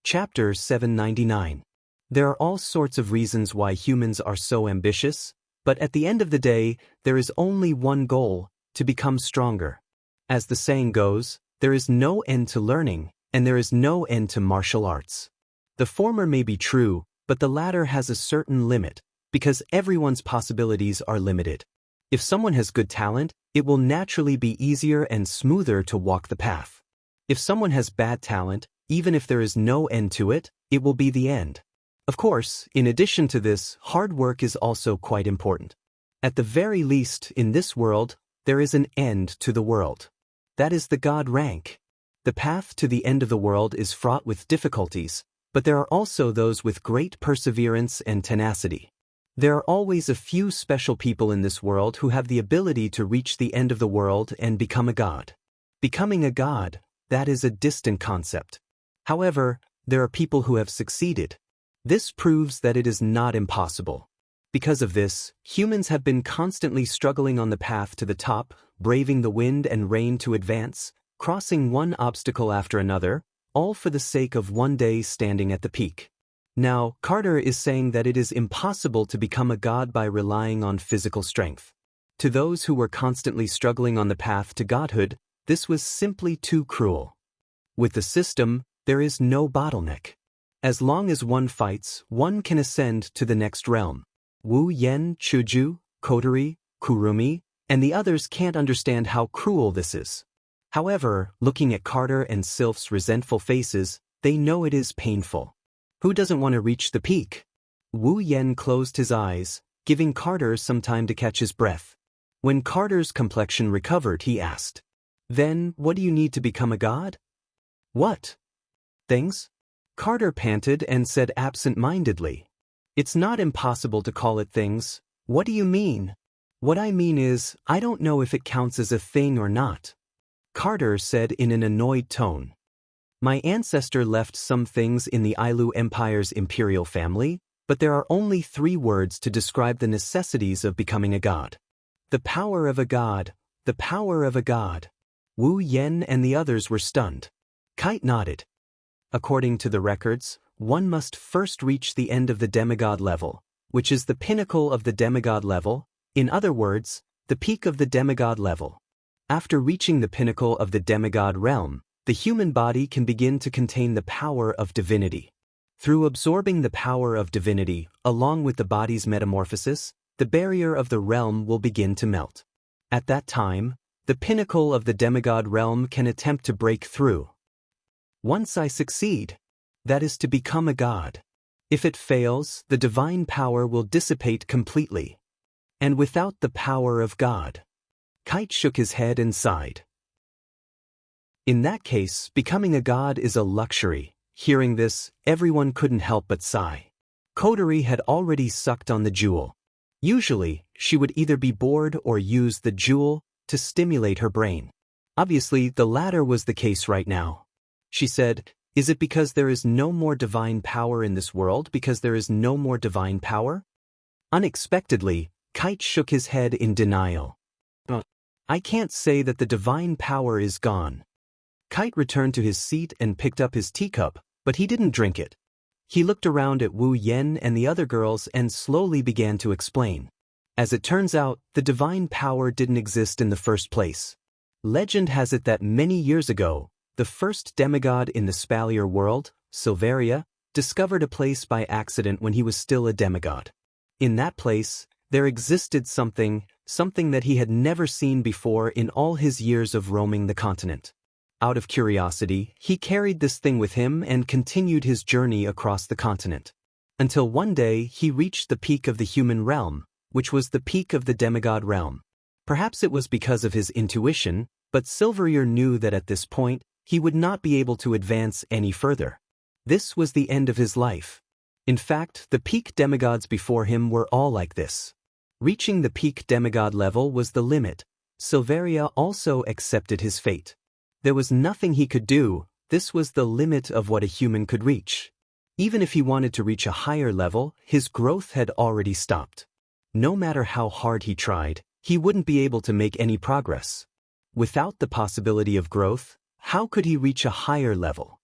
Chapter 799. There are all sorts of reasons why humans are so ambitious, but at the end of the day, there is only one goal: to become stronger. As the saying goes, there is no end to learning, and there is no end to martial arts. The former may be true, but the latter has a certain limit, because everyone's possibilities are limited. If someone has good talent, it will naturally be easier and smoother to walk the path. If someone has bad talent, even if there is no end to it, it will be the end. Of course, in addition to this, hard work is also quite important. At the very least, in this world, there is an end to the world. That is the God rank. The path to the end of the world is fraught with difficulties, but there are also those with great perseverance and tenacity. There are always a few special people in this world who have the ability to reach the end of the world and become a god. Becoming a god, that is a distant concept. However, there are people who have succeeded. This proves that it is not impossible. Because of this, humans have been constantly struggling on the path to the top, braving the wind and rain to advance, crossing one obstacle after another, all for the sake of one day standing at the peak. Now, Carter is saying that it is impossible to become a god by relying on physical strength. To those who were constantly struggling on the path to godhood, this was simply too cruel. With the system, there is no bottleneck. As long as one fights, one can ascend to the next realm. Wu Yen, Chuju, Kotori, Kurumi, and the others can't understand how cruel this is. However, looking at Carter and Sylph's resentful faces, they know it is painful. Who doesn't want to reach the peak? Wu Yen closed his eyes, giving Carter some time to catch his breath. When Carter's complexion recovered, he asked, "Then, what do you need to become a god?" "What? Things?" Carter panted and said absent-mindedly, "It's not impossible to call it things." "What do you mean?" "What I mean is, I don't know if it counts as a thing or not," Carter said in an annoyed tone. "My ancestor left some things in the Ailu Empire's imperial family, but there are only 3 words to describe the necessities of becoming a god. The power of a god, the power of a god." Wu Yen and the others were stunned. Kite nodded. According to the records, one must first reach the end of the demigod level, which is the pinnacle of the demigod level, in other words, the peak of the demigod level. After reaching the pinnacle of the demigod realm, the human body can begin to contain the power of divinity. Through absorbing the power of divinity, along with the body's metamorphosis, the barrier of the realm will begin to melt. At that time, the pinnacle of the demigod realm can attempt to break through. Once I succeed, that is to become a god. If it fails, the divine power will dissipate completely. And without the power of God. Kite shook his head and sighed. In that case, becoming a god is a luxury. Hearing this, everyone couldn't help but sigh. Kotori had already sucked on the jewel. Usually, she would either be bored or use the jewel to stimulate her brain. Obviously, the latter was the case right now. She said, "Is it because there is no more divine power in this world because there is no more divine power?" Unexpectedly, Kite shook his head in denial. "I can't say that the divine power is gone." Kite returned to his seat and picked up his teacup, but he didn't drink it. He looked around at Wu Yen and the other girls and slowly began to explain. As it turns out, the divine power didn't exist in the first place. Legend has it that many years ago, the first demigod in the Spalier world, Silveria, discovered a place by accident when he was still a demigod. In that place, there existed something that he had never seen before in all his years of roaming the continent. Out of curiosity, he carried this thing with him and continued his journey across the continent. Until one day he reached the peak of the human realm, which was the peak of the demigod realm. Perhaps it was because of his intuition, but Silverier knew that at this point, he would not be able to advance any further. This was the end of his life. In fact, the peak demigods before him were all like this. Reaching the peak demigod level was the limit. Silveria also accepted his fate. There was nothing he could do. This was the limit of what a human could reach. Even if he wanted to reach a higher level, his growth had already stopped. No matter how hard he tried, he wouldn't be able to make any progress. Without the possibility of growth, how could he reach a higher level?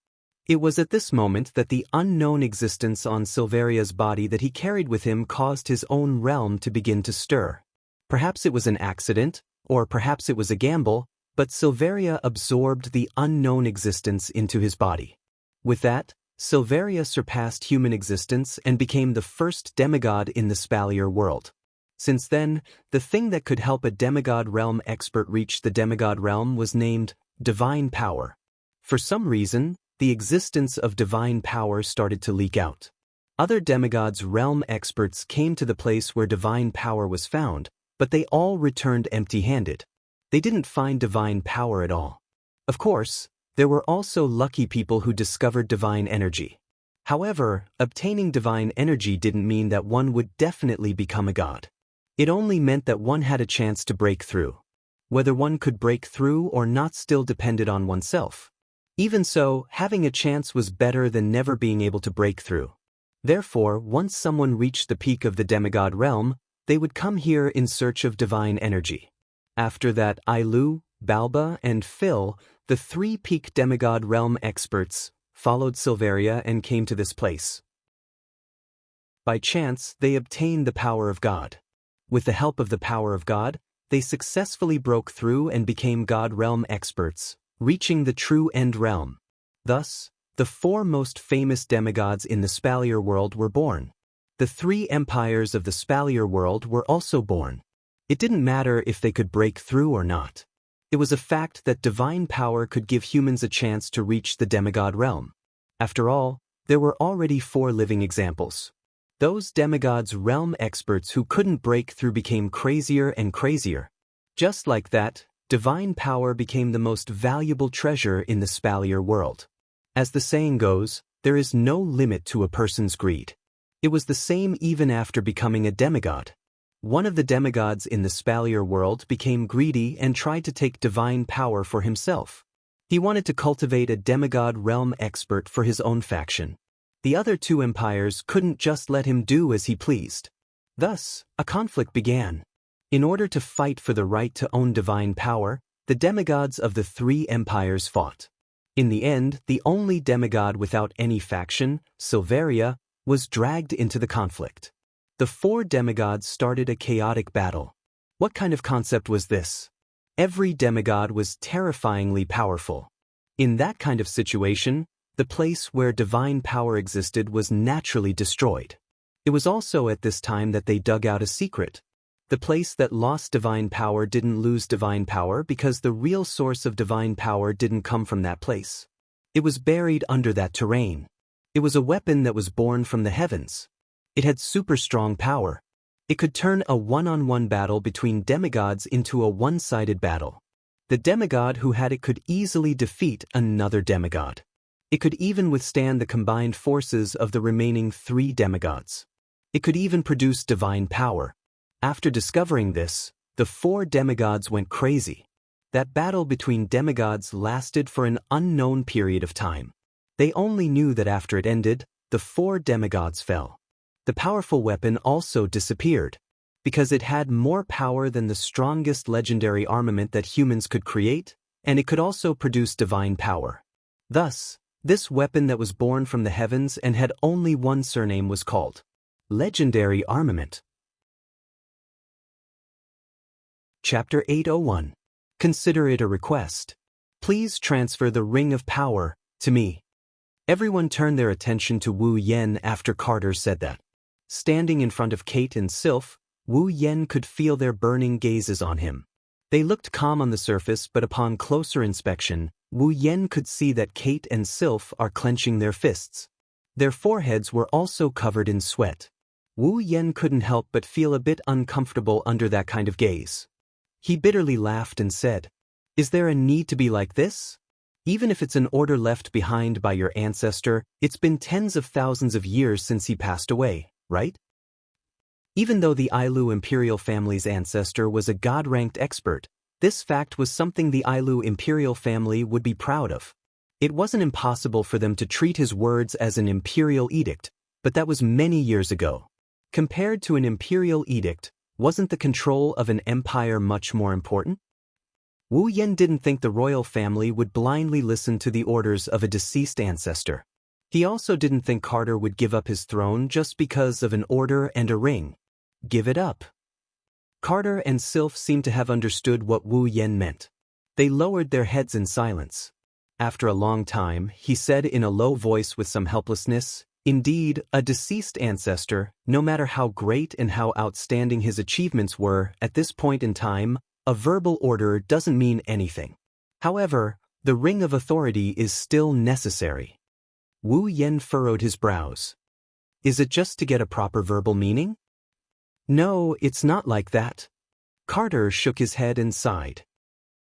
It was at this moment that the unknown existence on Silveria's body that he carried with him caused his own realm to begin to stir. Perhaps it was an accident, or perhaps it was a gamble, but Silveria absorbed the unknown existence into his body. With that, Silveria surpassed human existence and became the first demigod in the Spalier world. Since then, the thing that could help a demigod realm expert reach the demigod realm was named divine power. For some reason, the existence of divine power started to leak out. Other demigods' realm experts came to the place where divine power was found, but they all returned empty-handed. They didn't find divine power at all. Of course, there were also lucky people who discovered divine energy. However, obtaining divine energy didn't mean that one would definitely become a god. It only meant that one had a chance to break through. Whether one could break through or not still depended on oneself. Even so, having a chance was better than never being able to break through. Therefore, once someone reached the peak of the demigod realm, they would come here in search of divine energy. After that, Ailu, Balba, and Phil, the three peak demigod realm experts, followed Silveria and came to this place. By chance, they obtained the power of God. With the help of the power of God, they successfully broke through and became god realm experts, reaching the true end realm. Thus, the four most famous demigods in the Spalier world were born. The three empires of the Spalier world were also born. It didn't matter if they could break through or not. It was a fact that divine power could give humans a chance to reach the demigod realm. After all, there were already 4 living examples. Those demigods' realm experts who couldn't break through became crazier and crazier. Just like that, divine power became the most valuable treasure in the Spalier world. As the saying goes, there is no limit to a person's greed. It was the same even after becoming a demigod. One of the demigods in the Spalier world became greedy and tried to take divine power for himself. He wanted to cultivate a demigod realm expert for his own faction. The other 2 empires couldn't just let him do as he pleased. Thus, a conflict began. In order to fight for the right to own divine power, the demigods of the 3 empires fought. In the end, the only demigod without any faction, Silveria, was dragged into the conflict. The 4 demigods started a chaotic battle. What kind of concept was this? Every demigod was terrifyingly powerful. In that kind of situation, the place where divine power existed was naturally destroyed. It was also at this time that they dug out a secret. The place that lost divine power didn't lose divine power because the real source of divine power didn't come from that place. It was buried under that terrain. It was a weapon that was born from the heavens. It had super strong power. It could turn a one-on-one battle between demigods into a one-sided battle. The demigod who had it could easily defeat another demigod. It could even withstand the combined forces of the remaining 3 demigods. It could even produce divine power. After discovering this, the 4 demigods went crazy. That battle between demigods lasted for an unknown period of time. They only knew that after it ended, the 4 demigods fell. The powerful weapon also disappeared, because it had more power than the strongest legendary armament that humans could create, and it could also produce divine power. Thus, this weapon that was born from the heavens and had only one surname was called legendary armament. Chapter 801. Consider it a request. Please transfer the Ring of Power to me. Everyone turned their attention to Wu Yen after Carter said that. Standing in front of Kate and Sylph, Wu Yen could feel their burning gazes on him. They looked calm on the surface, but upon closer inspection, Wu Yen could see that Kate and Sylph are clenching their fists. Their foreheads were also covered in sweat. Wu Yen couldn't help but feel a bit uncomfortable under that kind of gaze. He bitterly laughed and said, "Is there a need to be like this? Even if it's an order left behind by your ancestor, it's been tens of thousands of years since he passed away, right?" Even though the Ailu imperial family's ancestor was a god-ranked expert, this fact was something the Ailu imperial family would be proud of. It wasn't impossible for them to treat his words as an imperial edict, but that was many years ago. Compared to an imperial edict, wasn't the control of an empire much more important? Wu Yen didn't think the royal family would blindly listen to the orders of a deceased ancestor. He also didn't think Carter would give up his throne just because of an order and a ring. Give it up. Carter and Sylph seemed to have understood what Wu Yen meant. They lowered their heads in silence. After a long time, he said in a low voice with some helplessness, "Indeed, a deceased ancestor, no matter how great and how outstanding his achievements were, at this point in time, a verbal order doesn't mean anything. However, the ring of authority is still necessary." Wu Yen furrowed his brows. "Is it just to get a proper verbal meaning?" "No, it's not like that." Carter shook his head and sighed.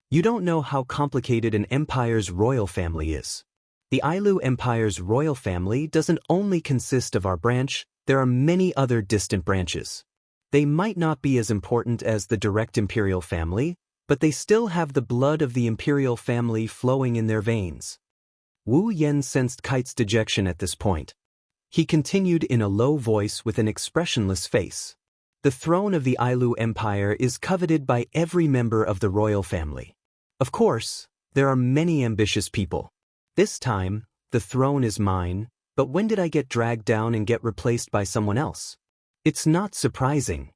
"You don't know how complicated an empire's royal family is. The Ailu Empire's royal family doesn't only consist of our branch, there are many other distant branches. They might not be as important as the direct imperial family, but they still have the blood of the imperial family flowing in their veins." Wu Yen sensed Kite's dejection at this point. He continued in a low voice with an expressionless face. "The throne of the Ailu Empire is coveted by every member of the royal family. Of course, there are many ambitious people. This time, the throne is mine, but when did I get dragged down and get replaced by someone else? It's not surprising."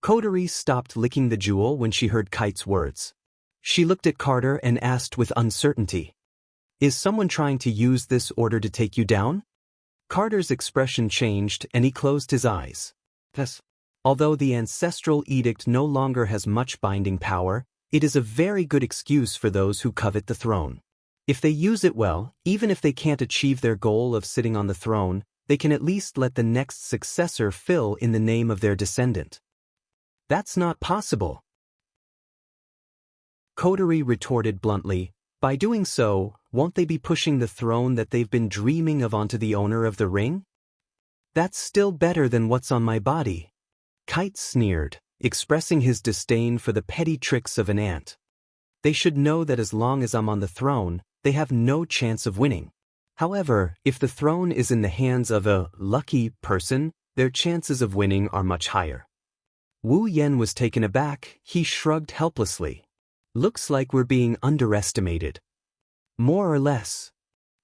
Coterie stopped licking the jewel when she heard Kite's words. She looked at Carter and asked with uncertainty, "Is someone trying to use this order to take you down?" Carter's expression changed and he closed his eyes. "Yes. Although the ancestral edict no longer has much binding power, it is a very good excuse for those who covet the throne. If they use it well, even if they can't achieve their goal of sitting on the throne, they can at least let the next successor fill in the name of their descendant." "That's not possible." Coterie retorted bluntly, "By doing so, won't they be pushing the throne that they've been dreaming of onto the owner of the ring? That's still better than what's on my body." Kite sneered, expressing his disdain for the petty tricks of an ant. "They should know that as long as I'm on the throne, they have no chance of winning. However, if the throne is in the hands of a lucky person, their chances of winning are much higher." Wu Yen was taken aback. He shrugged helplessly. "Looks like we're being underestimated." "More or less."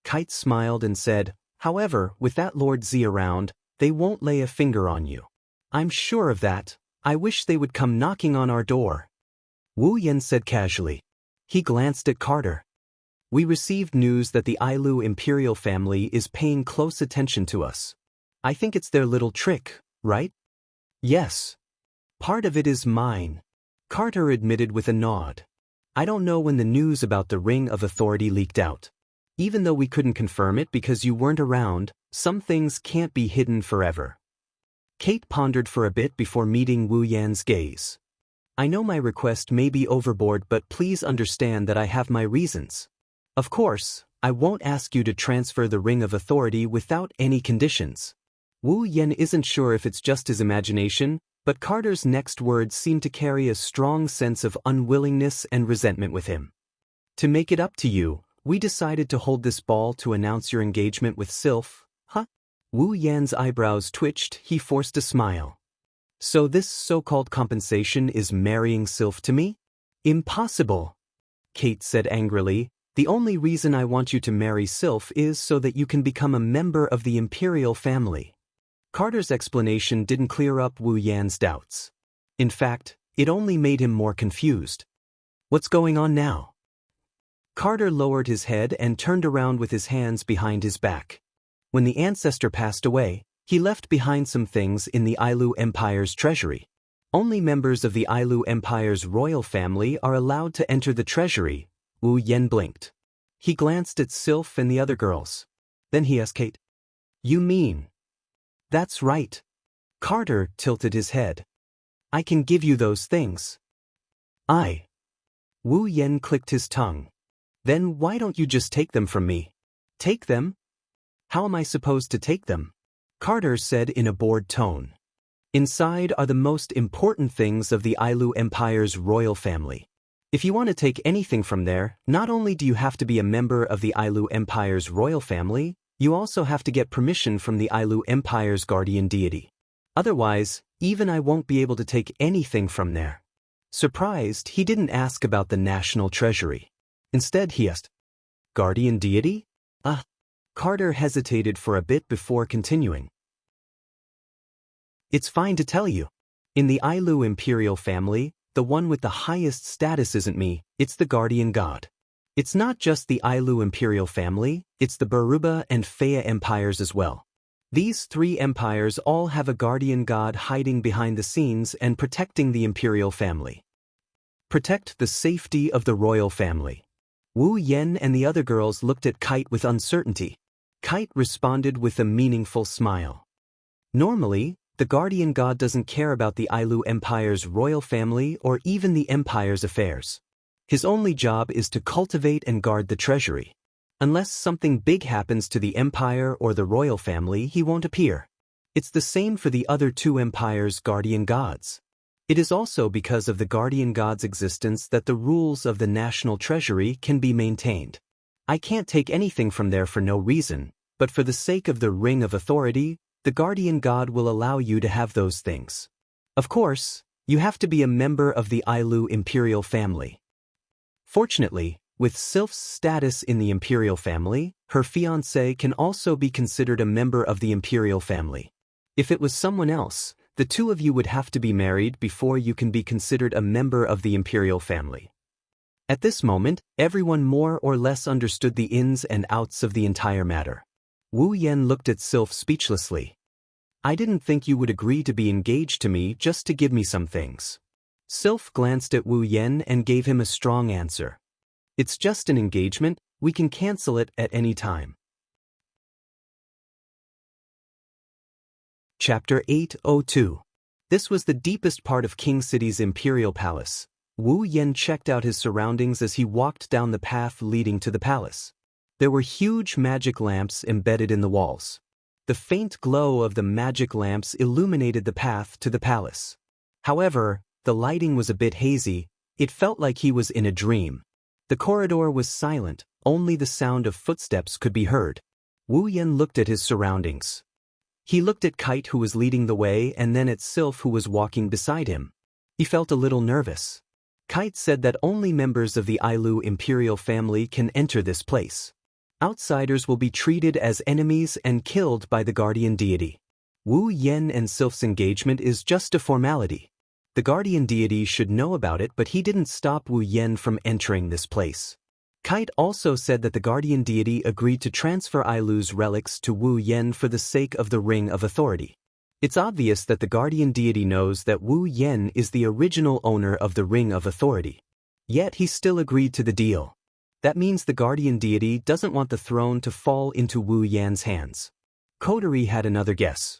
Kite smiled and said, "However, with that Lord Z around, they won't lay a finger on you. I'm sure of that. I wish they would come knocking on our door." Wu Yen said casually. He glanced at Carter. "We received news that the Ailu imperial family is paying close attention to us. I think it's their little trick, right?" "Yes. Part of it is mine," Carter admitted with a nod. "I don't know when the news about the Ring of Authority leaked out. Even though we couldn't confirm it because you weren't around, some things can't be hidden forever." Kate pondered for a bit before meeting Wu Yan's gaze. "I know my request may be overboard, but please understand that I have my reasons. Of course, I won't ask you to transfer the Ring of Authority without any conditions." Wu Yen isn't sure if it's just his imagination, but Carter's next words seemed to carry a strong sense of unwillingness and resentment with him. "To make it up to you, we decided to hold this ball to announce your engagement with Sylph." "Huh?" Wu Yan's eyebrows twitched. He forced a smile. "So this so-called compensation is marrying Sylph to me?" "Impossible," Kate said angrily. "The only reason I want you to marry Sylph is so that you can become a member of the imperial family." Carter's explanation didn't clear up Wu Yan's doubts. In fact, it only made him more confused. "What's going on now?" Carter lowered his head and turned around with his hands behind his back. When the ancestor passed away, he left behind some things in the Ailu Empire's treasury. Only members of the Ailu Empire's royal family are allowed to enter the treasury. Wu Yen blinked. He glanced at Sylph and the other girls. Then he asked Kate, "You mean?" "That's right." Carter tilted his head. "I can give you those things." Wu Yen clicked his tongue. "Then why don't you just take them from me?" "Take them? How am I supposed to take them?" Carter said in a bored tone. "Inside are the most important things of the Ailu Empire's royal family. If you want to take anything from there, not only do you have to be a member of the Ailu Empire's royal family, you also have to get permission from the Ailu Empire's guardian deity. Otherwise, even I won't be able to take anything from there. Surprised, he didn't ask about the national treasury. Instead, he asked, "Guardian deity?" Carter hesitated for a bit before continuing. "It's fine to tell you. In the Ailu imperial family, the one with the highest status isn't me, it's the guardian god. It's not just the Ailu imperial family, it's the Baruba and Fea empires as well. These three empires all have a guardian god hiding behind the scenes and protecting the imperial family. Protect the safety of the royal family." Wu Yen and the other girls looked at Kite with uncertainty. Kite responded with a meaningful smile. Normally, the guardian god doesn't care about the Ailu Empire's royal family or even the empire's affairs. His only job is to cultivate and guard the treasury. Unless something big happens to the empire or the royal family, he won't appear. It's the same for the other two empires' guardian gods. It is also because of the guardian god's existence that the rules of the national treasury can be maintained. I can't take anything from there for no reason, but for the sake of the ring of authority, the guardian god will allow you to have those things. Of course, you have to be a member of the Ailu imperial family. Fortunately, with Sylph's status in the imperial family, her fiancé can also be considered a member of the imperial family. If it was someone else, the two of you would have to be married before you can be considered a member of the imperial family. At this moment, everyone more or less understood the ins and outs of the entire matter. Wu Yen looked at Sylph speechlessly. "I didn't think you would agree to be engaged to me just to give me some things." Sylph glanced at Wu Yen and gave him a strong answer. "It's just an engagement, we can cancel it at any time." Chapter 802. This was the deepest part of King City's imperial palace. Wu Yen checked out his surroundings as he walked down the path leading to the palace. There were huge magic lamps embedded in the walls. The faint glow of the magic lamps illuminated the path to the palace. However, the lighting was a bit hazy, it felt like he was in a dream. The corridor was silent, only the sound of footsteps could be heard. Wu Yen looked at his surroundings. He looked at Kite, who was leading the way, and then at Sylph, who was walking beside him. He felt a little nervous. Kite said that only members of the Ailu imperial family can enter this place. Outsiders will be treated as enemies and killed by the guardian deity. Wu Yen and Sylph's engagement is just a formality. The guardian deity should know about it, but he didn't stop Wu Yen from entering this place. Kite also said that the guardian deity agreed to transfer Ailu's relics to Wu Yen for the sake of the ring of authority. It's obvious that the guardian deity knows that Wu Yen is the original owner of the ring of authority. Yet he still agreed to the deal. That means the guardian deity doesn't want the throne to fall into Wu Yan's hands. Coterie had another guess.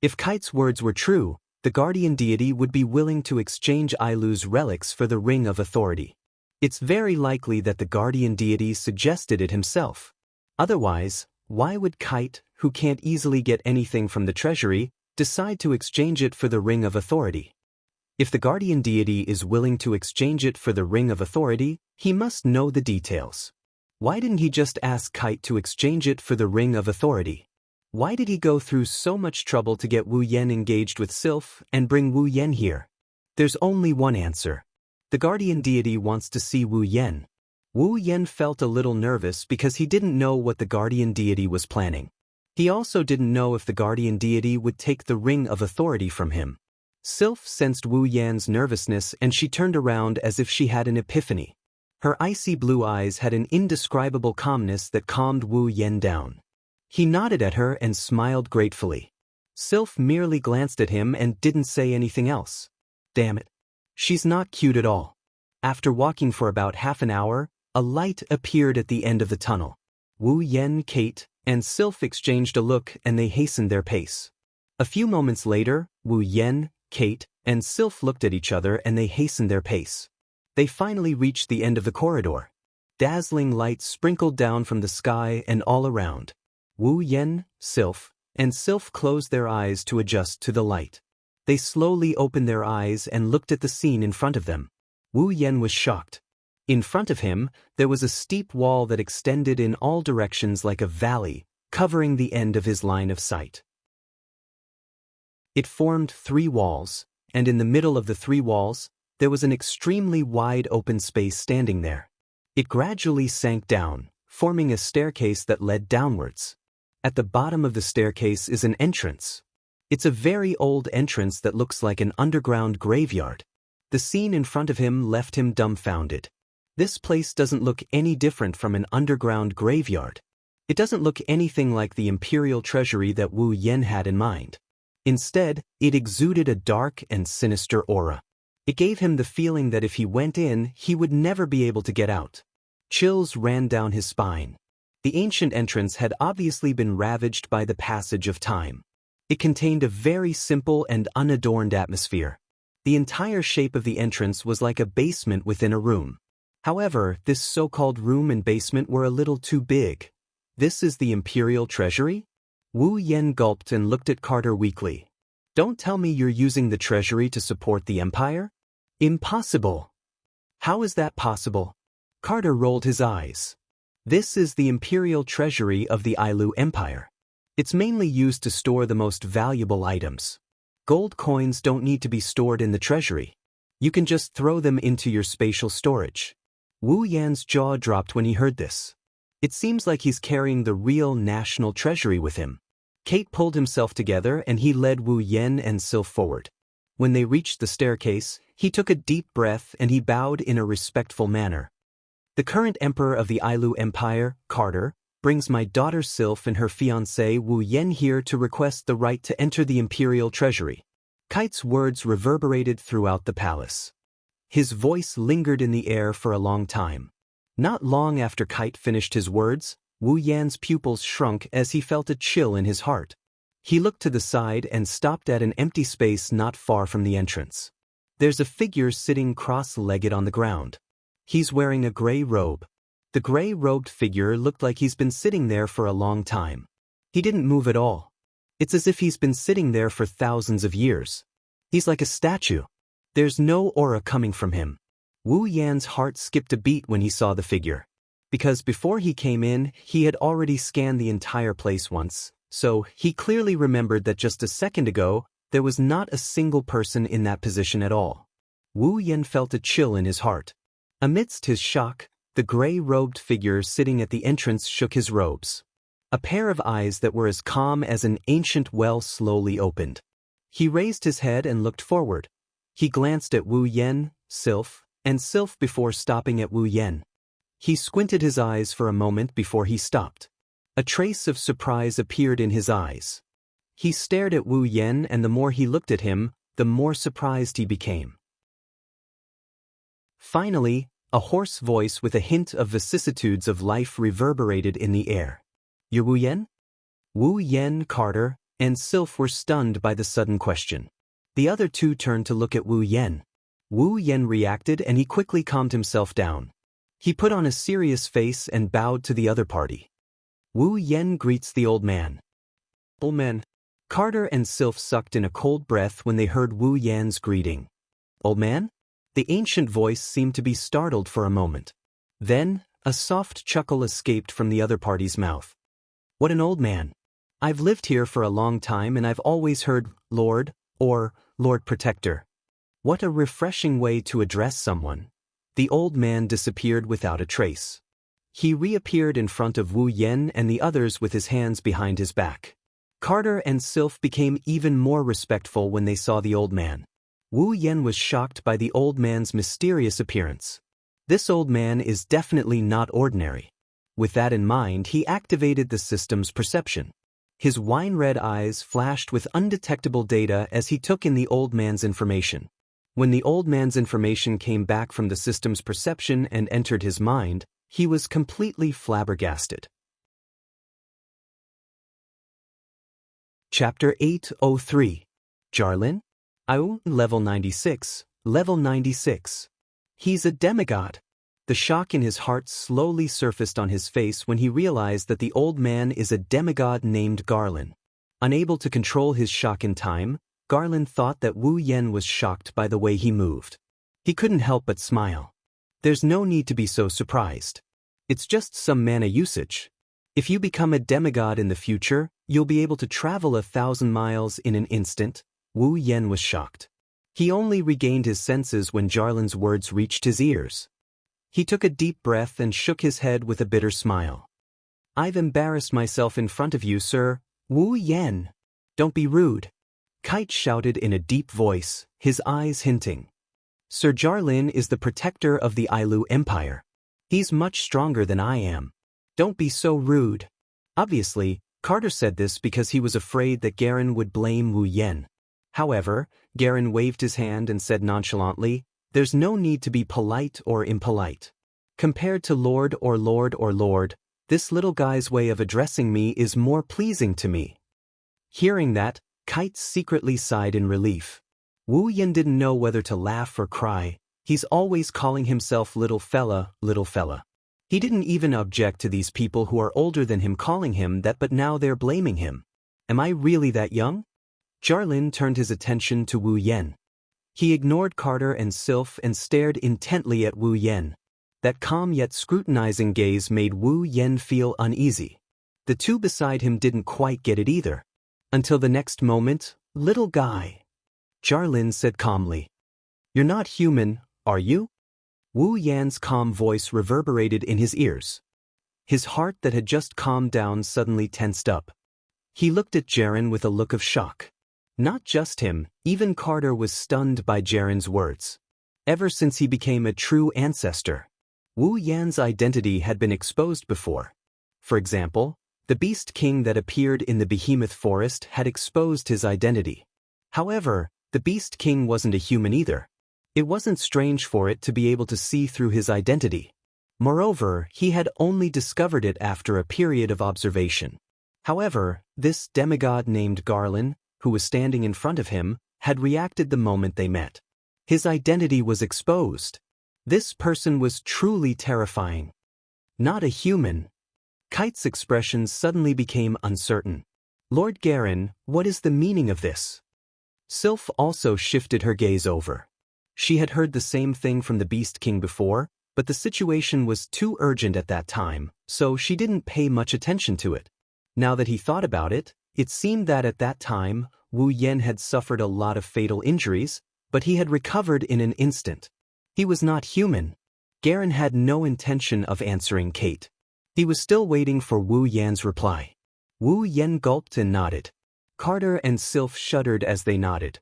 If Kite's words were true, the guardian deity would be willing to exchange Ailu's relics for the ring of authority. It's very likely that the guardian deity suggested it himself. Otherwise, why would Kite, who can't easily get anything from the treasury, decide to exchange it for the ring of authority? If the guardian deity is willing to exchange it for the ring of authority, he must know the details. Why didn't he just ask Kite to exchange it for the ring of authority? Why did he go through so much trouble to get Wu Yen engaged with Sylph and bring Wu Yen here? There's only one answer. The guardian deity wants to see Wu Yen. Wu Yen felt a little nervous because he didn't know what the guardian deity was planning. He also didn't know if the guardian deity would take the ring of authority from him. Sylph sensed Wu Yan's nervousness and she turned around as if she had an epiphany. Her icy blue eyes had an indescribable calmness that calmed Wu Yen down. He nodded at her and smiled gratefully. Sylph merely glanced at him and didn't say anything else. Damn it. She's not cute at all. After walking for about half an hour, a light appeared at the end of the tunnel. Wu Yen, Kate, and Sylph exchanged a look and they hastened their pace. A few moments later, Wu Yen, Kate, and Sylph looked at each other and they hastened their pace. They finally reached the end of the corridor. Dazzling lights sprinkled down from the sky and all around. Wu Yen, Sylph, and Sylph closed their eyes to adjust to the light. They slowly opened their eyes and looked at the scene in front of them. Wu Yen was shocked. In front of him, there was a steep wall that extended in all directions like a valley, covering the end of his line of sight. It formed 3 walls, and in the middle of the 3 walls, there was an extremely wide open space standing there. It gradually sank down, forming a staircase that led downwards. At the bottom of the staircase is an entrance. It's a very old entrance that looks like an underground graveyard. The scene in front of him left him dumbfounded. This place doesn't look any different from an underground graveyard. It doesn't look anything like the imperial treasury that Wu Yen had in mind. Instead, it exuded a dark and sinister aura. It gave him the feeling that if he went in, he would never be able to get out. Chills ran down his spine. The ancient entrance had obviously been ravaged by the passage of time. It contained a very simple and unadorned atmosphere. The entire shape of the entrance was like a basement within a room. However, this so-called room and basement were a little too big. This is the imperial treasury? Wu Yen gulped and looked at Carter weakly. Don't tell me you're using the treasury to support the empire? Impossible. How is that possible? Carter rolled his eyes. This is the imperial treasury of the Ailu Empire. It's mainly used to store the most valuable items. Gold coins don't need to be stored in the treasury. You can just throw them into your spatial storage. Wu Yan's jaw dropped when he heard this. It seems like he's carrying the real national treasury with him. Kate pulled himself together and he led Wu Yen and Sylph forward. When they reached the staircase, he took a deep breath and he bowed in a respectful manner. The current emperor of the Ailu Empire, Carter, brings my daughter Sylph and her fiancé Wu Yen here to request the right to enter the imperial treasury. Kite's words reverberated throughout the palace. His voice lingered in the air for a long time. Not long after Kite finished his words, Wu Yan's pupils shrunk as he felt a chill in his heart. He looked to the side and stopped at an empty space not far from the entrance. There's a figure sitting cross-legged on the ground. He's wearing a gray robe. The gray-robed figure looked like he's been sitting there for a long time. He didn't move at all. It's as if he's been sitting there for thousands of years. He's like a statue. There's no aura coming from him. Wu Yan's heart skipped a beat when he saw the figure. Because before he came in, he had already scanned the entire place once, so he clearly remembered that just a second ago, there was not a single person in that position at all. Wu Yan felt a chill in his heart. Amidst his shock, the gray-robed figure sitting at the entrance shook his robes. A pair of eyes that were as calm as an ancient well slowly opened. He raised his head and looked forward. He glanced at Wu Yen, Sylph, and Sylph before stopping at Wu Yen. He squinted his eyes for a moment before he stopped. A trace of surprise appeared in his eyes. He stared at Wu Yen, and the more he looked at him, the more surprised he became. Finally, a hoarse voice with a hint of vicissitudes of life reverberated in the air. "You're Wu Yen?" Wu Yen, Carter, and Sylph were stunned by the sudden question. The other two turned to look at Wu Yen. Wu Yen reacted and he quickly calmed himself down. He put on a serious face and bowed to the other party. Wu Yen greets the old man. Old man. Carter and Sylph sucked in a cold breath when they heard Wu Yan's greeting. Old man? The ancient voice seemed to be startled for a moment. Then, a soft chuckle escaped from the other party's mouth. What an old man. I've lived here for a long time and I've always heard Lord or Lord Protector. What a refreshing way to address someone. The old man disappeared without a trace. He reappeared in front of Wu Yen and the others with his hands behind his back. Carter and Sylph became even more respectful when they saw the old man. Wu Yen was shocked by the old man's mysterious appearance. This old man is definitely not ordinary. With that in mind, he activated the system's perception. His wine-red eyes flashed with undetectable data as he took in the old man's information. When the old man's information came back from the system's perception and entered his mind, he was completely flabbergasted. Chapter 803. Jarlin? Level 96. Level 96. He's a demigod. The shock in his heart slowly surfaced on his face when he realized that the old man is a demigod named Garland. Unable to control his shock in time, Garland thought that Wu Yen was shocked by the way he moved. He couldn't help but smile. There's no need to be so surprised. It's just some mana usage. If you become a demigod in the future, you'll be able to travel 1,000 miles in an instant. Wu Yen was shocked. He only regained his senses when Jarlin's words reached his ears. He took a deep breath and shook his head with a bitter smile. "I've embarrassed myself in front of you, Sir Wu Yan." "Don't be rude," Kite shouted in a deep voice, his eyes hinting. "Sir Jarlin is the protector of the Ailu Empire. He's much stronger than I am. Don't be so rude." Obviously, Carter said this because he was afraid that Garen would blame Wu Yan. However, Garen waved his hand and said nonchalantly, "There's no need to be polite or impolite. Compared to Lord or Lord or Lord, this little guy's way of addressing me is more pleasing to me." Hearing that, Kite secretly sighed in relief. Wu Yan didn't know whether to laugh or cry. He's always calling himself little fella, little fella. He didn't even object to these people who are older than him calling him that, but now they're blaming him. Am I really that young? Jarlin turned his attention to Wu Yan. He ignored Carter and Sylph and stared intently at Wu Yan. That calm yet scrutinizing gaze made Wu Yan feel uneasy. The two beside him didn't quite get it either. Until the next moment, "Little guy," Jarlin said calmly. "You're not human, are you?" Wu Yan's calm voice reverberated in his ears. His heart that had just calmed down suddenly tensed up. He looked at Jaren with a look of shock. Not just him, even Carter was stunned by Jaren's words. Ever since he became a true ancestor, Wu Yan's identity had been exposed before. For example, the Beast King that appeared in the Behemoth Forest had exposed his identity. However, the Beast King wasn't a human either. It wasn't strange for it to be able to see through his identity. Moreover, he had only discovered it after a period of observation. However, this demigod named Garland, who was standing in front of him, had reacted the moment they met. His identity was exposed. This person was truly terrifying. Not a human. Kite's expression suddenly became uncertain. "Lord Garen, what is the meaning of this?" Sylph also shifted her gaze over. She had heard the same thing from the Beast King before, but the situation was too urgent at that time, so she didn't pay much attention to it. Now that he thought about it, it seemed that at that time, Wu Yan had suffered a lot of fatal injuries, but he had recovered in an instant. He was not human. Garen had no intention of answering Kate. He was still waiting for Wu Yan's reply. Wu Yan gulped and nodded. Carter and Sylph shuddered as they nodded.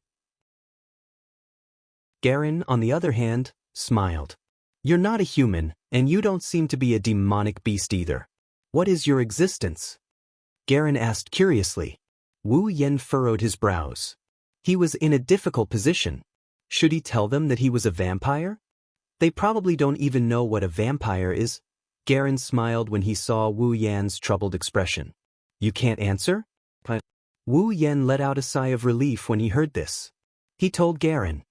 Garen, on the other hand, smiled. "You're not a human, and you don't seem to be a demonic beast either. What is your existence?" Garen asked curiously. Wu Yan furrowed his brows. He was in a difficult position. Should he tell them that he was a vampire? They probably don't even know what a vampire is. Garen smiled when he saw Wu Yan's troubled expression. "You can't answer?" Wu Yan let out a sigh of relief when he heard this. He told Garen,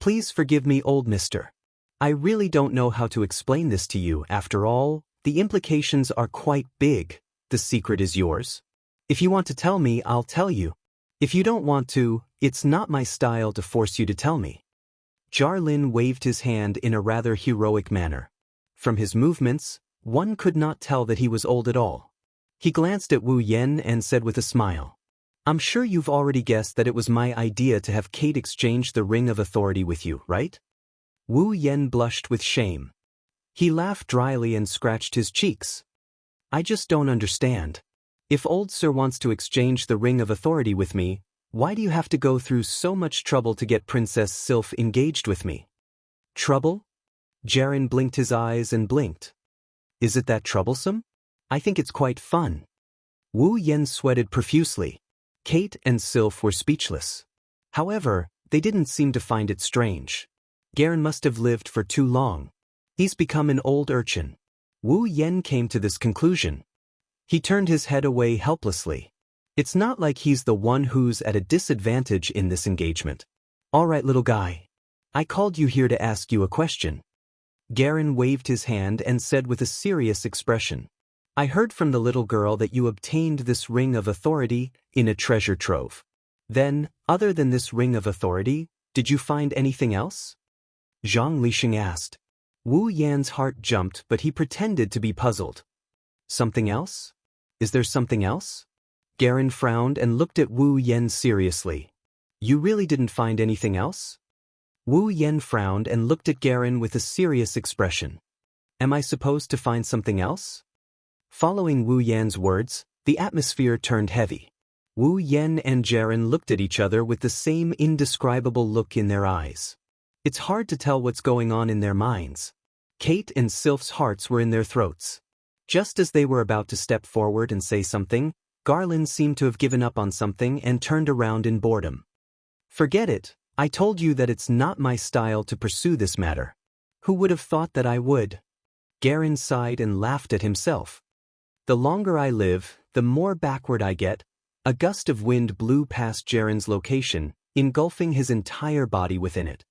"Please forgive me, old mister. I really don't know how to explain this to you. After all, the implications are quite big. The secret is yours. If you want to tell me, I'll tell you. If you don't want to, it's not my style to force you to tell me." Jarlin waved his hand in a rather heroic manner. From his movements, one could not tell that he was old at all. He glanced at Wu Yan and said with a smile, "I'm sure you've already guessed that it was my idea to have Kate exchange the Ring of Authority with you, right?" Wu Yan blushed with shame. He laughed dryly and scratched his cheeks. "I just don't understand. If old Sir wants to exchange the Ring of Authority with me, why do you have to go through so much trouble to get Princess Sylph engaged with me?" "Trouble?" Jaren blinked his eyes and blinked. "Is it that troublesome? I think it's quite fun." Wu Yan sweated profusely. Kate and Sylph were speechless. However, they didn't seem to find it strange. Garen must have lived for too long. He's become an old urchin. Wu Yan came to this conclusion. He turned his head away helplessly. It's not like he's the one who's at a disadvantage in this engagement. "All right, little guy. I called you here to ask you a question." Garen waved his hand and said with a serious expression, "I heard from the little girl that you obtained this Ring of Authority in a treasure trove. Then, other than this Ring of Authority, did you find anything else?" Zhang Lixing asked. Wu Yan's heart jumped, but he pretended to be puzzled. "Something else? Is there something else?" Garen frowned and looked at Wu Yan seriously. "You really didn't find anything else?" Wu Yen frowned and looked at Garen with a serious expression. Am I supposed to find something else? Following Wu Yan's words, the atmosphere turned heavy. Wu Yen and Garen looked at each other with the same indescribable look in their eyes. It's hard to tell what's going on in their minds. Kate and Sylph's hearts were in their throats. Just as they were about to step forward and say something, Garland seemed to have given up on something and turned around in boredom. Forget it, I told you that it's not my style to pursue this matter. Who would have thought that I would? Garen sighed and laughed at himself. The longer I live, the more backward I get. A gust of wind blew past Garen's location, engulfing his entire body within it.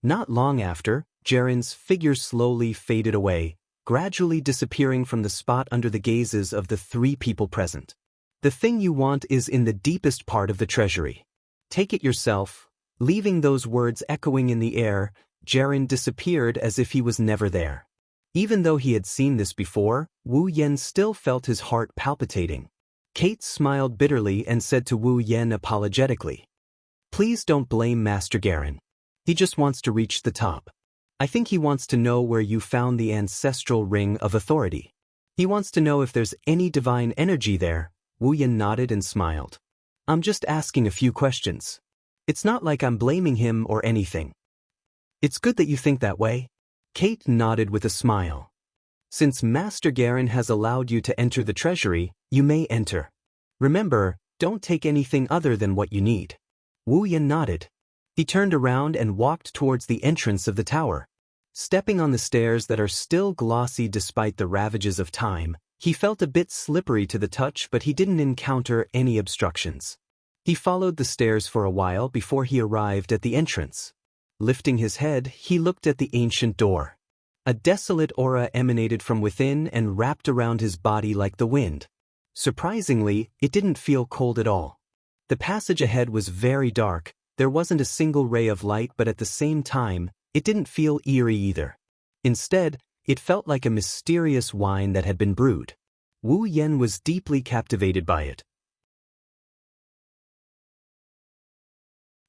Not long after, Garen's figure slowly faded away, gradually disappearing from the spot under the gazes of the three people present. The thing you want is in the deepest part of the treasury. Take it yourself. Leaving those words echoing in the air, Garen disappeared as if he was never there. Even though he had seen this before, Wu Yen still felt his heart palpitating. Kate smiled bitterly and said to Wu Yen apologetically, "Please don't blame Master Garen. He just wants to reach the top. I think he wants to know where you found the ancestral ring of authority. He wants to know if there's any divine energy there." Wu Yen nodded and smiled. "I'm just asking a few questions. It's not like I'm blaming him or anything." "It's good that you think that way." Kate nodded with a smile. "Since Master Garen has allowed you to enter the treasury, you may enter. Remember, don't take anything other than what you need." Wu Yen nodded. He turned around and walked towards the entrance of the tower. Stepping on the stairs that are still glossy despite the ravages of time, he felt a bit slippery to the touch, but he didn't encounter any obstructions. He followed the stairs for a while before he arrived at the entrance. Lifting his head, he looked at the ancient door. A desolate aura emanated from within and wrapped around his body like the wind. Surprisingly, it didn't feel cold at all. The passage ahead was very dark. There wasn't a single ray of light, but at the same time, it didn't feel eerie either. Instead, it felt like a mysterious wine that had been brewed. Wu Yen was deeply captivated by it.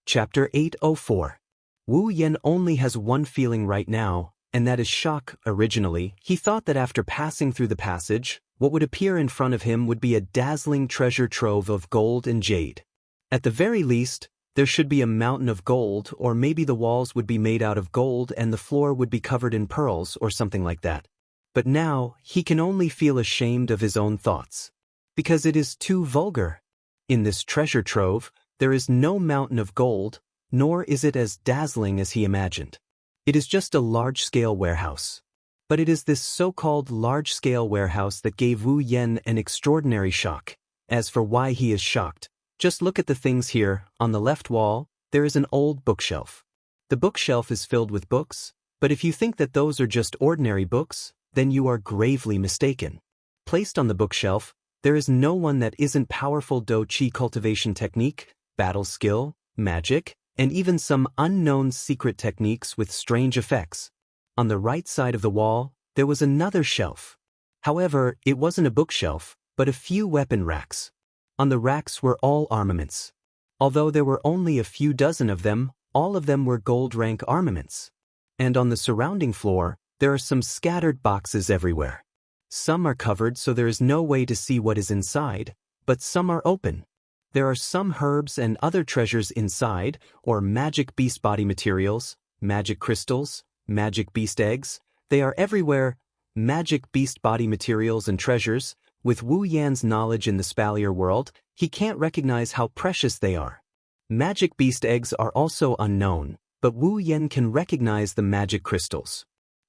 Chapter 804. Wu Yen only has one feeling right now, and that is shock. Originally, he thought that after passing through the passage, what would appear in front of him would be a dazzling treasure trove of gold and jade. At the very least, there should be a mountain of gold, or maybe the walls would be made out of gold and the floor would be covered in pearls or something like that. But now, he can only feel ashamed of his own thoughts. Because it is too vulgar. In this treasure trove, there is no mountain of gold, nor is it as dazzling as he imagined. It is just a large-scale warehouse. But it is this so-called large-scale warehouse that gave Wu Yen an extraordinary shock. As for why he is shocked, just look at the things here. On the left wall, there is an old bookshelf. The bookshelf is filled with books, but if you think that those are just ordinary books, then you are gravely mistaken. Placed on the bookshelf, there is no one that isn't powerful Do-Chi cultivation technique, battle skill, magic, and even some unknown secret techniques with strange effects. On the right side of the wall, there was another shelf. However, it wasn't a bookshelf, but a few weapon racks. On the racks were all armaments. Although there were only a few dozen of them, all of them were gold-rank armaments. And on the surrounding floor, there are some scattered boxes everywhere. Some are covered so there is no way to see what is inside, but some are open. There are some herbs and other treasures inside, or magic beast body materials, magic crystals, magic beast eggs. They are everywhere. Magic beast body materials and treasures. With Wu Yan's knowledge in the spalier world, he can't recognize how precious they are. Magic beast eggs are also unknown, but Wu Yan can recognize the magic crystals.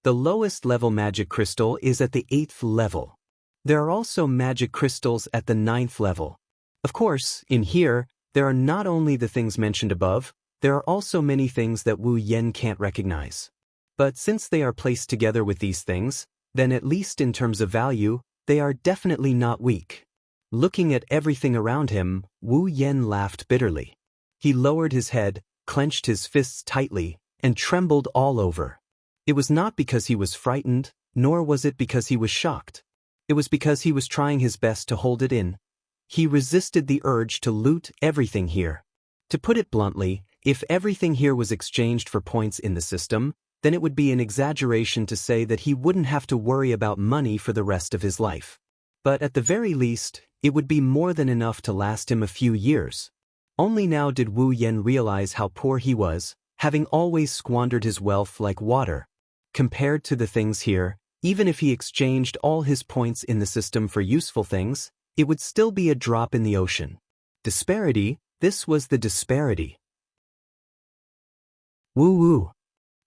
The lowest level magic crystal is at the 8th level. There are also magic crystals at the 9th level. Of course, in here, there are not only the things mentioned above, there are also many things that Wu Yan can't recognize. But since they are placed together with these things, then at least in terms of value, they are definitely not weak. Looking at everything around him, Wu Yen laughed bitterly. He lowered his head, clenched his fists tightly, and trembled all over. It was not because he was frightened, nor was it because he was shocked. It was because he was trying his best to hold it in. He resisted the urge to loot everything here. To put it bluntly, If everything here was exchanged for points in the system, then it would be an exaggeration to say that he wouldn't have to worry about money for the rest of his life. But at the very least, it would be more than enough to last him a few years. Only now did Wu Yan realize how poor he was, having always squandered his wealth like water. Compared to the things here, even if he exchanged all his points in the system for useful things, it would still be a drop in the ocean. Disparity, this was the disparity. Woo-woo.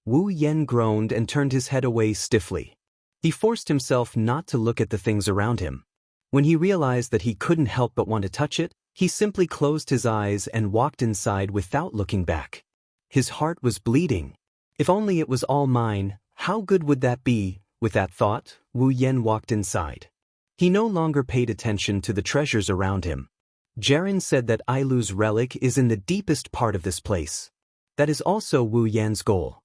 Wu Yan groaned and turned his head away stiffly. He forced himself not to look at the things around him. When he realized that he couldn't help but want to touch it, he simply closed his eyes and walked inside without looking back. His heart was bleeding. If only it was all mine, how good would that be? With that thought, Wu Yan walked inside. He no longer paid attention to the treasures around him. Jaren said that Ailu's relic is in the deepest part of this place. That is also Wu Yan's goal.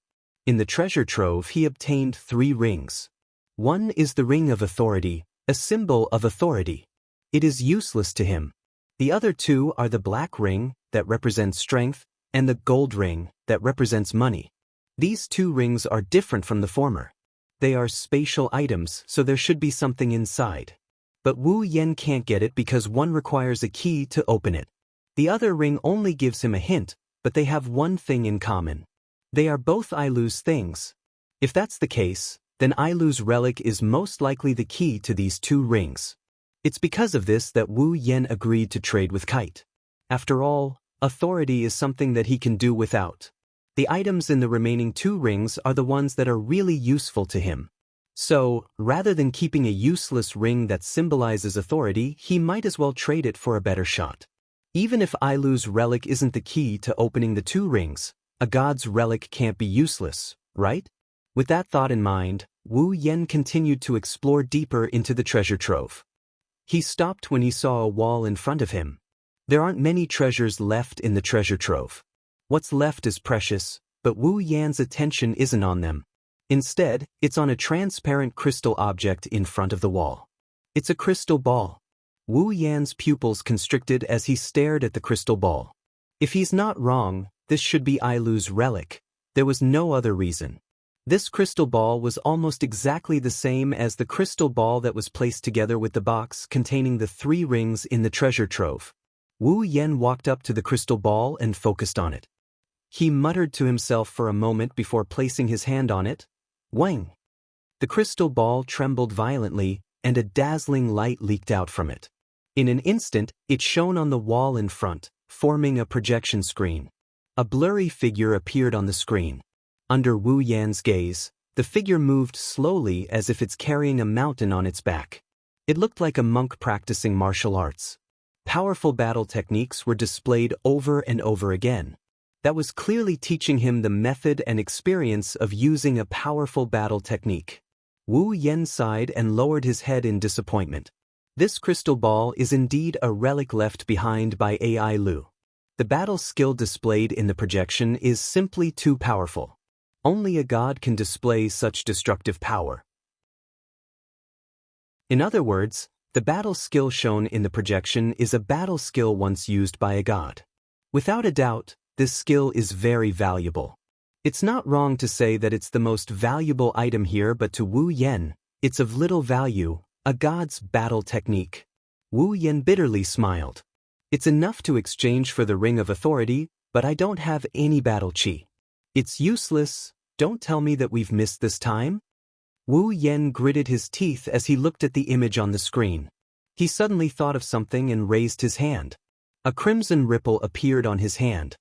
In the treasure trove he obtained 3 rings. One is the ring of authority, a symbol of authority. It is useless to him. The other 2 are the black ring, that represents strength, and the gold ring, that represents money. These 2 rings are different from the former. They are spatial items, so there should be something inside. But Wu Yan can't get it because one requires a key to open it. The other ring only gives him a hint, but they have one thing in common. They are both Ailu's things. If that's the case, then Ailu's relic is most likely the key to these 2 rings. It's because of this that Wu Yan agreed to trade with Kite. After all, authority is something that he can do without. The items in the remaining 2 rings are the ones that are really useful to him. So, rather than keeping a useless ring that symbolizes authority, he might as well trade it for a better shot. Even if Ailu's relic isn't the key to opening the 2 rings, a god's relic can't be useless, right? With that thought in mind, Wu Yan continued to explore deeper into the treasure trove. He stopped when he saw a wall in front of him. There aren't many treasures left in the treasure trove. What's left is precious, but Wu Yan's attention isn't on them. Instead, it's on a transparent crystal object in front of the wall. It's a crystal ball. Wu Yan's pupils constricted as he stared at the crystal ball. If he's not wrong, this should be Ailu's relic. There was no other reason. This crystal ball was almost exactly the same as the crystal ball that was placed together with the box containing the 3 rings in the treasure trove. Wu Yan walked up to the crystal ball and focused on it. He muttered to himself for a moment before placing his hand on it. Wang! The crystal ball trembled violently, and a dazzling light leaked out from it. In an instant, it shone on the wall in front, forming a projection screen. A blurry figure appeared on the screen. Under Wu Yan's gaze, the figure moved slowly as if it's carrying a mountain on its back. It looked like a monk practicing martial arts. Powerful battle techniques were displayed over and over again. That was clearly teaching him the method and experience of using a powerful battle technique. Wu Yan sighed and lowered his head in disappointment. This crystal ball is indeed a relic left behind by Ailu. The battle skill displayed in the projection is simply too powerful. Only a god can display such destructive power. In other words, the battle skill shown in the projection is a battle skill once used by a god. Without a doubt, this skill is very valuable. It's not wrong to say that it's the most valuable item here, but to Wu Yan, it's of little value, a god's battle technique. Wu Yan bitterly smiled. It's enough to exchange for the ring of authority, but I don't have any battle chi. It's useless. Don't tell me that we've missed this time? Wu Yan gritted his teeth as he looked at the image on the screen. He suddenly thought of something and raised his hand. A crimson ripple appeared on his hand.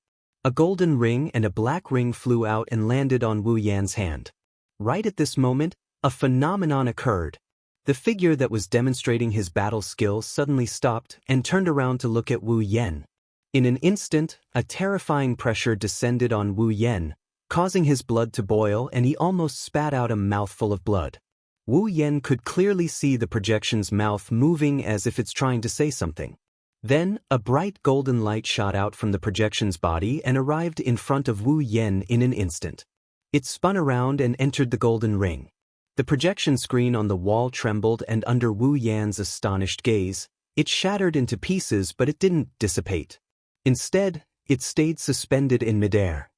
A golden ring and a black ring flew out and landed on Wu Yan's hand. Right at this moment, a phenomenon occurred. The figure that was demonstrating his battle skill suddenly stopped and turned around to look at Wu Yan. In an instant, a terrifying pressure descended on Wu Yan, causing his blood to boil, and he almost spat out a mouthful of blood. Wu Yan could clearly see the projection's mouth moving as if it's trying to say something. Then, a bright golden light shot out from the projection's body and arrived in front of Wu Yan in an instant. It spun around and entered the golden ring. The projection screen on the wall trembled, and under Wu Yan's astonished gaze, it shattered into pieces, but it didn't dissipate. Instead, it stayed suspended in midair.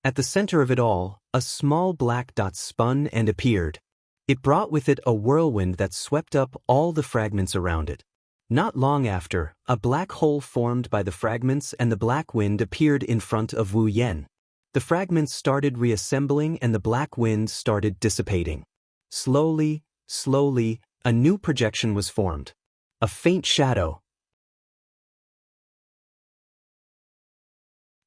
At the center of it all, a small black dot spun and appeared. It brought with it a whirlwind that swept up all the fragments around it. Not long after, a black hole formed by the fragments and the black wind appeared in front of Wu Yen. The fragments started reassembling and the black wind started dissipating. Slowly, a new projection was formed. A faint shadow.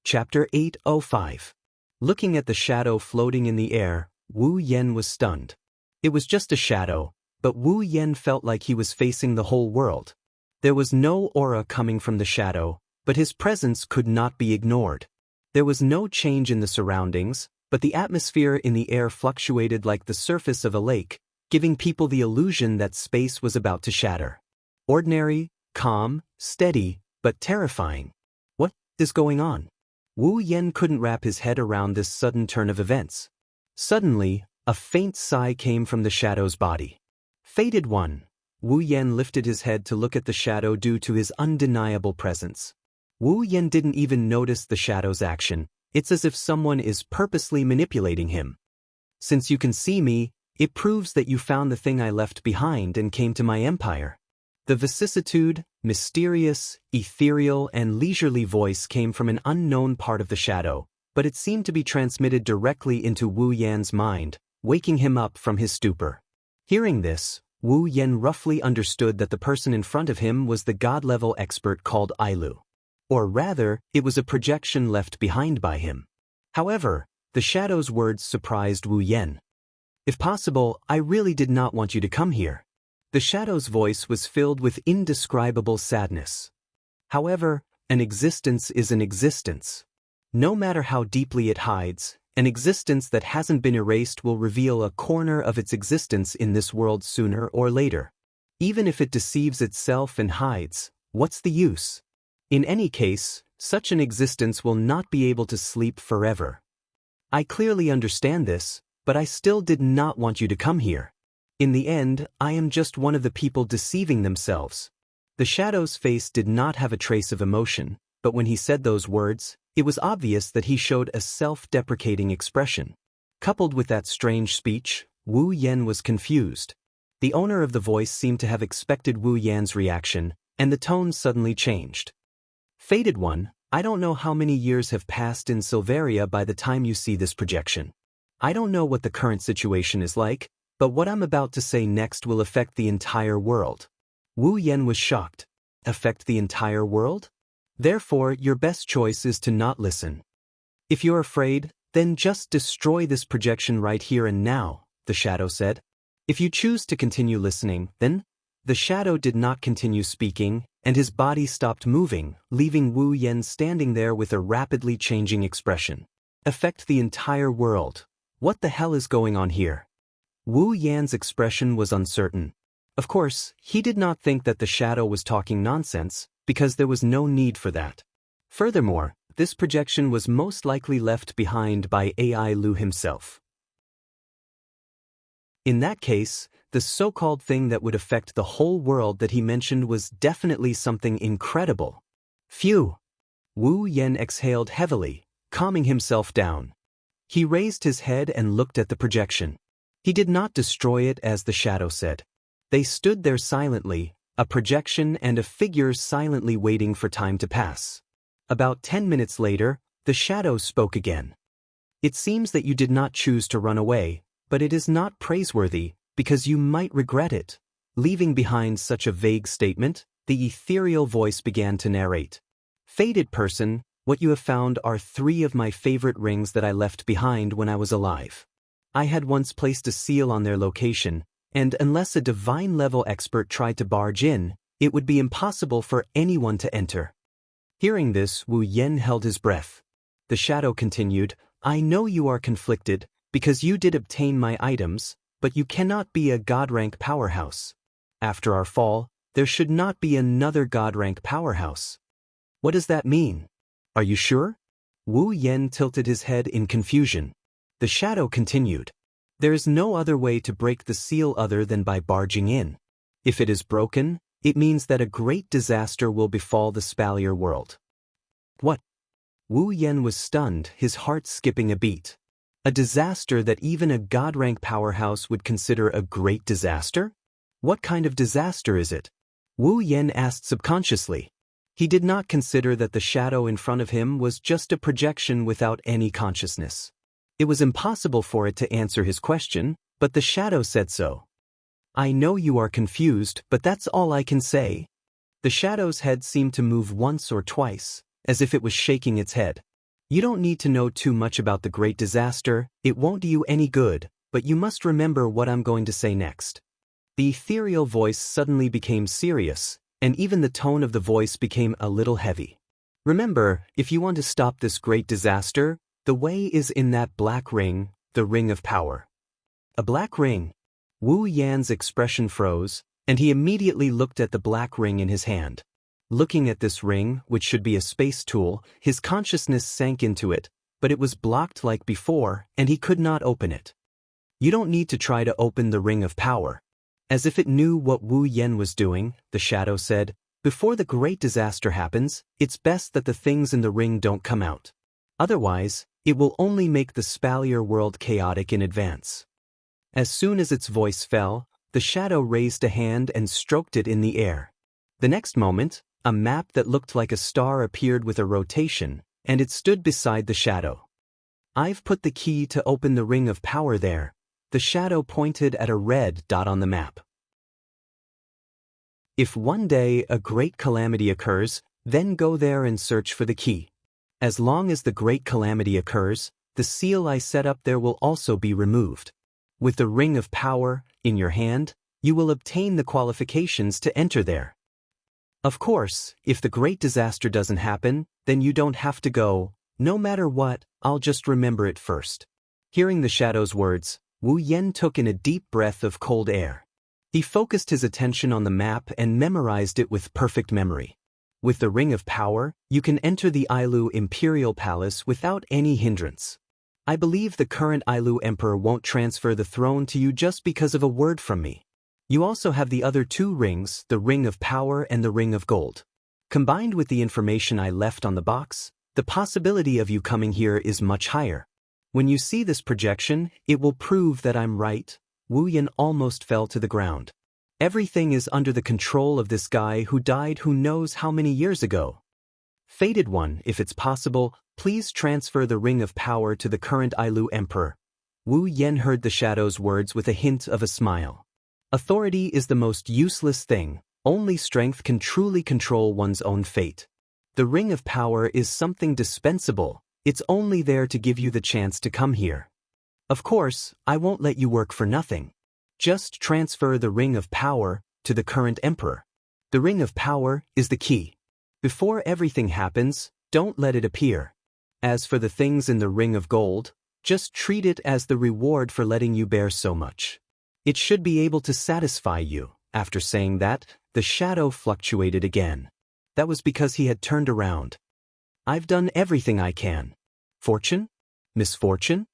Chapter 805. Looking at the shadow floating in the air, Wu Yen was stunned. It was just a shadow, but Wu Yen felt like he was facing the whole world. There was no aura coming from the shadow, but his presence could not be ignored. There was no change in the surroundings, but the atmosphere in the air fluctuated like the surface of a lake, giving people the illusion that space was about to shatter. Ordinary, calm, steady, but terrifying. What is going on? Wu Yen couldn't wrap his head around this sudden turn of events. Suddenly, a faint sigh came from the shadow's body. Fated one. Wu Yen lifted his head to look at the shadow due to his undeniable presence. Wu Yen didn't even notice the shadow's action. It's as if someone is purposely manipulating him. Since you can see me, it proves that you found the thing I left behind and came to my empire. The vicissitude, mysterious, ethereal, and leisurely voice came from an unknown part of the shadow, but it seemed to be transmitted directly into Wu Yan's mind, waking him up from his stupor. Hearing this, Wu Yen roughly understood that the person in front of him was the god-level expert called Ailu. Or rather, it was a projection left behind by him. However, the shadow's words surprised Wu Yen. If possible, I really did not want you to come here. The shadow's voice was filled with indescribable sadness. However, an existence is an existence. No matter how deeply it hides, an existence that hasn't been erased will reveal a corner of its existence in this world sooner or later. Even if it deceives itself and hides, what's the use? In any case, such an existence will not be able to sleep forever. I clearly understand this, but I still did not want you to come here. In the end, I am just one of the people deceiving themselves. The shadow's face did not have a trace of emotion, but when he said those words, it was obvious that he showed a self-deprecating expression. Coupled with that strange speech, Wu Yen was confused. The owner of the voice seemed to have expected Wu Yan's reaction, and the tone suddenly changed. Fated one, I don't know how many years have passed in Silveria by the time you see this projection. I don't know what the current situation is like, but what I'm about to say next will affect the entire world. Wu Yen was shocked. Affect the entire world? Therefore, your best choice is to not listen. If you're afraid, then just destroy this projection right here and now, the shadow said. If you choose to continue listening, then... The shadow did not continue speaking, and his body stopped moving, leaving Wu Yen standing there with a rapidly changing expression. Affect the entire world. What the hell is going on here? Wu Yan's expression was uncertain. Of course, he did not think that the shadow was talking nonsense, because there was no need for that. Furthermore, this projection was most likely left behind by Ailu himself. In that case, the so-called thing that would affect the whole world that he mentioned was definitely something incredible. Phew! Wu Yen exhaled heavily, calming himself down. He raised his head and looked at the projection. He did not destroy it as the shadow said. They stood there silently, a projection and a figure silently waiting for time to pass. About 10 minutes later, the shadow spoke again. It seems that you did not choose to run away, but it is not praiseworthy, because you might regret it. Leaving behind such a vague statement, the ethereal voice began to narrate. Fated person, what you have found are 3 of my favorite rings that I left behind when I was alive. I had once placed a seal on their location, and unless a divine-level expert tried to barge in, it would be impossible for anyone to enter. Hearing this, Wu Yen held his breath. The shadow continued, I know you are conflicted, because you did obtain my items, but you cannot be a god-rank powerhouse. After our fall, there should not be another god-rank powerhouse. What does that mean? Are you sure? Wu Yen tilted his head in confusion. The shadow continued. There is no other way to break the seal other than by barging in. If it is broken, it means that a great disaster will befall the Spalier world. What? Wu Yen was stunned, his heart skipping a beat. A disaster that even a god-rank powerhouse would consider a great disaster? What kind of disaster is it? Wu Yen asked subconsciously. He did not consider that the shadow in front of him was just a projection without any consciousness. It was impossible for it to answer his question, but the shadow said so. I know you are confused, but that's all I can say. The shadow's head seemed to move once or twice, as if it was shaking its head. You don't need to know too much about the great disaster, it won't do you any good, but you must remember what I'm going to say next. The ethereal voice suddenly became serious, and even the tone of the voice became a little heavy. Remember, if you want to stop this great disaster, the way is in that black ring, the ring of power. A black ring? Wu Yan's expression froze, and he immediately looked at the black ring in his hand. Looking at this ring, which should be a space tool, his consciousness sank into it, but it was blocked like before, and he could not open it. You don't need to try to open the ring of power. As if it knew what Wu Yen was doing, the shadow said, before the great disaster happens, it's best that the things in the ring don't come out. Otherwise, it will only make the spalier world chaotic in advance. As soon as its voice fell, the shadow raised a hand and stroked it in the air. The next moment, a map that looked like a star appeared with a rotation, and it stood beside the shadow. I've put the key to open the ring of power there. The shadow pointed at a red dot on the map. If one day a great calamity occurs, then go there and search for the key. As long as the great calamity occurs, the seal I set up there will also be removed. With the ring of power in your hand, you will obtain the qualifications to enter there. Of course, if the great disaster doesn't happen, then you don't have to go. No matter what, I'll just remember it first. Hearing the shadow's words, Wu Yen took in a deep breath of cold air. He focused his attention on the map and memorized it with perfect memory. With the ring of power, you can enter the Ailu Imperial Palace without any hindrance. I believe the current Ailu Emperor won't transfer the throne to you just because of a word from me. You also have the other two rings, the ring of power and the ring of gold. Combined with the information I left on the box, the possibility of you coming here is much higher. When you see this projection, it will prove that I'm right. Wu Yen almost fell to the ground. Everything is under the control of this guy who died who knows how many years ago. Fated One, if it's possible, please transfer the ring of power to the current Ailu Emperor. Wu Yen heard the shadow's words with a hint of a smile. Authority is the most useless thing. Only strength can truly control one's own fate. The ring of power is something dispensable. It's only there to give you the chance to come here. Of course, I won't let you work for nothing. Just transfer the ring of power to the current emperor. The ring of power is the key. Before everything happens, don't let it appear. As for the things in the ring of gold, just treat it as the reward for letting you bear so much. It should be able to satisfy you. After saying that, the shadow fluctuated again. That was because he had turned around. I've done everything I can. Fortune? Misfortune?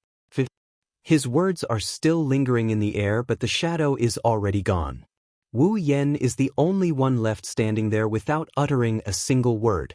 His words are still lingering in the air, but the shadow is already gone. Wu Yen is the only one left standing there without uttering a single word.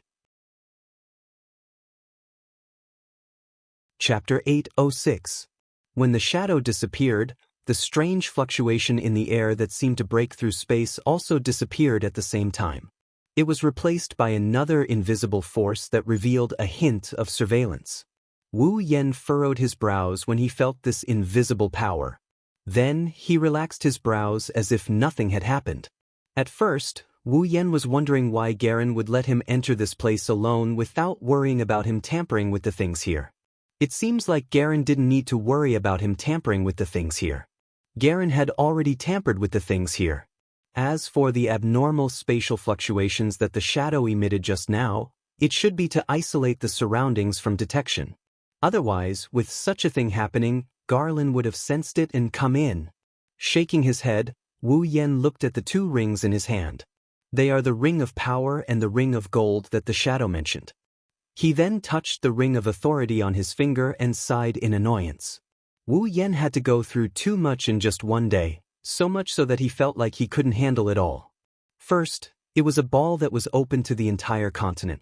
Chapter 806. When the shadow disappeared, the strange fluctuation in the air that seemed to break through space also disappeared at the same time. It was replaced by another invisible force that revealed a hint of surveillance. Wu Yen furrowed his brows when he felt this invisible power. Then he relaxed his brows as if nothing had happened. At first, Wu Yen was wondering why Garen would let him enter this place alone without worrying about him tampering with the things here. It seems like Garen didn't need to worry about him tampering with the things here. Garen had already tampered with the things here. As for the abnormal spatial fluctuations that the shadow emitted just now, it should be to isolate the surroundings from detection. Otherwise, with such a thing happening, Garland would have sensed it and come in. Shaking his head, Wu Yen looked at the two rings in his hand. They are the ring of power and the ring of gold that the shadow mentioned. He then touched the ring of authority on his finger and sighed in annoyance. Wu Yen had to go through too much in just one day, so much so that he felt like he couldn't handle it all. First, it was a ball that was open to the entire continent.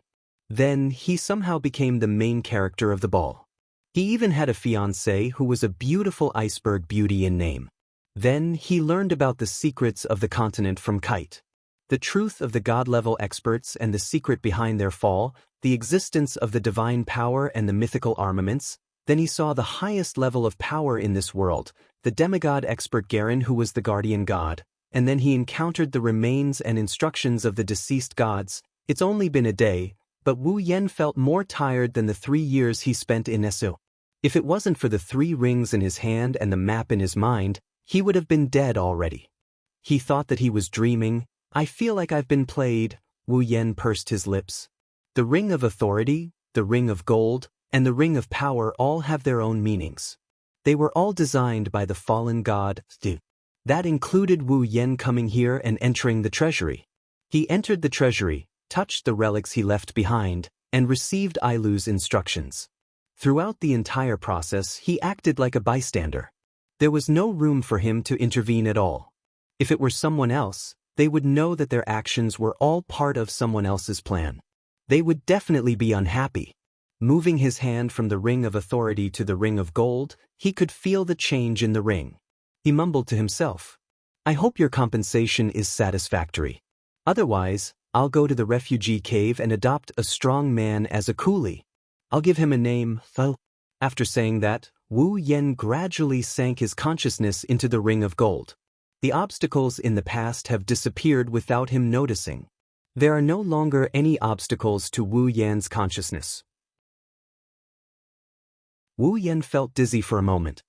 Then, he somehow became the main character of the ball. He even had a fiancée who was a beautiful iceberg beauty in name. Then, he learned about the secrets of the continent from Kite. The truth of the god-level experts and the secret behind their fall, the existence of the divine power and the mythical armaments. Then he saw the highest level of power in this world, the demigod expert Garen who was the guardian god, and then he encountered the remains and instructions of the deceased gods. It's only been a day, but Wu Yen felt more tired than the 3 years he spent in Esu. If it wasn't for the 3 rings in his hand and the map in his mind, he would have been dead already. He thought that he was dreaming. I feel like I've been played, Wu Yen pursed his lips. The ring of authority, the ring of gold, and the ring of power all have their own meanings. They were all designed by the fallen god, Stu. That included Wu Yen coming here and entering the treasury. He entered the treasury, touched the relics he left behind, and received Ailu's instructions. Throughout the entire process, he acted like a bystander. There was no room for him to intervene at all. If it were someone else, they would know that their actions were all part of someone else's plan. They would definitely be unhappy. Moving his hand from the ring of authority to the ring of gold, he could feel the change in the ring. He mumbled to himself, "I hope your compensation is satisfactory. Otherwise, I'll go to the refugee cave and adopt a strong man as a coolie. I'll give him a name, Tho." After saying that, Wu Yen gradually sank his consciousness into the ring of gold. The obstacles in the past have disappeared without him noticing. There are no longer any obstacles to Wu Yan's consciousness. Wu Yen felt dizzy for a moment.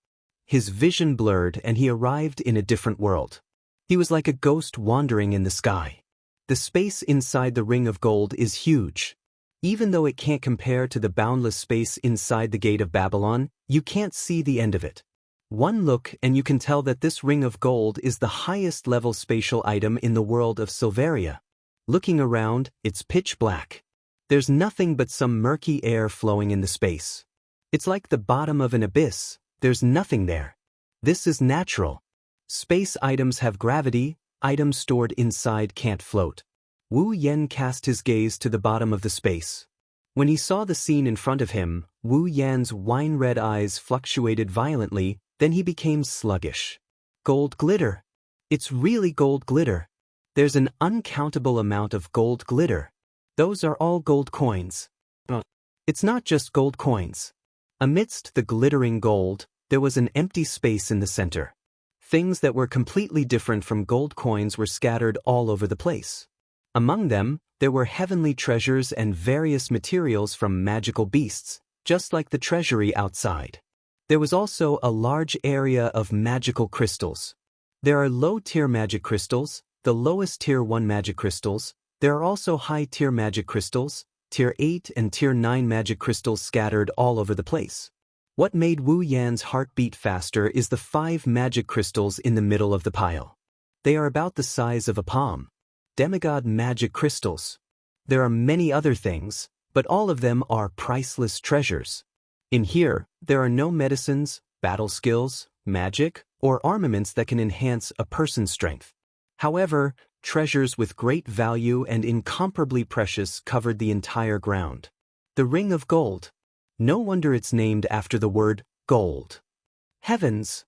His vision blurred and he arrived in a different world. He was like a ghost wandering in the sky. The space inside the ring of gold is huge. Even though it can't compare to the boundless space inside the gate of Babylon, you can't see the end of it. One look and you can tell that this ring of gold is the highest level spatial item in the world of Silveria. Looking around, it's pitch black. There's nothing but some murky air flowing in the space. It's like the bottom of an abyss. There's nothing there. This is natural. Space items have gravity, items stored inside can't float. Wu Yen cast his gaze to the bottom of the space. When he saw the scene in front of him, Wu Yan's wine-red eyes fluctuated violently, then he became sluggish. Gold glitter. It's really gold glitter. There's an uncountable amount of gold glitter. Those are all gold coins. It's not just gold coins. Amidst the glittering gold, there was an empty space in the center. Things that were completely different from gold coins were scattered all over the place. Among them, there were heavenly treasures and various materials from magical beasts, just like the treasury outside. There was also a large area of magical crystals. There are low-tier magic crystals, the lowest tier 1 magic crystals. There are also high-tier magic crystals, tier 8 and tier 9 magic crystals scattered all over the place. What made Wu Yan's heart beat faster is the 5 magic crystals in the middle of the pile. They are about the size of a palm. Demigod magic crystals. There are many other things, but all of them are priceless treasures. In here, there are no medicines, battle skills, magic, or armaments that can enhance a person's strength. However, treasures with great value and incomparably precious covered the entire ground. The ring of gold. No wonder it's named after the word gold. Heavens!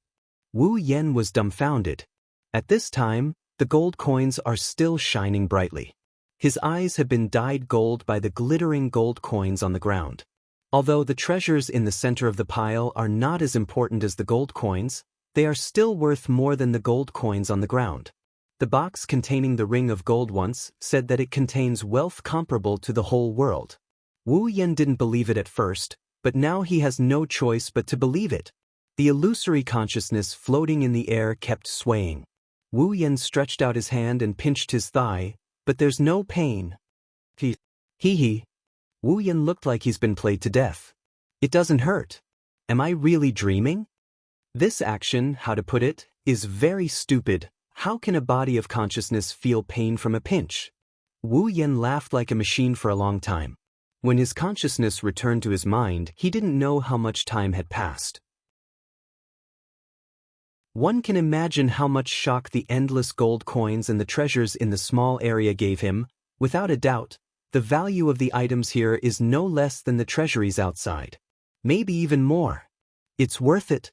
Wu Yen was dumbfounded. At this time, the gold coins are still shining brightly. His eyes have been dyed gold by the glittering gold coins on the ground. Although the treasures in the center of the pile are not as important as the gold coins, they are still worth more than the gold coins on the ground. The box containing the ring of gold once said that it contains wealth comparable to the whole world. Wu Yen didn't believe it at first, but now he has no choice but to believe it. The illusory consciousness floating in the air kept swaying. Wu Yen stretched out his hand and pinched his thigh, but there's no pain. Hee. Wu Yen looked like he's been played to death. It doesn't hurt. Am I really dreaming? This action, how to put it, is very stupid. How can a body of consciousness feel pain from a pinch? Wu Yen laughed like a machine for a long time. When his consciousness returned to his mind, he didn't know how much time had passed. One can imagine how much shock the endless gold coins and the treasures in the small area gave him. Without a doubt, The value of the items here is no less than the treasuries outside. Maybe even more. It's worth it.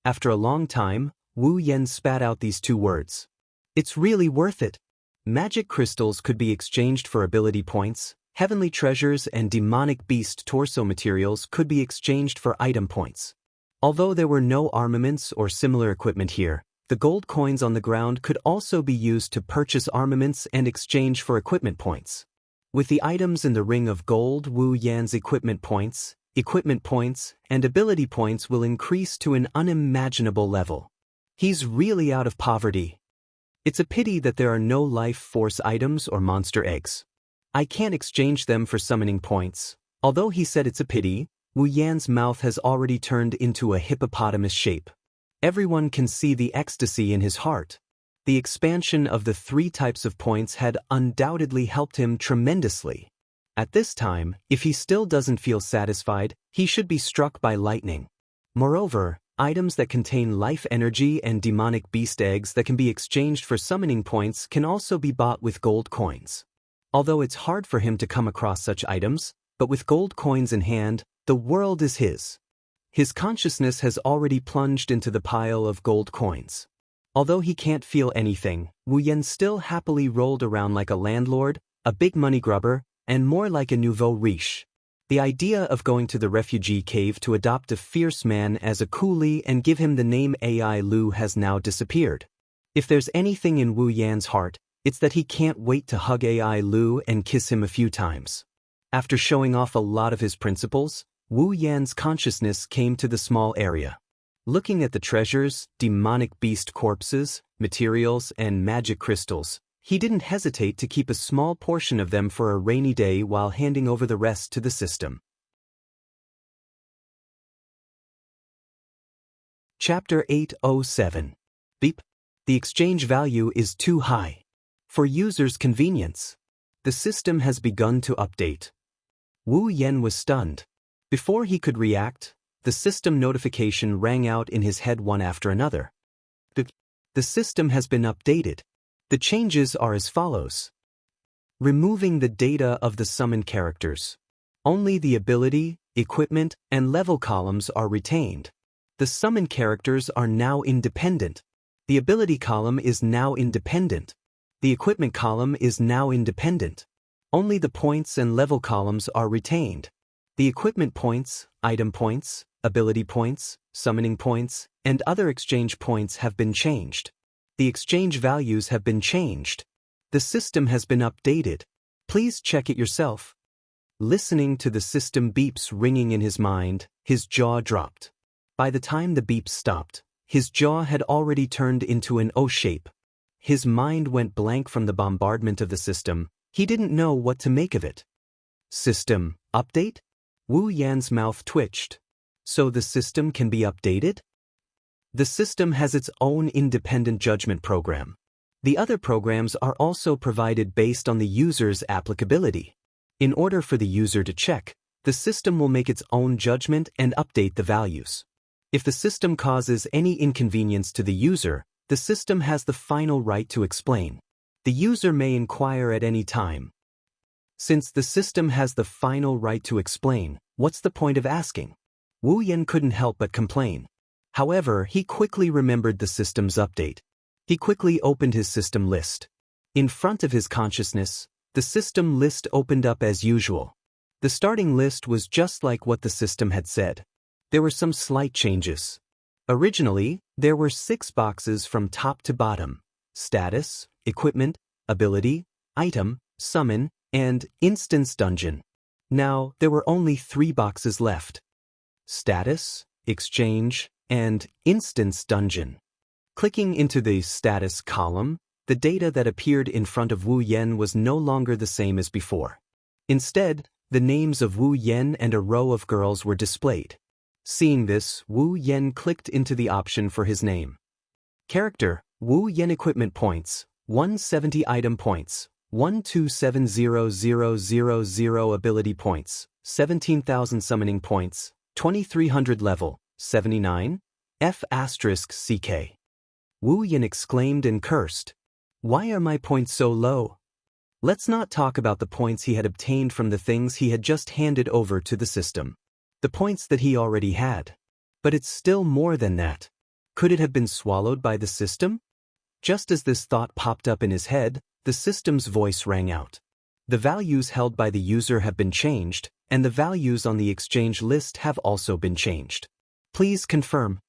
After a long time, Wu Yan spat out these two words. It's really worth it. Magic crystals could be exchanged for ability points, heavenly treasures and demonic beast torso materials could be exchanged for item points. Although there were no armaments or similar equipment here, the gold coins on the ground could also be used to purchase armaments and exchange for equipment points. With the items in the ring of gold, Wu Yan's equipment points, and ability points will increase to an unimaginable level. He's really out of poverty. It's a pity that there are no life force items or monster eggs. I can't exchange them for summoning points. Although he said it's a pity, Wu Yan's mouth has already turned into a hippopotamus shape. Everyone can see the ecstasy in his heart. The expansion of the 3 types of points had undoubtedly helped him tremendously. At this time, if he still doesn't feel satisfied, he should be struck by lightning. Moreover, items that contain life energy and demonic beast eggs that can be exchanged for summoning points can also be bought with gold coins. Although it's hard for him to come across such items, but with gold coins in hand, the world is his. His consciousness has already plunged into the pile of gold coins. Although he can't feel anything, Wu Yan still happily rolled around like a landlord, a big money grubber, and more like a nouveau riche. The idea of going to the refugee cave to adopt a fierce man as a coolie and give him the name Ai Lu has now disappeared. If there's anything in Wu Yan's heart, it's that he can't wait to hug Ai Lu and kiss him a few times. After showing off a lot of his principles, Wu Yan's consciousness came to the small area. Looking at the treasures, demonic beast corpses, materials, and magic crystals, he didn't hesitate to keep a small portion of them for a rainy day while handing over the rest to the system. Chapter 807. Beep. The exchange value is too high. For users' convenience, the system has begun to update. Wu Yan was stunned. Before he could react, the system notification rang out in his head one after another. The system has been updated. The changes are as follows. Removing the data of the summoned characters. Only the ability, equipment, and level columns are retained. The summoned characters are now independent. The ability column is now independent. The equipment column is now independent. Only the points and level columns are retained. The equipment points, item points, ability points, summoning points, and other exchange points have been changed. The exchange values have been changed. The system has been updated. Please check it yourself. Listening to the system beeps ringing in his mind, his jaw dropped. By the time the beeps stopped, his jaw had already turned into an O shape. His mind went blank from the bombardment of the system. He didn't know what to make of it. System update? Wu Yan's mouth twitched. So the system can be updated? The system has its own independent judgment program. The other programs are also provided based on the user's applicability. In order for the user to check, the system will make its own judgment and update the values. If the system causes any inconvenience to the user, the system has the final right to explain. The user may inquire at any time. Since the system has the final right to explain, what's the point of asking? Wu Yan couldn't help but complain. However, he quickly remembered the system's update. He quickly opened his system list. In front of his consciousness, the system list opened up as usual. The starting list was just like what the system had said. There were some slight changes. Originally, there were 6 boxes from top to bottom: status, equipment, ability, item, summon, and instance dungeon. Now, there were only 3 boxes left: status, exchange, and instance dungeon. Clicking into the status column, the data that appeared in front of Wu Yan was no longer the same as before. Instead, the names of Wu Yan and a row of girls were displayed. Seeing this, Wu Yan clicked into the option for his name. Character: Wu Yan. Equipment points: 170. Item points: 1270000. Ability points: 17,000. Summoning points: 2300. Level: 79. F***ck. Wu Yan exclaimed and cursed. Why are my points so low? Let's not talk about the points he had obtained from the things he had just handed over to the system. The points that he already had. But it's still more than that. Could it have been swallowed by the system? Just as this thought popped up in his head, the system's voice rang out. The values held by the user have been changed, and the values on the exchange list have also been changed. Please confirm.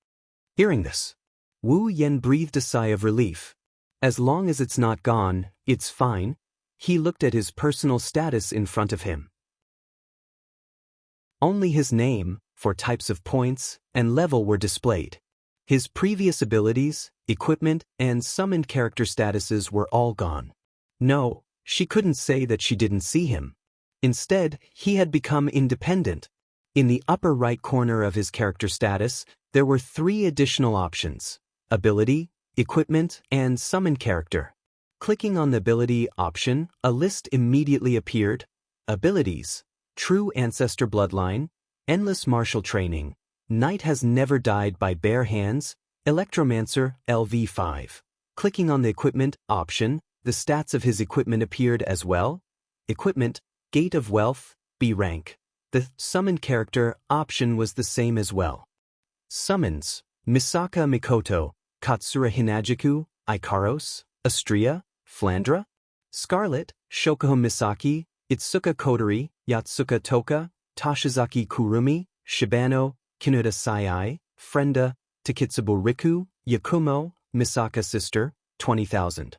Hearing this, Wu Yan breathed a sigh of relief. As long as it's not gone, it's fine. He looked at his personal status in front of him. Only his name, 4 types of points, and level were displayed. His previous abilities, equipment, and summoned character statuses were all gone. No, she couldn't say that she didn't see him. Instead, he had become independent. In the upper right corner of his character status, there were 3 additional options: ability, equipment, and summoned character. Clicking on the ability option, a list immediately appeared. Abilities: True Ancestor Bloodline, Endless Martial Training, Knight Has Never Died by Bare Hands, Electromancer, LV5. Clicking on the equipment option, the stats of his equipment appeared as well. Equipment: Gate of Wealth, B rank. The summoned character option was the same as well. Summons: Misaka Mikoto, Katsura Hinajiku, Ikaros, Astria, Flandra, Scarlet, Shokuho Misaki, Itsuka Kodori, Yatsuka Toka, Toshizaki Kurumi, Shibano, Kinuda Sai, Frenda, Takitsubo Riku, Yakumo, Misaka Sister, 20,000.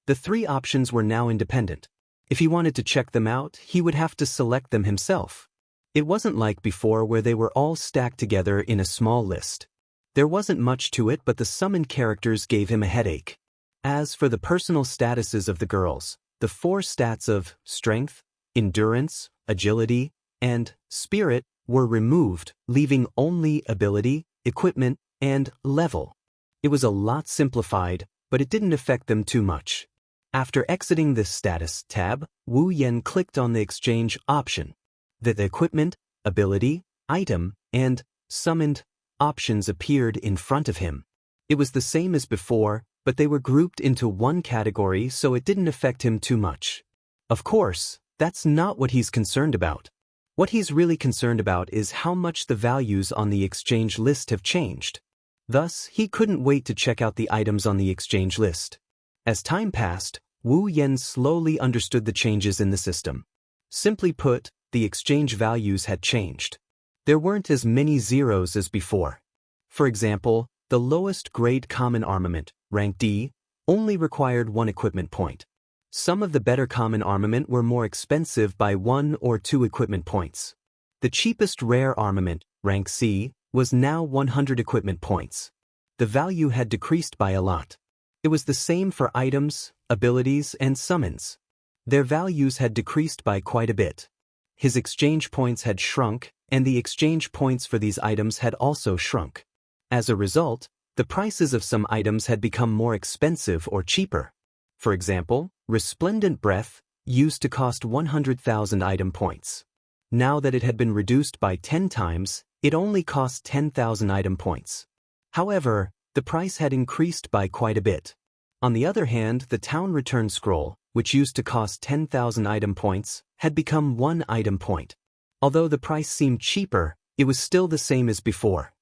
The 3 options were now independent. If he wanted to check them out, he would have to select them himself. It wasn't like before where they were all stacked together in a small list. There wasn't much to it, but the summoned characters gave him a headache. As for the personal statuses of the girls, the 4 stats of strength, endurance, agility, and spirit were removed, leaving only ability, equipment, and level. It was a lot simplified, but it didn't affect them too much. After exiting the status tab, Wu Yan clicked on the exchange option. The equipment, ability, item, and summoned options appeared in front of him. It was the same as before, but they were grouped into one category, so it didn't affect him too much. Of course, that's not what he's concerned about. What he's really concerned about is how much the values on the exchange list have changed. Thus, he couldn't wait to check out the items on the exchange list. As time passed, Wu Yan slowly understood the changes in the system. Simply put, the exchange values had changed. There weren't as many zeros as before. For example, the lowest grade common armament, rank D, only required 1 equipment point. Some of the better common armament were more expensive by 1 or 2 equipment points. The cheapest rare armament, rank C, was now 100 equipment points. The value had decreased by a lot. It was the same for items, abilities, and summons. Their values had decreased by quite a bit. His exchange points had shrunk, and the exchange points for these items had also shrunk. As a result, the prices of some items had become more expensive or cheaper. For example, Resplendent Breath used to cost 100,000 item points. Now that it had been reduced by 10 times, it only cost 10,000 item points. However, the price had increased by quite a bit. On the other hand, the Town Return Scroll, which used to cost 10,000 item points, had become 1 item point. Although the price seemed cheaper, it was still the same as before.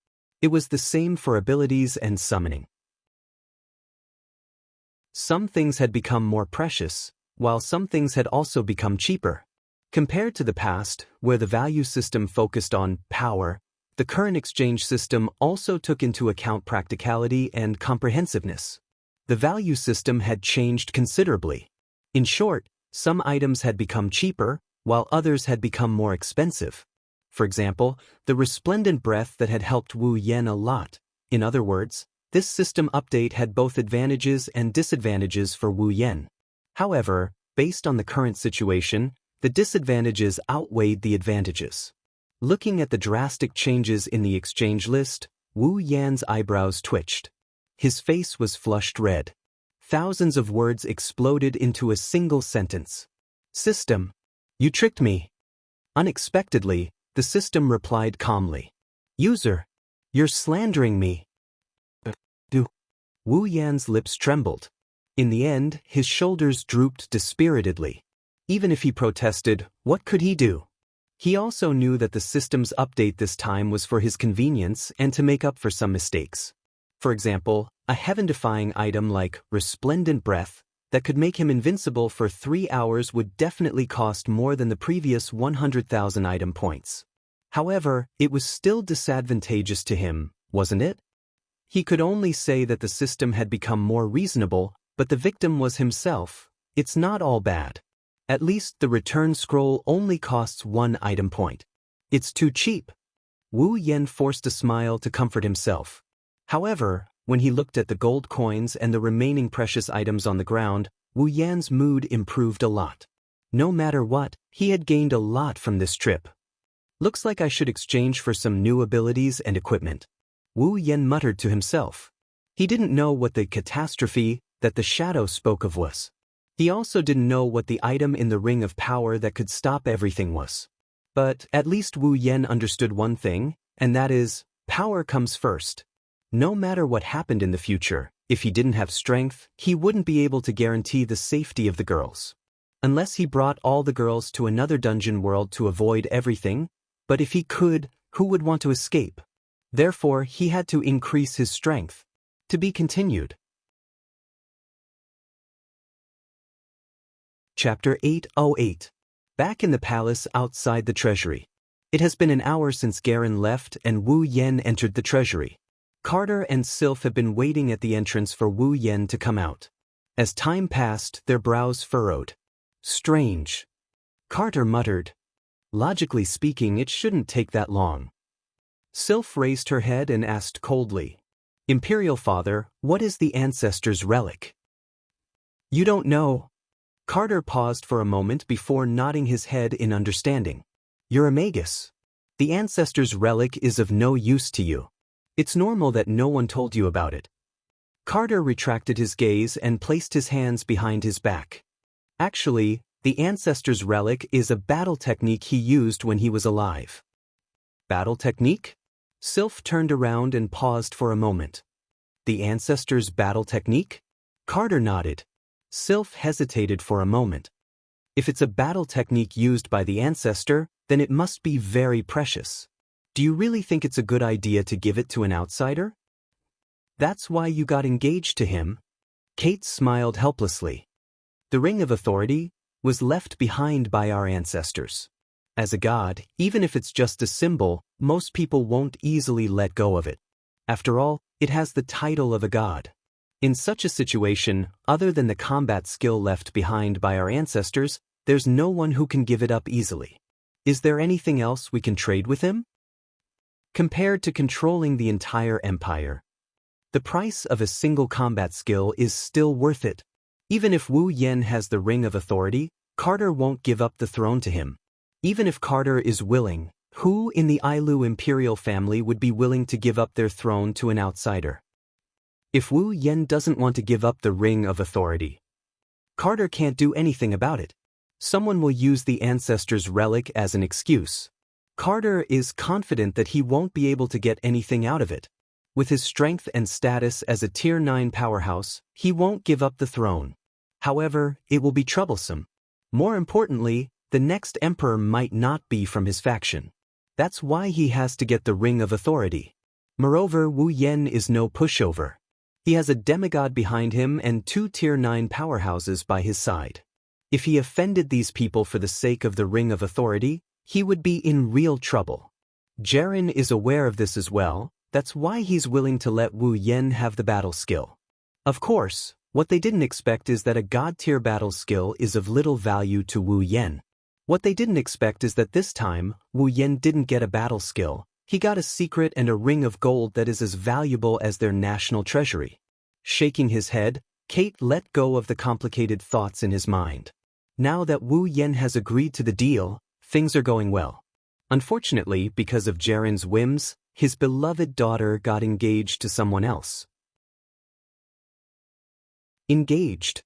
It was the same for abilities and summoning. Some things had become more precious, while some things had also become cheaper. Compared to the past, where the value system focused on power, the current exchange system also took into account practicality and comprehensiveness. The value system had changed considerably. In short, some items had become cheaper, while others had become more expensive. For example, the Resplendent Breath that had helped Wu Yan a lot. In other words, this system update had both advantages and disadvantages for Wu Yan. However, based on the current situation, the disadvantages outweighed the advantages. Looking at the drastic changes in the exchange list, Wu Yan's eyebrows twitched. His face was flushed red. Thousands of words exploded into a single sentence. System, you tricked me. Unexpectedly, the system replied calmly. User, you're slandering me. Wu Yan's lips trembled. In the end, his shoulders drooped dispiritedly. Even if he protested, what could he do? He also knew that the system's update this time was for his convenience and to make up for some mistakes. For example, a heaven-defying item like resplendent breath that could make him invincible for 3 hours would definitely cost more than the previous 100,000 item points. However, it was still disadvantageous to him, wasn't it? He could only say that the system had become more reasonable, but the victim was himself. It's not all bad. At least the return scroll only costs 1 item point. It's too cheap. Wu Yen forced a smile to comfort himself. However, when he looked at the gold coins and the remaining precious items on the ground, Wu Yan's mood improved a lot. No matter what, he had gained a lot from this trip. Looks like I should exchange for some new abilities and equipment. Wu Yen muttered to himself. He didn't know what the catastrophe that the shadow spoke of was. He also didn't know what the item in the ring of power that could stop everything was. But at least Wu Yen understood one thing, and that is, power comes first. No matter what happened in the future, if he didn't have strength, he wouldn't be able to guarantee the safety of the girls. Unless he brought all the girls to another dungeon world to avoid everything, but if he could, who would want to escape? Therefore, he had to increase his strength. To be continued. Chapter 808. Back in the palace outside the treasury. It has been an hour since Garen left and Wu Yen entered the treasury. Carter and Sylph have been waiting at the entrance for Wu Yen to come out. As time passed, their brows furrowed. Strange. Carter muttered. Logically speaking, it shouldn't take that long. Sylph raised her head and asked coldly. Imperial Father, what is the Ancestor's relic? You don't know. Carter paused for a moment before nodding his head in understanding. You're a magus. The Ancestor's relic is of no use to you. It's normal that no one told you about it. Carter retracted his gaze and placed his hands behind his back. Actually, the Ancestor's relic is a battle technique he used when he was alive. Battle technique? Sylph turned around and paused for a moment. The Ancestor's battle technique? Carter nodded. Sylph hesitated for a moment. If it's a battle technique used by the Ancestor, then it must be very precious. Do you really think it's a good idea to give it to an outsider? That's why you got engaged to him? Kate smiled helplessly. The Ring of Authority was left behind by our ancestors. As a god, even if it's just a symbol, most people won't easily let go of it. After all, it has the title of a god. In such a situation, other than the combat skill left behind by our ancestors, there's no one who can give it up easily. Is there anything else we can trade with him? Compared to controlling the entire empire, the price of a single combat skill is still worth it. Even if Wu Yen has the Ring of Authority, Carter won't give up the throne to him. Even if Carter is willing, who in the Ailu imperial family would be willing to give up their throne to an outsider? If Wu Yen doesn't want to give up the Ring of Authority, Carter can't do anything about it. Someone will use the Ancestor's relic as an excuse. Carter is confident that he won't be able to get anything out of it. With his strength and status as a Tier 9 powerhouse, he won't give up the throne. However, it will be troublesome. More importantly, the next emperor might not be from his faction. That's why he has to get the Ring of Authority. Moreover, Wu Yen is no pushover. He has a demigod behind him and 2 Tier 9 powerhouses by his side. If he offended these people for the sake of the Ring of Authority, he would be in real trouble. Jaren is aware of this as well, that's why he's willing to let Wu Yen have the battle skill. Of course, what they didn't expect is that a god-tier battle skill is of little value to Wu Yen. What they didn't expect is that this time, Wu Yen didn't get a battle skill, he got a secret and a ring of gold that is as valuable as their national treasury. Shaking his head, Kate let go of the complicated thoughts in his mind. Now that Wu Yen has agreed to the deal, things are going well. Unfortunately, because of Jaren's whims, his beloved daughter got engaged to someone else. Engaged.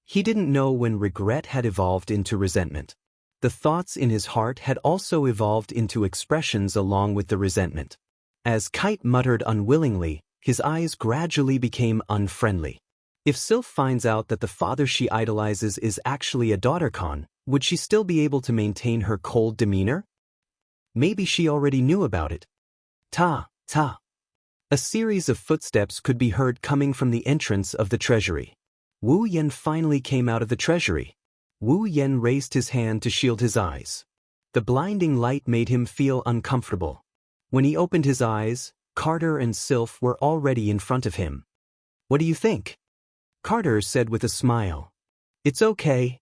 He didn't know when regret had evolved into resentment. The thoughts in his heart had also evolved into expressions along with the resentment. As Kite muttered unwillingly, his eyes gradually became unfriendly. If Sylph finds out that the father she idolizes is actually a daughter-con, would she still be able to maintain her cold demeanor? Maybe she already knew about it. Ta, ta. A series of footsteps could be heard coming from the entrance of the treasury. Wu Yen finally came out of the treasury. Wu Yen raised his hand to shield his eyes. The blinding light made him feel uncomfortable. When he opened his eyes, Carter and Sylph were already in front of him. "What do you think?" Carter said with a smile. "It's okay."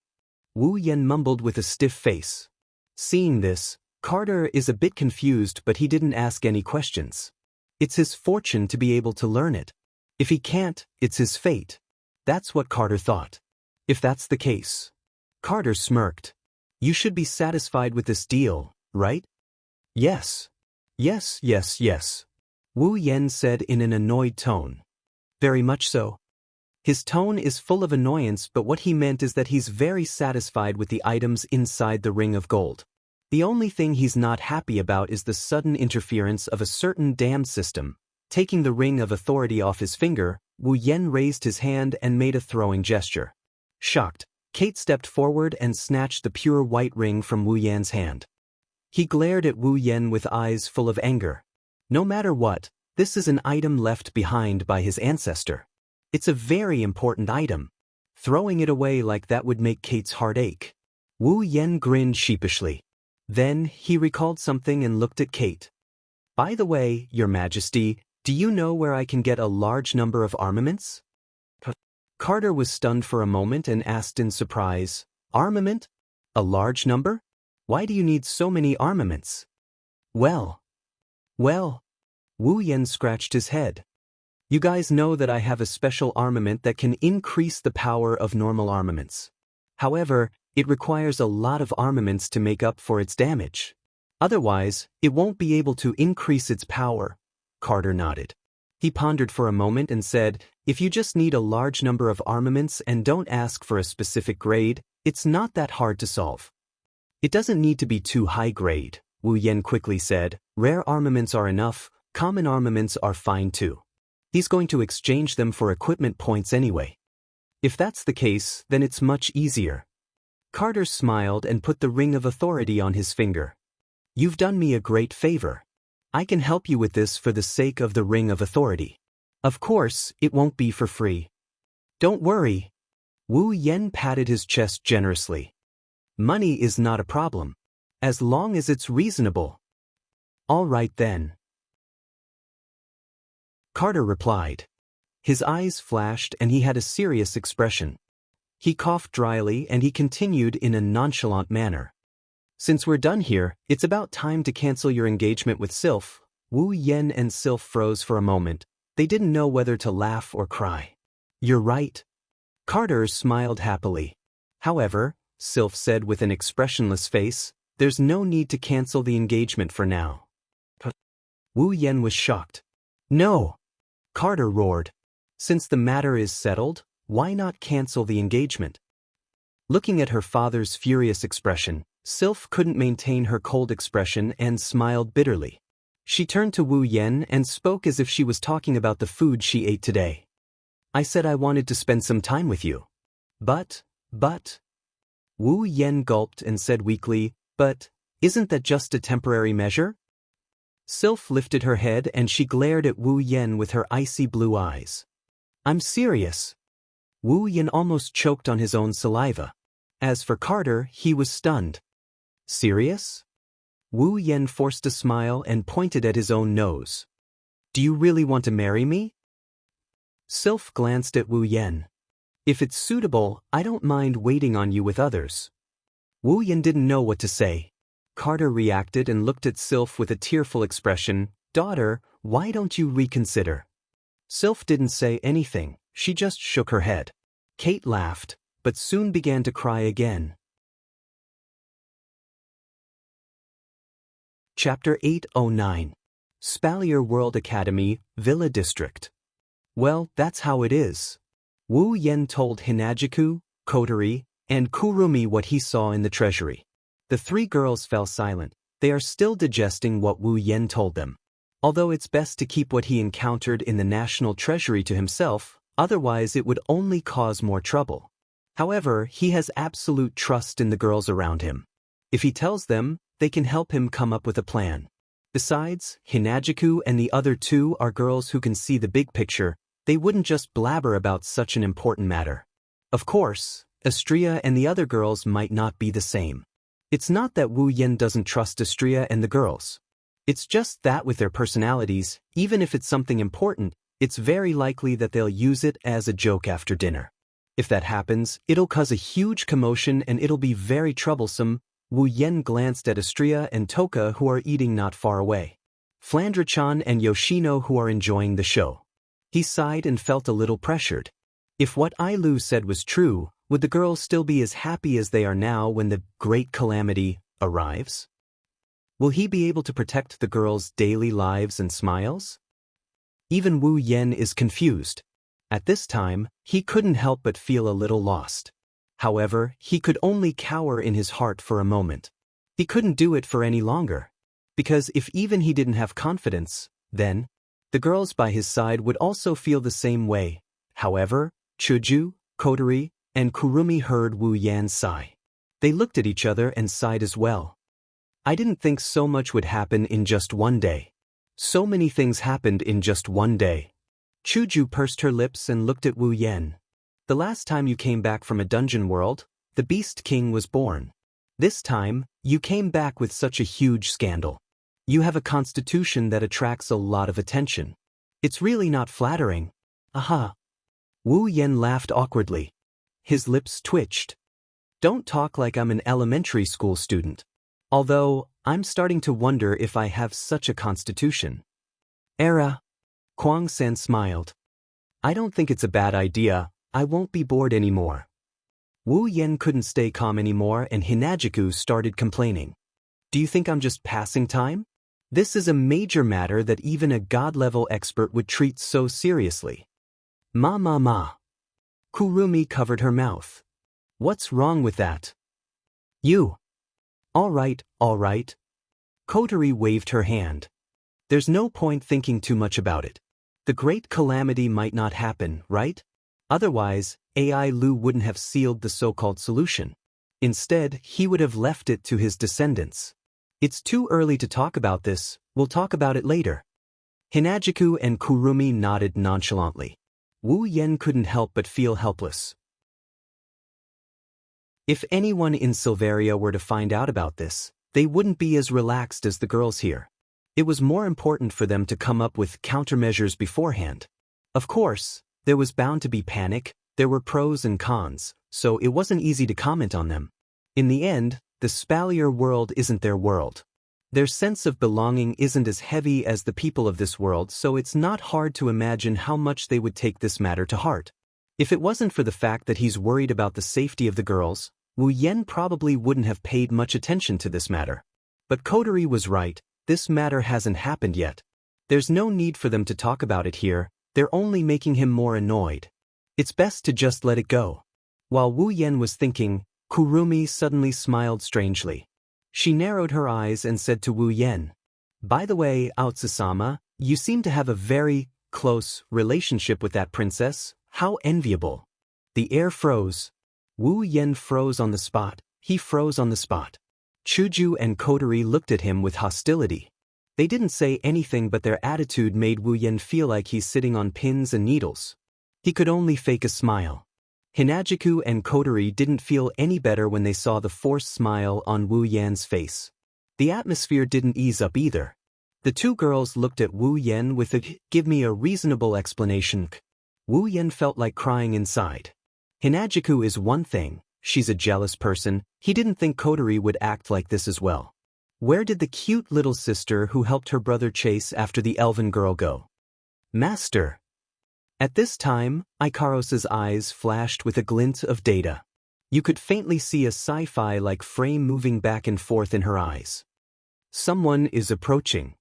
Wu Yen mumbled with a stiff face. Seeing this, Carter is a bit confused, but he didn't ask any questions. It's his fortune to be able to learn it. If he can't, it's his fate. That's what Carter thought. If that's the case. Carter smirked. "You should be satisfied with this deal, right?" "Yes. Yes, yes, yes," Wu Yen said in an annoyed tone. "Very much so." His tone is full of annoyance, but what he meant is that he's very satisfied with the items inside the ring of gold. The only thing he's not happy about is the sudden interference of a certain dam system. Taking the ring of authority off his finger, Wu Yen raised his hand and made a throwing gesture. Shocked, Kate stepped forward and snatched the pure white ring from Wu Yen's hand. He glared at Wu Yen with eyes full of anger. No matter what, this is an item left behind by his ancestor. It's a very important item. Throwing it away like that would make Kate's heart ache. Wu Yen grinned sheepishly. Then, he recalled something and looked at Kate. "By the way, Your Majesty, do you know where I can get a large number of armaments?" Carter was stunned for a moment and asked in surprise, "Armament? A large number? Why do you need so many armaments?" Well, Wu Yen scratched his head. "You guys know that I have a special armament that can increase the power of normal armaments. However, it requires a lot of armaments to make up for its damage. Otherwise, it won't be able to increase its power." Carter nodded. He pondered for a moment and said, "If you just need a large number of armaments and don't ask for a specific grade, it's not that hard to solve." "It doesn't need to be too high grade," Wu Yen quickly said. "Rare armaments are enough, common armaments are fine too. He's going to exchange them for equipment points anyway." "If that's the case, then it's much easier." Carter smiled and put the ring of authority on his finger. "You've done me a great favor. I can help you with this for the sake of the ring of authority. Of course, it won't be for free." "Don't worry." Wu Yen patted his chest generously. "Money is not a problem. As long as it's reasonable." "All right then," Carter replied. His eyes flashed and he had a serious expression. He coughed dryly and he continued in a nonchalant manner. "Since we're done here, it's about time to cancel your engagement with Sylph." Wu Yen and Sylph froze for a moment. They didn't know whether to laugh or cry. "You're right." Carter smiled happily. "However," Sylph said with an expressionless face, "there's no need to cancel the engagement for now." Wu Yen was shocked. "No!" Carter roared. "Since the matter is settled, why not cancel the engagement?" Looking at her father's furious expression, Sylph couldn't maintain her cold expression and smiled bitterly. She turned to Wu Yen and spoke as if she was talking about the food she ate today. "I said I wanted to spend some time with you." But... Wu Yen gulped and said weakly, "But, isn't that just a temporary measure?" Sylph lifted her head and she glared at Wu Yen with her icy blue eyes. "I'm serious." Wu Yen almost choked on his own saliva. As for Carter, he was stunned. "Serious?" Wu Yen forced a smile and pointed at his own nose. "Do you really want to marry me?" Sylph glanced at Wu Yen. "If it's suitable, I don't mind waiting on you with others." Wu Yen didn't know what to say. Carter reacted and looked at Sylph with a tearful expression. "Daughter, why don't you reconsider?" Sylph didn't say anything, she just shook her head. Kate laughed, but soon began to cry again. Chapter 809. Spalier World Academy, Villa District. "Well, that's how it is." Wu Yen told Hinajiku, Kotori, and Kurumi what he saw in the treasury. The three girls fell silent. They are still digesting what Wu Yen told them. Although it's best to keep what he encountered in the national treasury to himself, Otherwise it would only cause more trouble. However, he has absolute trust in the girls around him. If he tells them, they can help him come up with a plan. Besides, Hinajiku and the other two are girls who can see the big picture. They wouldn't just blabber about such an important matter. Of course, Astria and the other girls might not be the same. It's not that Wu Yan doesn't trust Astria and the girls. It's just that with their personalities, even if it's something important, it's very likely that they'll use it as a joke after dinner. If that happens, it'll cause a huge commotion and it'll be very troublesome. Wu Yan glanced at Astria and Toka who are eating not far away. Flandra-chan and Yoshino who are enjoying the show. He sighed and felt a little pressured. If what Ailu said was true, would the girls still be as happy as they are now when the great calamity arrives? Will he be able to protect the girls' daily lives and smiles? Even Wu Yan is confused. At this time, he couldn't help but feel a little lost. However, he could only cower in his heart for a moment. He couldn't do it for any longer. Because if even he didn't have confidence, then the girls by his side would also feel the same way. However, Chuju, Kotori, and Kurumi heard Wu Yan sigh. They looked at each other and sighed as well. I didn't think so much would happen in just one day. So many things happened in just one day. Chuju pursed her lips and looked at Wu Yan. The last time you came back from a dungeon world, the Beast King was born. This time, you came back with such a huge scandal. You have a constitution that attracts a lot of attention. It's really not flattering. Aha. Wu Yan laughed awkwardly. His lips twitched. Don't talk like I'm an elementary school student. Although, I'm starting to wonder if I have such a constitution. Era. Kwang-san smiled. I don't think it's a bad idea. I won't be bored anymore. Wu Yan couldn't stay calm anymore and Hinajiku started complaining. Do you think I'm just passing time? This is a major matter that even a god-level expert would treat so seriously. Ma. Kurumi covered her mouth. What's wrong with that? You. All right. Kotori waved her hand. There's no point thinking too much about it. The great calamity might not happen, right? Otherwise, Ailu wouldn't have sealed the so-called solution. Instead, he would have left it to his descendants. It's too early to talk about this, we'll talk about it later. Hinajiku and Kurumi nodded nonchalantly. Wu Yan couldn't help but feel helpless. If anyone in Silveria were to find out about this, they wouldn't be as relaxed as the girls here. It was more important for them to come up with countermeasures beforehand. Of course, there was bound to be panic, there were pros and cons, so it wasn't easy to comment on them. In the end, the Spalier world isn't their world. Their sense of belonging isn't as heavy as the people of this world, so it's not hard to imagine how much they would take this matter to heart. If it wasn't for the fact that he's worried about the safety of the girls, Wu Yan probably wouldn't have paid much attention to this matter. But Kotori was right, this matter hasn't happened yet. There's no need for them to talk about it here, they're only making him more annoyed. It's best to just let it go. While Wu Yan was thinking, Kurumi suddenly smiled strangely. She narrowed her eyes and said to Wu Yan, By the way, Aotsusama, you seem to have a very close relationship with that princess, how enviable. The air froze. Wu Yan froze on the spot, he froze on the spot. Chuju and Kotori looked at him with hostility. They didn't say anything but their attitude made Wu Yan feel like he's sitting on pins and needles. He could only fake a smile. Hinajiku and Kotori didn't feel any better when they saw the forced smile on Wu Yan's face. The atmosphere didn't ease up either. The two girls looked at Wu Yan with a give me a reasonable explanation. Wu Yan felt like crying inside. Hinajiku is one thing, she's a jealous person, he didn't think Kotori would act like this as well. Where did the cute little sister who helped her brother chase after the elven girl go? Master. At this time, Ikaros's eyes flashed with a glint of data. You could faintly see a sci-fi-like frame moving back and forth in her eyes. Someone is approaching.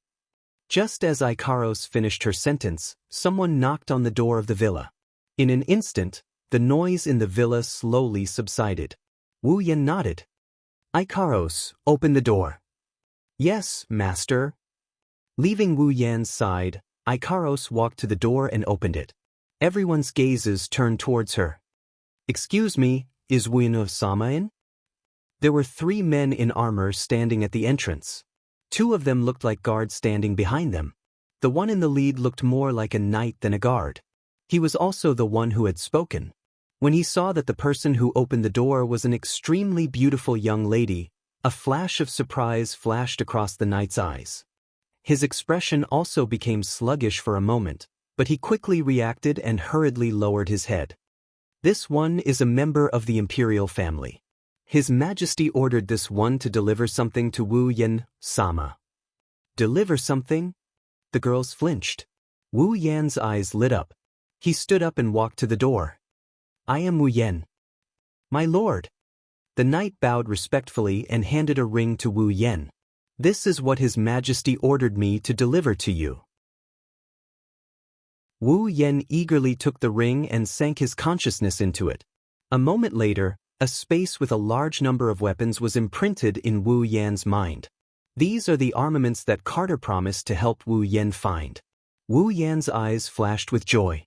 Just as Ikaros finished her sentence, someone knocked on the door of the villa. In an instant, the noise in the villa slowly subsided. Wu Yan nodded. Ikaros, open the door. Yes, master. Leaving Wu Yan's side, Ikaros walked to the door and opened it. Everyone's gazes turned towards her. "Excuse me, is Ueno-sama in?" There were 3 men in armor standing at the entrance. 2 of them looked like guards standing behind them. The one in the lead looked more like a knight than a guard. He was also the one who had spoken. When he saw that the person who opened the door was an extremely beautiful young lady, a flash of surprise flashed across the knight's eyes. His expression also became sluggish for a moment, but he quickly reacted and hurriedly lowered his head. "This one is a member of the imperial family. His Majesty ordered this one to deliver something to Wu Yan-sama." "Deliver something?" The girls flinched. Wu Yan's eyes lit up. He stood up and walked to the door. "I am Wu Yan." "My lord." The knight bowed respectfully and handed a ring to Wu Yan. "This is what His Majesty ordered me to deliver to you." Wu Yan eagerly took the ring and sank his consciousness into it. A moment later, a space with a large number of weapons was imprinted in Wu Yan's mind. These are the armaments that Carter promised to help Wu Yan find. Wu Yan's eyes flashed with joy.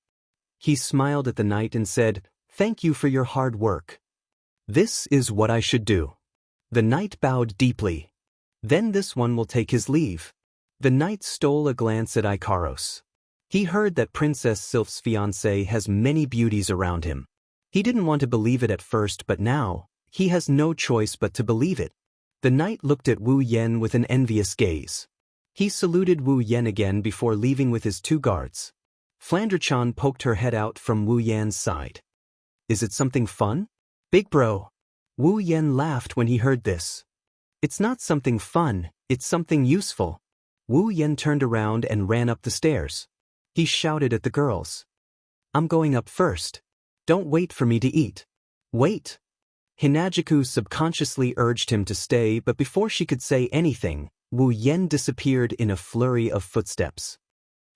He smiled at the knight and said, "Thank you for your hard work. This is what I should do." The knight bowed deeply. "Then this one will take his leave." The knight stole a glance at Ikaros. He heard that Princess Sylph's fiancé has many beauties around him. He didn't want to believe it at first, but now, he has no choice but to believe it. The knight looked at Wu Yan with an envious gaze. He saluted Wu Yan again before leaving with his 2 guards. Flandre-chan poked her head out from Wu Yan's side. "Is it something fun?" "Big bro." Wu Yan laughed when he heard this. "It's not something fun, it's something useful." Wu Yan turned around and ran up the stairs. He shouted at the girls. "I'm going up first. Don't wait for me to eat." "Wait." Hinagiku subconsciously urged him to stay, but before she could say anything, Wu Yan disappeared in a flurry of footsteps.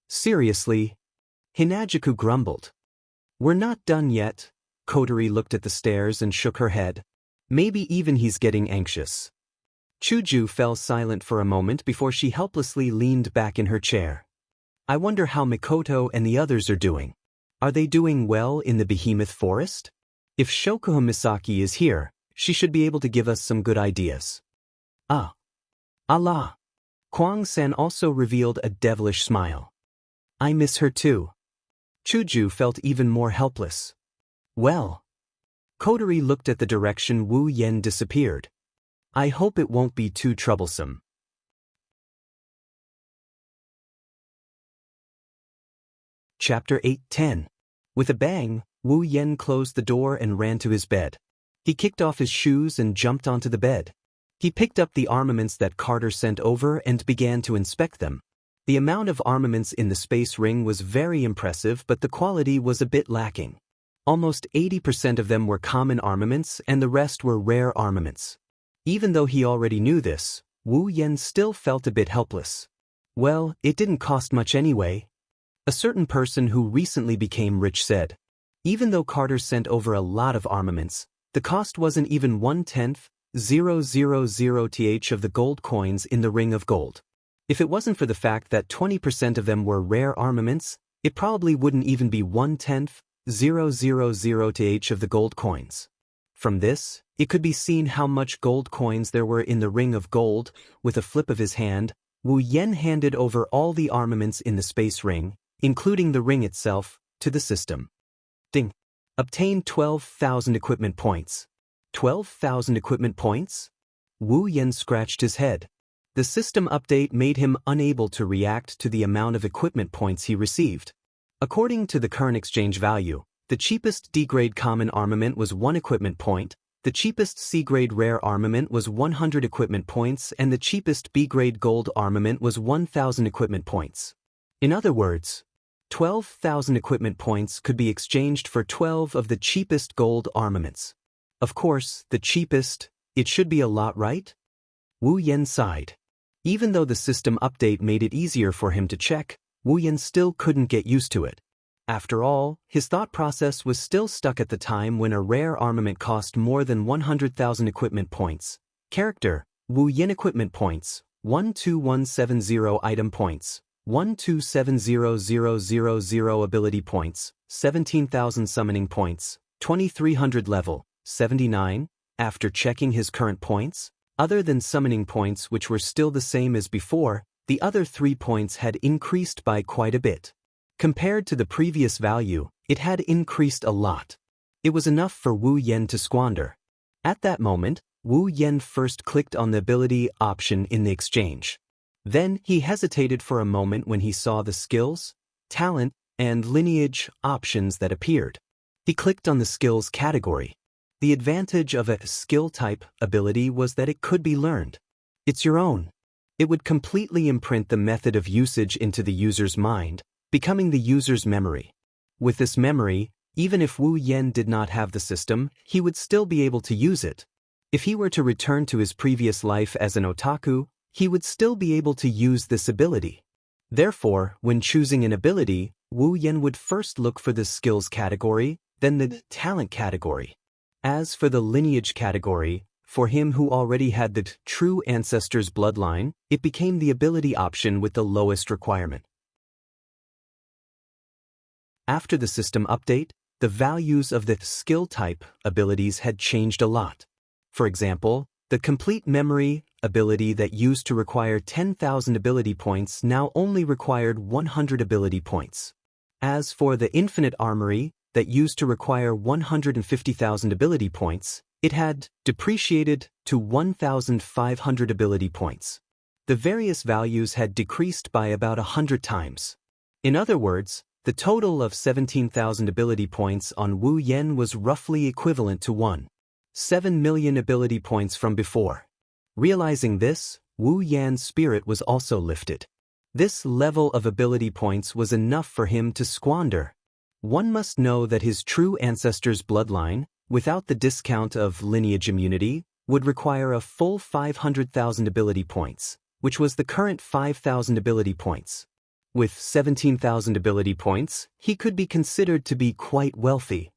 "Seriously?" Hinagiku grumbled. "We're not done yet." Kotori looked at the stairs and shook her head. Maybe even he's getting anxious. Chuju fell silent for a moment before she helplessly leaned back in her chair. "I wonder how Mikoto and the others are doing. Are they doing well in the behemoth forest? If Shokuha Misaki is here, she should be able to give us some good ideas." "Ah. Allah." Kwang-san also revealed a devilish smile. "I miss her too." Chuju felt even more helpless. "Well." Kotori looked at the direction Wu Yan disappeared. "I hope it won't be too troublesome." Chapter 8-10. With a bang, Wu Yan closed the door and ran to his bed. He kicked off his shoes and jumped onto the bed. He picked up the armaments that Carter sent over and began to inspect them. The amount of armaments in the space ring was very impressive, but the quality was a bit lacking. Almost 80% of them were common armaments and the rest were rare armaments. Even though he already knew this, Wu Yan still felt a bit helpless. Well, it didn't cost much anyway. A certain person who recently became rich said. Even though Carter sent over a lot of armaments, the cost wasn't even 1/10,000th of the gold coins in the ring of gold. If it wasn't for the fact that 20% of them were rare armaments, it probably wouldn't even be 1/10,000th of the gold coins. From this, it could be seen how much gold coins there were in the ring of gold. With a flip of his hand, Wu Yan handed over all the armaments in the space ring, including the ring itself, to the system. Ding. Obtain 12,000 equipment points. 12,000 equipment points? Wu Yan scratched his head. The system update made him unable to react to the amount of equipment points he received. According to the current exchange value, the cheapest D-grade common armament was 1 equipment point, the cheapest C-grade rare armament was 100 equipment points, and the cheapest B-grade gold armament was 1,000 equipment points. In other words, 12,000 equipment points could be exchanged for 12 of the cheapest gold armaments. Of course, the cheapest, it should be a lot, right? Wu Yan sighed. Even though the system update made it easier for him to check, Wu Yan still couldn't get used to it. After all, his thought process was still stuck at the time when a rare armament cost more than 100,000 equipment points. Character, Wu Yan equipment points, 12170 item points. 1270000 ability points, 17,000 summoning points, 2300 level, 79, after checking his current points. Other than summoning points which were still the same as before, the other 3 points had increased by quite a bit. Compared to the previous value, it had increased a lot. It was enough for Wu Yan to squander. At that moment, Wu Yan first clicked on the ability option in the exchange. Then he hesitated for a moment when he saw the skills, talent, and lineage options that appeared. He clicked on the skills category. The advantage of a skill-type ability was that it could be learned. It's your own. It would completely imprint the method of usage into the user's mind, becoming the user's memory. With this memory, even if Wu Yan did not have the system, he would still be able to use it. If he were to return to his previous life as an otaku, he would still be able to use this ability. Therefore, when choosing an ability, Wu Yan would first look for the skills category, then the talent category. As for the lineage category, for him who already had the true ancestor's bloodline, it became the ability option with the lowest requirement. After the system update, the values of the skill-type abilities had changed a lot. For example, the complete memory ability that used to require 10,000 ability points now only required 100 ability points. As for the infinite armory that used to require 150,000 ability points, it had depreciated to 1,500 ability points. The various values had decreased by about 100 times. In other words, the total of 17,000 ability points on Wu Yan was roughly equivalent to 1.7 million ability points from before. Realizing this, Wu Yan's spirit was also lifted. This level of ability points was enough for him to squander. One must know that his true ancestor's bloodline, without the discount of lineage immunity, would require a full 500,000 ability points, which was the current 5,000 ability points. With 17,000 ability points, he could be considered to be quite wealthy.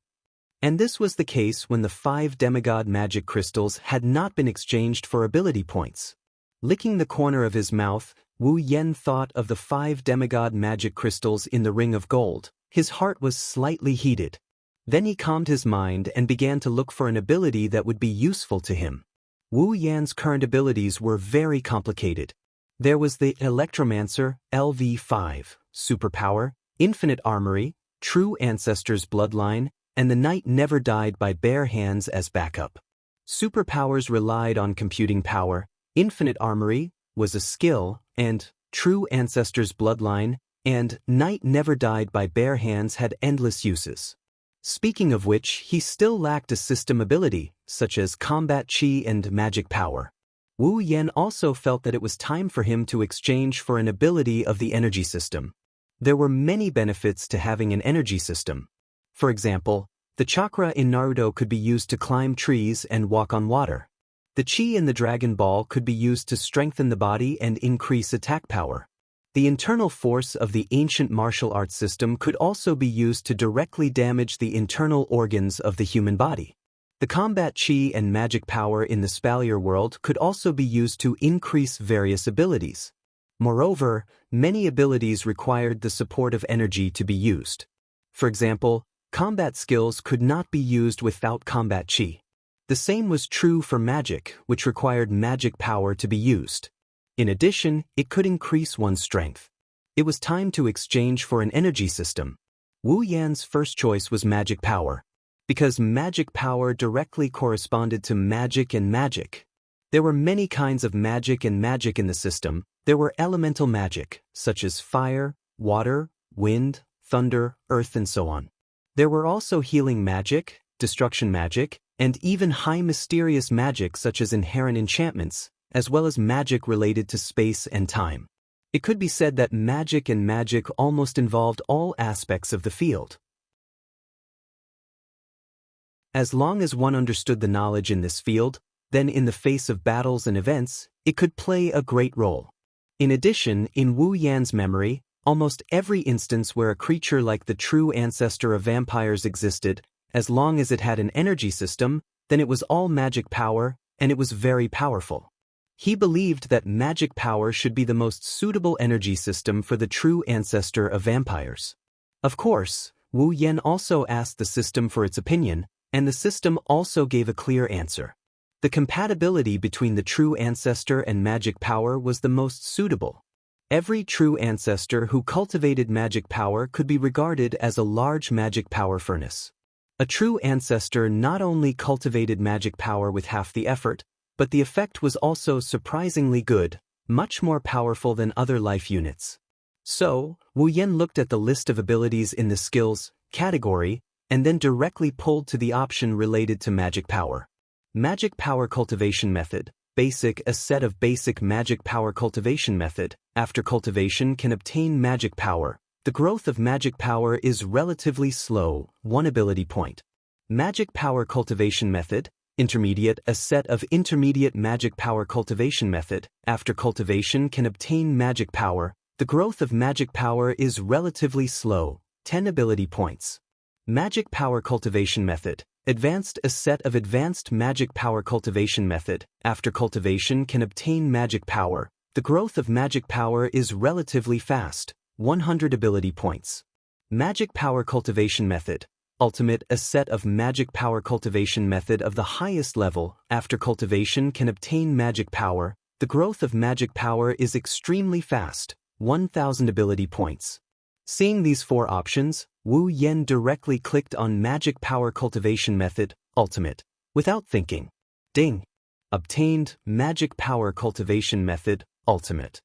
And this was the case when the 5 demigod magic crystals had not been exchanged for ability points. Licking the corner of his mouth, Wu Yan thought of the 5 demigod magic crystals in the ring of gold. His heart was slightly heated. Then he calmed his mind and began to look for an ability that would be useful to him. Wu Yan's current abilities were very complicated. There was the Electromancer, LV5, Superpower, Infinite Armory, True Ancestor's Bloodline, and the Knight Never Died by Bare Hands as backup. Superpowers relied on computing power, Infinite Armory was a skill, and True Ancestor's Bloodline and Knight Never Died by Bare Hands had endless uses. Speaking of which, he still lacked a system ability, such as combat chi and magic power. Wu Yan also felt that it was time for him to exchange for an ability of the energy system. There were many benefits to having an energy system. For example, the chakra in Naruto could be used to climb trees and walk on water. The chi in the Dragon Ball could be used to strengthen the body and increase attack power. The internal force of the ancient martial arts system could also be used to directly damage the internal organs of the human body. The combat chi and magic power in the Spalier world could also be used to increase various abilities. Moreover, many abilities required the support of energy to be used. For example, combat skills could not be used without combat chi. The same was true for magic, which required magic power to be used. In addition, it could increase one's strength. It was time to exchange for an energy system. Wu Yan's first choice was magic power, because magic power directly corresponded to magic and magic. There were many kinds of magic and magic in the system. There were elemental magic, such as fire, water, wind, thunder, earth, and so on. There were also healing magic, destruction magic, and even high mysterious magic such as inherent enchantments, as well as magic related to space and time. It could be said that magic and magic almost involved all aspects of the field. As long as one understood the knowledge in this field, then in the face of battles and events, it could play a great role. In addition, in Wu Yan's memory, almost every instance where a creature like the true ancestor of vampires existed, as long as it had an energy system, then it was all magic power, and it was very powerful. He believed that magic power should be the most suitable energy system for the true ancestor of vampires. Of course, Wu Yan also asked the system for its opinion, and the system also gave a clear answer. The compatibility between the true ancestor and magic power was the most suitable. Every true ancestor who cultivated magic power could be regarded as a large magic power furnace. A true ancestor not only cultivated magic power with half the effort, but the effect was also surprisingly good, much more powerful than other life units. So, Wu Yan looked at the list of abilities in the skills category and then directly pulled to the option related to magic power. Magic power cultivation method. Basic. A set of basic magic power cultivation method. After cultivation can obtain magic power. The growth of magic power is relatively slow, 1 ability point. Magic power cultivation method. Intermediate. A set of intermediate magic power cultivation method. After cultivation can obtain magic power. The growth of magic power is relatively slow, 10 ability points. Magic power cultivation method. Advanced. A set of advanced magic power cultivation method. After cultivation can obtain magic power. The growth of magic power is relatively fast, 100 ability points. Magic power cultivation method. Ultimate. A set of magic power cultivation method of the highest level. After cultivation can obtain magic power. The growth of magic power is extremely fast, 1,000 ability points. Seeing these 4 options, Wu Yan directly clicked on Magic Power Cultivation Method, Ultimate. Without thinking. Ding! Obtained Magic Power Cultivation Method, Ultimate.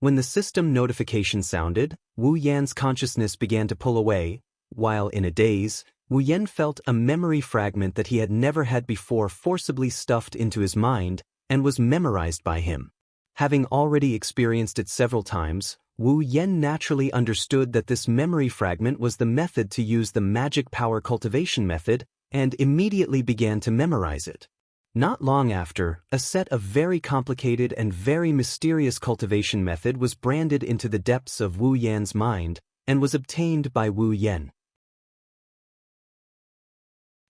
When the system notification sounded, Wu Yan's consciousness began to pull away. While in a daze, Wu Yan felt a memory fragment that he had never had before forcibly stuffed into his mind and was memorized by him. Having already experienced it several times, Wu Yan naturally understood that this memory fragment was the method to use the magic power cultivation method and immediately began to memorize it. Not long after, a set of very complicated and very mysterious cultivation method was branded into the depths of Wu Yan's mind and was obtained by Wu Yan.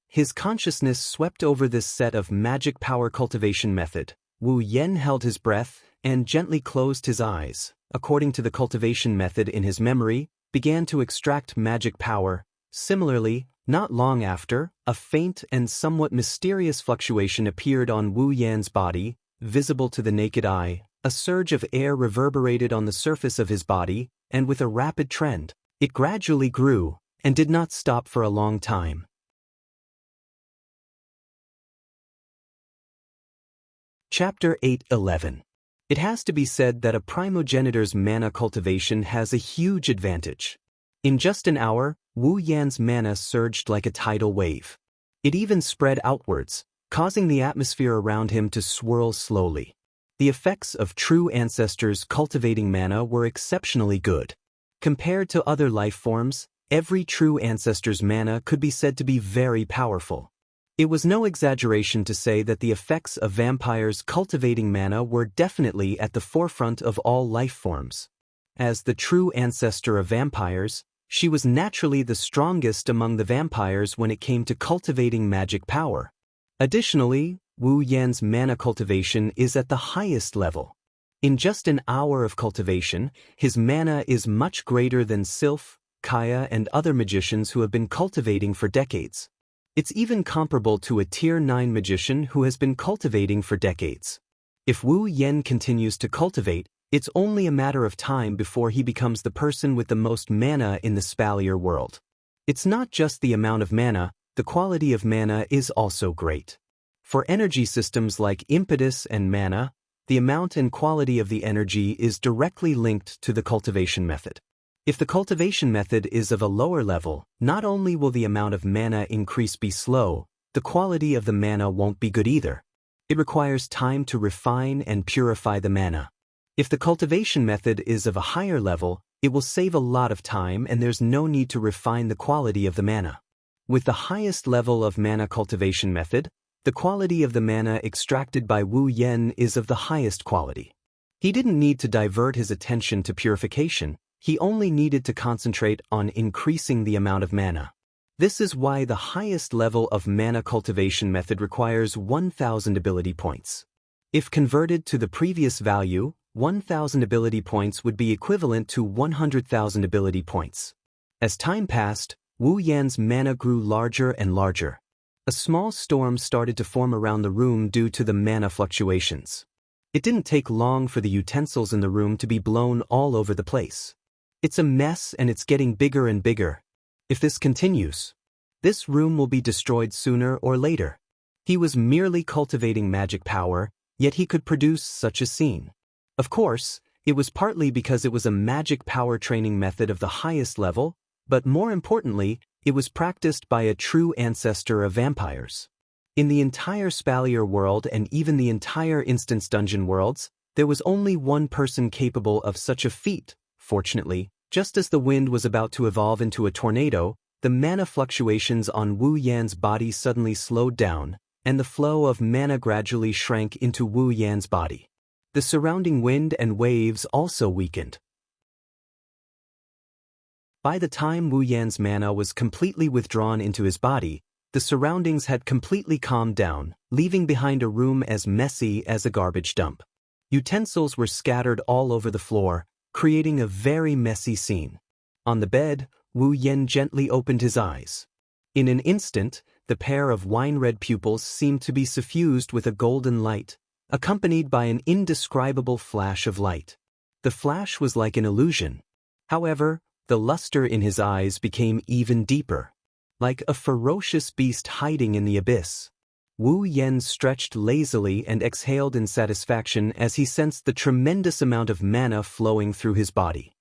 His consciousness swept over this set of magic power cultivation method. Wu Yan held his breath and gently closed his eyes, according to the cultivation method in his memory, began to extract magic power. Similarly, not long after, a faint and somewhat mysterious fluctuation appeared on Wu Yan's body, visible to the naked eye. A surge of air reverberated on the surface of his body, and with a rapid trend, it gradually grew, and did not stop for a long time. Chapter 8:11. It has to be said that a primogenitor's mana cultivation has a huge advantage. In just an hour, Wu Yan's mana surged like a tidal wave. It even spread outwards, causing the atmosphere around him to swirl slowly. The effects of true ancestors cultivating mana were exceptionally good. Compared to other life forms, every true ancestor's mana could be said to be very powerful. It was no exaggeration to say that the effects of vampires cultivating mana were definitely at the forefront of all life forms. As the true ancestor of vampires, she was naturally the strongest among the vampires when it came to cultivating magic power. Additionally, Wu Yan's mana cultivation is at the highest level. In just an hour of cultivation, his mana is much greater than Sylph, Kaya, and other magicians who have been cultivating for decades. It's even comparable to a Tier 9 magician who has been cultivating for decades. If Wu Yan continues to cultivate, it's only a matter of time before he becomes the person with the most mana in the Spalier world. It's not just the amount of mana, the quality of mana is also great. For energy systems like impetus and mana, the amount and quality of the energy is directly linked to the cultivation method. If the cultivation method is of a lower level, not only will the amount of mana increase be slow, the quality of the mana won't be good either. It requires time to refine and purify the mana. If the cultivation method is of a higher level, it will save a lot of time and there's no need to refine the quality of the mana. With the highest level of mana cultivation method, the quality of the mana extracted by Wu Yan is of the highest quality. He didn't need to divert his attention to purification, he only needed to concentrate on increasing the amount of mana. This is why the highest level of mana cultivation method requires 1,000 ability points. If converted to the previous value, 1,000 ability points would be equivalent to 100,000 ability points. As time passed, Wu Yan's mana grew larger and larger. A small storm started to form around the room due to the mana fluctuations. It didn't take long for the utensils in the room to be blown all over the place. It's a mess and it's getting bigger and bigger. If this continues, this room will be destroyed sooner or later. He was merely cultivating magic power, yet he could produce such a scene. Of course, it was partly because it was a magic power training method of the highest level, but more importantly, it was practiced by a true ancestor of vampires. In the entire Spalier world and even the entire Instance Dungeon worlds, there was only one person capable of such a feat. Fortunately, just as the wind was about to evolve into a tornado, the mana fluctuations on Wu Yan's body suddenly slowed down, and the flow of mana gradually shrank into Wu Yan's body. The surrounding wind and waves also weakened. By the time Wu Yan's mana was completely withdrawn into his body, the surroundings had completely calmed down, leaving behind a room as messy as a garbage dump. Utensils were scattered all over the floor, creating a very messy scene. On the bed, Wu Yan gently opened his eyes. In an instant, the pair of wine-red pupils seemed to be suffused with a golden light, accompanied by an indescribable flash of light. The flash was like an illusion. However, the luster in his eyes became even deeper, like a ferocious beast hiding in the abyss. Wu Yan stretched lazily and exhaled in satisfaction as he sensed the tremendous amount of mana flowing through his body.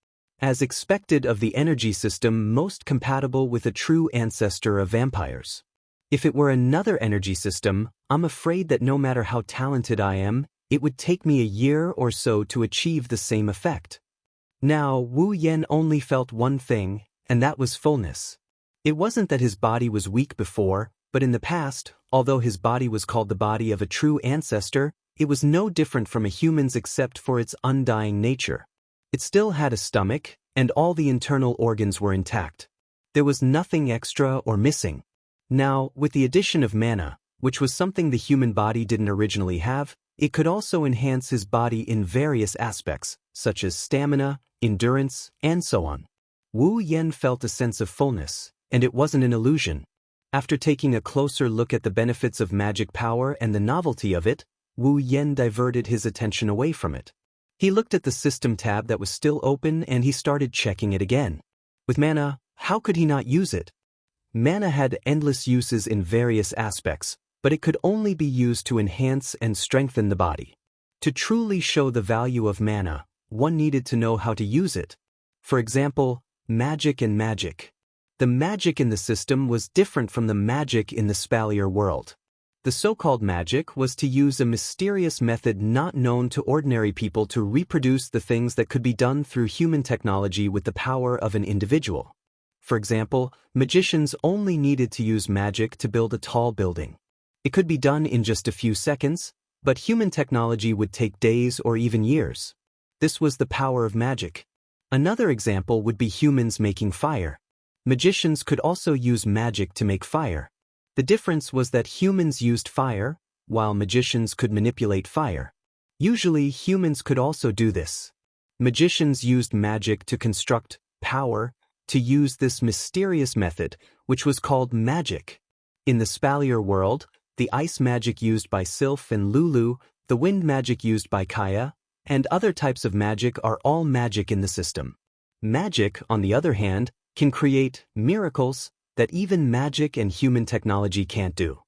As expected of the energy system most compatible with a true ancestor of vampires. If it were another energy system, I'm afraid that no matter how talented I am, it would take me a year or so to achieve the same effect. Now, Wu Yan only felt one thing, and that was fullness. It wasn't that his body was weak before, but in the past, although his body was called the body of a true ancestor, it was no different from a human's except for its undying nature. It still had a stomach, and all the internal organs were intact. There was nothing extra or missing. Now, with the addition of mana, which was something the human body didn't originally have, it could also enhance his body in various aspects, such as stamina, endurance, and so on. Wu Yan felt a sense of fullness, and it wasn't an illusion. After taking a closer look at the benefits of magic power and the novelty of it, Wu Yan diverted his attention away from it. He looked at the system tab that was still open and he started checking it again. With mana, how could he not use it? Mana had endless uses in various aspects, but it could only be used to enhance and strengthen the body. To truly show the value of mana, one needed to know how to use it. For example, magic and magic. The magic in the system was different from the magic in the Spalier world. The so-called magic was to use a mysterious method not known to ordinary people to reproduce the things that could be done through human technology with the power of an individual. For example, magicians only needed to use magic to build a tall building. It could be done in just a few seconds, but human technology would take days or even years. This was the power of magic. Another example would be humans making fire. Magicians could also use magic to make fire. The difference was that humans used fire, while magicians could manipulate fire. Usually, humans could also do this. Magicians used magic to construct power, to use this mysterious method, which was called magic. In the Spalier world, the ice magic used by Sylph and Lulu, the wind magic used by Kaya, and other types of magic are all magic in the system. Magic, on the other hand, can create miracles that even magic and human technology can't do.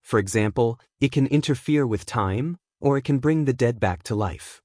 For example, it can interfere with time, or it can bring the dead back to life.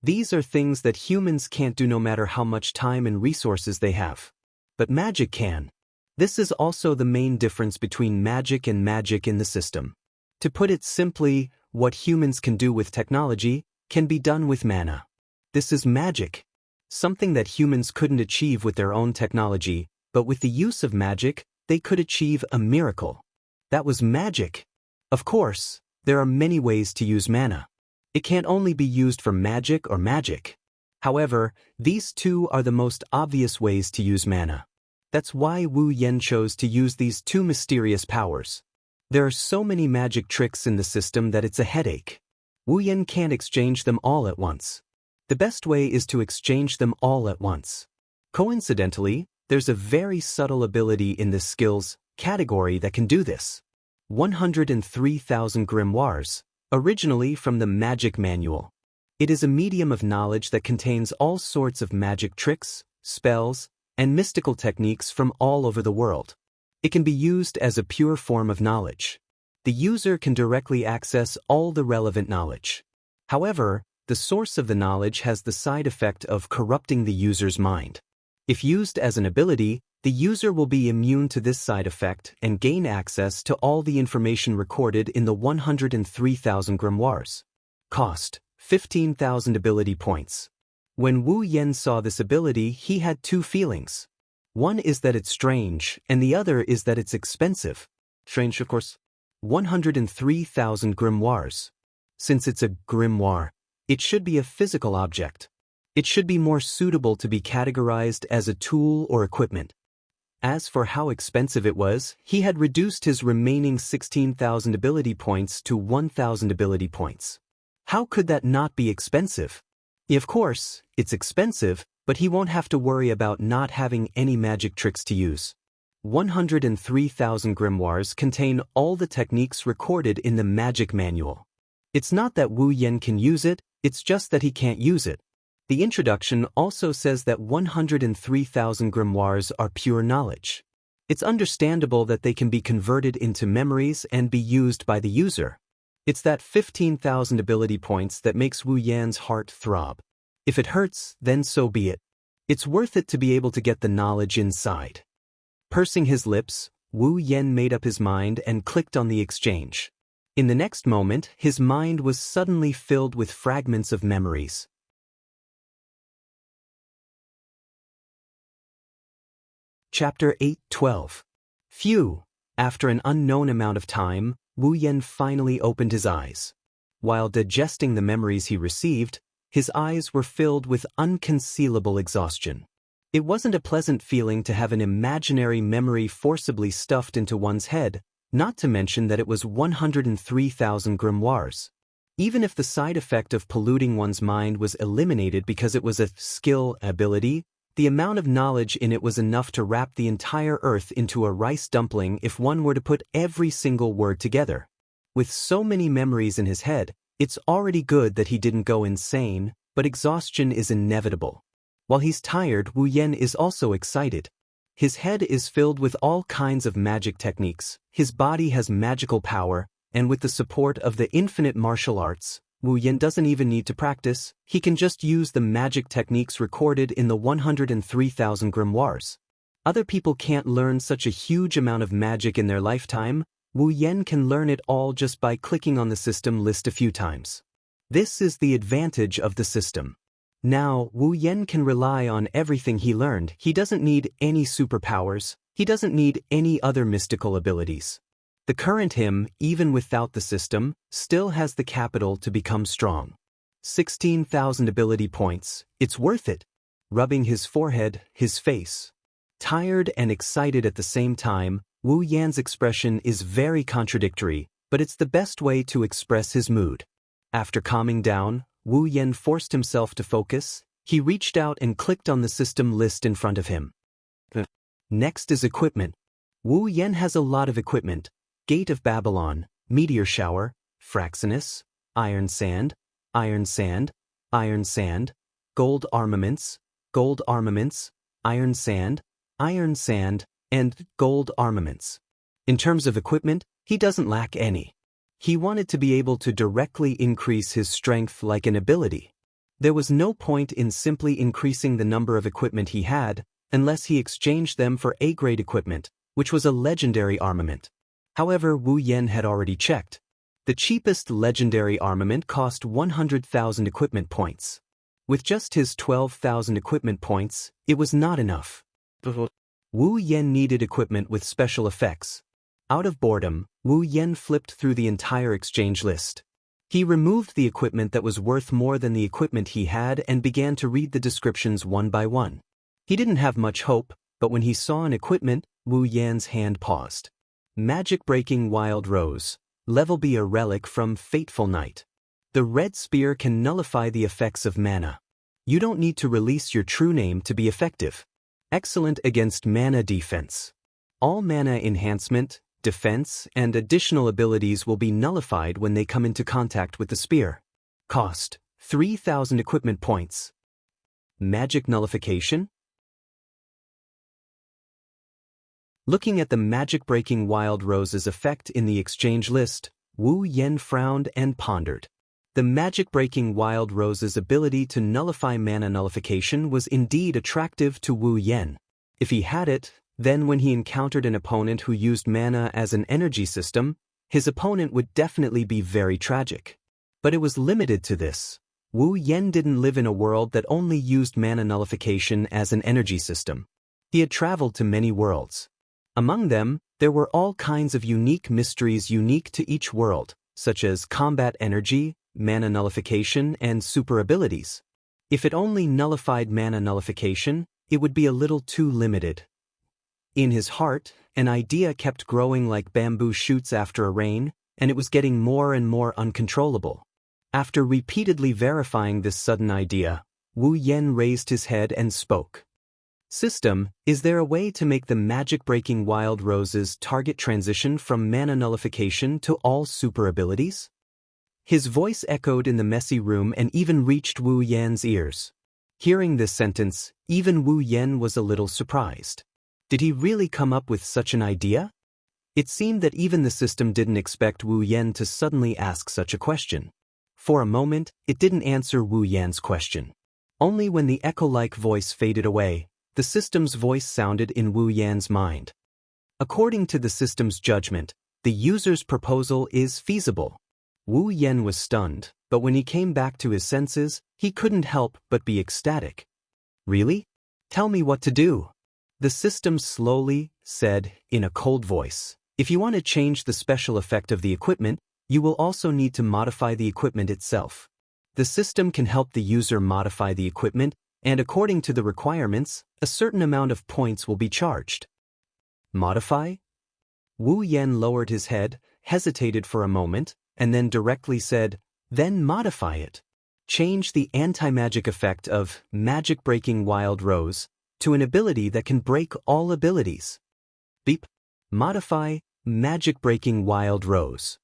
These are things that humans can't do no matter how much time and resources they have. But magic can. This is also the main difference between magic and magic in the system. To put it simply, what humans can do with technology can be done with mana. This is magic. Something that humans couldn't achieve with their own technology, but with the use of magic, they could achieve a miracle. That was magic. Of course, there are many ways to use mana. It can't only be used for magic or magic. However, these two are the most obvious ways to use mana. That's why Wu Yan chose to use these two mysterious powers. There are so many magic tricks in the system that it's a headache. Wu Yan can't exchange them all at once. The best way is to exchange them all at once. Coincidentally, there's a very subtle ability in this skills category that can do this. 103,000 grimoires, originally from the Magic Manual. It is a medium of knowledge that contains all sorts of magic tricks, spells, and mystical techniques from all over the world. It can be used as a pure form of knowledge. The user can directly access all the relevant knowledge. However, the source of the knowledge has the side effect of corrupting the user's mind. If used as an ability, the user will be immune to this side effect and gain access to all the information recorded in the 103,000 grimoires. Cost: 15,000 ability points. When Wu Yan saw this ability, he had two feelings. One is that it's strange, and the other is that it's expensive. Strange, of course. 103,000 grimoires. Since it's a grimoire, it should be a physical object. It should be more suitable to be categorized as a tool or equipment. As for how expensive it was, he had reduced his remaining 16,000 ability points to 1,000 ability points. How could that not be expensive? Of course, it's expensive, but he won't have to worry about not having any magic tricks to use. 103,000 grimoires contain all the techniques recorded in the Magic Manual. It's not that Wu Yan can use it, it's just that he can't use it. The introduction also says that 103,000 grimoires are pure knowledge. It's understandable that they can be converted into memories and be used by the user. It's that 15,000 ability points that makes Wu Yan's heart throb. If it hurts, then so be it. It's worth it to be able to get the knowledge inside. Pursing his lips, Wu Yan made up his mind and clicked on the exchange. In the next moment, his mind was suddenly filled with fragments of memories. Chapter 8:12. Phew! After an unknown amount of time, Wu Yan finally opened his eyes. While digesting the memories he received, his eyes were filled with unconcealable exhaustion. It wasn't a pleasant feeling to have an imaginary memory forcibly stuffed into one's head, not to mention that it was 103,000 grimoires. Even if the side effect of polluting one's mind was eliminated because it was a skill ability, the amount of knowledge in it was enough to wrap the entire earth into a rice dumpling if one were to put every single word together. With so many memories in his head, it's already good that he didn't go insane, but exhaustion is inevitable. While he's tired, Wu Yan is also excited. His head is filled with all kinds of magic techniques, his body has magical power, and with the support of the infinite martial arts, Wu Yan doesn't even need to practice, he can just use the magic techniques recorded in the 103,000 grimoires. Other people can't learn such a huge amount of magic in their lifetime. Wu Yan can learn it all just by clicking on the system list a few times. This is the advantage of the system. Now, Wu Yan can rely on everything he learned. He doesn't need any superpowers, he doesn't need any other mystical abilities. The current him, even without the system, still has the capital to become strong. 16,000 ability points, it's worth it. Rubbing his forehead, his face. Tired and excited at the same time, Wu Yan's expression is very contradictory, but it's the best way to express his mood. After calming down, Wu Yan forced himself to focus. He reached out and clicked on the system list in front of him. Next is equipment. Wu Yan has a lot of equipment. Gate of Babylon, Meteor Shower, Fraxinus, Iron Sand, Iron Sand, Iron Sand, Gold Armaments, Iron Sand, and Gold Armaments. In terms of equipment, he doesn't lack any. He wanted to be able to directly increase his strength like an ability. There was no point in simply increasing the number of equipment he had, unless he exchanged them for A-grade equipment, which was a legendary armament. However, Wu Yan had already checked. The cheapest legendary armament cost 100,000 equipment points. With just his 12,000 equipment points, it was not enough. Wu Yan needed equipment with special effects. Out of boredom, Wu Yan flipped through the entire exchange list. He removed the equipment that was worth more than the equipment he had and began to read the descriptions one by one. He didn't have much hope, but when he saw an equipment, Wu Yan's hand paused. Magic-breaking Wild Rose. Level B, a relic from Fateful Night. The red spear can nullify the effects of mana. You don't need to release your true name to be effective. Excellent against mana defense. All mana enhancement, defense, and additional abilities will be nullified when they come into contact with the spear. Cost: 3,000 equipment points. Magic nullification? Looking at the magic-breaking Wild Rose's effect in the exchange list, Wu Yen frowned and pondered. The magic-breaking Wild Rose's ability to nullify mana nullification was indeed attractive to Wu Yen. If he had it, then when he encountered an opponent who used mana as an energy system, his opponent would definitely be very tragic. But it was limited to this. Wu Yen didn't live in a world that only used mana nullification as an energy system. He had traveled to many worlds. Among them, there were all kinds of unique mysteries unique to each world, such as combat energy, mana nullification, and super abilities. If it only nullified mana nullification, it would be a little too limited. In his heart, an idea kept growing like bamboo shoots after a rain, and it was getting more and more uncontrollable. After repeatedly verifying this sudden idea, Wu Yen raised his head and spoke. System, is there a way to make the magic-breaking Wild Rose's target transition from mana nullification to all super abilities? His voice echoed in the messy room and even reached Wu Yan's ears. Hearing this sentence, even Wu Yan was a little surprised. Did he really come up with such an idea? It seemed that even the system didn't expect Wu Yan to suddenly ask such a question. For a moment, it didn't answer Wu Yan's question. Only when the echo-like voice faded away, the system's voice sounded in Wu Yan's mind. According to the system's judgment, the user's proposal is feasible. Wu Yan was stunned, but when he came back to his senses, he couldn't help but be ecstatic. Really? Tell me what to do. The system slowly said in a cold voice. If you want to change the special effect of the equipment, you will also need to modify the equipment itself. The system can help the user modify the equipment, and according to the requirements, a certain amount of points will be charged. Modify? Wu Yan lowered his head, hesitated for a moment, and then directly said, then modify it. Change the anti-magic effect of magic-breaking Wild Rose to an ability that can break all abilities. Beep. Modify magic-breaking Wild Rose.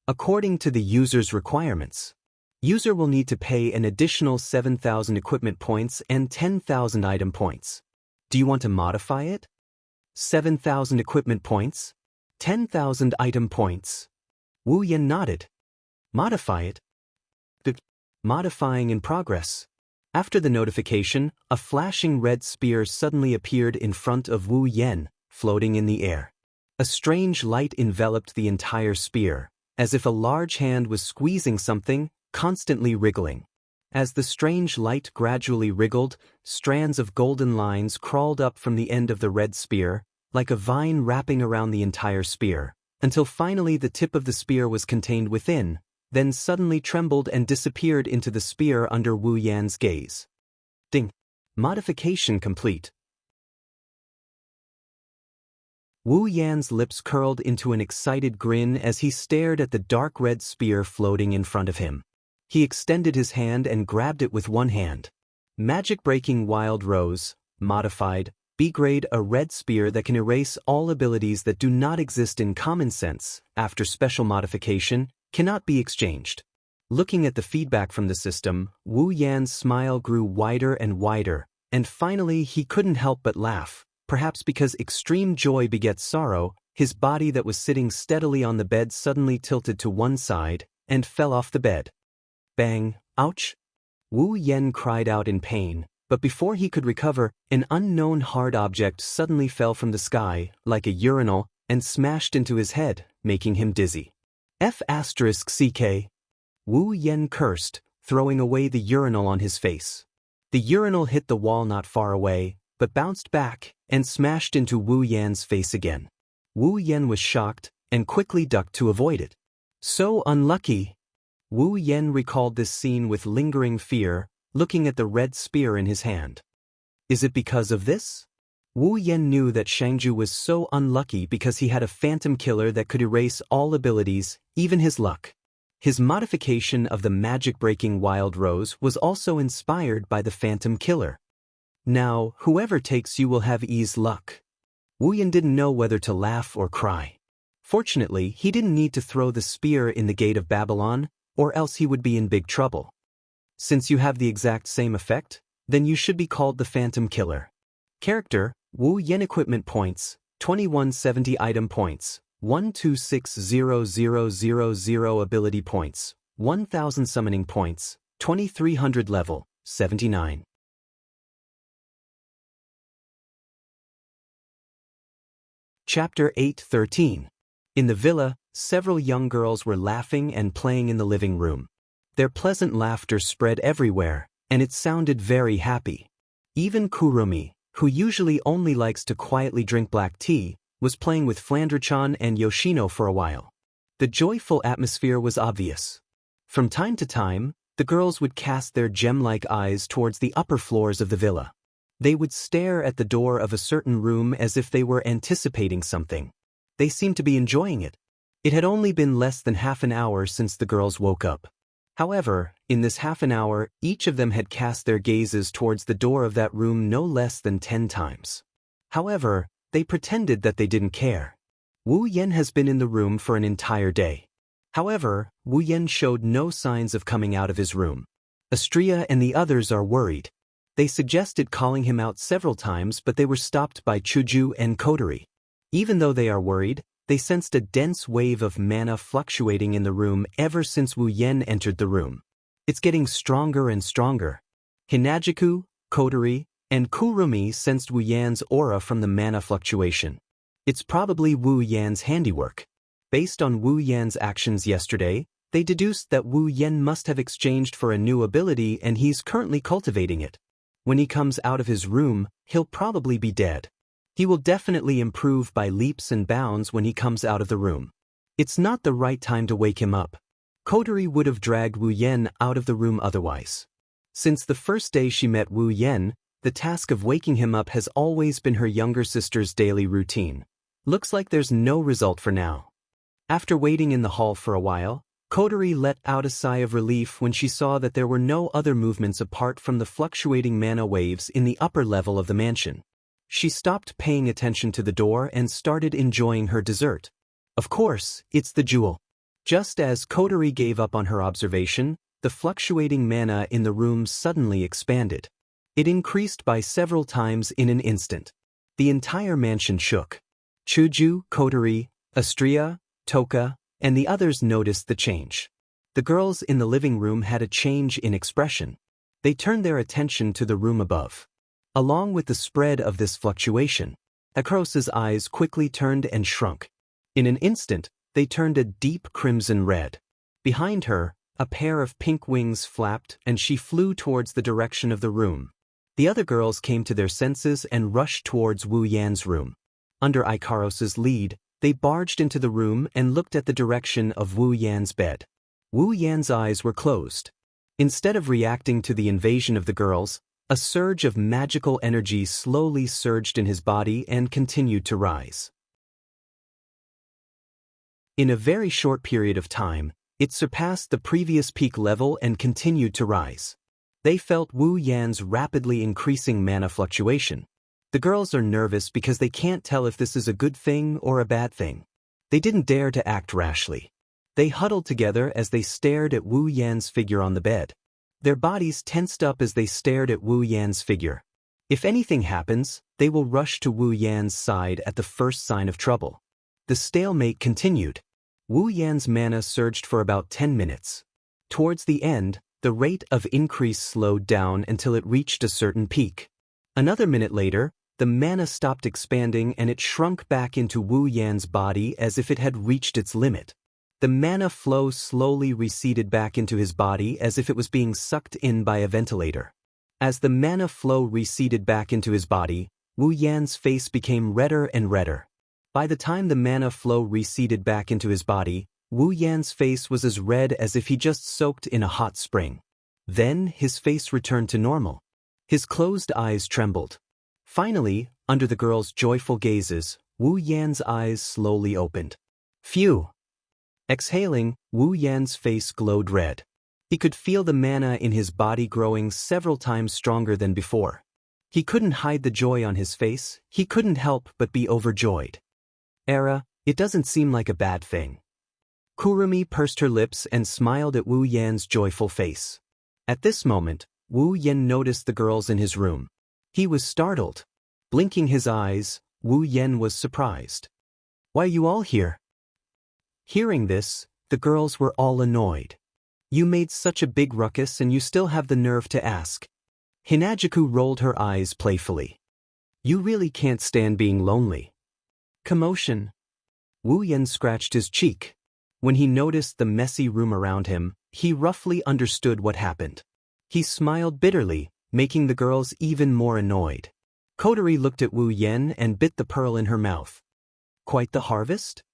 According to the user's requirements, user will need to pay an additional 7,000 equipment points and 10,000 item points. Do you want to modify it? 7,000 equipment points, 10,000 item points. Wu Yan nodded. Modify it. Modifying in progress. After the notification, a flashing red spear suddenly appeared in front of Wu Yan, floating in the air. A strange light enveloped the entire spear, as if a large hand was squeezing something, constantly wriggling. As the strange light gradually wriggled, strands of golden lines crawled up from the end of the red spear, like a vine wrapping around the entire spear, until finally the tip of the spear was contained within, then suddenly trembled and disappeared into the spear under Wu Yan's gaze. Ding. Modification complete. Wu Yan's lips curled into an excited grin as he stared at the dark red spear floating in front of him. He extended his hand and grabbed it with one hand. Magic-breaking Wild Rose, modified, B-grade, a red spear that can erase all abilities that do not exist in common sense, after special modification, cannot be exchanged. Looking at the feedback from the system, Wu Yan's smile grew wider and wider, and finally he couldn't help but laugh. Perhaps because extreme joy begets sorrow, his body that was sitting steadily on the bed suddenly tilted to one side and fell off the bed. Bang! Ouch! Wu Yan cried out in pain, but before he could recover, an unknown hard object suddenly fell from the sky, like a urinal, and smashed into his head, making him dizzy. F***CK. Wu Yan cursed, throwing away the urinal on his face. The urinal hit the wall not far away, but bounced back and smashed into Wu Yan's face again. Wu Yan was shocked and quickly ducked to avoid it. So unlucky! Wu Yan recalled this scene with lingering fear, looking at the red spear in his hand. Is it because of this? Wu Yan knew that Shangju was so unlucky because he had a phantom killer that could erase all abilities, even his luck. His modification of the magic-breaking Wild Rose was also inspired by the phantom killer. Now, whoever takes you will have ease luck. Wu Yan didn't know whether to laugh or cry. Fortunately, he didn't need to throw the spear in the gate of Babylon, or else he would be in big trouble. Since you have the exact same effect, then you should be called the Phantom Killer. Character, Wu Yan. Equipment points, 2170. Item points, 126000. Ability points, 1000. Summoning points, 2300. Level, 79. Chapter 8:13. In the villa, several young girls were laughing and playing in the living room. Their pleasant laughter spread everywhere, and it sounded very happy. Even Kurumi, who usually only likes to quietly drink black tea, was playing with Flandre-chan and Yoshino for a while. The joyful atmosphere was obvious. From time to time, the girls would cast their gem-like eyes towards the upper floors of the villa. They would stare at the door of a certain room as if they were anticipating something. They seemed to be enjoying it. It had only been less than half an hour since the girls woke up. However, in this half an hour, each of them had cast their gazes towards the door of that room no less than 10 times. However, they pretended that they didn't care. Wu Yan has been in the room for an entire day. However, Wu Yan showed no signs of coming out of his room. Astria and the others are worried. They suggested calling him out several times, but they were stopped by Chuju and Kotori. Even though they are worried, they sensed a dense wave of mana fluctuating in the room ever since Wu Yan entered the room. It's getting stronger and stronger. Hinajiku, Kotori, and Kurumi sensed Wu Yan's aura from the mana fluctuation. It's probably Wu Yan's handiwork. Based on Wu Yan's actions yesterday, they deduced that Wu Yan must have exchanged for a new ability and he's currently cultivating it. When he comes out of his room, he'll probably be dead. He will definitely improve by leaps and bounds when he comes out of the room. It's not the right time to wake him up. Kotori would have dragged Wu Yan out of the room otherwise. Since the first day she met Wu Yan, the task of waking him up has always been her younger sister's daily routine. Looks like there's no result for now. After waiting in the hall for a while, Kotori let out a sigh of relief when she saw that there were no other movements apart from the fluctuating mana waves in the upper level of the mansion. She stopped paying attention to the door and started enjoying her dessert. Of course, it's the jewel. Just as Kotori gave up on her observation, the fluctuating mana in the room suddenly expanded. It increased by several times in an instant. The entire mansion shook. Chuju, Kotori, Astria, Toka, and the others noticed the change. The girls in the living room had a change in expression. They turned their attention to the room above. Along with the spread of this fluctuation, Akros's eyes quickly turned and shrunk. In an instant, they turned a deep crimson red. Behind her, a pair of pink wings flapped and she flew towards the direction of the room. The other girls came to their senses and rushed towards Wu Yan's room. Under Ikaros's lead, they barged into the room and looked at the direction of Wu Yan's bed. Wu Yan's eyes were closed. Instead of reacting to the invasion of the girls, a surge of magical energy slowly surged in his body and continued to rise. In a very short period of time, it surpassed the previous peak level and continued to rise. They felt Wu Yan's rapidly increasing mana fluctuation. The girls are nervous because they can't tell if this is a good thing or a bad thing. They didn't dare to act rashly. They huddled together as they stared at Wu Yan's figure on the bed. Their bodies tensed up as they stared at Wu Yan's figure. If anything happens, they will rush to Wu Yan's side at the first sign of trouble. The stalemate continued. Wu Yan's mana surged for about 10 minutes. Towards the end, the rate of increase slowed down until it reached a certain peak. Another minute later, the mana stopped expanding and it shrunk back into Wu Yan's body as if it had reached its limit. The mana flow slowly receded back into his body as if it was being sucked in by a ventilator. As the mana flow receded back into his body, Wu Yan's face became redder and redder. By the time the mana flow receded back into his body, Wu Yan's face was as red as if he just soaked in a hot spring. Then his face returned to normal. His closed eyes trembled. Finally, under the girls' joyful gazes, Wu Yan's eyes slowly opened. Phew! Exhaling, Wu Yan's face glowed red. He could feel the mana in his body growing several times stronger than before. He couldn't hide the joy on his face, he couldn't help but be overjoyed. It doesn't seem like a bad thing. Kurumi pursed her lips and smiled at Wu Yan's joyful face. At this moment, Wu Yan noticed the girls in his room. He was startled. Blinking his eyes, Wu Yan was surprised. "Why are you all here?" Hearing this, the girls were all annoyed. "You made such a big ruckus and you still have the nerve to ask." Hinajuku rolled her eyes playfully. "You really can't stand being lonely." Commotion. Wu Yan scratched his cheek. When he noticed the messy room around him, he roughly understood what happened. He smiled bitterly, making the girls even more annoyed. Kotori looked at Wu Yan and bit the pearl in her mouth. "Quite the harvest?"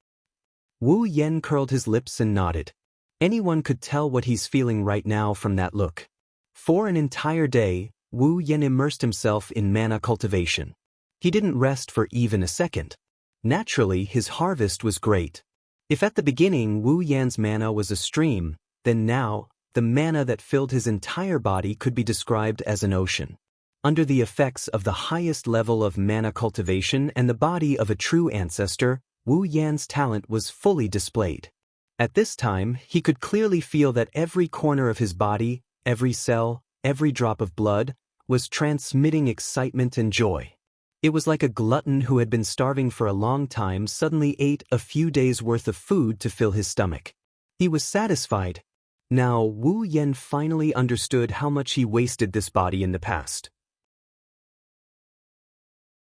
Wu Yan curled his lips and nodded. Anyone could tell what he's feeling right now from that look. For an entire day, Wu Yan immersed himself in mana cultivation. He didn't rest for even a second. Naturally, his harvest was great. If at the beginning Wu Yan's mana was a stream, then now, the mana that filled his entire body could be described as an ocean. Under the effects of the highest level of mana cultivation and the body of a true ancestor, Wu Yan's talent was fully displayed. At this time, he could clearly feel that every corner of his body, every cell, every drop of blood, was transmitting excitement and joy. It was like a glutton who had been starving for a long time suddenly ate a few days' worth of food to fill his stomach. He was satisfied. Now, Wu Yan finally understood how much he wasted this body in the past.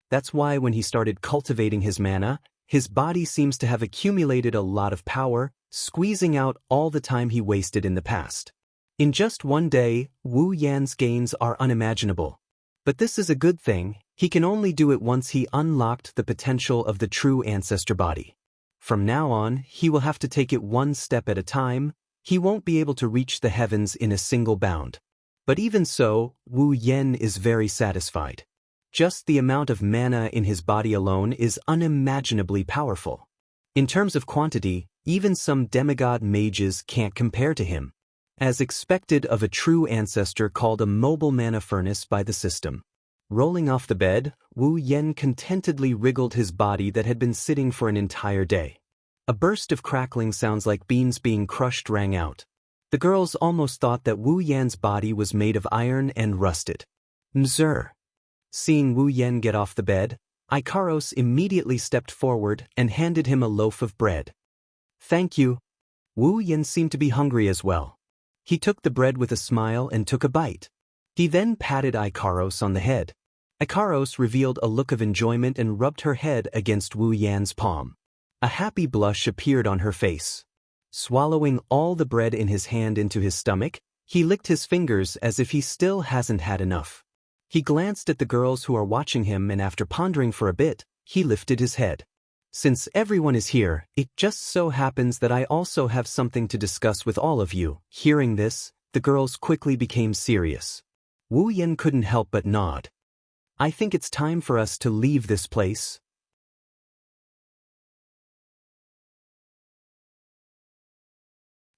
That's why when he started cultivating his mana, his body seems to have accumulated a lot of power, squeezing out all the time he wasted in the past. In just one day, Wu Yan's gains are unimaginable. But this is a good thing. He can only do it once he unlocked the potential of the true ancestor body. From now on, he will have to take it one step at a time. He won't be able to reach the heavens in a single bound. But even so, Wu Yan is very satisfied. Just the amount of mana in his body alone is unimaginably powerful. In terms of quantity, even some demigod mages can't compare to him. As expected of a true ancestor called a mobile mana furnace by the system. Rolling off the bed, Wu Yan contentedly wriggled his body that had been sitting for an entire day. A burst of crackling sounds like beans being crushed rang out. The girls almost thought that Wu Yan's body was made of iron and rusted. Mzur. Seeing Wu Yan get off the bed, Ikaros immediately stepped forward and handed him a loaf of bread. "Thank you." Wu Yan seemed to be hungry as well. He took the bread with a smile and took a bite. He then patted Ikaros on the head. Ikaros revealed a look of enjoyment and rubbed her head against Wu Yan's palm. A happy blush appeared on her face. Swallowing all the bread in his hand into his stomach, he licked his fingers as if he still hasn't had enough. He glanced at the girls who are watching him and after pondering for a bit, he lifted his head. "Since everyone is here, it just so happens that I also have something to discuss with all of you." Hearing this, the girls quickly became serious. Wu Yan couldn't help but nod. "I think it's time for us to leave this place."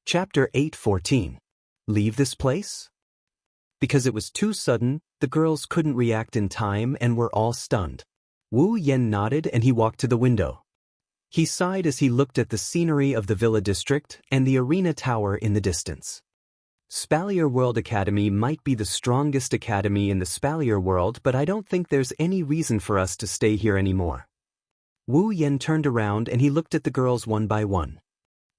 Chapter 8:14. Leave this place? Because it was too sudden, the girls couldn't react in time and were all stunned. Wu Yan nodded and he walked to the window. He sighed as he looked at the scenery of the Villa District and the arena tower in the distance. Spalier World Academy might be the strongest academy in the Spalier world, but I don't think there's any reason for us to stay here anymore. Wu Yan turned around and he looked at the girls one by one.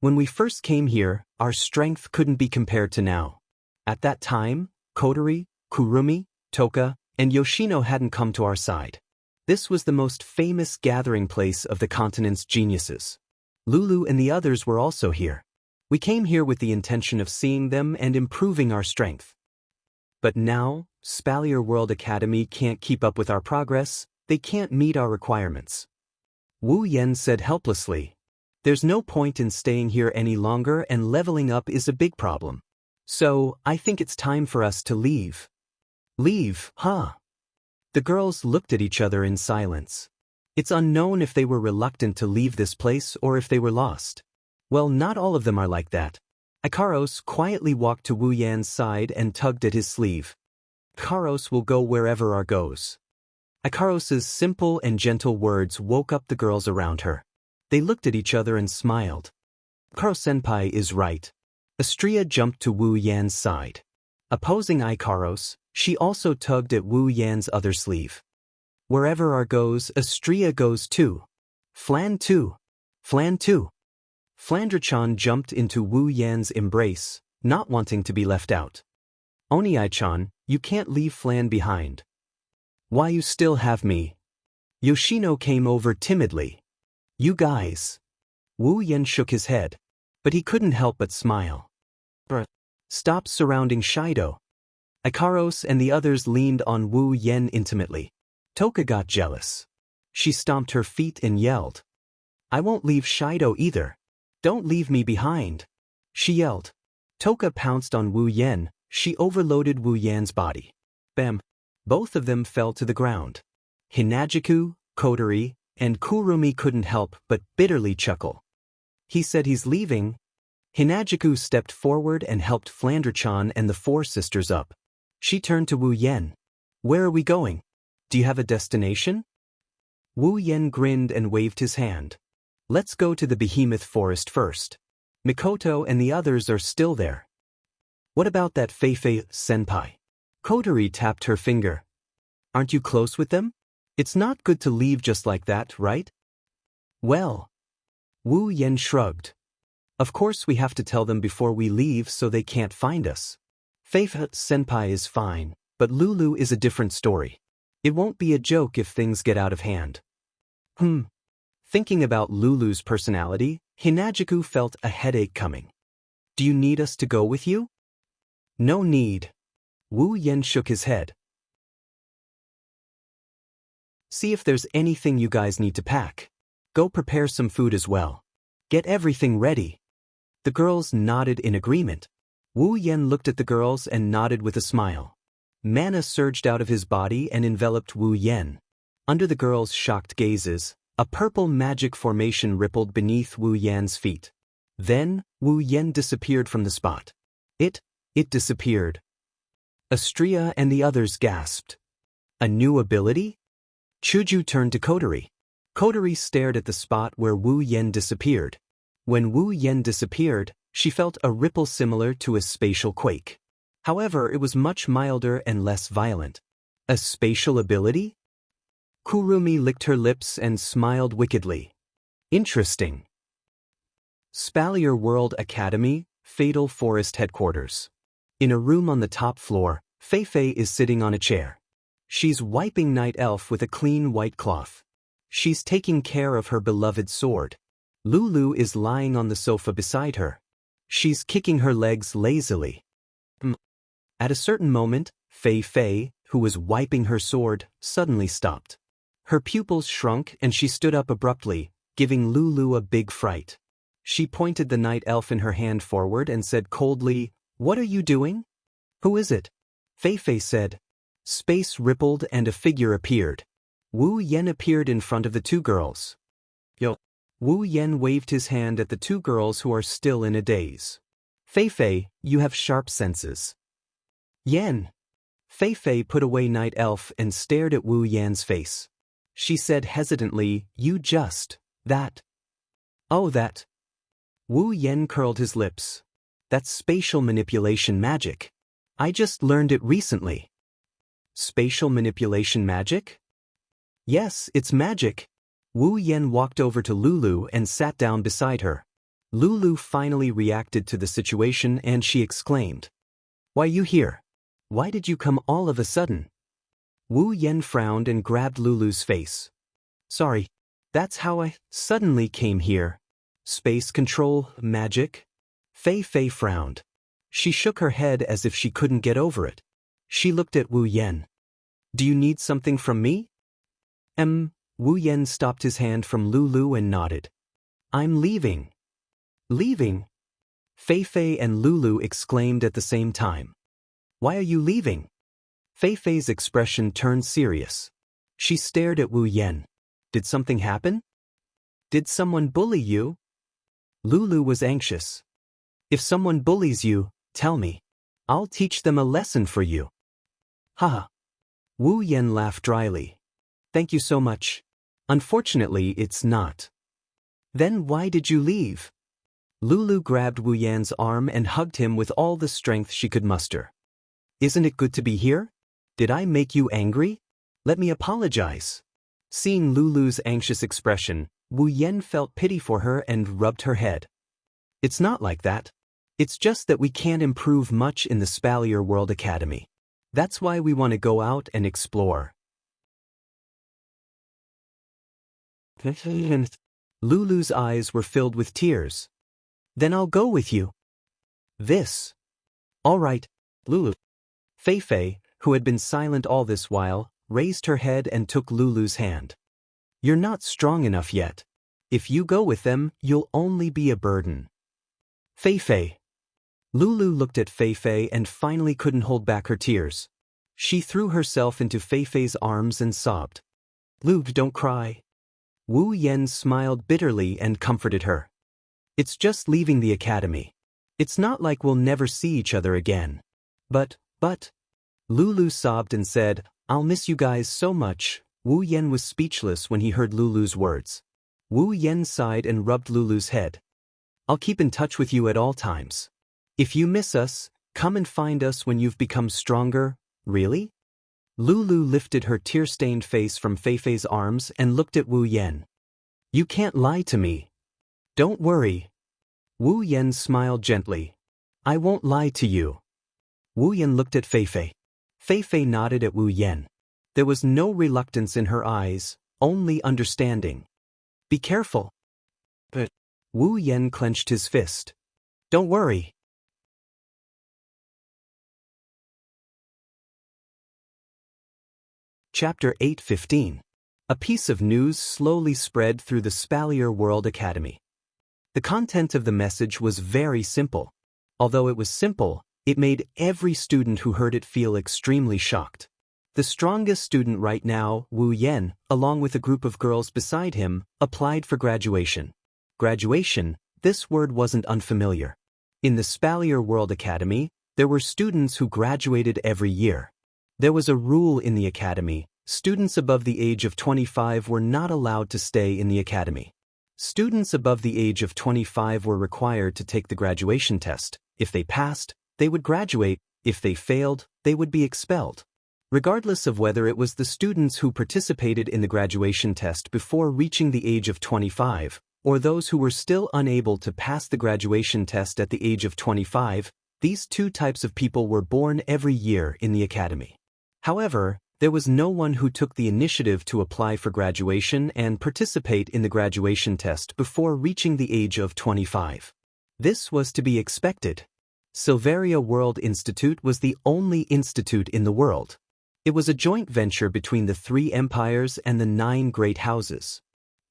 When we first came here, our strength couldn't be compared to now. At that time, Kotori, Kurumi, Toka, and Yoshino hadn't come to our side. This was the most famous gathering place of the continent's geniuses. Lulu and the others were also here. We came here with the intention of seeing them and improving our strength. But now, Spalier World Academy can't keep up with our progress, they can't meet our requirements. Wu Yan said helplessly. There's no point in staying here any longer and leveling up is a big problem. So, I think it's time for us to leave. Leave, huh? The girls looked at each other in silence. It's unknown if they were reluctant to leave this place or if they were lost. Well, not all of them are like that. Ikaros quietly walked to Wu Yan's side and tugged at his sleeve. Ikaros will go wherever our goes. Ikaros's simple and gentle words woke up the girls around her. They looked at each other and smiled. Ikaros-senpai is right. Astria jumped to Wu Yan's side. Opposing Ikaros, she also tugged at Wu Yan's other sleeve. Wherever our goes, Astria goes too. Flan too. Flan too. Flandra-chan jumped into Wu Yan's embrace, not wanting to be left out. Oni-chan, you can't leave Flan behind. Why you still have me? Yoshino came over timidly. You guys. Wu Yan shook his head, but he couldn't help but smile. Stop surrounding Shido. Ikaros and the others leaned on Wu Yan intimately. Toka got jealous. She stomped her feet and yelled. I won't leave Shido either. Don't leave me behind. She yelled. Toka pounced on Wu Yan. She overloaded Wu Yan's body. Bam. Both of them fell to the ground. Hinajiku, Kotori, and Kurumi couldn't help but bitterly chuckle. He said he's leaving. Hinajiku stepped forward and helped Flandra-chan and the four sisters up. She turned to Wu Yan. Where are we going? Do you have a destination? Wu Yan grinned and waved his hand. Let's go to the behemoth forest first. Mikoto and the others are still there. What about that Fei-Fei-senpai? Kotori tapped her finger. Aren't you close with them? It's not good to leave just like that, right? Well. Wu Yan shrugged. Of course we have to tell them before we leave so they can't find us. Fei-Fei-senpai is fine, but Lulu is a different story. It won't be a joke if things get out of hand. Thinking about Lulu's personality, Hinajiku felt a headache coming. Do you need us to go with you? No need. Wu Yan shook his head. See if there's anything you guys need to pack. Go prepare some food as well. Get everything ready. The girls nodded in agreement. Wu Yan looked at the girls and nodded with a smile. Mana surged out of his body and enveloped Wu Yan. Under the girls' shocked gazes, a purple magic formation rippled beneath Wu Yan's feet. Then, Wu Yan disappeared from the spot. It disappeared. Astria and the others gasped. A new ability? Chuju turned to Kotori. Kotori stared at the spot where Wu Yan disappeared. When Wu Yan disappeared, she felt a ripple similar to a spatial quake. However, it was much milder and less violent. A spatial ability? Kurumi licked her lips and smiled wickedly. Interesting. Spalier World Academy, Fatal Forest Headquarters. In a room on the top floor, Fei-Fei is sitting on a chair. She's wiping Night Elf with a clean white cloth. She's taking care of her beloved sword. Lulu is lying on the sofa beside her. She's kicking her legs lazily. At a certain moment, Fei-Fei, who was wiping her sword, suddenly stopped. Her pupils shrunk and she stood up abruptly, giving Lulu a big fright. She pointed the Night Elf in her hand forward and said coldly, "What are you doing?" "Who is it?" Fei-Fei said. Space rippled and a figure appeared. Wu Yan appeared in front of the two girls. Yo. Wu Yan waved his hand at the two girls who are still in a daze. Fei-Fei, you have sharp senses. Yan. Fei-Fei put away Night Elf and stared at Wu Yan's face. She said hesitantly, "You just, that." "Oh, that." Wu Yan curled his lips. "That's spatial manipulation magic. I just learned it recently." Spatial manipulation magic? Yes, it's magic. Wu Yan walked over to Lulu and sat down beside her. Lulu finally reacted to the situation and she exclaimed, "Why you here? Why did you come all of a sudden?" Wu Yan frowned and grabbed Lulu's face. "Sorry, that's how I suddenly came here. Space control, magic?" Fei-Fei frowned. She shook her head as if she couldn't get over it. She looked at Wu Yan. "Do you need something from me?" Wu Yan stopped his hand from Lulu and nodded. "I'm leaving." "Leaving?" Fei-Fei and Lulu exclaimed at the same time. "Why are you leaving?" Fei-Fei's expression turned serious. She stared at Wu Yan. "Did something happen? Did someone bully you?" Lulu was anxious. "If someone bullies you, tell me. I'll teach them a lesson for you." Haha. Wu Yan laughed dryly. Thank you so much. Unfortunately, it's not. Then why did you leave? Lulu grabbed Wu Yan's arm and hugged him with all the strength she could muster. Isn't it good to be here? Did I make you angry? Let me apologize. Seeing Lulu's anxious expression, Wu Yan felt pity for her and rubbed her head. It's not like that. It's just that we can't improve much in the Spalier World Academy. That's why we want to go out and explore. Lulu's eyes were filled with tears. Then I'll go with you. This. All right, Lulu. Fei Fei, who had been silent all this while, raised her head and took Lulu's hand. You're not strong enough yet. If you go with them, you'll only be a burden. Fei Fei. Lulu looked at Fei Fei and finally couldn't hold back her tears. She threw herself into Fei Fei's arms and sobbed. Lulu, don't cry. Wu Yan smiled bitterly and comforted her. It's just leaving the academy. It's not like we'll never see each other again. But. Lulu sobbed and said, I'll miss you guys so much. Wu Yan was speechless when he heard Lulu's words. Wu Yan sighed and rubbed Lulu's head. I'll keep in touch with you at all times. If you miss us, come and find us when you've become stronger. Really? Lulu lifted her tear-stained face from Fei Fei's arms and looked at Wu Yan. You can't lie to me. Don't worry. Wu Yan smiled gently. I won't lie to you. Wu Yan looked at Fei Fei. Fei Fei nodded at Wu Yan. There was no reluctance in her eyes, only understanding. Be careful. But Wu Yan clenched his fist. Don't worry. Chapter 8:15. A piece of news slowly spread through the Spalier World Academy. The content of the message was very simple. Although it was simple, it made every student who heard it feel extremely shocked. The strongest student right now, Wu Yan, along with a group of girls beside him, applied for graduation. Graduation, this word wasn't unfamiliar. In the Spalier World Academy, there were students who graduated every year. There was a rule in the academy: students above the age of 25 were not allowed to stay in the academy. Students above the age of 25 were required to take the graduation test. If they passed, they would graduate. If they failed, they would be expelled. Regardless of whether it was the students who participated in the graduation test before reaching the age of 25, or those who were still unable to pass the graduation test at the age of 25, these two types of people were born every year in the academy. However, there was no one who took the initiative to apply for graduation and participate in the graduation test before reaching the age of 25. This was to be expected. Silveria World Institute was the only institute in the world. It was a joint venture between the 3 empires and the 9 great houses.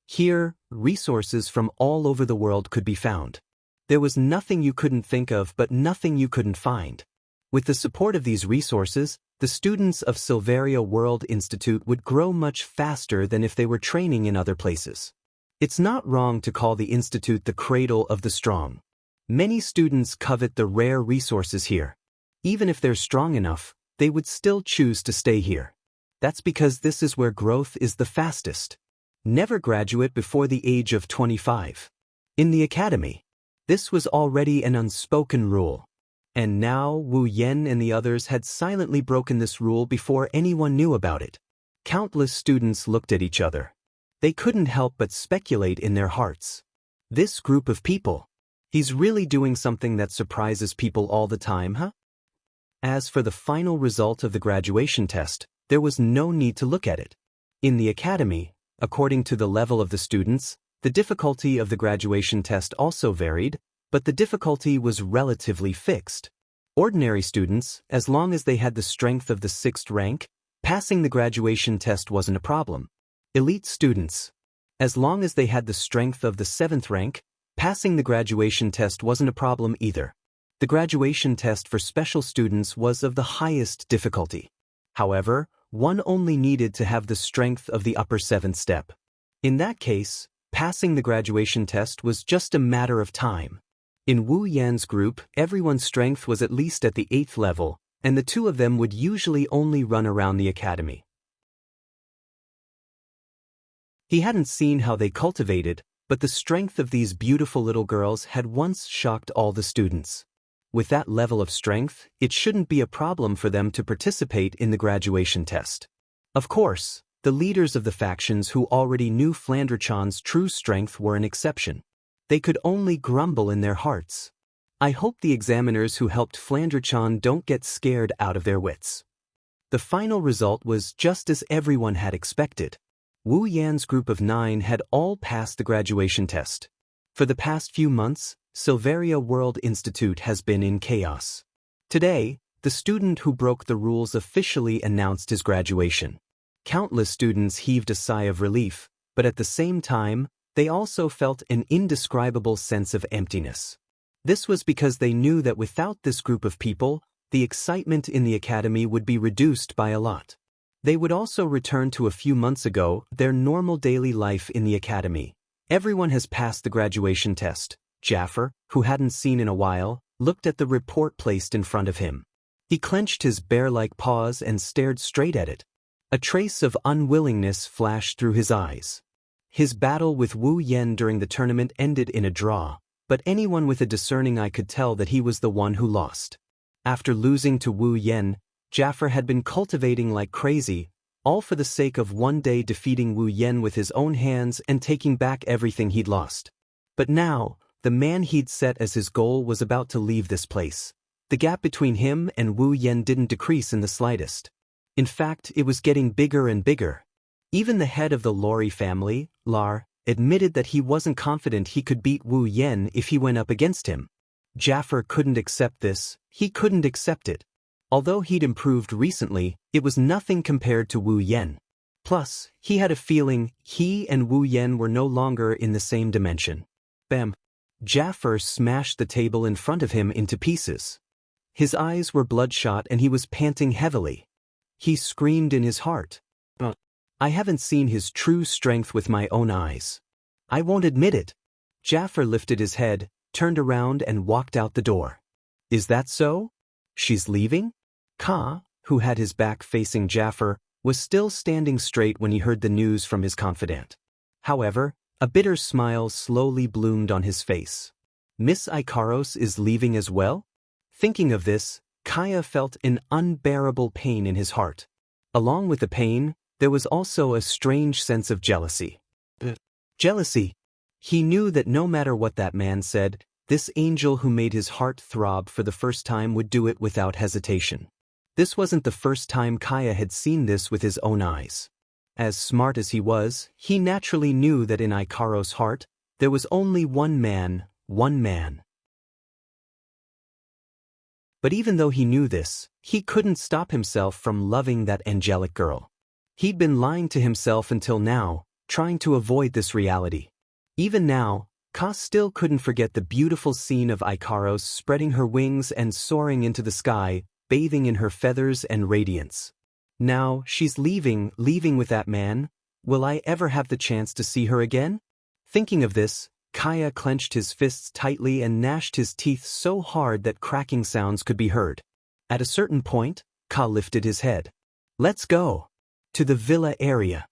Here, resources from all over the world could be found. There was nothing you couldn't think of, but nothing you couldn't find. With the support of these resources, the students of Silveria World Institute would grow much faster than if they were training in other places. It's not wrong to call the institute the cradle of the strong. Many students covet the rare resources here. Even if they're strong enough, they would still choose to stay here. That's because this is where growth is the fastest. Never graduate before the age of 25. In the academy, this was already an unspoken rule. And now Wu Yan and the others had silently broken this rule before anyone knew about it. Countless students looked at each other. They couldn't help but speculate in their hearts. This group of people, he's really doing something that surprises people all the time, huh? As for the final result of the graduation test, there was no need to look at it. In the academy, according to the level of the students, the difficulty of the graduation test also varied, but the difficulty was relatively fixed. Ordinary students, as long as they had the strength of the 6th rank, passing the graduation test wasn't a problem. Elite students, as long as they had the strength of the 7th rank, passing the graduation test wasn't a problem either. The graduation test for special students was of the highest difficulty. However, one only needed to have the strength of the upper 7th step. In that case, passing the graduation test was just a matter of time. In Wu Yan's group, everyone's strength was at least at the 8th level, and the two of them would usually only run around the academy. He hadn't seen how they cultivated, but the strength of these beautiful little girls had once shocked all the students. With that level of strength, it shouldn't be a problem for them to participate in the graduation test. Of course, the leaders of the factions who already knew Flandrachan's true strength were an exception. They could only grumble in their hearts. I hope the examiners who helped Flandrachan don't get scared out of their wits. The final result was just as everyone had expected. Wu Yan's group of 9 had all passed the graduation test. For the past few months, Silveria World Institute has been in chaos. Today, the student who broke the rules officially announced his graduation. Countless students heaved a sigh of relief, but at the same time, they also felt an indescribable sense of emptiness. This was because they knew that without this group of people, the excitement in the academy would be reduced by a lot. They would also return to a few months ago their normal daily life in the academy. Everyone has passed the graduation test. Jaffer, who hadn't seen in a while, looked at the report placed in front of him. He clenched his bear-like paws and stared straight at it. A trace of unwillingness flashed through his eyes. His battle with Wu Yan during the tournament ended in a draw, but anyone with a discerning eye could tell that he was the one who lost. After losing to Wu Yan, Jaffer had been cultivating like crazy, all for the sake of one day defeating Wu Yan with his own hands and taking back everything he'd lost. But now, the man he'd set as his goal was about to leave this place. The gap between him and Wu Yan didn't decrease in the slightest. In fact, it was getting bigger and bigger. Even the head of the Lori family, Lar, admitted that he wasn't confident he could beat Wu Yan if he went up against him. Jaffer couldn't accept this, he couldn't accept it. Although he'd improved recently, it was nothing compared to Wu Yan. Plus, he had a feeling he and Wu Yan were no longer in the same dimension. Bam! Jaffer smashed the table in front of him into pieces. His eyes were bloodshot and he was panting heavily. He screamed in his heart. I haven't seen his true strength with my own eyes. I won't admit it. Jaffer lifted his head, turned around and walked out the door. Is that so? She's leaving? Ka, who had his back facing Jaffer, was still standing straight when he heard the news from his confidant. However, a bitter smile slowly bloomed on his face. Miss Ikaros is leaving as well? Thinking of this, Kaya felt an unbearable pain in his heart. Along with the pain, there was also a strange sense of jealousy. Jealousy. He knew that no matter what that man said, this angel who made his heart throb for the first time would do it without hesitation. This wasn't the first time Kaya had seen this with his own eyes. As smart as he was, he naturally knew that in Ikaros' heart, there was only one man. But even though he knew this, he couldn't stop himself from loving that angelic girl. He'd been lying to himself until now, trying to avoid this reality. Even now, Ka still couldn't forget the beautiful scene of Ikaros spreading her wings and soaring into the sky, bathing in her feathers and radiance. Now, she's leaving with that man. Will I ever have the chance to see her again? Thinking of this, Kaya clenched his fists tightly and gnashed his teeth so hard that cracking sounds could be heard. At a certain point, Ka lifted his head. Let's go. To the villa area.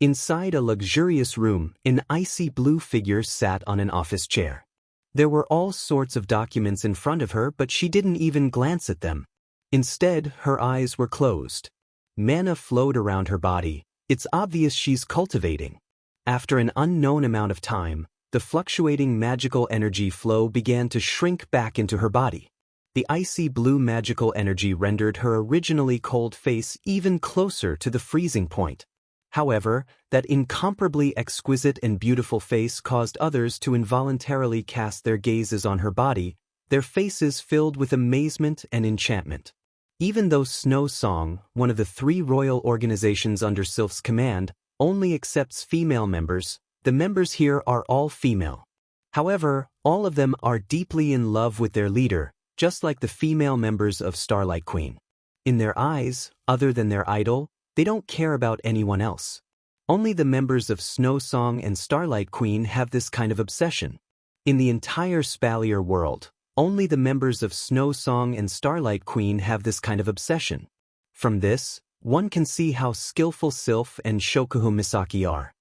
Inside a luxurious room, an icy blue figure sat on an office chair. There were all sorts of documents in front of her, but she didn't even glance at them. Instead, her eyes were closed. Mana flowed around her body. It's obvious she's cultivating. After an unknown amount of time, the fluctuating magical energy flow began to shrink back into her body. The icy blue magical energy rendered her originally cold face even closer to the freezing point. However, that incomparably exquisite and beautiful face caused others to involuntarily cast their gazes on her body, their faces filled with amazement and enchantment. Even though Snow Song, one of the 3 royal organizations under Sylph's command, only accepts female members, the members here are all female. However, all of them are deeply in love with their leader, just like the female members of Starlight Queen. In their eyes, other than their idol, they don't care about anyone else. Only the members of Snow Song and Starlight Queen have this kind of obsession. In the entire Spalier world, Only the members of Snow Song and Starlight Queen have this kind of obsession. From this, one can see how skillful Sylph and Shokuhu Misaki are.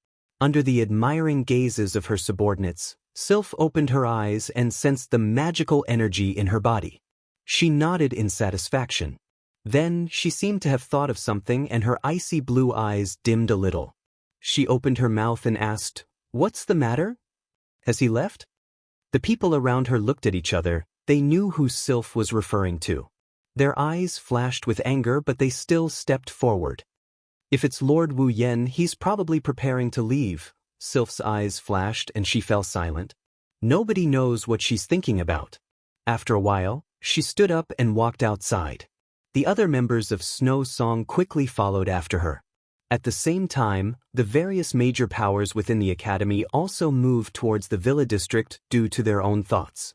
Under the admiring gazes of her subordinates, Sylph opened her eyes and sensed the magical energy in her body. She nodded in satisfaction. Then, she seemed to have thought of something and her icy blue eyes dimmed a little. She opened her mouth and asked, "What's the matter? Has he left?" The people around her looked at each other. They knew who Sylph was referring to. Their eyes flashed with anger, but they still stepped forward. "If it's Lord Wu Yen, he's probably preparing to leave." Sylph's eyes flashed and she fell silent. Nobody knows what she's thinking about. After a while, she stood up and walked outside. The other members of Snow Song quickly followed after her. At the same time, the various major powers within the academy also moved towards the Villa district due to their own thoughts.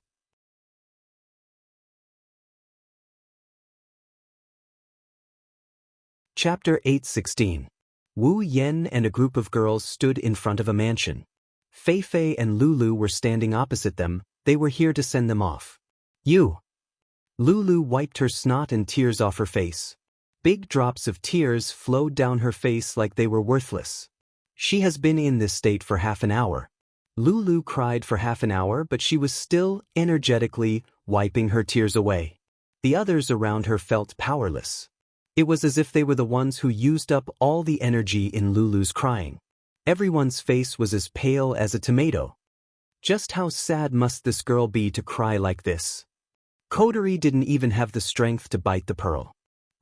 Chapter 8:16. Wu Yen and a group of girls stood in front of a mansion. Fei Fei and Lulu were standing opposite them. They were here to send them off. "You." Lulu wiped her snot and tears off her face. Big drops of tears flowed down her face like they were worthless. She has been in this state for half an hour. Lulu cried for half an hour, but she was still energetically wiping her tears away. The others around her felt powerless. It was as if they were the ones who used up all the energy in Lulu's crying. Everyone's face was as pale as a tomato. Just how sad must this girl be to cry like this? Kotori didn't even have the strength to bite the pearl.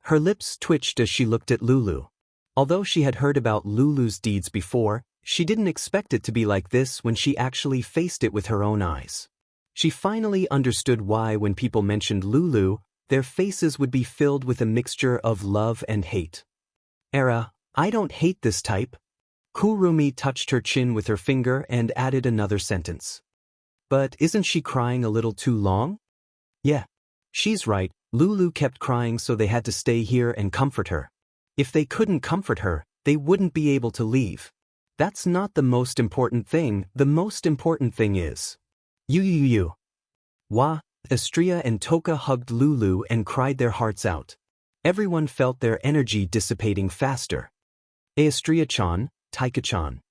Her lips twitched as she looked at Lulu. Although she had heard about Lulu's deeds before, she didn't expect it to be like this when she actually faced it with her own eyes. She finally understood why when people mentioned Lulu, their faces would be filled with a mixture of love and hate. I don't hate this type." Kurumi touched her chin with her finger and added another sentence. "But isn't she crying a little too long?" "Yeah. She's right. Lulu kept crying, so they had to stay here and comfort her. If they couldn't comfort her, they wouldn't be able to leave. That's not the most important thing. The most important thing is you. Wa, Astria and Toka hugged Lulu and cried their hearts out. Everyone felt their energy dissipating faster. Astria-chan, Taika-chan.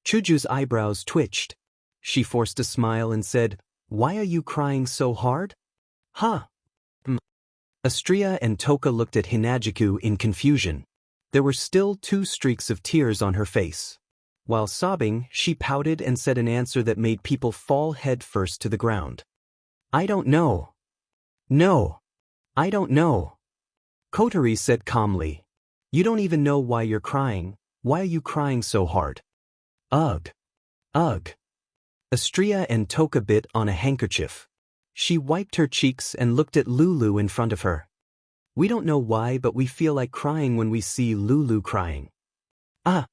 Chuju's eyebrows twitched. She forced a smile and said, "Why are you crying so hard?" "Huh." Astria and Toka looked at Hinajiku in confusion. There were still 2 streaks of tears on her face. While sobbing, she pouted and said an answer that made people fall head first to the ground. "I don't know." "No. I don't know." Kotori said calmly. "You don't even know why you're crying. Why are you crying so hard?" Ugh. Astria and Toka bit on a handkerchief. She wiped her cheeks and looked at Lulu in front of her. "We don't know why, but we feel like crying when we see Lulu crying." "Ah."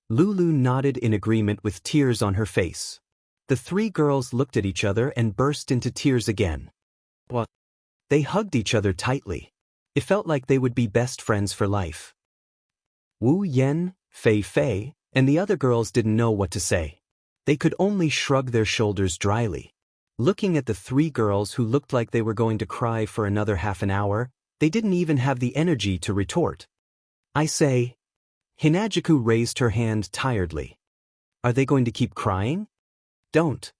Lulu nodded in agreement with tears on her face. The 3 girls looked at each other and burst into tears again. What? They hugged each other tightly. It felt like they would be best friends for life. Wu Yen, Fei Fei, and the other girls didn't know what to say. They could only shrug their shoulders dryly. Looking at the 3 girls who looked like they were going to cry for another half an hour, they didn't even have the energy to retort. "I say." Hinajiku raised her hand tiredly. "Are they going to keep crying?" Don't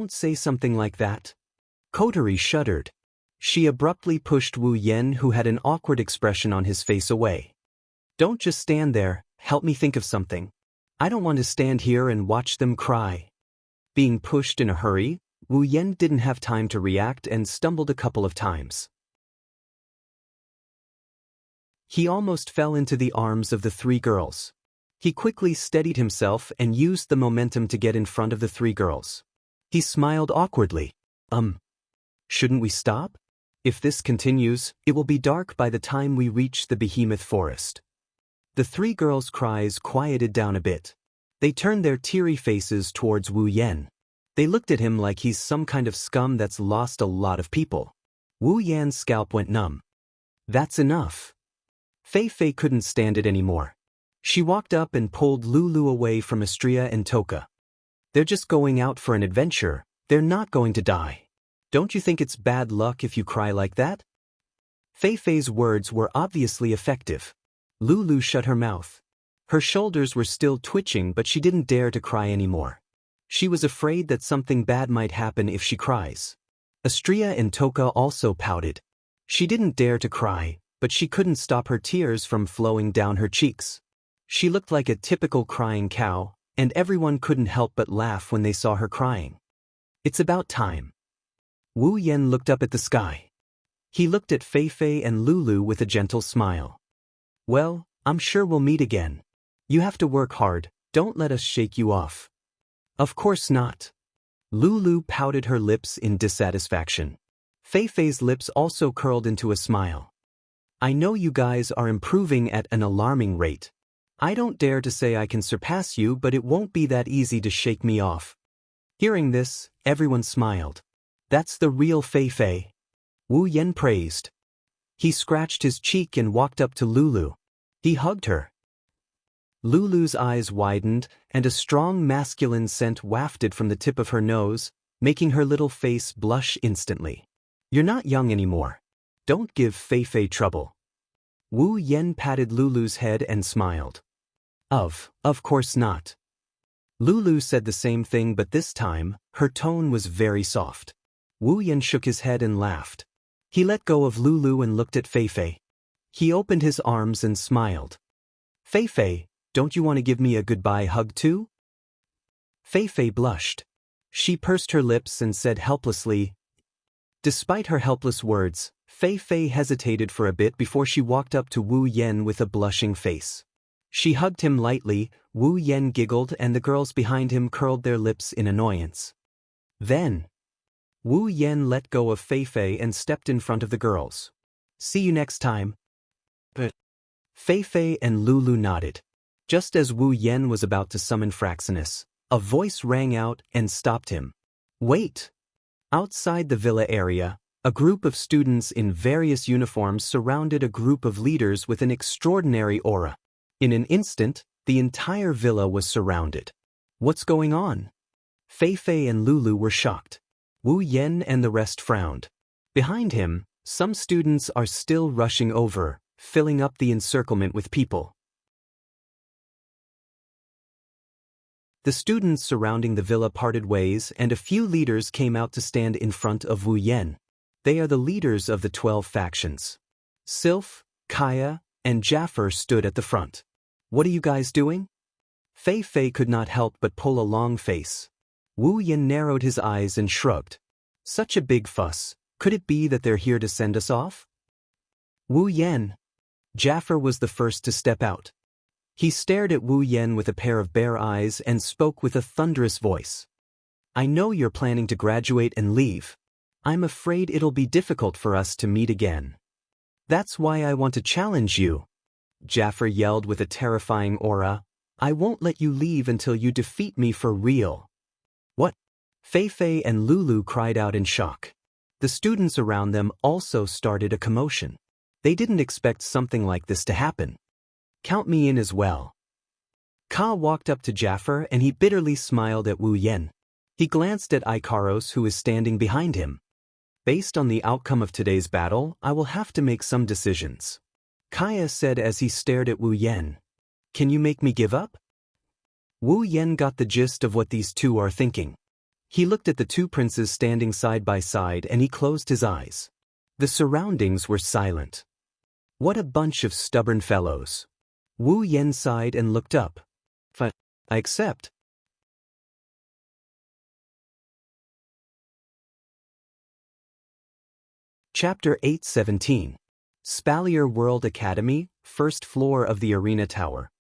say something like that." Kotori shuddered. She abruptly pushed Wu Yen, who had an awkward expression on his face, away. "Don't just stand there, help me think of something. I don't want to stand here and watch them cry." Being pushed in a hurry, Wu Yen didn't have time to react and stumbled a couple of times. He almost fell into the arms of the 3 girls. He quickly steadied himself and used the momentum to get in front of the 3 girls. He smiled awkwardly. Shouldn't we stop? If this continues, it will be dark by the time we reach the behemoth forest." The 3 girls' cries quieted down a bit. They turned their teary faces towards Wu Yen. They looked at him like he's some kind of scum that's lost a lot of people. Wu Yan's scalp went numb. "That's enough." Fei Fei couldn't stand it anymore. She walked up and pulled Lulu away from Astria and Toka. "They're just going out for an adventure. They're not going to die." Don't you think it's bad luck if you cry like that? Fei Fei's words were obviously effective. Lulu shut her mouth. Her shoulders were still twitching, but she didn't dare to cry anymore. She was afraid that something bad might happen if she cries. Astria and Toka also pouted. She didn't dare to cry, but she couldn't stop her tears from flowing down her cheeks. She looked like a typical crying cow, and everyone couldn't help but laugh when they saw her crying. It's about time. Wu Yen looked up at the sky. He looked at Fei Fei and Lulu with a gentle smile. Well, I'm sure we'll meet again. You have to work hard, don't let us shake you off. Of course not. Lulu pouted her lips in dissatisfaction. Fei Fei's lips also curled into a smile. I know you guys are improving at an alarming rate. I don't dare to say I can surpass you, but it won't be that easy to shake me off. Hearing this, everyone smiled. That's the real Fei Fei. Wu Yen praised. He scratched his cheek and walked up to Lulu. He hugged her. Lulu's eyes widened, and a strong masculine scent wafted from the tip of her nose, making her little face blush instantly. You're not young anymore. Don't give Fei Fei trouble. Wu Yen patted Lulu's head and smiled. Of course not. Lulu said the same thing, but this time, her tone was very soft. Wu Yen shook his head and laughed. He let go of Lulu and looked at Fei Fei. He opened his arms and smiled. Fei Fei, don't you want to give me a goodbye hug too? Fei Fei blushed. She pursed her lips and said helplessly. Despite her helpless words, Fei Fei hesitated for a bit before she walked up to Wu Yen with a blushing face. She hugged him lightly, Wu Yen giggled, and the girls behind him curled their lips in annoyance. Then, Wu Yen let go of Fei Fei and stepped in front of the girls. See you next time. But Fei Fei and Lulu nodded. Just as Wu Yen was about to summon Fraxinus, a voice rang out and stopped him. Wait! Outside the villa area, a group of students in various uniforms surrounded a group of leaders with an extraordinary aura. In an instant, the entire villa was surrounded. What's going on? Fei Fei and Lulu were shocked. Wu Yen and the rest frowned. Behind him, some students are still rushing over, filling up the encirclement with people. The students surrounding the villa parted ways, and a few leaders came out to stand in front of Wu Yen. They are the leaders of the 12 factions. Sylph, Kaya, and Jaffer stood at the front. What are you guys doing? Fei Fei could not help but pull a long face. Wu Yen narrowed his eyes and shrugged. Such a big fuss, could it be that they're here to send us off? Wu Yen. Jaffer was the first to step out. He stared at Wu Yen with a pair of bare eyes and spoke with a thunderous voice. I know you're planning to graduate and leave. I'm afraid it'll be difficult for us to meet again. That's why I want to challenge you. Jaffer yelled with a terrifying aura. I won't let you leave until you defeat me for real. What? Fei Fei and Lulu cried out in shock. The students around them also started a commotion. They didn't expect something like this to happen. Count me in as well. Ka walked up to Jaffer and he bitterly smiled at Wu Yen. He glanced at Ikaros, who was standing behind him. Based on the outcome of today's battle, I will have to make some decisions. Kaya said as he stared at Wu Yen. Can you make me give up? Wu Yen got the gist of what these two are thinking. He looked at the two princes standing side by side and he closed his eyes. The surroundings were silent. What a bunch of stubborn fellows. Wu Yen sighed and looked up. I accept. Chapter 8:17. Spalier World Academy, first floor of the arena tower.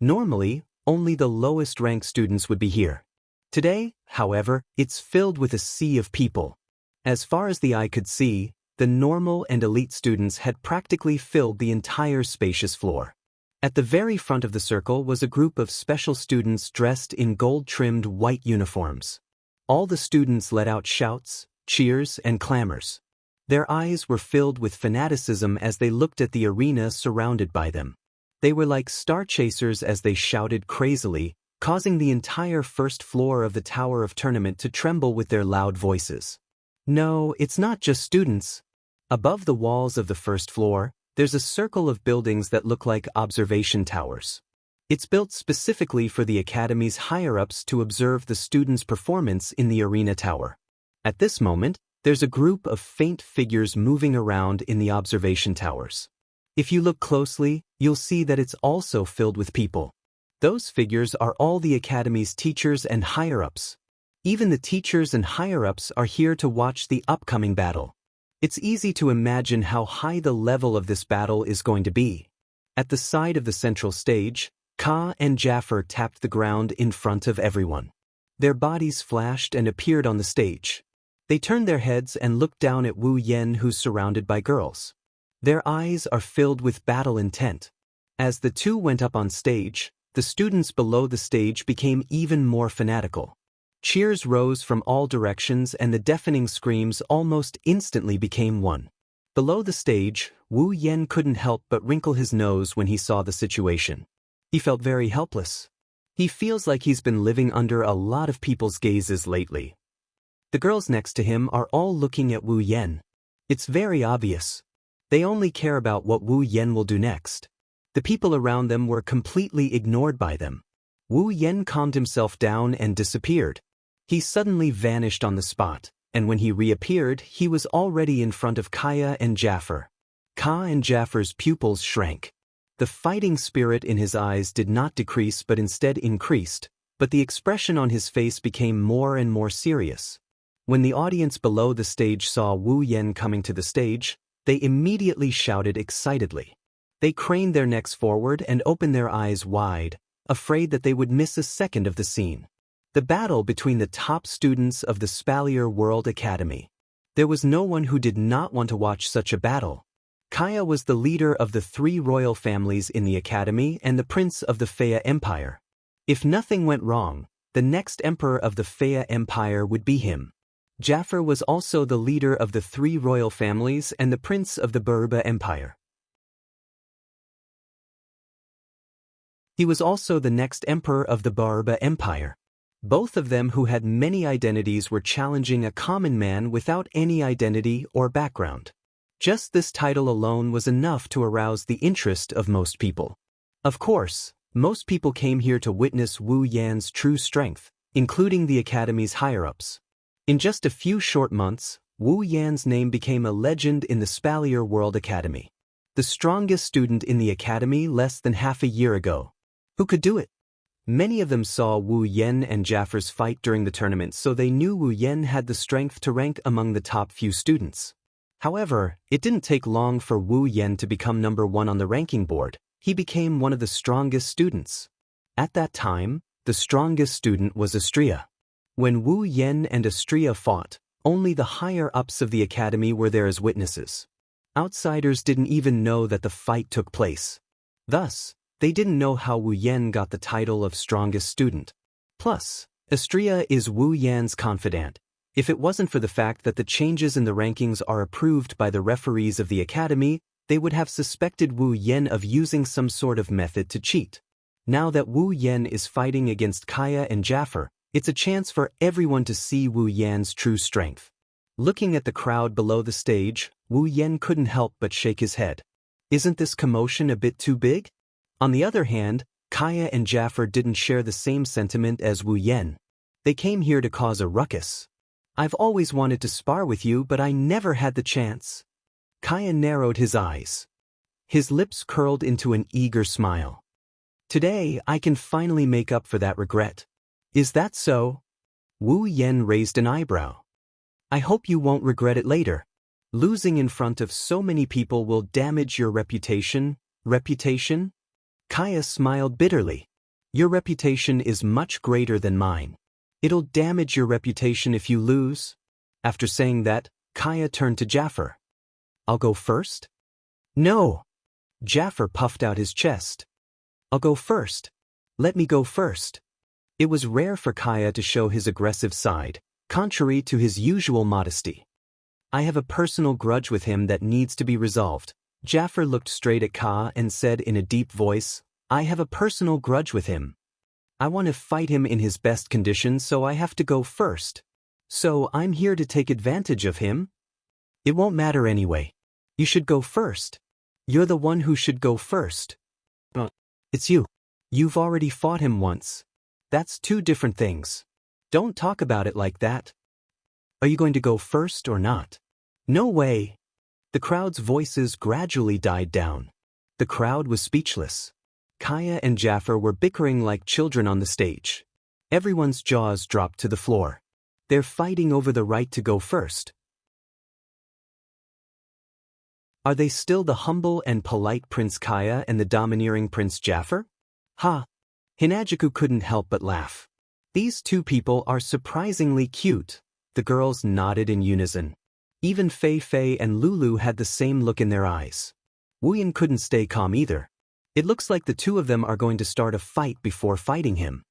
Normally, only the lowest-ranked students would be here. Today, however, it's filled with a sea of people. As far as the eye could see, the normal and elite students had practically filled the entire spacious floor. At the very front of the circle was a group of special students dressed in gold-trimmed white uniforms. All the students let out shouts, cheers, and clamors. Their eyes were filled with fanaticism as they looked at the arena surrounded by them. They were like star chasers as they shouted crazily, causing the entire first floor of the Tower of Tournament to tremble with their loud voices. No, it's not just students. Above the walls of the first floor, there's a circle of buildings that look like observation towers. It's built specifically for the academy's higher-ups to observe the students' performance in the arena tower. At this moment, there's a group of faint figures moving around in the observation towers. If you look closely, you'll see that it's also filled with people. Those figures are all the academy's teachers and higher-ups. Even the teachers and higher-ups are here to watch the upcoming battle. It's easy to imagine how high the level of this battle is going to be. At the side of the central stage, Ka and Jaffer tapped the ground in front of everyone. Their bodies flashed and appeared on the stage. They turned their heads and looked down at Wu Yen, who's surrounded by girls. Their eyes are filled with battle intent. As the two went up on stage, the students below the stage became even more fanatical. Cheers rose from all directions and the deafening screams almost instantly became one. Below the stage, Wu Yen couldn't help but wrinkle his nose when he saw the situation. He felt very helpless. He feels like he's been living under a lot of people's gazes lately. The girls next to him are all looking at Wu Yen. It's very obvious. They only care about what Wu Yen will do next. The people around them were completely ignored by them. Wu Yen calmed himself down and disappeared. He suddenly vanished on the spot, and when he reappeared, he was already in front of Kaya and Jaffer. Ka and Jaffer's pupils shrank. The fighting spirit in his eyes did not decrease but instead increased, but the expression on his face became more and more serious. When the audience below the stage saw Wu Yen coming to the stage, they immediately shouted excitedly. They craned their necks forward and opened their eyes wide, afraid that they would miss a second of the scene. The battle between the top students of the Spalier World Academy. There was no one who did not want to watch such a battle. Kaya was the leader of the 3 royal families in the academy and the prince of the Fea Empire. If nothing went wrong, the next emperor of the Fea Empire would be him. Jaffer was also the leader of the 3 royal families and the prince of the Burba Empire. He was also the next emperor of the Burba Empire. Both of them, who had many identities, were challenging a common man without any identity or background. Just this title alone was enough to arouse the interest of most people. Of course, most people came here to witness Wu Yan's true strength, including the academy's higher-ups. In just a few short months, Wu Yan's name became a legend in the Spalier World Academy. The strongest student in the academy less than half a year ago. Who could do it? Many of them saw Wu Yen and Jaffer's fight during the tournament, so they knew Wu Yen had the strength to rank among the top few students. However, it didn't take long for Wu Yen to become number 1 on the ranking board. He became one of the strongest students. At that time, the strongest student was Astria. When Wu Yen and Astria fought, only the higher-ups of the academy were there as witnesses. Outsiders didn't even know that the fight took place. Thus, they didn't know how Wu Yen got the title of strongest student. Plus, Astria is Wu Yan's confidant. If it wasn't for the fact that the changes in the rankings are approved by the referees of the academy, they would have suspected Wu Yen of using some sort of method to cheat. Now that Wu Yen is fighting against Kaya and Jaffer, it's a chance for everyone to see Wu Yan's true strength. Looking at the crowd below the stage, Wu Yen couldn't help but shake his head. Isn't this commotion a bit too big? On the other hand, Kaya and Jaffer didn't share the same sentiment as Wu Yen. They came here to cause a ruckus. I've always wanted to spar with you, but I never had the chance. Kaya narrowed his eyes. His lips curled into an eager smile. Today, I can finally make up for that regret. Is that so? Wu Yen raised an eyebrow. I hope you won't regret it later. Losing in front of so many people will damage your reputation. Reputation? Kaya smiled bitterly. Your reputation is much greater than mine. It'll damage your reputation if you lose. After saying that, Kaya turned to Jaffer. I'll go first? No. Jaffer puffed out his chest. I'll go first. Let me go first. It was rare for Kaya to show his aggressive side, contrary to his usual modesty. I have a personal grudge with him that needs to be resolved. Jaffer looked straight at Ka and said in a deep voice, I have a personal grudge with him. I want to fight him in his best condition, so I have to go first. So I'm here to take advantage of him? It won't matter anyway. You should go first. You're the one who should go first. It's you. You've already fought him once. That's two different things. Don't talk about it like that. Are you going to go first or not? No way. The crowd's voices gradually died down. The crowd was speechless. Kaya and Jaffer were bickering like children on the stage. Everyone's jaws dropped to the floor. They're fighting over the right to go first. Are they still the humble and polite Prince Kaya and the domineering Prince Jaffer? Ha! Hinajuku couldn't help but laugh. These two people are surprisingly cute. The girls nodded in unison. Even Fei Fei and Lulu had the same look in their eyes. Wuyan couldn't stay calm either. It looks like the two of them are going to start a fight before fighting him.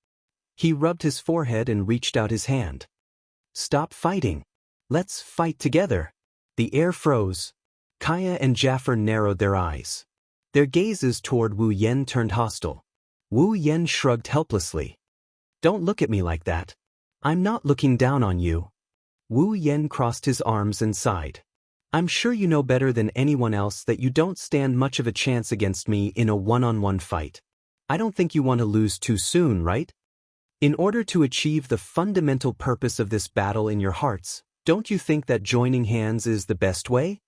He rubbed his forehead and reached out his hand. Stop fighting. Let's fight together. The air froze. Kaya and Jaffer narrowed their eyes. Their gazes toward Wu Yen turned hostile. Wu Yen shrugged helplessly. Don't look at me like that. I'm not looking down on you. Wu Yen crossed his arms and sighed. I'm sure you know better than anyone else that you don't stand much of a chance against me in a one-on-one fight. I don't think you want to lose too soon, right? In order to achieve the fundamental purpose of this battle in your hearts, don't you think that joining hands is the best way?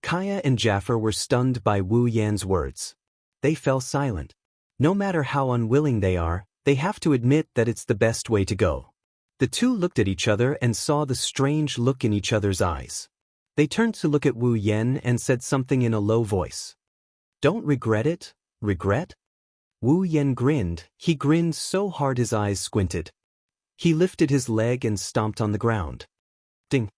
Kaya and Jaffer were stunned by Wu Yan's words. They fell silent. No matter how unwilling they are, they have to admit that it's the best way to go. The two looked at each other and saw the strange look in each other's eyes. They turned to look at Wu Yen and said something in a low voice. Don't regret it? Regret? Wu Yen grinned. He grinned so hard his eyes squinted. He lifted his leg and stomped on the ground. Ding!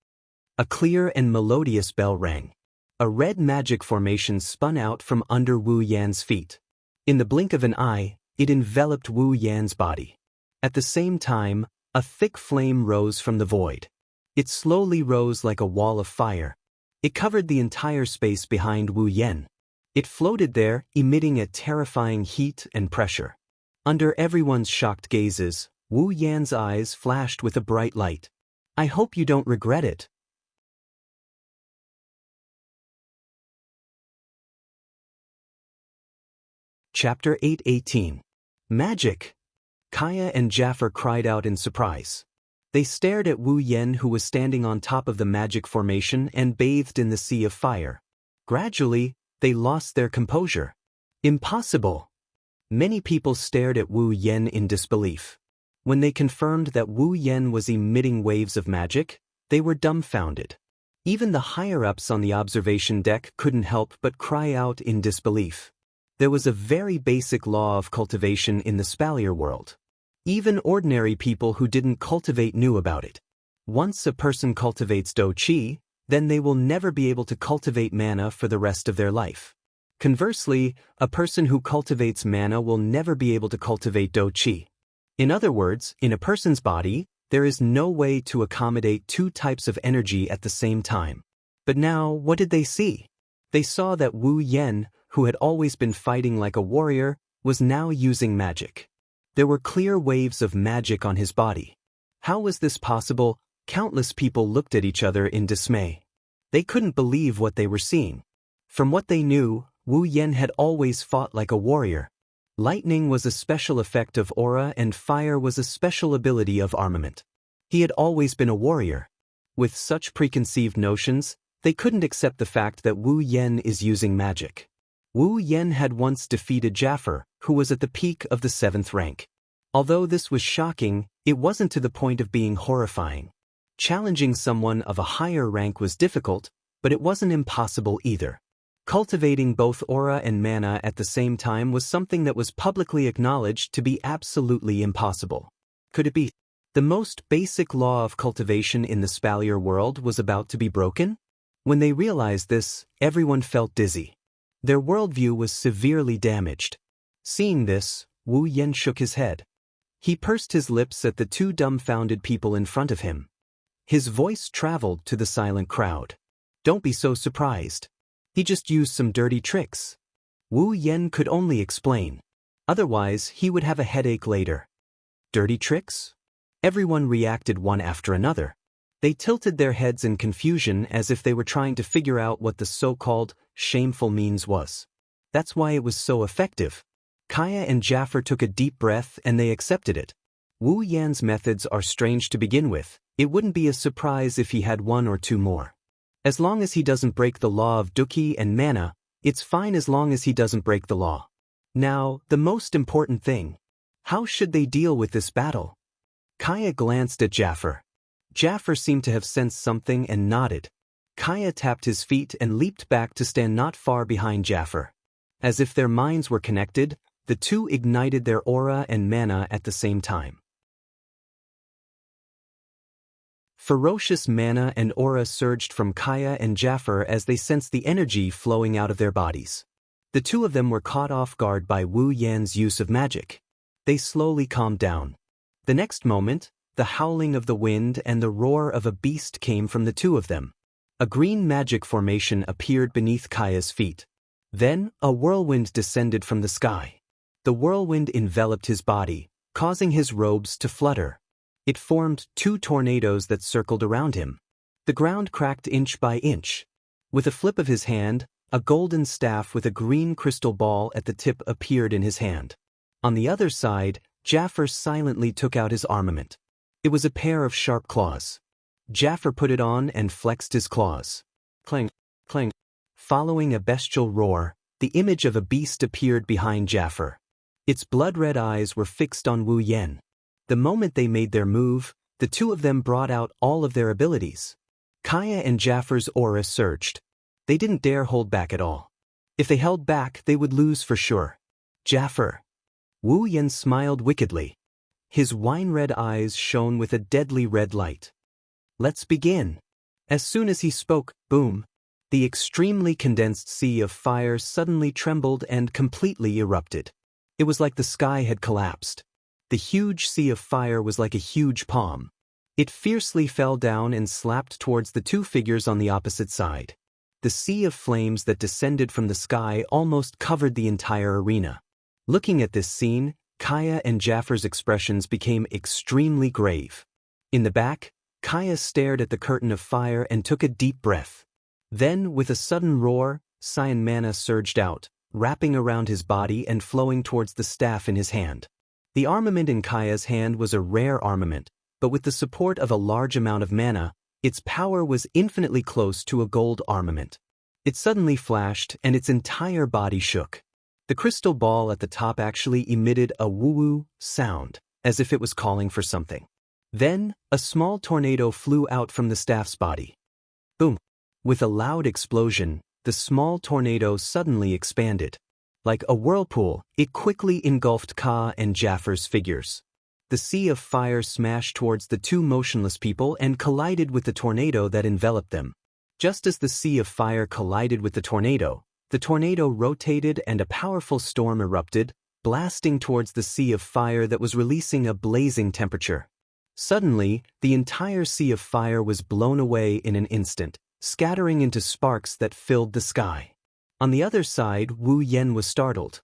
A clear and melodious bell rang. A red magic formation spun out from under Wu Yan's feet. In the blink of an eye, it enveloped Wu Yan's body. At the same time, a thick flame rose from the void. It slowly rose like a wall of fire. It covered the entire space behind Wu Yen. It floated there, emitting a terrifying heat and pressure. Under everyone's shocked gazes, Wu Yan's eyes flashed with a bright light. I hope you don't regret it. Chapter 8:18. Magic! Kaya and Jaffer cried out in surprise. They stared at Wu Yen, who was standing on top of the magic formation and bathed in the sea of fire. Gradually, they lost their composure. Impossible! Many people stared at Wu Yen in disbelief. When they confirmed that Wu Yen was emitting waves of magic, they were dumbfounded. Even the higher-ups on the observation deck couldn't help but cry out in disbelief. There was a very basic law of cultivation in the Spalier world. Even ordinary people who didn't cultivate knew about it. Once a person cultivates Do-Chi, then they will never be able to cultivate mana for the rest of their life. Conversely, a person who cultivates mana will never be able to cultivate Do-Chi. In other words, in a person's body, there is no way to accommodate two types of energy at the same time. But now, what did they see? They saw that Wu Yen, who had always been fighting like a warrior, was now using magic. There were clear waves of magic on his body. How was this possible? Countless people looked at each other in dismay. They couldn't believe what they were seeing. From what they knew, Wu Yen had always fought like a warrior. Lightning was a special effect of aura and fire was a special ability of armament. He had always been a warrior. With such preconceived notions, they couldn't accept the fact that Wu Yen is using magic. Wu Yen had once defeated Jaffer, who was at the peak of the 7th rank. Although this was shocking, it wasn't to the point of being horrifying. Challenging someone of a higher rank was difficult, but it wasn't impossible either. Cultivating both aura and mana at the same time was something that was publicly acknowledged to be absolutely impossible. Could it be? The most basic law of cultivation in the Spalier world was about to be broken? When they realized this, everyone felt dizzy. Their worldview was severely damaged. Seeing this, Wu Yen shook his head. He pursed his lips at the two dumbfounded people in front of him. His voice traveled to the silent crowd. Don't be so surprised. He just used some dirty tricks. Wu Yen could only explain. Otherwise, he would have a headache later. Dirty tricks? Everyone reacted one after another. They tilted their heads in confusion as if they were trying to figure out what the so-called shameful means was. That's why it was so effective. Kaya and Jaffer took a deep breath and they accepted it. Wu Yan's methods are strange to begin with. It wouldn't be a surprise if he had one or two more. As long as he doesn't break the law of Dukkhi and mana, it's fine as long as he doesn't break the law. Now, the most important thing. How should they deal with this battle? Kaya glanced at Jaffer. Jaffer seemed to have sensed something and nodded. Kaya tapped his feet and leaped back to stand not far behind Jaffer. As if their minds were connected, the two ignited their aura and mana at the same time. Ferocious mana and aura surged from Kaya and Jaffer as they sensed the energy flowing out of their bodies. The two of them were caught off guard by Wu Yan's use of magic. They slowly calmed down. The next moment, the howling of the wind and the roar of a beast came from the two of them. A green magic formation appeared beneath Kaya's feet. Then, a whirlwind descended from the sky. The whirlwind enveloped his body, causing his robes to flutter. It formed two tornadoes that circled around him. The ground cracked inch by inch. With a flip of his hand, a golden staff with a green crystal ball at the tip appeared in his hand. On the other side, Jaffer silently took out his armament. It was a pair of sharp claws. Jaffer put it on and flexed his claws. Clang, clang. Following a bestial roar, the image of a beast appeared behind Jaffer. Its blood-red eyes were fixed on Wu Yan. The moment they made their move, the two of them brought out all of their abilities. Kaya and Jaffer's aura surged. They didn't dare hold back at all. If they held back, they would lose for sure. Jaffer. Wu Yan smiled wickedly. His wine-red eyes shone with a deadly red light. Let's begin. As soon as he spoke, boom, the extremely condensed sea of fire suddenly trembled and completely erupted. It was like the sky had collapsed. The huge sea of fire was like a huge palm. It fiercely fell down and slapped towards the two figures on the opposite side. The sea of flames that descended from the sky almost covered the entire arena. Looking at this scene, Kaya and Jaffer's expressions became extremely grave. In the back, Kaya stared at the curtain of fire and took a deep breath. Then, with a sudden roar, cyan mana surged out, wrapping around his body and flowing towards the staff in his hand. The armament in Kaya's hand was a rare armament, but with the support of a large amount of mana, its power was infinitely close to a gold armament. It suddenly flashed and its entire body shook. The crystal ball at the top actually emitted a woo-woo sound, as if it was calling for something. Then, a small tornado flew out from the staff's body. Boom! With a loud explosion, the small tornado suddenly expanded. Like a whirlpool, it quickly engulfed Ka and Jaffer's figures. The sea of fire smashed towards the two motionless people and collided with the tornado that enveloped them. Just as the sea of fire collided with the tornado rotated and a powerful storm erupted, blasting towards the sea of fire that was releasing a blazing temperature. Suddenly, the entire sea of fire was blown away in an instant, scattering into sparks that filled the sky. On the other side, Wu Yan was startled.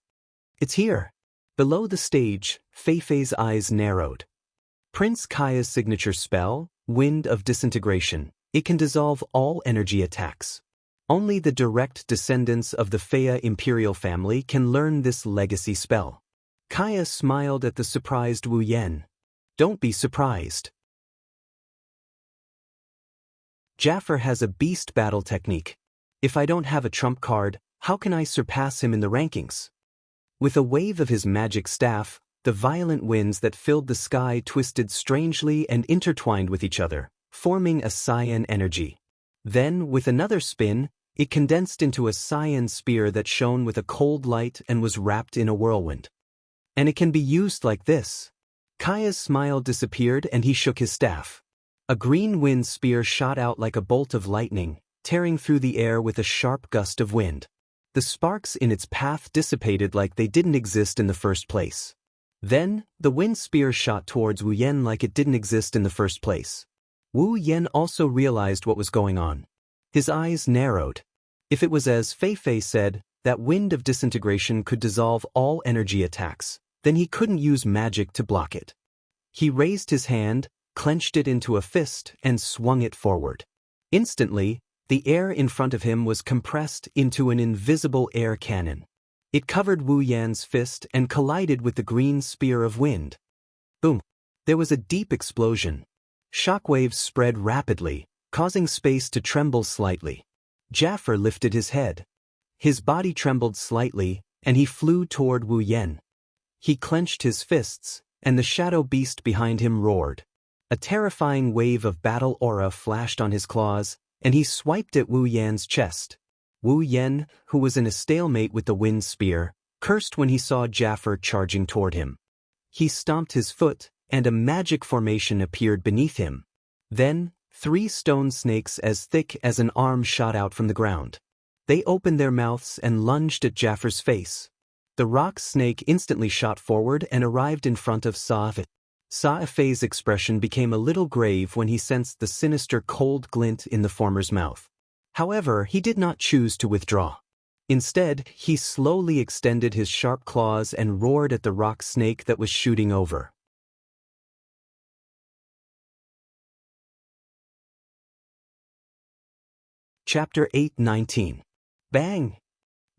It's here. Below the stage, Feifei's eyes narrowed. Prince Kaya's signature spell, Wind of Disintegration. It can dissolve all energy attacks. Only the direct descendants of the Feiya imperial family can learn this legacy spell. Kaya smiled at the surprised Wu Yan. Don't be surprised. Jaffer has a beast battle technique. If I don't have a trump card, how can I surpass him in the rankings? With a wave of his magic staff, the violent winds that filled the sky twisted strangely and intertwined with each other, forming a cyan energy. Then, with another spin, it condensed into a cyan spear that shone with a cold light and was wrapped in a whirlwind. And it can be used like this. Kaya's smile disappeared and he shook his staff. A green wind spear shot out like a bolt of lightning, tearing through the air with a sharp gust of wind. The sparks in its path dissipated like they didn't exist in the first place. Then, the wind spear shot towards Wu Yan like it didn't exist in the first place. Wu Yan also realized what was going on. His eyes narrowed. If it was as Feifei said, that wind of disintegration could dissolve all energy attacks, then he couldn't use magic to block it. He raised his hand, clenched it into a fist, and swung it forward. Instantly, the air in front of him was compressed into an invisible air cannon. It covered Wu Yan's fist and collided with the green spear of wind. Boom! There was a deep explosion. Shockwaves spread rapidly, causing space to tremble slightly. Jafar lifted his head. His body trembled slightly, and he flew toward Wu Yan. He clenched his fists, and the shadow beast behind him roared. A terrifying wave of battle aura flashed on his claws, and he swiped at Wu Yan's chest. Wu Yan, who was in a stalemate with the wind spear, cursed when he saw Jafar charging toward him. He stomped his foot, and a magic formation appeared beneath him. Then, 3 stone snakes as thick as an arm shot out from the ground. They opened their mouths and lunged at Jafar's face. The rock snake instantly shot forward and arrived in front of Sa'if. Sa'if's expression became a little grave when he sensed the sinister cold glint in the former's mouth. However, he did not choose to withdraw. Instead, he slowly extended his sharp claws and roared at the rock snake that was shooting over. Chapter 8:19. Bang!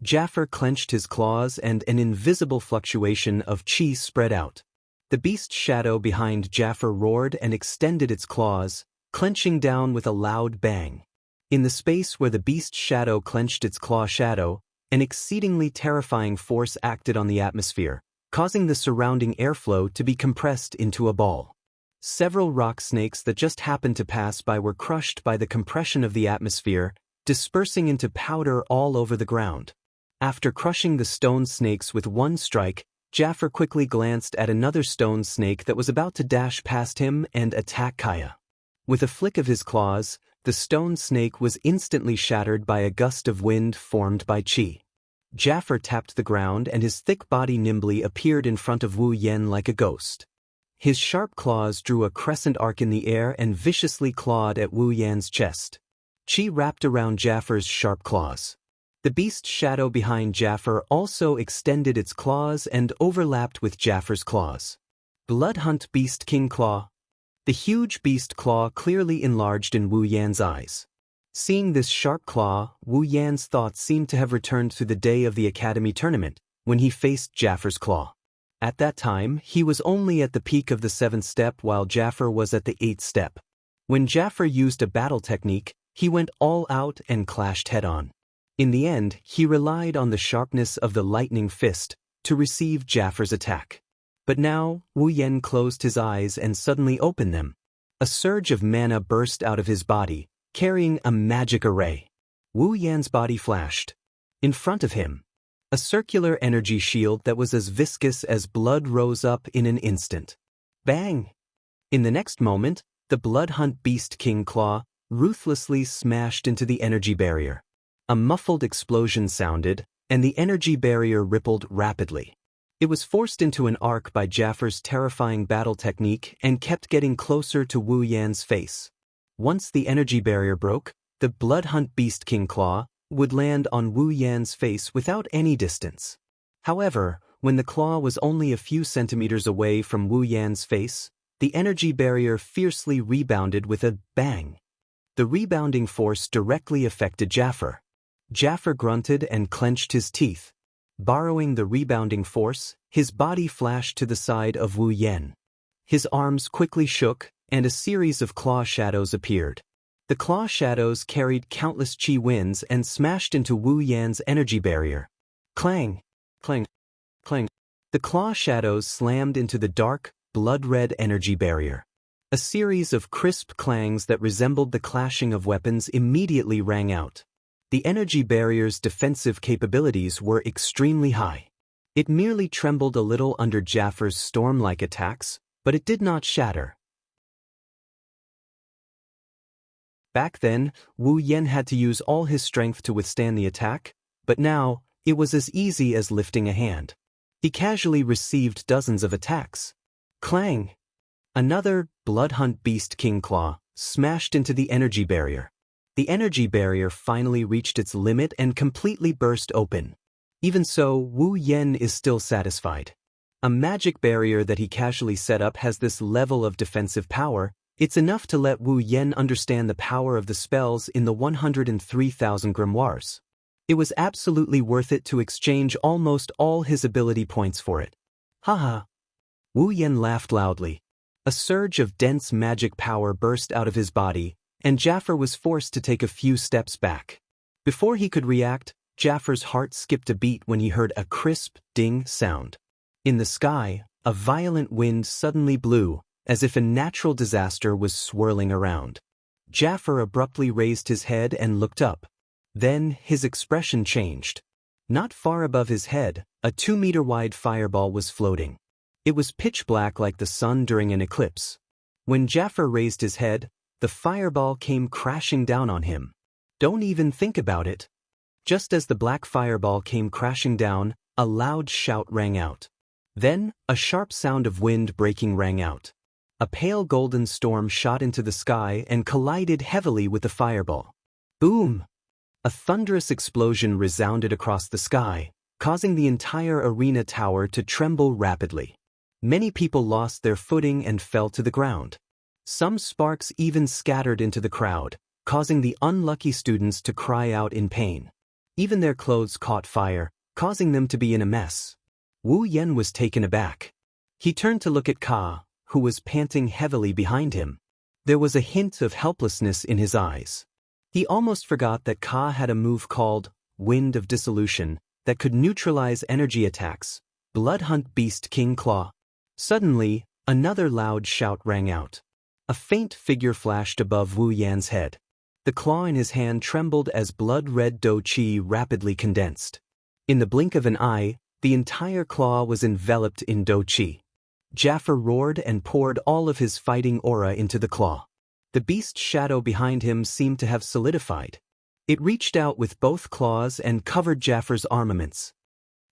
Jafar clenched his claws and an invisible fluctuation of chi spread out. The beast's shadow behind Jafar roared and extended its claws, clenching down with a loud bang. In the space where the beast's shadow clenched its claw shadow, an exceedingly terrifying force acted on the atmosphere, causing the surrounding airflow to be compressed into a ball. Several rock snakes that just happened to pass by were crushed by the compression of the atmosphere, dispersing into powder all over the ground. After crushing the stone snakes with one strike, Jafar quickly glanced at another stone snake that was about to dash past him and attack Kaya. With a flick of his claws, the stone snake was instantly shattered by a gust of wind formed by chi. Jafar tapped the ground and his thick body nimbly appeared in front of Wu Yan like a ghost. His sharp claws drew a crescent arc in the air and viciously clawed at Wu Yan's chest. Chi wrapped around Jafar's sharp claws. The beast's shadow behind Jafar also extended its claws and overlapped with Jafar's claws. Bloodhunt Beast King Claw. The huge beast claw clearly enlarged in Wu Yan's eyes. Seeing this sharp claw, Wu Yan's thoughts seemed to have returned to the day of the Academy tournament, when he faced Jafar's claw. At that time, he was only at the peak of the 7th step while Jafar was at the 8th step. When Jafar used a battle technique, he went all out and clashed head-on. In the end, he relied on the sharpness of the lightning fist to receive Jafar's attack. But now, Wu Yan closed his eyes and suddenly opened them. A surge of mana burst out of his body, carrying a magic array. Wu Yan's body flashed. In front of him, a circular energy shield that was as viscous as blood rose up in an instant. Bang! In the next moment, the Bloodhunt Beast King Claw ruthlessly smashed into the energy barrier. A muffled explosion sounded, and the energy barrier rippled rapidly. It was forced into an arc by Jafar's terrifying battle technique and kept getting closer to Wu Yan's face. Once the energy barrier broke, the Bloodhunt Beast King Claw would land on Wu Yan's face without any distance. However, when the claw was only a few centimeters away from Wu Yan's face, the energy barrier fiercely rebounded with a bang. The rebounding force directly affected Jafar. Jafar grunted and clenched his teeth. Borrowing the rebounding force, his body flashed to the side of Wu Yan. His arms quickly shook, and a series of claw shadows appeared. The claw shadows carried countless chi winds and smashed into Wu Yan's energy barrier. Clang! Clang! Clang! The claw shadows slammed into the dark, blood-red energy barrier. A series of crisp clangs that resembled the clashing of weapons immediately rang out. The energy barrier's defensive capabilities were extremely high. It merely trembled a little under Jafar's storm-like attacks, but it did not shatter. Back then, Wu Yan had to use all his strength to withstand the attack, but now, it was as easy as lifting a hand. He casually received dozens of attacks. Clang! Another Bloodhunt Beast King Claw smashed into the energy barrier. The energy barrier finally reached its limit and completely burst open. Even so, Wu Yan is still satisfied. A magic barrier that he casually set up has this level of defensive power, It's enough to let Wu Yen understand the power of the spells in the 103,000 grimoires. It was absolutely worth it to exchange almost all his ability points for it. Haha. Wu Yen laughed loudly. A surge of dense magic power burst out of his body, and Jaffer was forced to take a few steps back. Before he could react, Jaffer's heart skipped a beat when he heard a crisp, ding sound. In the sky, a violent wind suddenly blew, as if a natural disaster was swirling around. Jaffer abruptly raised his head and looked up. Then, his expression changed. Not far above his head, a 2-meter-wide fireball was floating. It was pitch black like the sun during an eclipse. When Jaffer raised his head, the fireball came crashing down on him. Don't even think about it. Just as the black fireball came crashing down, a loud shout rang out. Then, a sharp sound of wind breaking rang out. A pale golden storm shot into the sky and collided heavily with the fireball. Boom! A thunderous explosion resounded across the sky, causing the entire arena tower to tremble rapidly. Many people lost their footing and fell to the ground. Some sparks even scattered into the crowd, causing the unlucky students to cry out in pain. Even their clothes caught fire, causing them to be in a mess. Wu Yen was taken aback. He turned to look at Ka, who was panting heavily behind him. There was a hint of helplessness in his eyes. He almost forgot that Ka had a move called Wind of Dissolution that could neutralize energy attacks. Bloodhunt Beast King Claw. Suddenly, another loud shout rang out. A faint figure flashed above Wu Yan's head. The claw in his hand trembled as blood-red do qi rapidly condensed. In the blink of an eye, the entire claw was enveloped in do qi. Jaffer roared and poured all of his fighting aura into the claw. The beast's shadow behind him seemed to have solidified. It reached out with both claws and covered Jaffer's armaments.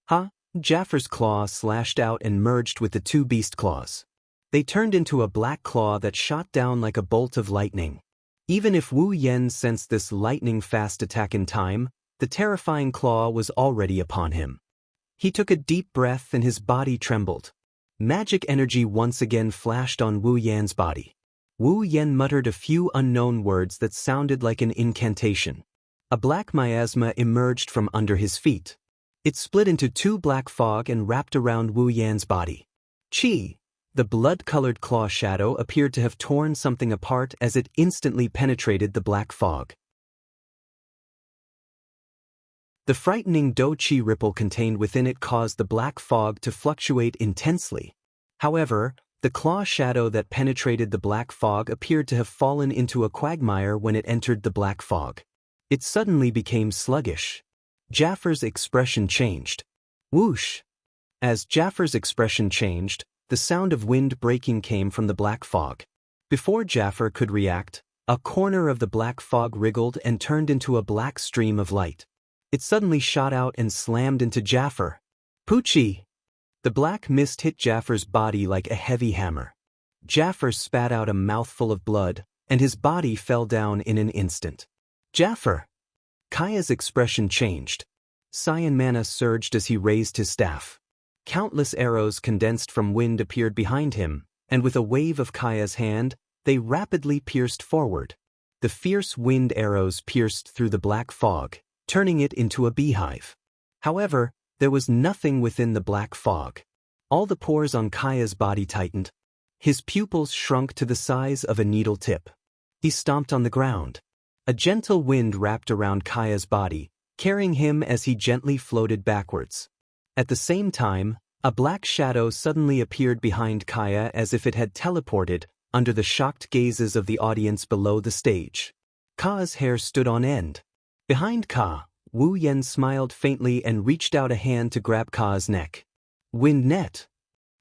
Ha! Jaffer's claw slashed out and merged with the two beast claws. They turned into a black claw that shot down like a bolt of lightning. Even if Wu Yen sensed this lightning-fast attack in time, the terrifying claw was already upon him. He took a deep breath and his body trembled. Magic energy once again flashed on Wu Yan's body. Wu Yen muttered a few unknown words that sounded like an incantation. A black miasma emerged from under his feet. It split into two black fog and wrapped around Wu Yan's body. Chi! The blood-colored claw shadow appeared to have torn something apart as it instantly penetrated the black fog. The frightening do qi ripple contained within it caused the black fog to fluctuate intensely. However, the claw shadow that penetrated the black fog appeared to have fallen into a quagmire when it entered the black fog. It suddenly became sluggish. Jaffer's expression changed. Whoosh! As Jaffer's expression changed, the sound of wind breaking came from the black fog. Before Jaffer could react, a corner of the black fog wriggled and turned into a black stream of light. It suddenly shot out and slammed into Jaffer. Poochie! The black mist hit Jaffer's body like a heavy hammer. Jaffer spat out a mouthful of blood, and his body fell down in an instant. Jaffer! Kaya's expression changed. Cyan mana surged as he raised his staff. Countless arrows condensed from wind appeared behind him, and with a wave of Kaya's hand, they rapidly pierced forward. The fierce wind arrows pierced through the black fog, turning it into a beehive. However, there was nothing within the black fog. All the pores on Kaya's body tightened. His pupils shrunk to the size of a needle tip. He stomped on the ground. A gentle wind wrapped around Kaya's body, carrying him as he gently floated backwards. At the same time, a black shadow suddenly appeared behind Kaya as if it had teleported, under the shocked gazes of the audience below the stage. Ka's hair stood on end. Behind Ka, Wu Yen smiled faintly and reached out a hand to grab Ka's neck. Wind net.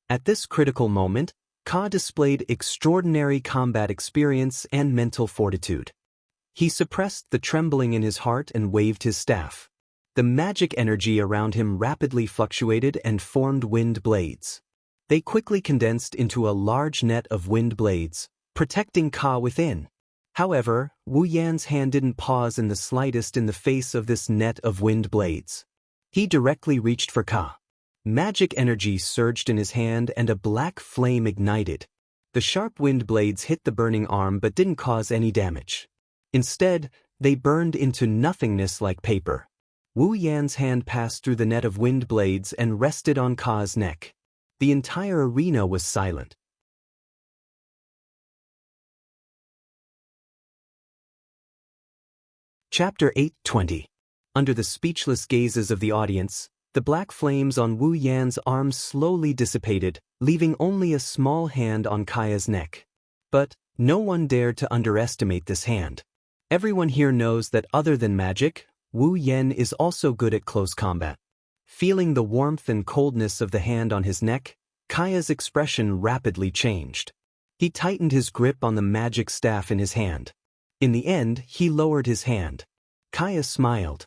At this critical moment, Ka displayed extraordinary combat experience and mental fortitude. He suppressed the trembling in his heart and waved his staff. The magic energy around him rapidly fluctuated and formed wind blades. They quickly condensed into a large net of wind blades, protecting Ka within. However, Wu Yan's hand didn't pause in the slightest in the face of this net of wind blades. He directly reached for Ka. Magic energy surged in his hand and a black flame ignited. The sharp wind blades hit the burning arm but didn't cause any damage. Instead, they burned into nothingness like paper. Wu Yan's hand passed through the net of wind blades and rested on Ka's neck. The entire arena was silent. Chapter 8:20. Under the speechless gazes of the audience, the black flames on Wu Yan's arms slowly dissipated, leaving only a small hand on Kaya's neck. But no one dared to underestimate this hand. Everyone here knows that other than magic, Wu Yan is also good at close combat. Feeling the warmth and coldness of the hand on his neck, Kaya's expression rapidly changed. He tightened his grip on the magic staff in his hand. In the end, he lowered his hand. Kaya smiled.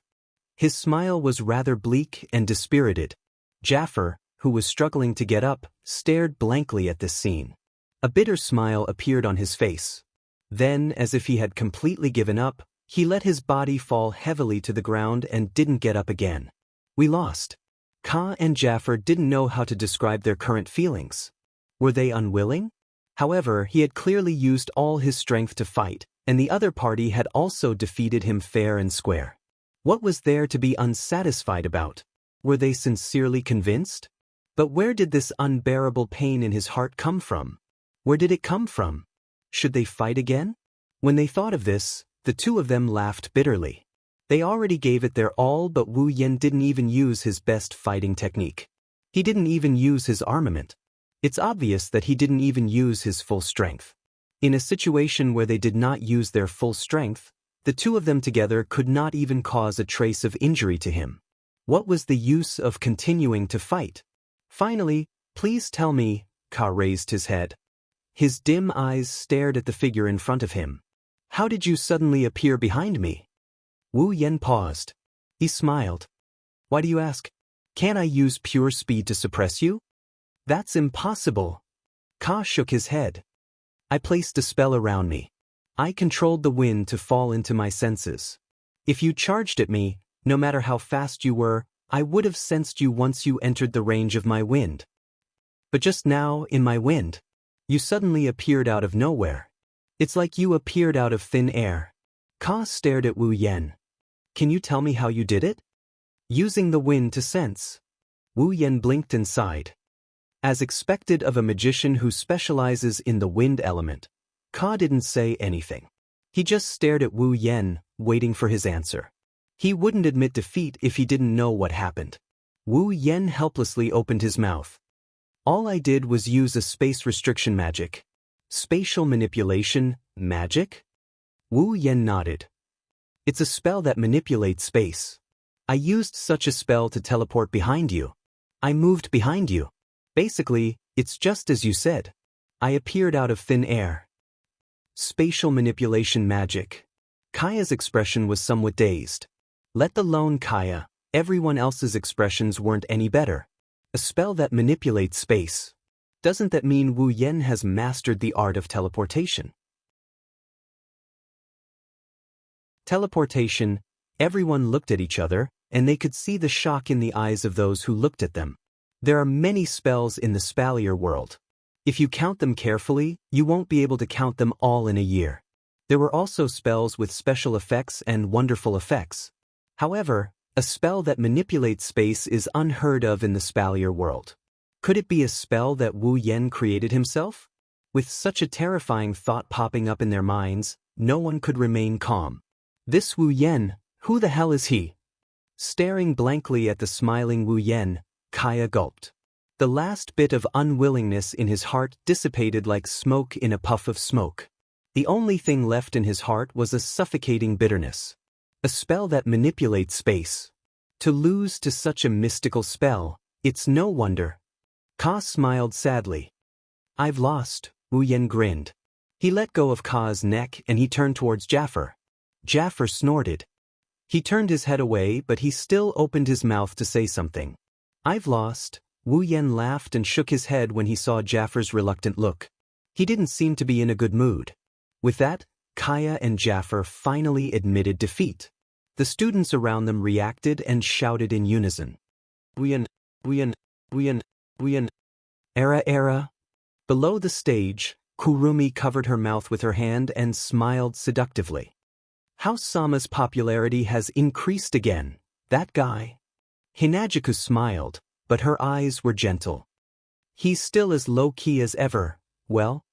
His smile was rather bleak and dispirited. Jaffer, who was struggling to get up, stared blankly at this scene. A bitter smile appeared on his face. Then, as if he had completely given up, he let his body fall heavily to the ground and didn't get up again. We lost. Ka and Jaffer didn't know how to describe their current feelings. Were they unwilling? However, he had clearly used all his strength to fight, and the other party had also defeated him fair and square. What was there to be unsatisfied about? Were they sincerely convinced? But where did this unbearable pain in his heart come from? Where did it come from? Should they fight again? When they thought of this, the two of them laughed bitterly. They already gave it their all, but Wu Yan didn't even use his best fighting technique. He didn't even use his armament. It's obvious that he didn't even use his full strength. In a situation where they did not use their full strength, the two of them together could not even cause a trace of injury to him. What was the use of continuing to fight? Finally, please tell me, Ka raised his head. His dim eyes stared at the figure in front of him. How did you suddenly appear behind me? Wu Yan paused. He smiled. Why do you ask? Can't I use pure speed to suppress you? That's impossible. Ka shook his head. I placed a spell around me. I controlled the wind to fall into my senses. If you charged at me, no matter how fast you were, I would have sensed you once you entered the range of my wind. But just now, in my wind, you suddenly appeared out of nowhere. It's like you appeared out of thin air. Ka stared at Wu Yan. Can you tell me how you did it? Using the wind to sense. Wu Yan blinked and sighed. As expected of a magician who specializes in the wind element, Ka didn't say anything. He just stared at Wu Yan, waiting for his answer. He wouldn't admit defeat if he didn't know what happened. Wu Yan helplessly opened his mouth. All I did was use a space restriction magic. Spatial manipulation, magic? Wu Yan nodded. It's a spell that manipulates space. I used such a spell to teleport behind you. I moved behind you. Basically, it's just as you said. I appeared out of thin air. Spatial manipulation magic. Kaya's expression was somewhat dazed. Let alone Kaya, everyone else's expressions weren't any better. A spell that manipulates space. Doesn't that mean Wu Yan has mastered the art of teleportation? Teleportation. Everyone looked at each other, and they could see the shock in the eyes of those who looked at them. There are many spells in the Spalier world. If you count them carefully, you won't be able to count them all in a year. There were also spells with special effects and wonderful effects. However, a spell that manipulates space is unheard of in the Spalier world. Could it be a spell that Wu Yan created himself? With such a terrifying thought popping up in their minds, no one could remain calm. This Wu Yan, who the hell is he? Staring blankly at the smiling Wu Yan, Kaya gulped. The last bit of unwillingness in his heart dissipated like smoke in a puff of smoke. The only thing left in his heart was a suffocating bitterness. A spell that manipulates space. To lose to such a mystical spell, it's no wonder. Ka smiled sadly. I've lost, Wu Yan grinned. He let go of Ka's neck and he turned towards Jaffer. Jaffer snorted. He turned his head away, but he still opened his mouth to say something. I've lost. Wu Yan laughed and shook his head when he saw Jaffer's reluctant look. He didn't seem to be in a good mood. With that, Kaya and Jaffer finally admitted defeat. The students around them reacted and shouted in unison. Wu Yan, Wu Yan, Wu Yan, Wu Yan. Era. Below the stage, Kurumi covered her mouth with her hand and smiled seductively. How Sama's popularity has increased again, that guy. Hinagiku smiled, but her eyes were gentle. He's still as low-key as ever, well?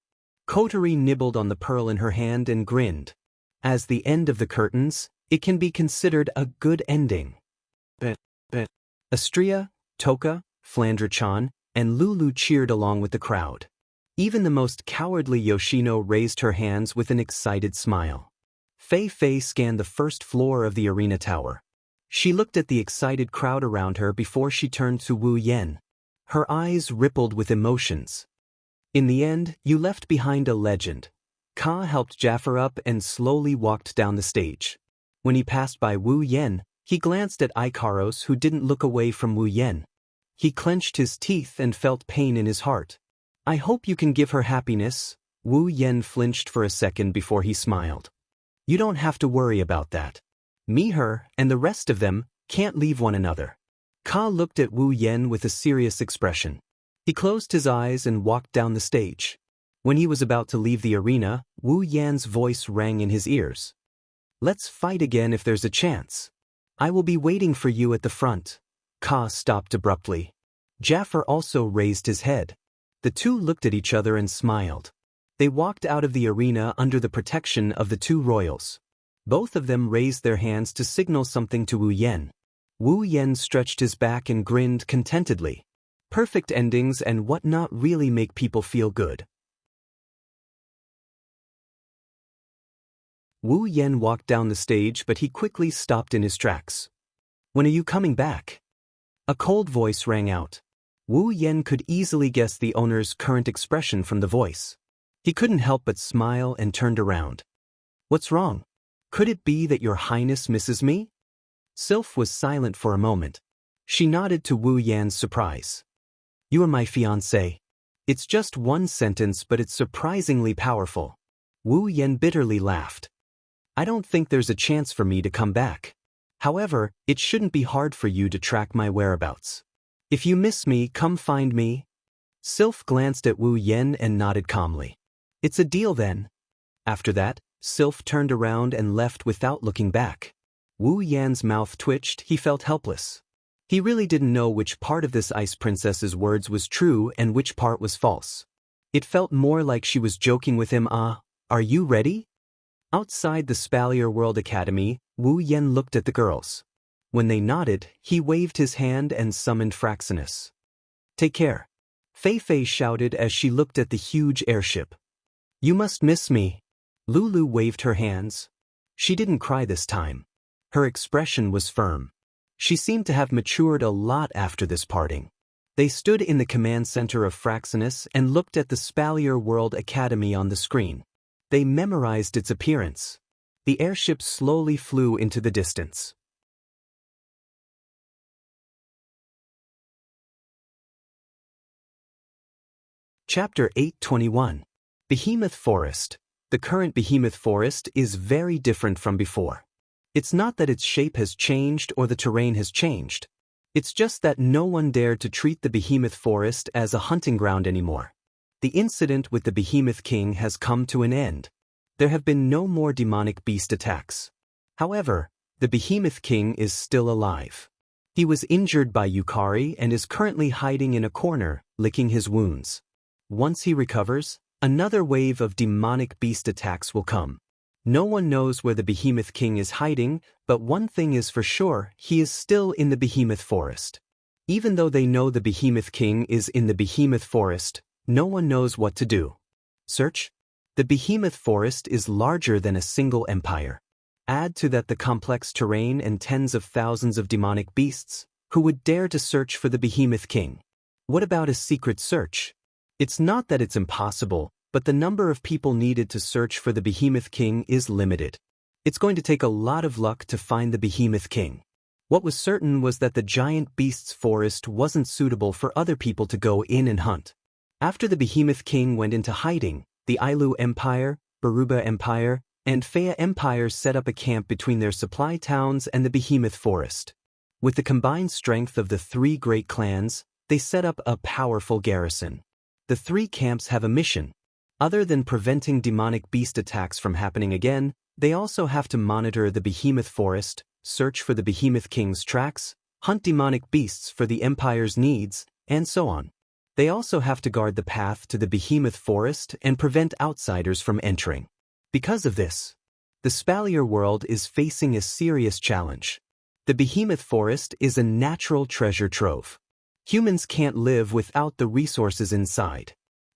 Kotori nibbled on the pearl in her hand and grinned. As the end of the curtains, it can be considered a good ending. Bet. Astria, Toka, Flandra-chan, and Lulu cheered along with the crowd. Even the most cowardly Yoshino raised her hands with an excited smile. Fei scanned the first floor of the arena tower. She looked at the excited crowd around her before she turned to Wu Yen. Her eyes rippled with emotions. In the end, you left behind a legend. Ka helped Jafar up and slowly walked down the stage. When he passed by Wu Yen, he glanced at Ikaros, who didn't look away from Wu Yen. He clenched his teeth and felt pain in his heart. I hope you can give her happiness. Wu Yen flinched for a second before he smiled. You don't have to worry about that. Me, her, and the rest of them can't leave one another. Ka looked at Wu Yen with a serious expression. He closed his eyes and walked down the stage. When he was about to leave the arena, Wu Yan's voice rang in his ears. Let's fight again if there's a chance. I will be waiting for you at the front. Ka stopped abruptly. Jafar also raised his head. The two looked at each other and smiled. They walked out of the arena under the protection of the two royals. Both of them raised their hands to signal something to Wu Yen. Wu Yen stretched his back and grinned contentedly. Perfect endings and whatnot really make people feel good. Wu Yen walked down the stage, but he quickly stopped in his tracks. When are you coming back? A cold voice rang out. Wu Yen could easily guess the owner's current expression from the voice. He couldn't help but smile and turned around. What's wrong? Could it be that your highness misses me? Sylph was silent for a moment. She nodded to Wu Yan's surprise. You are my fiancé. It's just one sentence, but it's surprisingly powerful. Wu Yen bitterly laughed. I don't think there's a chance for me to come back. However, it shouldn't be hard for you to track my whereabouts. If you miss me, come find me. Sylph glanced at Wu Yen and nodded calmly. It's a deal then. After that, Sylph turned around and left without looking back. Wu Yan's mouth twitched. He felt helpless. He really didn't know which part of this ice princess's words was true and which part was false. It felt more like she was joking with him. Are you ready? Outside the Spalier World Academy, Wu Yen looked at the girls. When they nodded, he waved his hand and summoned Fraxinus. Take care. Fei shouted as she looked at the huge airship. You must miss me. Lulu waved her hands. She didn't cry this time. Her expression was firm. She seemed to have matured a lot after this parting. They stood in the command center of Fraxinus and looked at the Spalier World Academy on the screen. They memorized its appearance. The airship slowly flew into the distance. Chapter 821. Behemoth Forest. The current Behemoth Forest is very different from before. It's not that its shape has changed or the terrain has changed. It's just that no one dared to treat the Behemoth Forest as a hunting ground anymore. The incident with the Behemoth King has come to an end. There have been no more demonic beast attacks. However, the Behemoth King is still alive. He was injured by Yukari and is currently hiding in a corner, licking his wounds. Once he recovers, another wave of demonic beast attacks will come. No one knows where the Behemoth King is hiding, but one thing is for sure, he is still in the Behemoth Forest. Even though they know the Behemoth King is in the Behemoth Forest, no one knows what to do. Search? The Behemoth Forest is larger than a single empire. Add to that the complex terrain and tens of thousands of demonic beasts, who would dare to search for the Behemoth King? What about a secret search? It's not that it's impossible, but the number of people needed to search for the Behemoth King is limited. It's going to take a lot of luck to find the Behemoth King. What was certain was that the giant beasts forest wasn't suitable for other people to go in and hunt. After the Behemoth King went into hiding, the Ailu Empire, Baruba Empire, and Fea Empire set up a camp between their supply towns and the Behemoth Forest. With the combined strength of the three great clans, they set up a powerful garrison. The three camps have a mission. Other than preventing demonic beast attacks from happening again, they also have to monitor the behemoth forest, search for the behemoth king's tracks, hunt demonic beasts for the empire's needs, and so on. They also have to guard the path to the behemoth forest and prevent outsiders from entering. Because of this, the Spalier world is facing a serious challenge. The behemoth forest is a natural treasure trove. Humans can't live without the resources inside.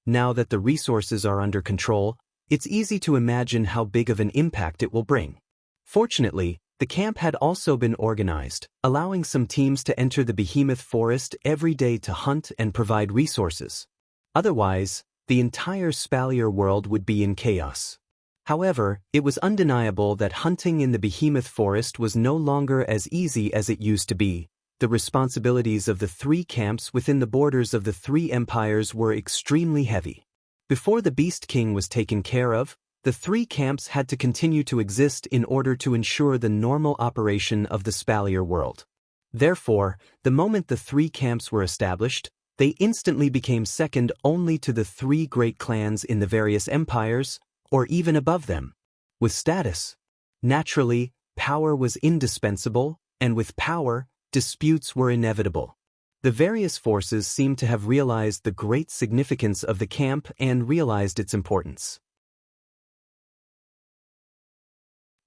Now that the resources are under control, it's easy to imagine how big of an impact it will bring. Fortunately, the camp had also been organized, allowing some teams to enter the behemoth forest every day to hunt and provide resources. Otherwise, the entire Spalier world would be in chaos. However, it was undeniable that hunting in the behemoth forest was no longer as easy as it used to be. The responsibilities of the three camps within the borders of the three empires were extremely heavy. Before the Beast King was taken care of, the three camps had to continue to exist in order to ensure the normal operation of the Spalier world. Therefore, the moment the three camps were established, they instantly became second only to the three great clans in the various empires, or even above them. With status, naturally, power was indispensable, and with power, disputes were inevitable. The various forces seemed to have realized the great significance of the camp and realized its importance.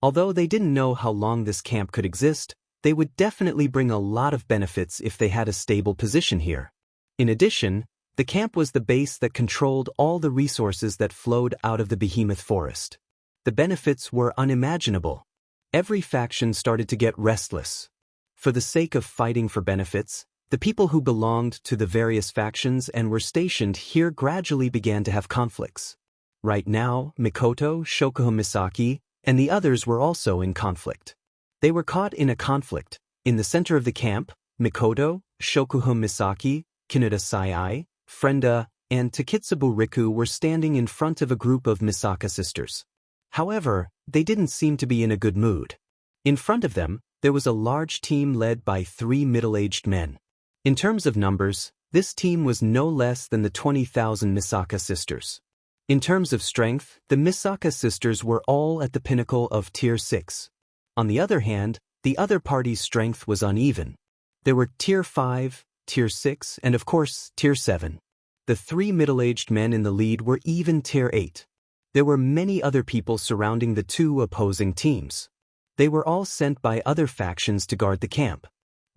Although they didn't know how long this camp could exist, they would definitely bring a lot of benefits if they had a stable position here. In addition, the camp was the base that controlled all the resources that flowed out of the behemoth forest. The benefits were unimaginable. Every faction started to get restless. For the sake of fighting for benefits, the people who belonged to the various factions and were stationed here gradually began to have conflicts. Right now, Mikoto, Shokuho Misaki, and the others were also in conflict. They were caught in a conflict. In the center of the camp, Mikoto, Shokuho Misaki, Kinuta Sai, Frenda, and Takitsubu Riku were standing in front of a group of Misaka sisters. However, they didn't seem to be in a good mood. In front of them, there was a large team led by three middle-aged men. In terms of numbers, this team was no less than the 20,000 Misaka sisters. In terms of strength, the Misaka sisters were all at the pinnacle of Tier 6. On the other hand, the other party's strength was uneven. There were Tier 5, Tier 6, and of course, Tier 7. The three middle-aged men in the lead were even Tier 8. There were many other people surrounding the two opposing teams. They were all sent by other factions to guard the camp.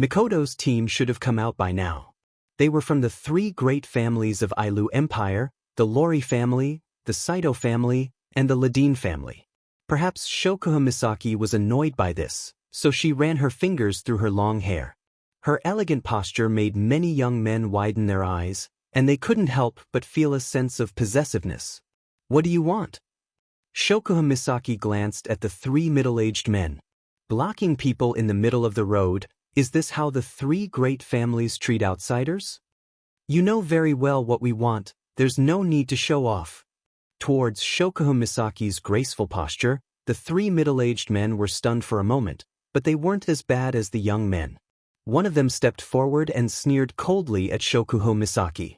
Mikoto's team should have come out by now. They were from the three great families of Ailu Empire, the Lori family, the Saito family, and the Ladine family. Perhaps Shokuho Misaki was annoyed by this, so she ran her fingers through her long hair. Her elegant posture made many young men widen their eyes, and they couldn't help but feel a sense of possessiveness. "What do you want?" Shokuho Misaki glanced at the three middle-aged men. Blocking people in the middle of the road, is this how the three great families treat outsiders? "You know very well what we want, there's no need to show off." Towards Shokuho Misaki's graceful posture, the three middle-aged men were stunned for a moment, but they weren't as bad as the young men. One of them stepped forward and sneered coldly at Shokuho Misaki.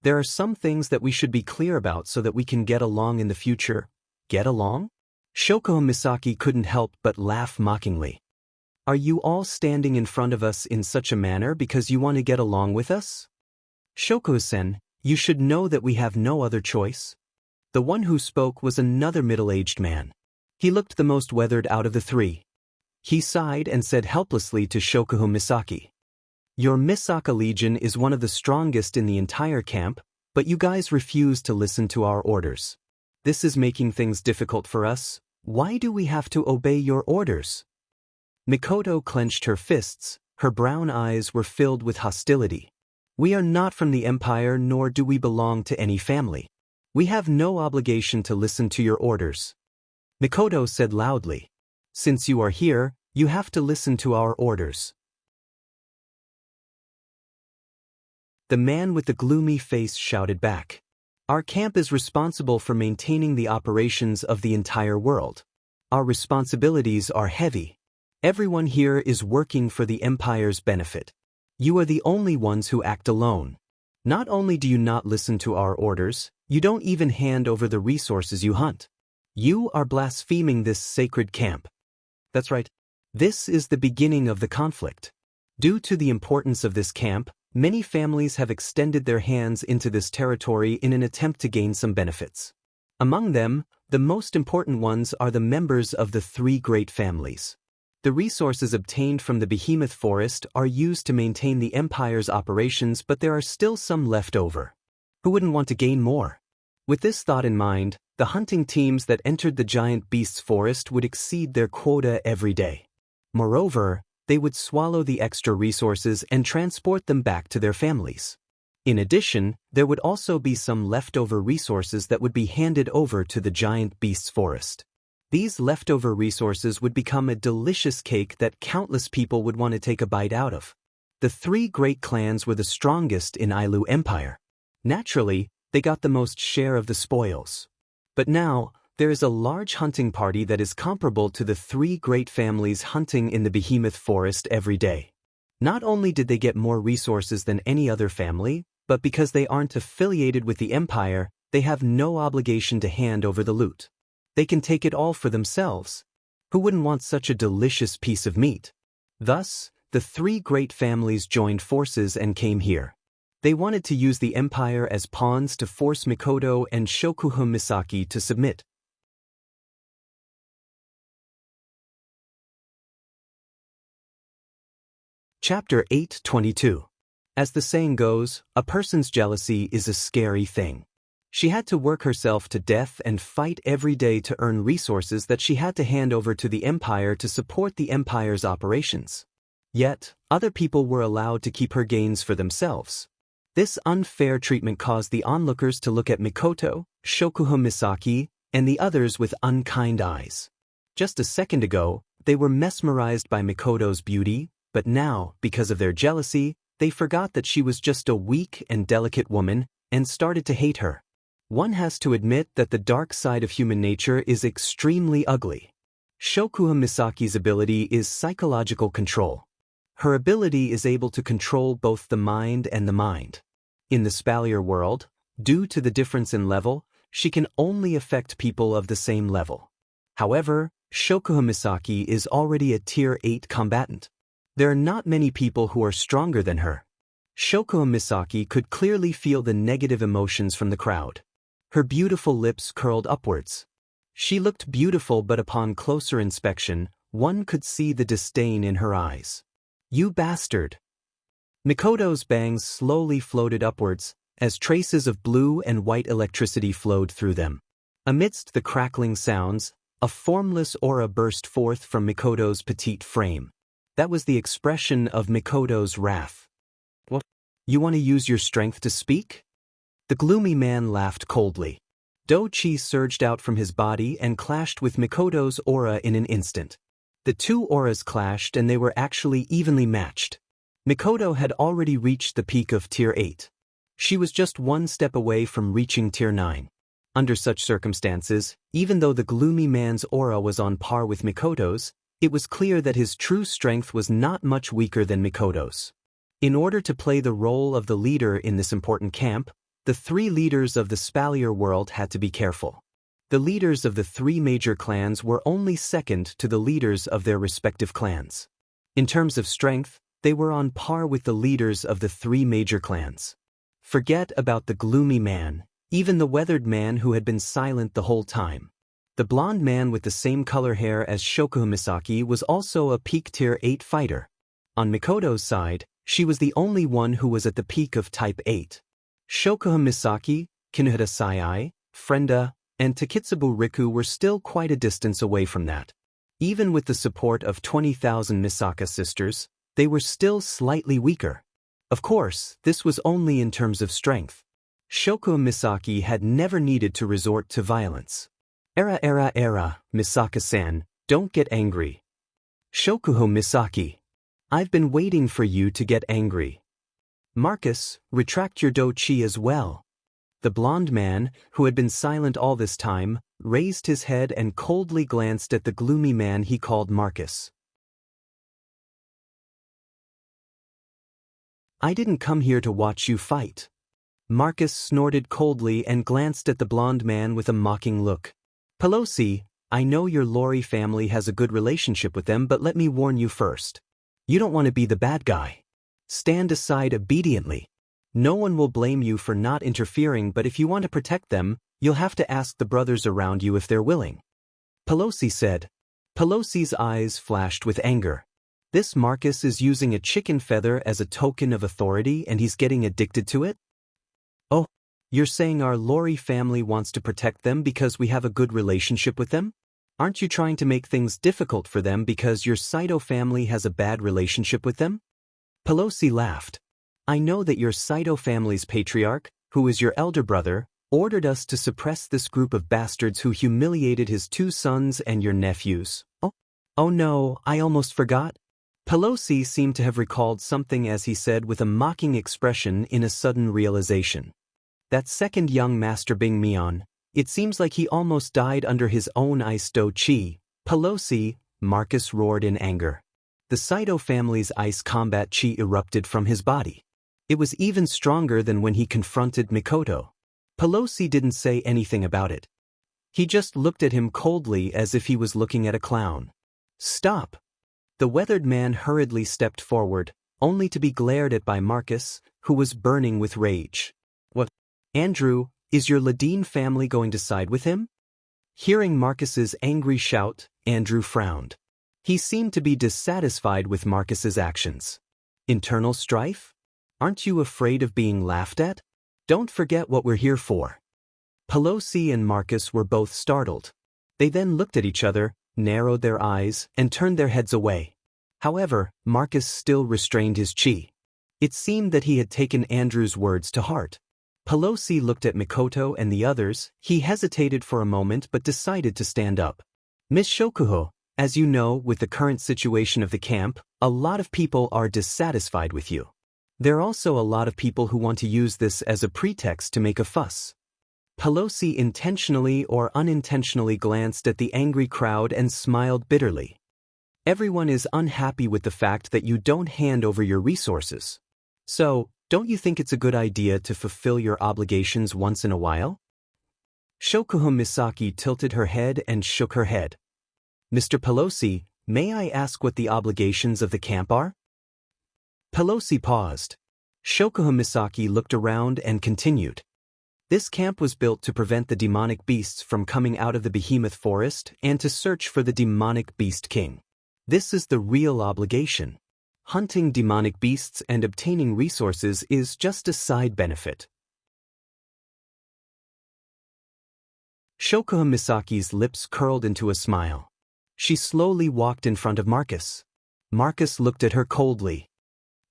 "There are some things that we should be clear about so that we can get along in the future." "Get along?" Shokuho Misaki couldn't help but laugh mockingly. "Are you all standing in front of us in such a manner because you want to get along with us? Shokuho-sen, you should know that we have no other choice." The one who spoke was another middle-aged man. He looked the most weathered out of the three. He sighed and said helplessly to Shokuho Misaki, "Your Misaka Legion is one of the strongest in the entire camp, but you guys refuse to listen to our orders. This is making things difficult for us. Why do we have to obey your orders?" Mikoto clenched her fists, her brown eyes were filled with hostility. "We are not from the Empire, nor do we belong to any family. We have no obligation to listen to your orders." Mikoto said loudly, "Since you are here, you have to listen to our orders." The man with the gloomy face shouted back, "Our camp is responsible for maintaining the operations of the entire world. Our responsibilities are heavy. Everyone here is working for the Empire's benefit. You are the only ones who act alone. Not only do you not listen to our orders, You don't even hand over the resources you hunt. You are blaspheming this sacred camp. That's right. This is the beginning of the conflict. Due to the importance of this camp, many families have extended their hands into this territory in an attempt to gain some benefits. Among them, the most important ones are the members of the three great families. The resources obtained from the behemoth forest are used to maintain the empire's operations, but there are still some left over. Who wouldn't want to gain more? With this thought in mind, the hunting teams that entered the giant beast's forest would exceed their quota every day. Moreover, they would swallow the extra resources and transport them back to their families. In addition, there would also be some leftover resources that would be handed over to the giant beast's forest. These leftover resources would become a delicious cake that countless people would want to take a bite out of. The three great clans were the strongest in Ailu Empire. Naturally, they got the most share of the spoils. But now, there is a large hunting party that is comparable to the three great families hunting in the behemoth forest every day. Not only did they get more resources than any other family, but because they aren't affiliated with the empire, they have no obligation to hand over the loot. They can take it all for themselves. Who wouldn't want such a delicious piece of meat? Thus, the three great families joined forces and came here. They wanted to use the empire as pawns to force Mikoto and Shokuhun Misaki to submit. Chapter 8:22. As the saying goes, a person's jealousy is a scary thing. She had to work herself to death and fight every day to earn resources that she had to hand over to the empire to support the empire's operations. Yet, other people were allowed to keep her gains for themselves. This unfair treatment caused the onlookers to look at Mikoto, Shokuhun Misaki, and the others with unkind eyes. Just a second ago, they were mesmerized by Mikoto's beauty, but now, because of their jealousy, they forgot that she was just a weak and delicate woman and started to hate her. One has to admit that the dark side of human nature is extremely ugly. Shokuhun Misaki's ability is psychological control. Her ability is able to control both the mind and the mind. In the Spalier world, due to the difference in level, she can only affect people of the same level. However, Shokuhun Misaki is already a Tier 8 combatant. There are not many people who are stronger than her. Shokuhun Misaki could clearly feel the negative emotions from the crowd. Her beautiful lips curled upwards. She looked beautiful, but upon closer inspection, one could see the disdain in her eyes. "You bastard!" Mikoto's bangs slowly floated upwards, as traces of blue and white electricity flowed through them. Amidst the crackling sounds, a formless aura burst forth from Mikoto's petite frame. That was the expression of Mikoto's wrath. "What? You want to use your strength to speak?" The gloomy man laughed coldly. Do-chi surged out from his body and clashed with Mikoto's aura in an instant. The two auras clashed and they were actually evenly matched. Mikoto had already reached the peak of Tier 8. She was just one step away from reaching Tier 9. Under such circumstances, even though the gloomy man's aura was on par with Mikoto's, it was clear that his true strength was not much weaker than Mikoto's. In order to play the role of the leader in this important camp, the three leaders of the Spalier world had to be careful. The leaders of the three major clans were only second to the leaders of their respective clans. In terms of strength, they were on par with the leaders of the three major clans. Forget about the gloomy man, even the weathered man who had been silent the whole time. The blonde man with the same color hair as Shokuhun Misaki was also a peak Tier 8 fighter. On Mikoto's side, she was the only one who was at the peak of Type 8. Shokuhun Misaki, Kinuhara Sai, Frenda, and Takitsubu Riku were still quite a distance away from that. Even with the support of 20,000 Misaka sisters, they were still slightly weaker. Of course, this was only in terms of strength. Shokuhun Misaki had never needed to resort to violence. Era, Misaka-san, don't get angry. Shokuhun Misaki. I've been waiting for you to get angry. Marcus, retract your do-chi as well. The blond man, who had been silent all this time, raised his head and coldly glanced at the gloomy man he called Marcus. I didn't come here to watch you fight. Marcus snorted coldly and glanced at the blonde man with a mocking look. Pelosi, I know your Lori family has a good relationship with them, but let me warn you first. You don't want to be the bad guy. Stand aside obediently. No one will blame you for not interfering, but if you want to protect them, you'll have to ask the brothers around you if they're willing. Pelosi said. Pelosi's eyes flashed with anger. This Marcus is using a chicken feather as a token of authority and he's getting addicted to it? Oh, you're saying our Lori family wants to protect them because we have a good relationship with them? Aren't you trying to make things difficult for them because your Saito family has a bad relationship with them? Pelosi laughed. I know that your Saito family's patriarch, who is your elder brother, ordered us to suppress this group of bastards who humiliated his 2 sons and your nephews. Oh no, I almost forgot. Pelosi seemed to have recalled something as he said with a mocking expression in a sudden realization. That second young Master Bing Mian, it seems like he almost died under his own ice do chi. Pelosi, Marcus roared in anger. The Saito family's ice combat chi erupted from his body. It was even stronger than when he confronted Mikoto. Pelosi didn't say anything about it. He just looked at him coldly as if he was looking at a clown. Stop! The weathered man hurriedly stepped forward, only to be glared at by Marcus, who was burning with rage. What? Andrew, is your Ladine family going to side with him? Hearing Marcus's angry shout, Andrew frowned. He seemed to be dissatisfied with Marcus's actions. Internal strife? Aren't you afraid of being laughed at? Don't forget what we're here for. Pelosi and Marcus were both startled. They then looked at each other, narrowed their eyes, and turned their heads away. However, Marcus still restrained his chi. It seemed that he had taken Andrew's words to heart. Pelosi looked at Mikoto and the others. He hesitated for a moment but decided to stand up. Miss Shokuho, as you know, with the current situation of the camp, a lot of people are dissatisfied with you. There are also a lot of people who want to use this as a pretext to make a fuss. Pelosi intentionally or unintentionally glanced at the angry crowd and smiled bitterly. Everyone is unhappy with the fact that you don't hand over your resources. So, don't you think it's a good idea to fulfill your obligations once in a while? Shokuho Misaki tilted her head and shook her head. Mr. Pelosi, may I ask what the obligations of the camp are? Pelosi paused. Shokuho Misaki looked around and continued. This camp was built to prevent the demonic beasts from coming out of the behemoth forest and to search for the demonic beast king. This is the real obligation. Hunting demonic beasts and obtaining resources is just a side benefit. Shokuho Misaki's lips curled into a smile. She slowly walked in front of Marcus. Marcus looked at her coldly.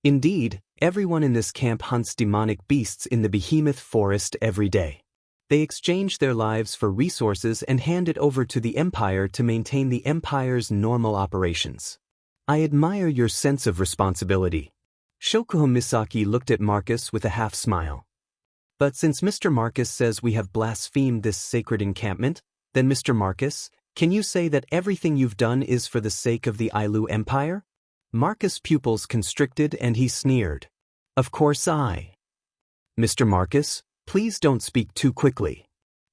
Indeed, everyone in this camp hunts demonic beasts in the behemoth forest every day. They exchange their lives for resources and hand it over to the Empire to maintain the Empire's normal operations. I admire your sense of responsibility. Shokuho Misaki looked at Marcus with a half-smile. But since Mr. Marcus says we have blasphemed this sacred encampment, then Mr. Marcus, can you say that everything you've done is for the sake of the Ailu Empire? Marcus' pupils constricted and he sneered. Of course I. Mr. Marcus, please don't speak too quickly.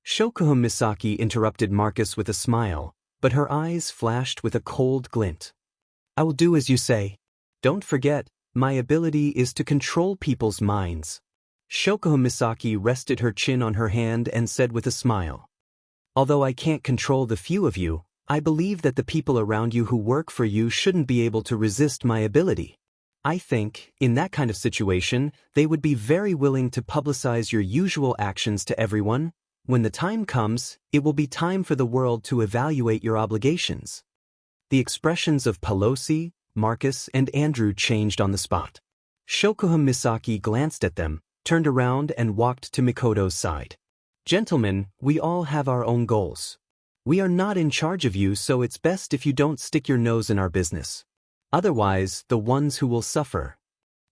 Shokuho Misaki interrupted Marcus with a smile, but her eyes flashed with a cold glint. I will do as you say. Don't forget, my ability is to control people's minds. Shokuho Misaki rested her chin on her hand and said with a smile. Although I can't control the few of you, I believe that the people around you who work for you shouldn't be able to resist my ability. I think, in that kind of situation, they would be very willing to publicize your usual actions to everyone. When the time comes, it will be time for the world to evaluate your obligations. The expressions of Pelosi, Marcus, and Andrew changed on the spot. Shokuho Misaki glanced at them, turned around and walked to Mikoto's side. Gentlemen, we all have our own goals. We are not in charge of you, so it's best if you don't stick your nose in our business. Otherwise, the ones who will suffer.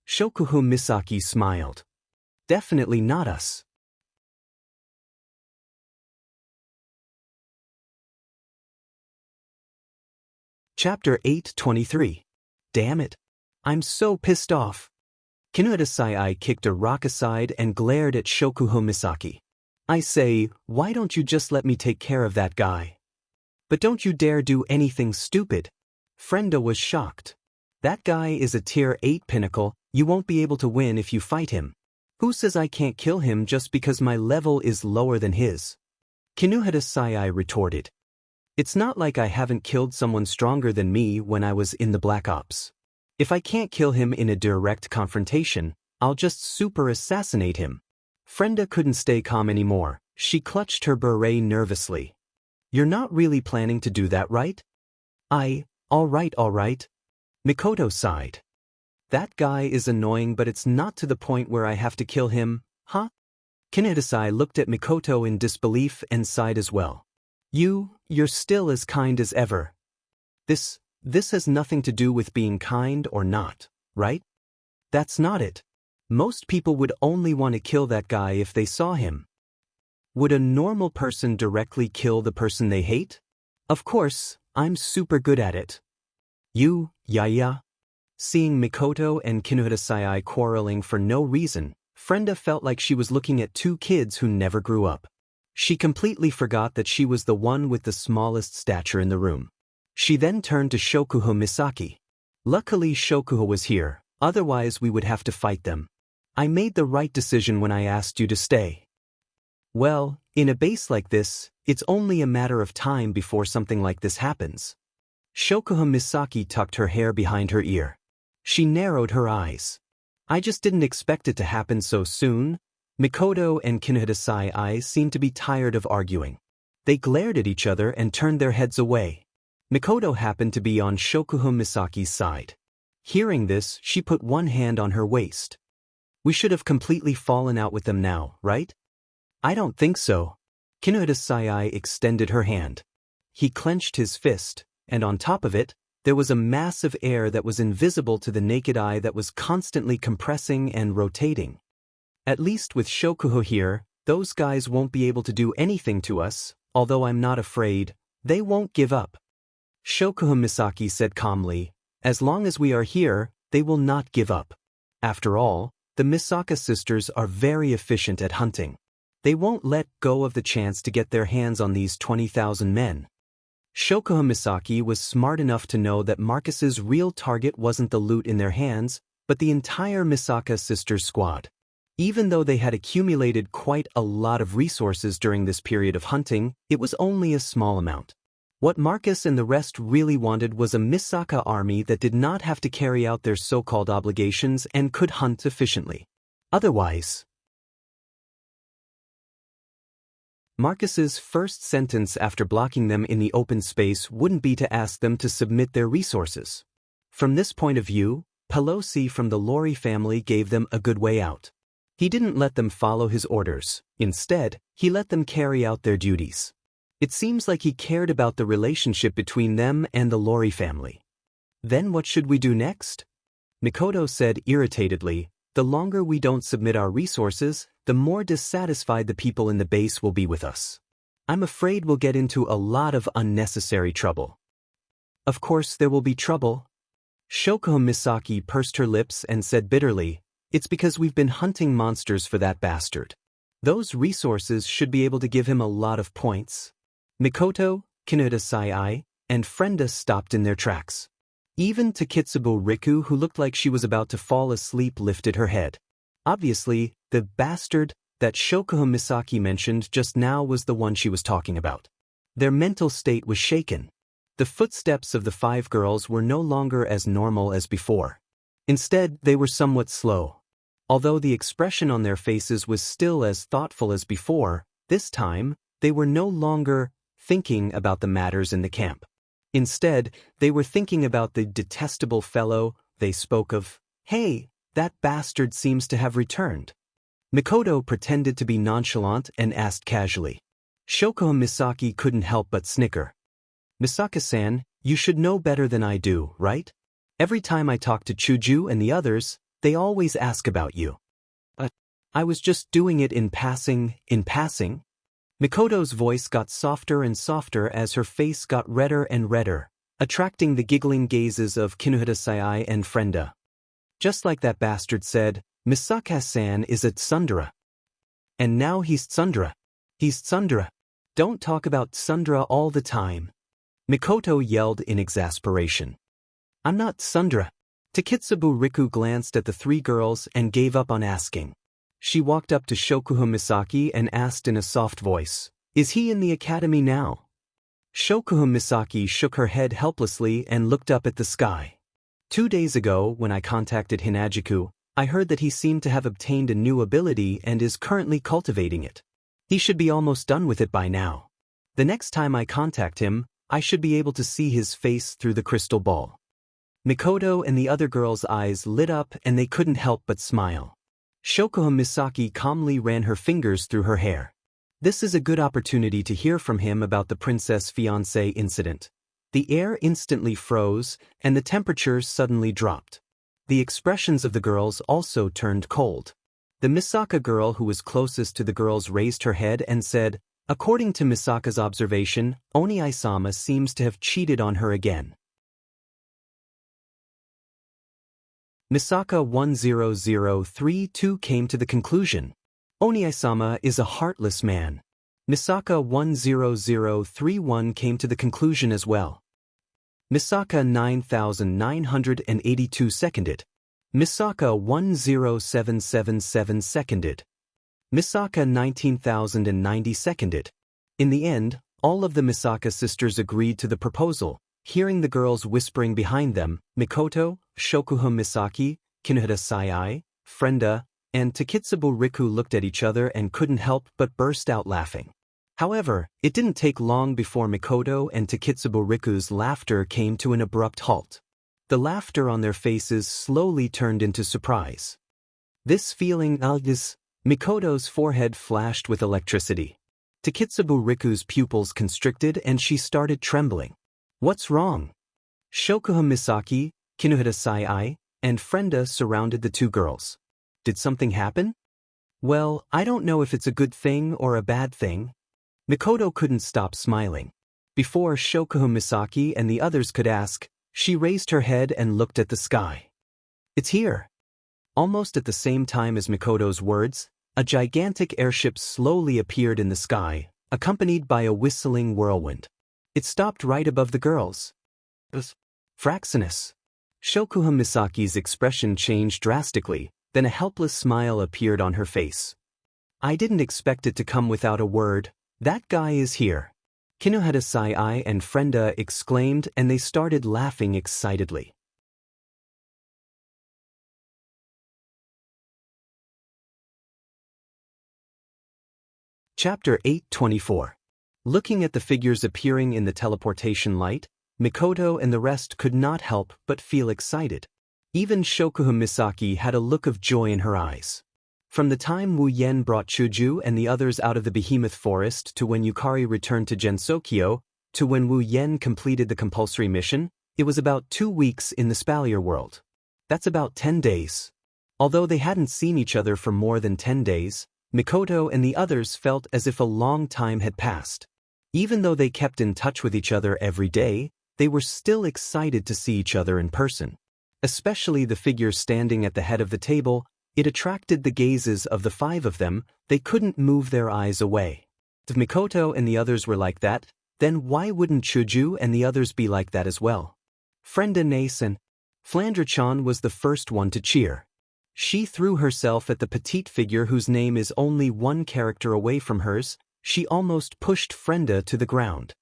Shokuho Misaki smiled. Definitely not us. Chapter 8:23. Damn it. I'm so pissed off. Kinuhata Sai kicked a rock aside and glared at Shokuho Misaki. I say, why don't you just let me take care of that guy? But don't you dare do anything stupid. Frenda was shocked. That guy is a tier 8 pinnacle, you won't be able to win if you fight him. Who says I can't kill him just because my level is lower than his? Kinuhata Sai retorted. It's not like I haven't killed someone stronger than me when I was in the Black Ops. If I can't kill him in a direct confrontation, I'll just super assassinate him. Frenda couldn't stay calm anymore. She clutched her beret nervously. You're not really planning to do that, right? All right. Mikoto sighed. That guy is annoying, but it's not to the point where I have to kill him, huh? Kinuhata looked at Mikoto in disbelief and sighed as well. You're still as kind as ever. This has nothing to do with being kind or not, right? That's not it. Most people would only want to kill that guy if they saw him. Would a normal person directly kill the person they hate? Of course, I'm super good at it. Yeah. Seeing Mikoto and Kinuhata Sai quarreling for no reason, Frenda felt like she was looking at two kids who never grew up. She completely forgot that she was the one with the smallest stature in the room. She then turned to Shokuho Misaki. Luckily Shokuho was here, otherwise we would have to fight them. I made the right decision when I asked you to stay. Well, in a base like this, it's only a matter of time before something like this happens. Shokuho Misaki tucked her hair behind her ear. She narrowed her eyes. I just didn't expect it to happen so soon. Mikoto and Kinuhata Sai seemed to be tired of arguing. They glared at each other and turned their heads away. Mikoto happened to be on Shokuho Misaki's side. Hearing this, she put one hand on her waist. We should have completely fallen out with them now, right? I don't think so. Kinuhata Sai extended her hand. He clenched his fist, and on top of it, there was a mass of air that was invisible to the naked eye that was constantly compressing and rotating. At least with Shokuho here, those guys won't be able to do anything to us, although I'm not afraid, they won't give up. Shokuho Misaki said calmly, as long as we are here, they will not give up. After all, the Misaka sisters are very efficient at hunting. They won't let go of the chance to get their hands on these 20,000 men. Shokuho Misaki was smart enough to know that Marcus's real target wasn't the loot in their hands, but the entire Misaka sisters squad. Even though they had accumulated quite a lot of resources during this period of hunting, it was only a small amount. What Marcus and the rest really wanted was a Misaka army that did not have to carry out their so-called obligations and could hunt efficiently. Otherwise, Marcus's first sentence after blocking them in the open space wouldn't be to ask them to submit their resources. From this point of view, Pelosi from the Lori family gave them a good way out. He didn't let them follow his orders. Instead, he let them carry out their duties. It seems like he cared about the relationship between them and the Lori family. Then what should we do next? Mikoto said irritatedly, the longer we don't submit our resources, the more dissatisfied the people in the base will be with us. I'm afraid we'll get into a lot of unnecessary trouble. Of course there will be trouble. Shokuho Misaki pursed her lips and said bitterly, it's because we've been hunting monsters for that bastard. Those resources should be able to give him a lot of points. Mikoto, Kinuhata Sai, and Frenda stopped in their tracks. Even Takitsubo Riku, who looked like she was about to fall asleep, lifted her head. Obviously, the bastard that Shokuho Misaki mentioned just now was the one she was talking about. Their mental state was shaken. The footsteps of the 5 girls were no longer as normal as before. Instead, they were somewhat slow. Although the expression on their faces was still as thoughtful as before, this time, they were no longer thinking about the matters in the camp. Instead, they were thinking about the detestable fellow. They spoke of, hey, that bastard seems to have returned. Mikoto pretended to be nonchalant and asked casually. Shokuho Misaki couldn't help but snicker. Misaka-san, you should know better than I do, right? Every time I talk to Chuju and the others, they always ask about you. But I was just doing it in passing. Mikoto's voice got softer and softer as her face got redder and redder, attracting the giggling gazes of Kinuhata Sai and Frenda. Just like that bastard said, Misaka-san is a tsundere. And now he's tsundere. He's tsundere. Don't talk about tsundere all the time. Mikoto yelled in exasperation. I'm not tsundere. Takitsubo Riku glanced at the three girls and gave up on asking. She walked up to Shokuha Misaki and asked in a soft voice, "Is he in the academy now?" Shokuha Misaki shook her head helplessly and looked up at the sky. 2 days ago, when I contacted Hinajiku, I heard that he seemed to have obtained a new ability and is currently cultivating it. He should be almost done with it by now. The next time I contact him, I should be able to see his face through the crystal ball. Mikoto and the other girls' eyes lit up and they couldn't help but smile. Shokuha Misaki calmly ran her fingers through her hair. This is a good opportunity to hear from him about the princess fiancé incident. The air instantly froze, and the temperature suddenly dropped. The expressions of the girls also turned cold. The Misaka girl who was closest to the girls raised her head and said, "According to Misaka's observation, Oni-sama seems to have cheated on her again." Misaka 10032 came to the conclusion. Oni-sama is a heartless man. Misaka 10031 came to the conclusion as well. Misaka 9982 seconded. Misaka 10777 seconded. Misaka 19090 seconded. In the end, all of the Misaka sisters agreed to the proposal. Hearing the girls whispering behind them, Mikoto, Shokuha Misaki, Kinohita Sai, Frenda, and Takitsubo Riku looked at each other and couldn't help but burst out laughing. However, it didn't take long before Mikoto and Takitsubo Riku's laughter came to an abrupt halt. The laughter on their faces slowly turned into surprise. This feeling this, Mikoto's forehead flashed with electricity. Takitsubo Riku's pupils constricted and she started trembling. What's wrong? Shokuha Misaki, Kinohita Sai, and Frenda surrounded the two girls. Did something happen? Well, I don't know if it's a good thing or a bad thing. Mikoto couldn't stop smiling. Before Shokuha Misaki and the others could ask, she raised her head and looked at the sky. It's here. Almost at the same time as Mikoto's words, a gigantic airship slowly appeared in the sky, accompanied by a whistling whirlwind. It stopped right above the girls. Fraxinus. Shokuha Misaki's expression changed drastically, then a helpless smile appeared on her face. I didn't expect it to come without a word. That guy is here. Kinohita Sai and Frenda exclaimed and they started laughing excitedly. Chapter 824. Looking at the figures appearing in the teleportation light, Mikoto and the rest could not help but feel excited. Even Shokuha Misaki had a look of joy in her eyes. From the time Wu Yen brought Chuju and the others out of the behemoth forest to when Yukari returned to Gensokyo, to when Wu Yen completed the compulsory mission, it was about 2 weeks in the Spalier world. That's about 10 days. Although they hadn't seen each other for more than 10 days, Mikoto and the others felt as if a long time had passed. Even though they kept in touch with each other every day, they were still excited to see each other in person. Especially the figure standing at the head of the table, it attracted the gazes of the 5 of them. They couldn't move their eyes away. If Mikoto and the others were like that, then why wouldn't Chuju and the others be like that as well? Frenda Nason. Flandre-chan was the first one to cheer. She threw herself at the petite figure whose name is only 1 character away from hers. She almost pushed Frenda to the ground.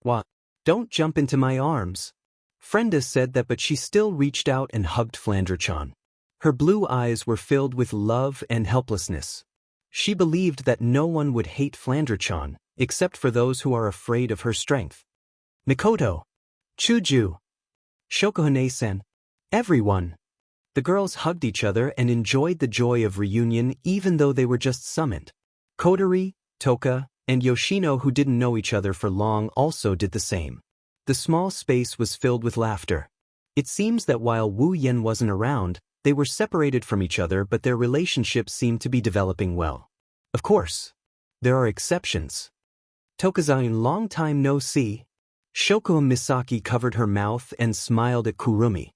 What? Don't jump into my arms. Frenda said that, but she still reached out and hugged Flandre-chan. Her blue eyes were filled with love and helplessness. She believed that no one would hate Flandre-chan, except for those who are afraid of her strength. Mikoto. Chuju. Shokuhane-san. Everyone. The girls hugged each other and enjoyed the joy of reunion even though they were just summoned. Kodori, Toka, and Yoshino, who didn't know each other for long, also did the same. The small space was filled with laughter. It seems that while Wu Yen wasn't around, they were separated from each other, but their relationship seemed to be developing well. Of course, there are exceptions. Toka-san, long time no see. Shokuha Misaki covered her mouth and smiled at Kurumi.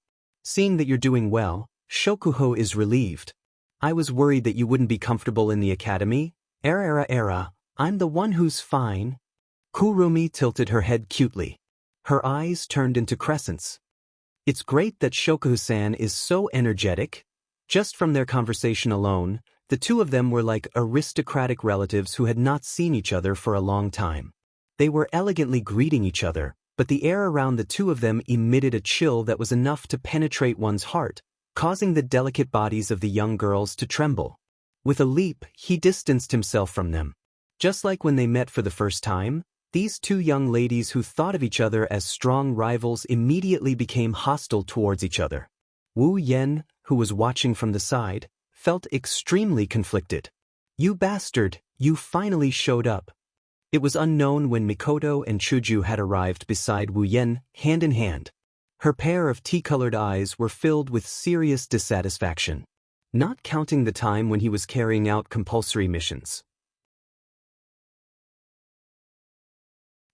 Seeing that you're doing well, Shokuho is relieved. I was worried that you wouldn't be comfortable in the academy. Era. I'm the one who's fine. Kurumi tilted her head cutely. Her eyes turned into crescents. It's great that Shokuho-san is so energetic. Just from their conversation alone, the two of them were like aristocratic relatives who had not seen each other for a long time. They were elegantly greeting each other, but the air around the two of them emitted a chill that was enough to penetrate one's heart, causing the delicate bodies of the young girls to tremble. With a leap, he distanced himself from them. Just like when they met for the first time, these two young ladies who thought of each other as strong rivals immediately became hostile towards each other. Wu Yen, who was watching from the side, felt extremely conflicted. You bastard, you finally showed up. It was unknown when Mikoto and Chuju had arrived beside Wu Yen, hand in hand. Her pair of tea-colored eyes were filled with serious dissatisfaction, not counting the time when he was carrying out compulsory missions.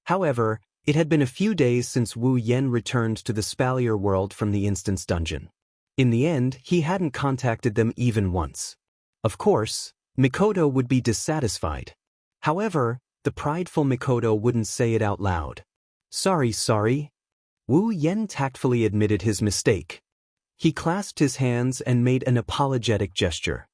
However, it had been a few days since Wu Yen returned to the Spalier world from the instance dungeon. In the end, he hadn't contacted them even once. Of course, Mikoto would be dissatisfied. However, the prideful Mikoto wouldn't say it out loud. Sorry. Wu Yen tactfully admitted his mistake. He clasped his hands and made an apologetic gesture.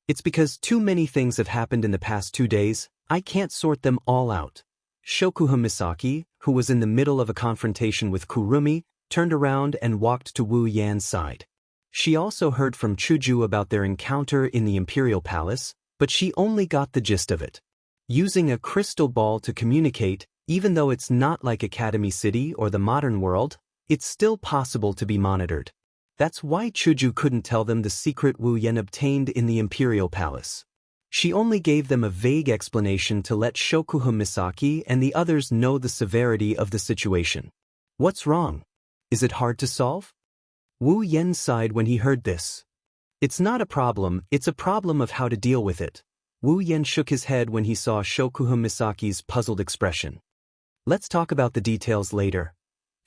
It's because too many things have happened in the past 2 days, I can't sort them all out. Shokuho Misaki, who was in the middle of a confrontation with Kurumi, turned around and walked to Wu Yan's side. She also heard from Chuju about their encounter in the Imperial Palace, but she only got the gist of it. Using a crystal ball to communicate, even though it's not like Academy City or the modern world, it's still possible to be monitored. That's why Chuju couldn't tell them the secret Wu Yen obtained in the Imperial Palace. She only gave them a vague explanation to let Shokuho Misaki and the others know the severity of the situation. What's wrong? Is it hard to solve? Wu Yen sighed when he heard this. It's not a problem, it's a problem of how to deal with it. Wu Yen shook his head when he saw Shokuho Misaki's puzzled expression. Let's talk about the details later.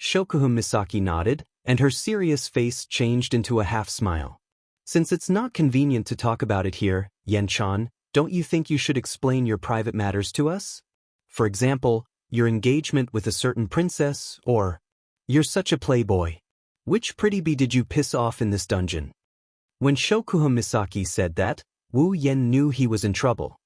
Shokuho Misaki nodded, and her serious face changed into a half-smile. Since it's not convenient to talk about it here, Yen-chan, don't you think you should explain your private matters to us? For example, your engagement with a certain princess, or you're such a playboy. Which pretty bee did you piss off in this dungeon? When Shokuho Misaki said that, Wu Yen knew he was in trouble.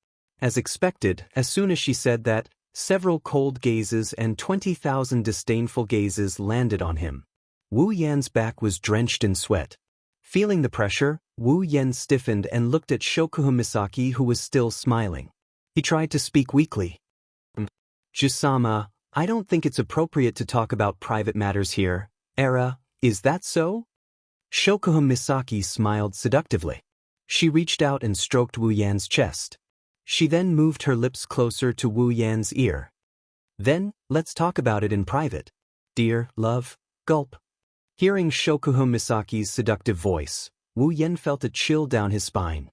As expected, as soon as she said that, several cold gazes and 20,000 disdainful gazes landed on him. Wu Yan's back was drenched in sweat. Feeling the pressure, Wu Yen stiffened and looked at Shokuho Misaki, who was still smiling. He tried to speak weakly. Jusama, I don't think it's appropriate to talk about private matters here. Era, is that so? Shokuho Misaki smiled seductively. She reached out and stroked Wu Yan's chest. She then moved her lips closer to Wu Yan's ear. Then, let's talk about it in private. Dear, love, gulp. Hearing Shokuho Misaki's seductive voice, Wu Yen felt a chill down his spine.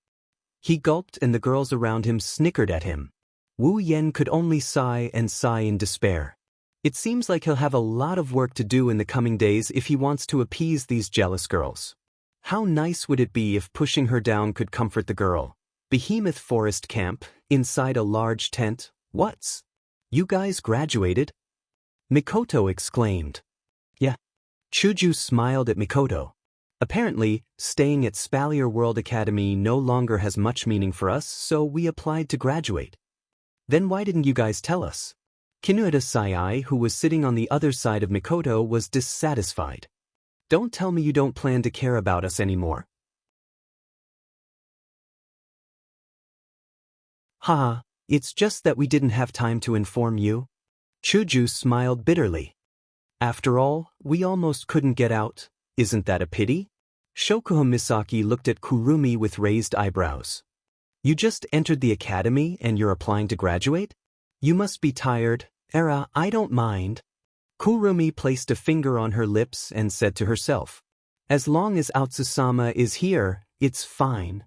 He gulped and the girls around him snickered at him. Wu Yen could only sigh and sigh in despair. It seems like he'll have a lot of work to do in the coming days if he wants to appease these jealous girls. How nice would it be if pushing her down could comfort the girl? Behemoth Forest Camp, inside a large tent, what's? You guys graduated? Mikoto exclaimed. Yeah. Chuju smiled at Mikoto. Apparently, staying at Spalier World Academy no longer has much meaning for us, so we applied to graduate. Then why didn't you guys tell us? Kinueda Sai, who was sitting on the other side of Mikoto, was dissatisfied. Don't tell me you don't plan to care about us anymore. Haha, it's just that we didn't have time to inform you. Chuju smiled bitterly. After all, we almost couldn't get out. Isn't that a pity? Shokuho Misaki looked at Kurumi with raised eyebrows. You just entered the academy and you're applying to graduate? You must be tired. Era, I don't mind. Kurumi placed a finger on her lips and said to herself, as long as Aotsusama is here, it's fine.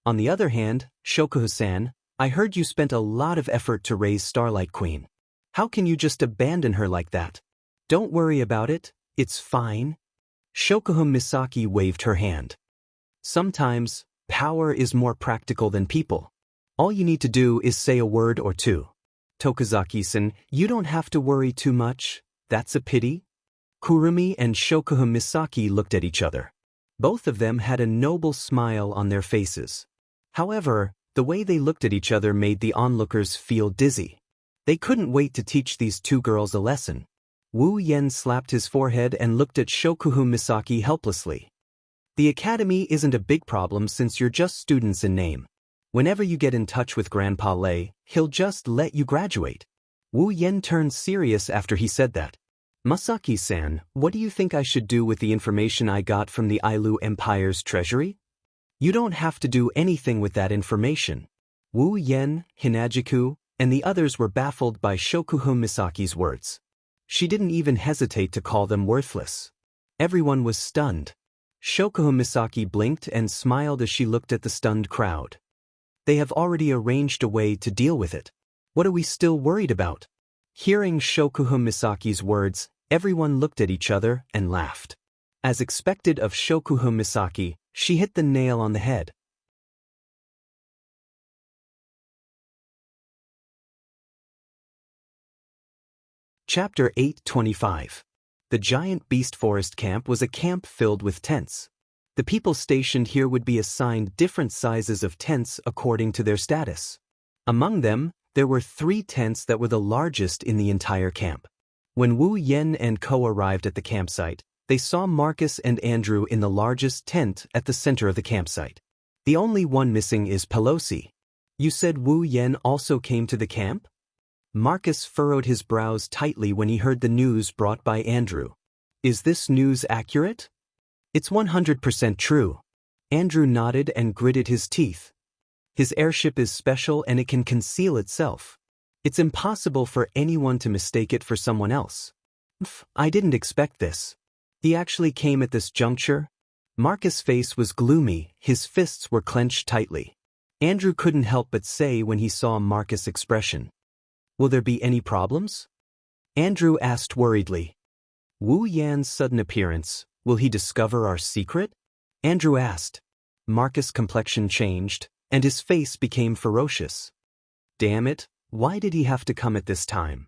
On the other hand, Shokuho-san, I heard you spent a lot of effort to raise Starlight Queen. How can you just abandon her like that? Don't worry about it, it's fine. Shokuho Misaki waved her hand. Sometimes, power is more practical than people. All you need to do is say a word or two. Tokazaki-san, you don't have to worry too much. That's a pity. Kurumi and Shokuha Misaki looked at each other. Both of them had a noble smile on their faces. However, the way they looked at each other made the onlookers feel dizzy. They couldn't wait to teach these two girls a lesson. Wu Yen slapped his forehead and looked at Shokuha Misaki helplessly. The academy isn't a big problem since you're just students in name. Whenever you get in touch with Grandpa Lei, he'll just let you graduate. Wu Yen turned serious after he said that. Masaki-san, what do you think I should do with the information I got from the Ailu Empire's treasury? You don't have to do anything with that information. Wu Yen, Hinajiku, and the others were baffled by Shokuha Misaki's words. She didn't even hesitate to call them worthless. Everyone was stunned. Shokuha Misaki blinked and smiled as she looked at the stunned crowd. They have already arranged a way to deal with it. What are we still worried about? Hearing Shokuha Misaki's words, everyone looked at each other and laughed. As expected of Shokuha Misaki, she hit the nail on the head. Chapter 8:25. The giant beast forest camp was a camp filled with tents. The people stationed here would be assigned different sizes of tents according to their status. Among them, there were 3 tents that were the largest in the entire camp. When Wu Yen and Ko arrived at the campsite, they saw Marcus and Andrew in the largest tent at the center of the campsite. The only one missing is Pelosi. You said Wu Yen also came to the camp? Marcus furrowed his brows tightly when he heard the news brought by Andrew. Is this news accurate? It's 100% true. Andrew nodded and gritted his teeth. His airship is special and it can conceal itself. It's impossible for anyone to mistake it for someone else. I didn't expect this. He actually came at this juncture? Marcus' face was gloomy, his fists were clenched tightly. Andrew couldn't help but say when he saw Marcus' expression. Will there be any problems? Andrew asked worriedly. Wu Yan's sudden appearance, will he discover our secret? Andrew asked. Marcus' complexion changed, and his face became ferocious. Damn it, why did he have to come at this time?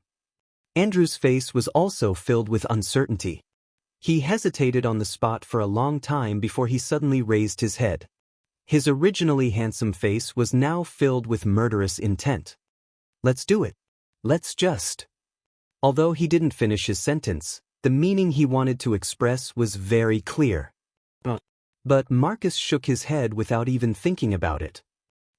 Andrew's face was also filled with uncertainty. He hesitated on the spot for a long time before he suddenly raised his head. His originally handsome face was now filled with murderous intent. Let's do it. Let's just. Although he didn't finish his sentence, the meaning he wanted to express was very clear. But Marcus shook his head without even thinking about it.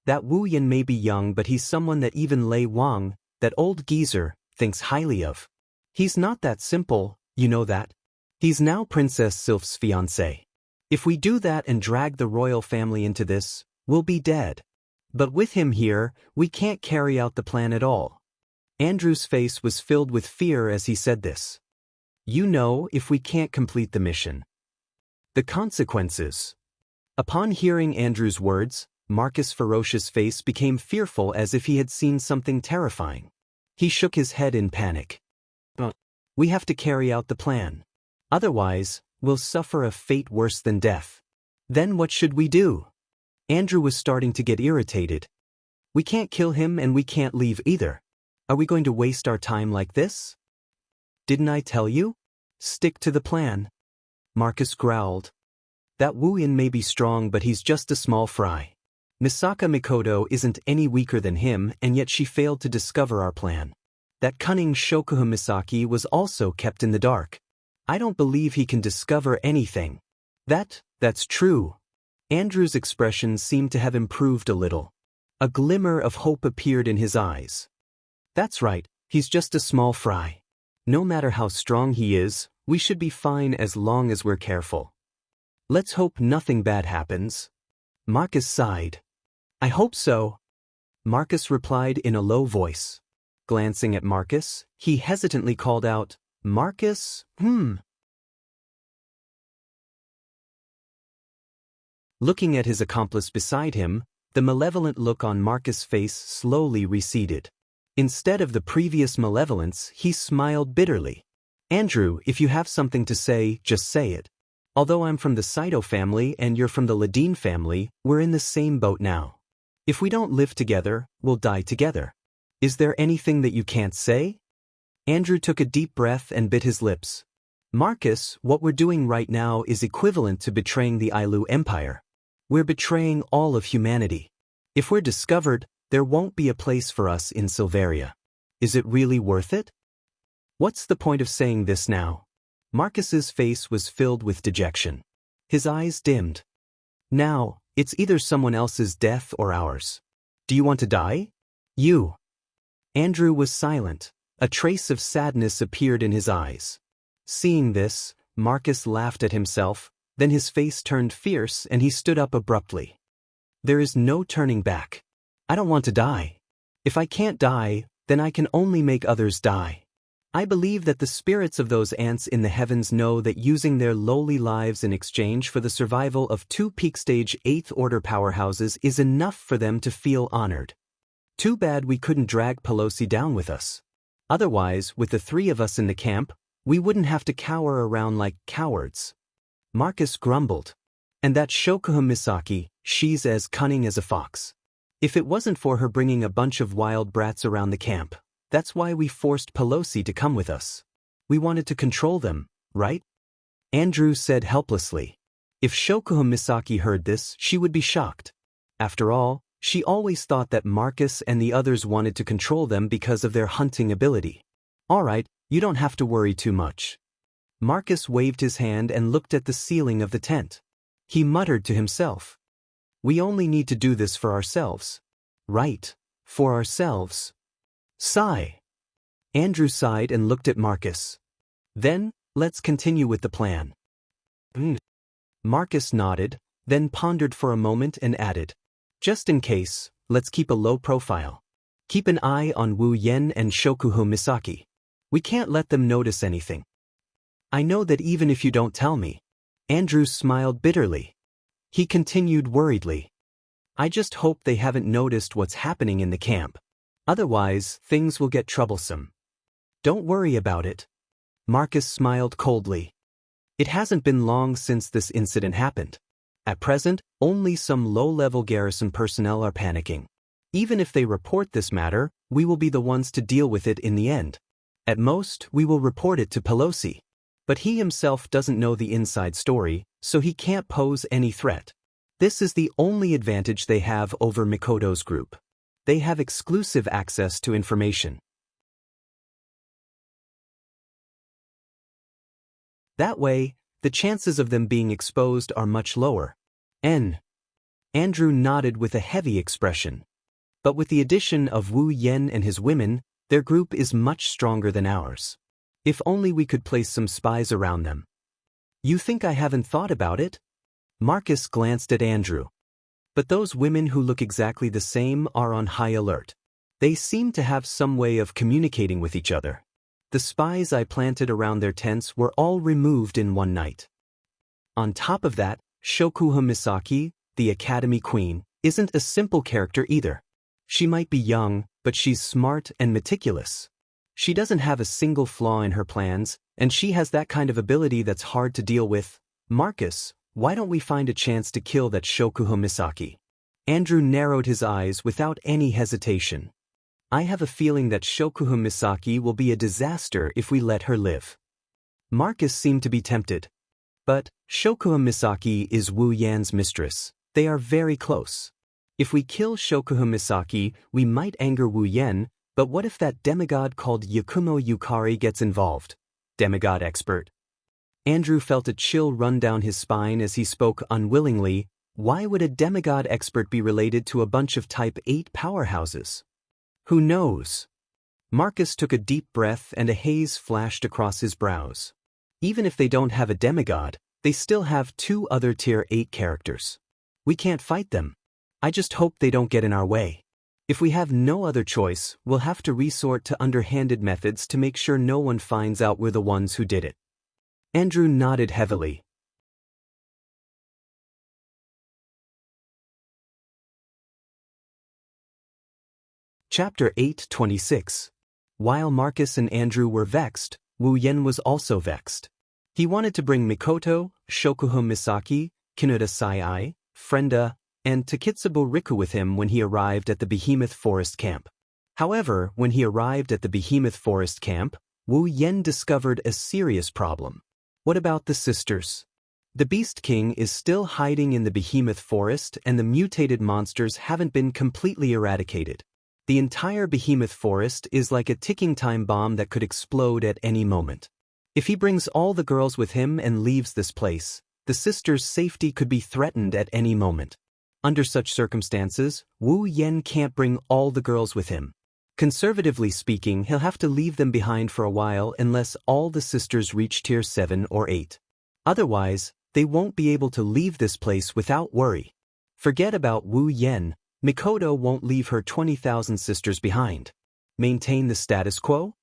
That Wu Yan may be young, but he's someone that even Lei Wang, that old geezer, thinks highly of. He's not that simple, you know that. He's now Princess Sylph's fiancé. If we do that and drag the royal family into this, we'll be dead. But with him here, we can't carry out the plan at all. Andrew's face was filled with fear as he said this. You know, if we can't complete the mission. The consequences. Upon hearing Andrew's words, Marcus' ferocious face became fearful as if he had seen something terrifying. He shook his head in panic. We have to carry out the plan. Otherwise, we'll suffer a fate worse than death. Then what should we do? Andrew was starting to get irritated. We can't kill him and we can't leave either. Are we going to waste our time like this? Didn't I tell you? Stick to the plan. Marcus growled. That Wu Yan may be strong, but he's just a small fry. Misaka Mikoto isn't any weaker than him, and yet she failed to discover our plan. That cunning Shokuha Misaki was also kept in the dark. I don't believe he can discover anything. That's true. Andrew's expression seemed to have improved a little. A glimmer of hope appeared in his eyes. That's right, he's just a small fry. No matter how strong he is, we should be fine as long as we're careful. Let's hope nothing bad happens. Marcus sighed. I hope so. Marcus replied in a low voice. Glancing at Marcus, he hesitantly called out, Marcus, Looking at his accomplice beside him, the malevolent look on Marcus' face slowly receded. Instead of the previous malevolence, he smiled bitterly. Andrew, if you have something to say, just say it. Although I'm from the Saito family and you're from the Ladine family, we're in the same boat now. If we don't live together, we'll die together. Is there anything that you can't say? Andrew took a deep breath and bit his lips. Marcus, what we're doing right now is equivalent to betraying the Ailu Empire. We're betraying all of humanity. If we're discovered, there won't be a place for us in Silveria. Is it really worth it? What's the point of saying this now? Marcus's face was filled with dejection. His eyes dimmed. Now, it's either someone else's death or ours. Do you want to die? You. Andrew was silent. A trace of sadness appeared in his eyes. Seeing this, Marcus laughed at himself, then his face turned fierce and he stood up abruptly. There is no turning back. I don't want to die. If I can't die, then I can only make others die. I believe that the spirits of those ants in the heavens know that using their lowly lives in exchange for the survival of 2 peak-stage 8th Order powerhouses is enough for them to feel honored. Too bad we couldn't drag Pelosi down with us. Otherwise, with the 3 of us in the camp, we wouldn't have to cower around like cowards. Marcus grumbled. And that Shokuha Misaki, she's as cunning as a fox. If it wasn't for her bringing a bunch of wild brats around the camp, that's why we forced Pelosi to come with us. We wanted to control them, right? Andrew said helplessly. If Shokuha Misaki heard this, she would be shocked. After all, she always thought that Marcus and the others wanted to control them because of their hunting ability. All right, you don't have to worry too much. Marcus waved his hand and looked at the ceiling of the tent. He muttered to himself. We only need to do this for ourselves. Right, for ourselves. Sigh. Andrew sighed and looked at Marcus. Then, let's continue with the plan. Marcus nodded, then pondered for a moment and added. Just in case, let's keep a low profile. Keep an eye on Wu Yen and Shokuho Misaki. We can't let them notice anything. I know that even if you don't tell me. Andrew smiled bitterly. He continued worriedly. I just hope they haven't noticed what's happening in the camp. Otherwise, things will get troublesome. Don't worry about it. Marcus smiled coldly. It hasn't been long since this incident happened. At present, only some low-level garrison personnel are panicking. Even if they report this matter, we will be the ones to deal with it in the end. At most, we will report it to Pelosi. But he himself doesn't know the inside story, so he can't pose any threat. This is the only advantage they have over Mikoto's group. They have exclusive access to information. That way, the chances of them being exposed are much lower. Andrew nodded with a heavy expression. But with the addition of Wu Yen and his women, their group is much stronger than ours. If only we could place some spies around them. You think I haven't thought about it? Marcus glanced at Andrew. But those women who look exactly the same are on high alert. They seem to have some way of communicating with each other. The spies I planted around their tents were all removed in one night. On top of that, Shokuha Misaki, the Academy Queen, isn't a simple character either. She might be young, but she's smart and meticulous. She doesn't have a single flaw in her plans, and she has that kind of ability that's hard to deal with. Marcus, why don't we find a chance to kill that Shokuha Misaki? Andrew narrowed his eyes without any hesitation. I have a feeling that Shokuha Misaki will be a disaster if we let her live. Marcus seemed to be tempted. But Shokuha Misaki is Wu Yan's mistress. They are very close. If we kill Shokuha Misaki, we might anger Wu Yan, but what if that demigod called Yakumo Yukari gets involved? Demigod expert. Andrew felt a chill run down his spine as he spoke unwillingly. Why would a demigod expert be related to a bunch of Type 8 powerhouses? Who knows? Marcus took a deep breath and a haze flashed across his brows. Even if they don't have a demigod, they still have 2 other Tier 8 characters. We can't fight them. I just hope they don't get in our way. If we have no other choice, we'll have to resort to underhanded methods to make sure no one finds out we're the ones who did it. Andrew nodded heavily. Chapter 8:26. While Marcus and Andrew were vexed, Wu Yan was also vexed. He wanted to bring Mikoto, Shokuho Misaki, Kinuda Sai, Frenda, and Takitsubo Riku with him when he arrived at the Behemoth Forest Camp. However, when he arrived at the Behemoth Forest Camp, Wu Yen discovered a serious problem. What about the sisters? The Beast King is still hiding in the Behemoth Forest and the mutated monsters haven't been completely eradicated. The entire Behemoth Forest is like a ticking time bomb that could explode at any moment. If he brings all the girls with him and leaves this place, the sisters' safety could be threatened at any moment. Under such circumstances, Wu Yen can't bring all the girls with him. Conservatively speaking, he'll have to leave them behind for a while unless all the sisters reach tier 7 or 8. Otherwise, they won't be able to leave this place without worry. Forget about Wu Yen, Mikoto won't leave her 20,000 sisters behind. Maintain the status quo?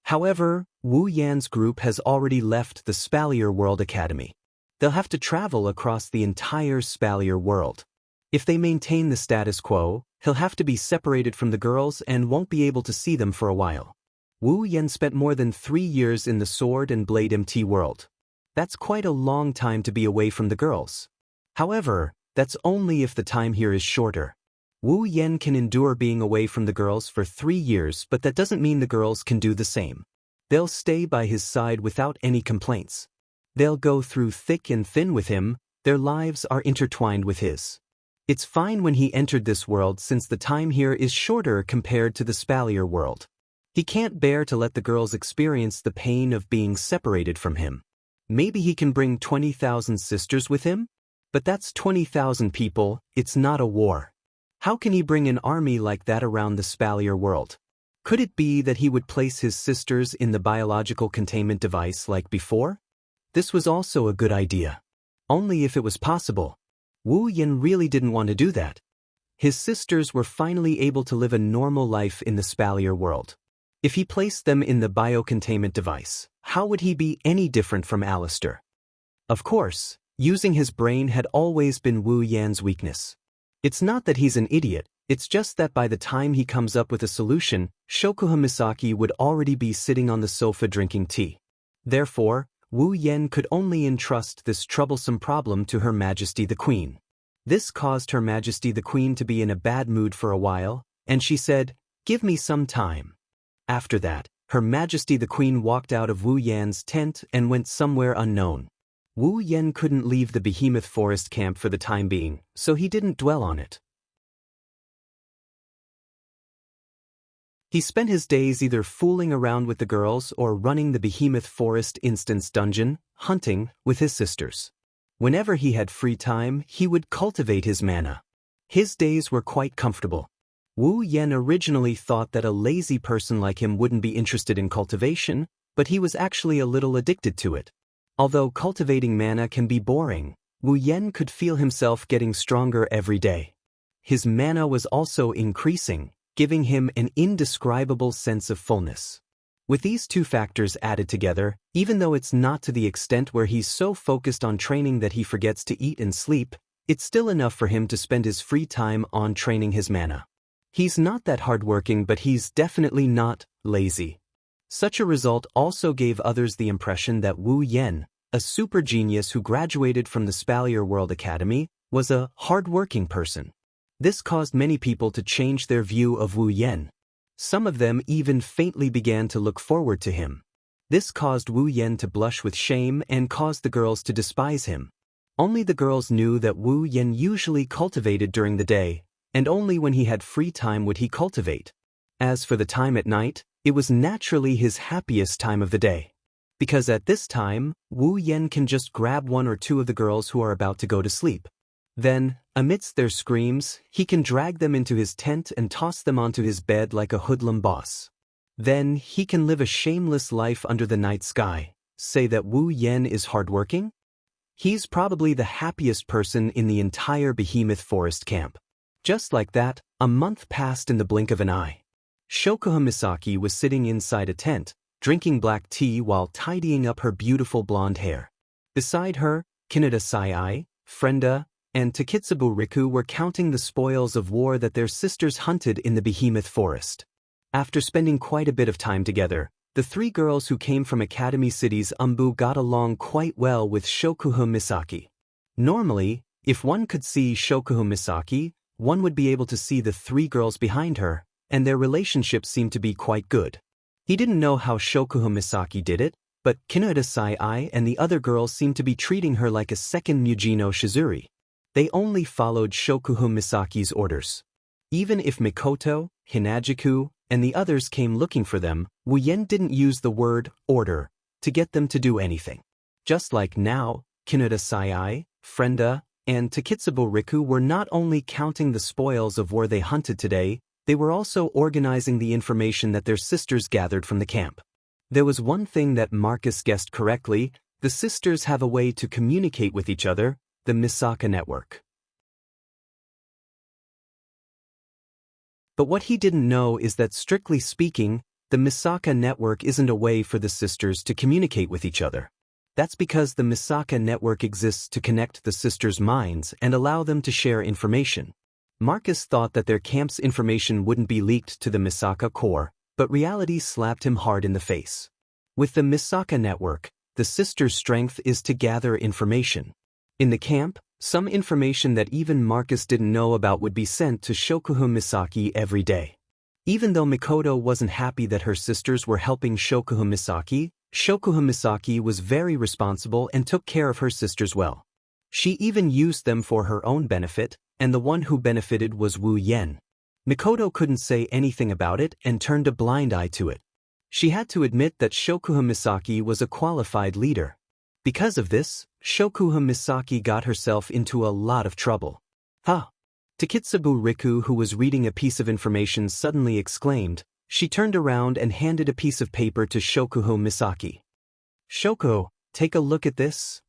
However, Wu Yan's group has already left the Spalier World Academy. They'll have to travel across the entire Spalier world. If they maintain the status quo, he'll have to be separated from the girls and won't be able to see them for a while. Wu Yen spent more than 3 years in the Sword and Blade MT world. That's quite a long time to be away from the girls. However, that's only if the time here is shorter. Wu Yen can endure being away from the girls for 3 years, but that doesn't mean the girls can do the same. They'll stay by his side without any complaints. They'll go through thick and thin with him, their lives are intertwined with his. It's fine when he entered this world since the time here is shorter compared to the Spalier world. He can't bear to let the girls experience the pain of being separated from him. Maybe he can bring 20,000 sisters with him? But that's 20,000 people, it's not a war. How can he bring an army like that around the Spalier world? Could it be that he would place his sisters in the biological containment device like before? This was also a good idea. Only if it was possible. Wu Yen really didn't want to do that. His sisters were finally able to live a normal life in the Spalier world. If he placed them in the biocontainment device, how would he be any different from Alistair? Of course, using his brain had always been Wu Yan's weakness. It's not that he's an idiot, it's just that by the time he comes up with a solution, Shokuha Misaki would already be sitting on the sofa drinking tea. Therefore, Wu Yen could only entrust this troublesome problem to Her Majesty the Queen. This caused Her Majesty the Queen to be in a bad mood for a while, and she said, "Give me some time." After that, Her Majesty the Queen walked out of Wu Yan's tent and went somewhere unknown. Wu Yen couldn't leave the Behemoth Forest camp for the time being, so he didn't dwell on it. He spent his days either fooling around with the girls or running the Behemoth Forest instance dungeon, hunting, with his sisters. Whenever he had free time, he would cultivate his mana. His days were quite comfortable. Wu Yen originally thought that a lazy person like him wouldn't be interested in cultivation, but he was actually a little addicted to it. Although cultivating mana can be boring, Wu Yen could feel himself getting stronger every day. His mana was also increasing, giving him an indescribable sense of fullness. With these two factors added together, even though it's not to the extent where he's so focused on training that he forgets to eat and sleep, it's still enough for him to spend his free time on training his mana. He's not that hardworking, but he's definitely not lazy. Such a result also gave others the impression that Wu Yen, a super genius who graduated from the Spalier World Academy, was a hard-working person. This caused many people to change their view of Wu Yen. Some of them even faintly began to look forward to him. This caused Wu Yen to blush with shame and caused the girls to despise him. Only the girls knew that Wu Yen usually cultivated during the day, and only when he had free time would he cultivate. As for the time at night, it was naturally his happiest time of the day. Because at this time, Wu Yen can just grab 1 or 2 of the girls who are about to go to sleep. Then, amidst their screams, he can drag them into his tent and toss them onto his bed like a hoodlum boss. Then, he can live a shameless life under the night sky. Say that Wu Yen is hardworking? He's probably the happiest person in the entire Behemoth Forest camp. Just like that, a month passed in the blink of an eye. Shokuha Misaki was sitting inside a tent, drinking black tea while tidying up her beautiful blonde hair. Beside her, Kinuda Sai, Frenda, and Takitsubo Riku were counting the spoils of war that their sisters hunted in the Behemoth Forest. After spending quite a bit of time together, The three girls who came from Academy City's Umbu got along quite well with Shokuho Misaki. Normally, if one could see Shokuho Misaki, one would be able to see the three girls behind her, and their relationship seemed to be quite good. He didn't know how Shokuho Misaki did it, but Kinohita Sai and the other girls seemed to be treating her like a second Mujino Shizuri. They only followed Shokuho Misaki's orders. Even if Mikoto, Hinajiku, and the others came looking for them, Wuyen didn't use the word order to get them to do anything. Just like now, Kinohita Sai, Frenda, and Takitsubo Riku were not only counting the spoils of where they hunted today, they were also organizing the information that their sisters gathered from the camp. There was one thing that Marcus guessed correctly: the sisters have a way to communicate with each other, the Misaka network. But what he didn't know is that, strictly speaking, the Misaka network isn't a way for the sisters to communicate with each other. That's because the Misaka network exists to connect the sisters' minds and allow them to share information. Marcus thought that their camp's information wouldn't be leaked to the Misaka core, but reality slapped him hard in the face. With the Misaka network, the sisters' strength is to gather information. In the camp, some information that even Marcus didn't know about would be sent to Shokuho Misaki every day. Even though Mikoto wasn't happy that her sisters were helping Shokuho Misaki was very responsible and took care of her sisters well. She even used them for her own benefit, and the one who benefited was Wu Yen. Mikoto couldn't say anything about it and turned a blind eye to it. She had to admit that Shokuho Misaki was a qualified leader. Because of this, Shokuho Misaki got herself into a lot of trouble. "Ha!" Takitsubo Riku, who was reading a piece of information, suddenly exclaimed. She turned around and handed a piece of paper to Shokuho Misaki. "Shoko, take a look at this,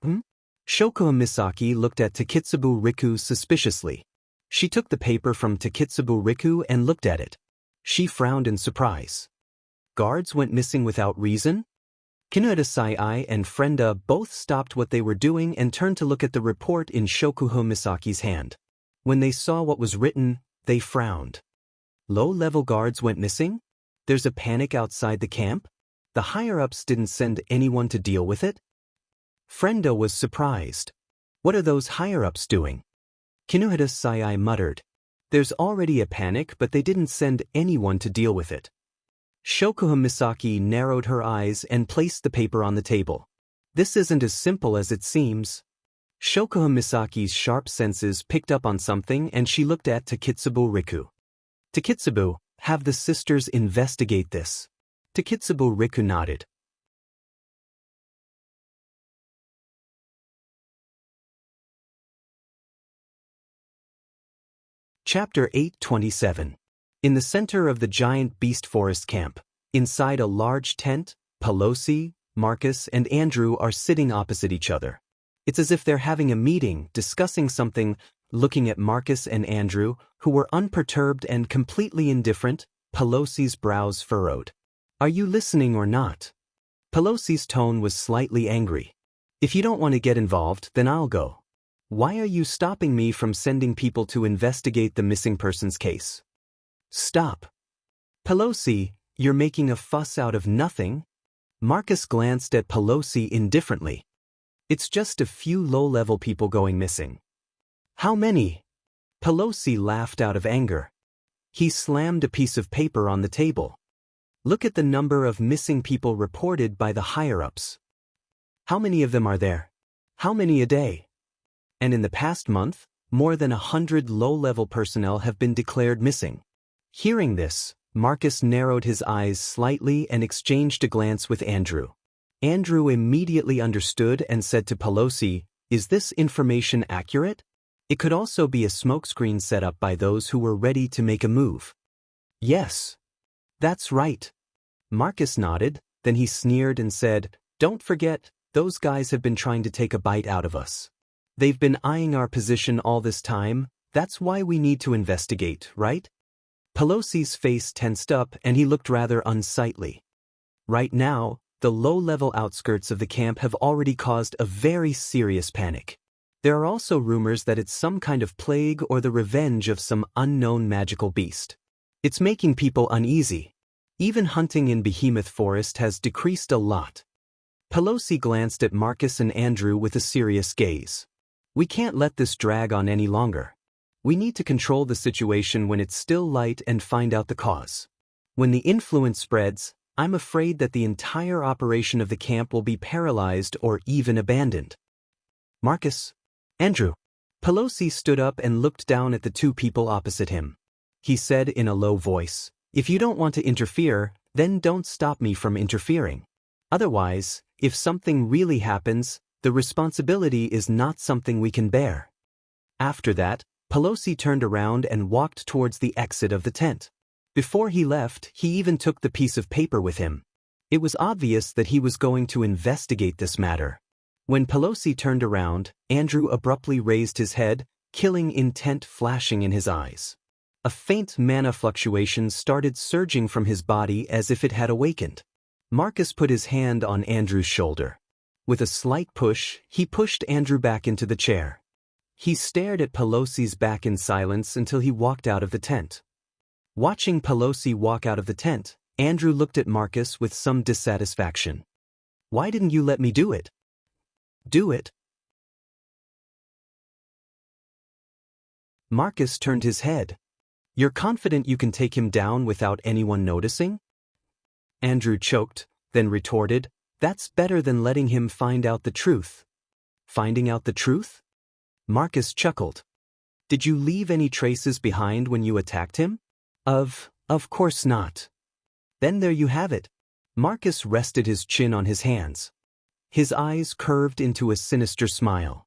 Shokuho Misaki looked at Takitsubo Riku suspiciously. She took the paper from Takitsubo Riku and looked at it. She frowned in surprise. Guards went missing without reason? Kinohita Sai and Frenda both stopped what they were doing and turned to look at the report in Shokuho Misaki's hand. When they saw what was written, they frowned. Low-level guards went missing? There's a panic outside the camp? The higher-ups didn't send anyone to deal with it? Frenda was surprised. What are those higher-ups doing? Kinohita Sai muttered. There's already a panic, but they didn't send anyone to deal with it. Shokuho Misaki narrowed her eyes and placed the paper on the table. This isn't as simple as it seems. Shokuho Misaki's sharp senses picked up on something and she looked at Takitsubo Riku. Takitsubo, have the sisters investigate this. Takitsubo Riku nodded. Chapter 827. In the center of the giant beast forest camp, inside a large tent, Pelosi, Marcus, and Andrew are sitting opposite each other. It's as if they're having a meeting, discussing something. Looking at Marcus and Andrew, who were unperturbed and completely indifferent, Pelosi's brows furrowed. Are you listening or not? Pelosi's tone was slightly angry. If you don't want to get involved, then I'll go. Why are you stopping me from sending people to investigate the missing persons case? Stop. Pelosi, you're making a fuss out of nothing? Marcus glanced at Pelosi indifferently. It's just a few low-level people going missing. How many? Pelosi laughed out of anger. He slammed a piece of paper on the table. Look at the number of missing people reported by the higher-ups. How many of them are there? How many a day? And in the past month, more than 100 low-level personnel have been declared missing. Hearing this, Marcus narrowed his eyes slightly and exchanged a glance with Andrew. Andrew immediately understood and said to Pelosi, "Is this information accurate? It could also be a smokescreen set up by those who were ready to make a move." Yes. That's right. Marcus nodded, then he sneered and said, "Don't forget, those guys have been trying to take a bite out of us. They've been eyeing our position all this time. That's why we need to investigate, right?" Pelosi's face tensed up and he looked rather unsightly. Right now, the low-level outskirts of the camp have already caused a very serious panic. There are also rumors that it's some kind of plague or the revenge of some unknown magical beast. It's making people uneasy. Even hunting in Behemoth Forest has decreased a lot. Pelosi glanced at Marcus and Andrew with a serious gaze. We can't let this drag on any longer. We need to control the situation when it's still light and find out the cause. When the influence spreads, I'm afraid that the entire operation of the camp will be paralyzed or even abandoned. Marcus. Andrew. Pelosi stood up and looked down at the two people opposite him. He said in a low voice, "If you don't want to interfere, then don't stop me from interfering. Otherwise, if something really happens, the responsibility is not something we can bear." After that, Pelosi turned around and walked towards the exit of the tent. Before he left, he even took the piece of paper with him. It was obvious that he was going to investigate this matter. When Pelosi turned around, Andrew abruptly raised his head, killing intent flashing in his eyes. A faint mana fluctuation started surging from his body as if it had awakened. Marcus put his hand on Andrew's shoulder. With a slight push, he pushed Andrew back into the chair. He stared at Pelosi's back in silence until he walked out of the tent. Watching Pelosi walk out of the tent, Andrew looked at Marcus with some dissatisfaction. "Why didn't you let me do it?" "Do it?" Marcus turned his head. "You're confident you can take him down without anyone noticing?" Andrew choked, then retorted, "That's better than letting him find out the truth." "Finding out the truth?" Marcus chuckled. "Did you leave any traces behind when you attacked him?" Of course not." "Then there you have it." Marcus rested his chin on his hands. His eyes curved into a sinister smile.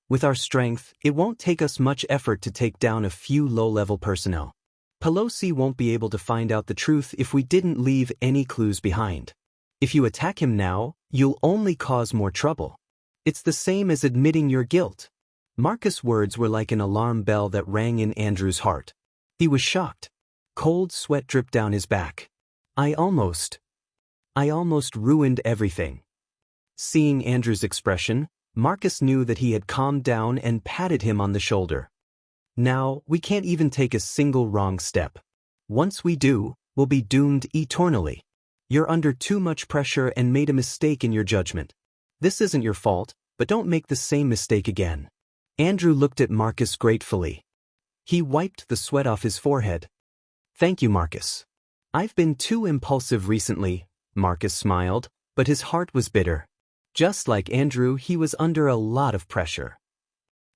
"With our strength, it won't take us much effort to take down a few low-level personnel. Pelosi won't be able to find out the truth if we didn't leave any clues behind. If you attack him now, you'll only cause more trouble. It's the same as admitting your guilt." Marcus' words were like an alarm bell that rang in Andrew's heart. He was shocked. Cold sweat dripped down his back. I almost ruined everything." Seeing Andrew's expression, Marcus knew that he had calmed down and patted him on the shoulder. "Now, we can't even take a single wrong step. Once we do, we'll be doomed eternally. You're under too much pressure and made a mistake in your judgment. This isn't your fault, but don't make the same mistake again." Andrew looked at Marcus gratefully. He wiped the sweat off his forehead. "Thank you, Marcus. I've been too impulsive recently," Marcus smiled, but his heart was bitter. Just like Andrew, he was under a lot of pressure.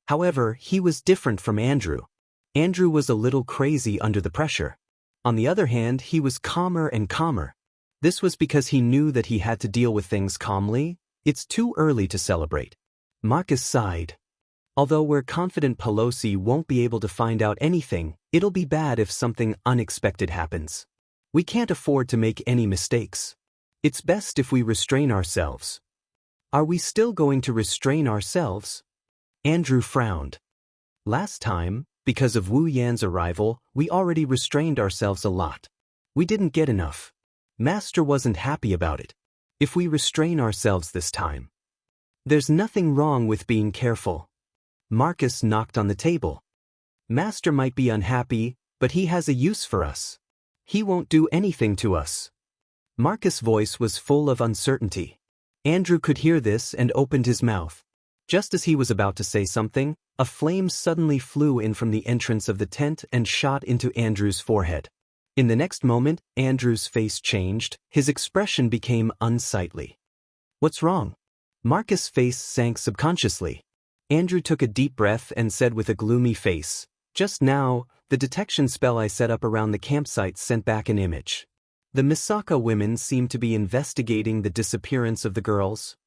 However, he was different from Andrew. Andrew was a little crazy under the pressure. On the other hand, he was calmer and calmer. This was because he knew that he had to deal with things calmly. It's too early to celebrate. Marcus sighed. "Although we're confident Pelosi won't be able to find out anything, it'll be bad if something unexpected happens. We can't afford to make any mistakes. It's best if we restrain ourselves." "Are we still going to restrain ourselves?" Andrew frowned. "Last time, because of Wu Yan's arrival, we already restrained ourselves a lot. We didn't get enough. Master wasn't happy about it. If we restrain ourselves this time, there's nothing wrong with being careful." Marcus knocked on the table. "Master might be unhappy, but he has a use for us. He won't do anything to us." Marcus' voice was full of uncertainty. Andrew could hear this and opened his mouth. Just as he was about to say something, a flame suddenly flew in from the entrance of the tent and shot into Andrew's forehead. In the next moment, Andrew's face changed, his expression became unsightly. "What's wrong?" Marcus' face sank subconsciously. Andrew took a deep breath and said with a gloomy face, "Just now, the detection spell I set up around the campsite sent back an image. The Misaka women seem to be investigating the disappearance of the girls."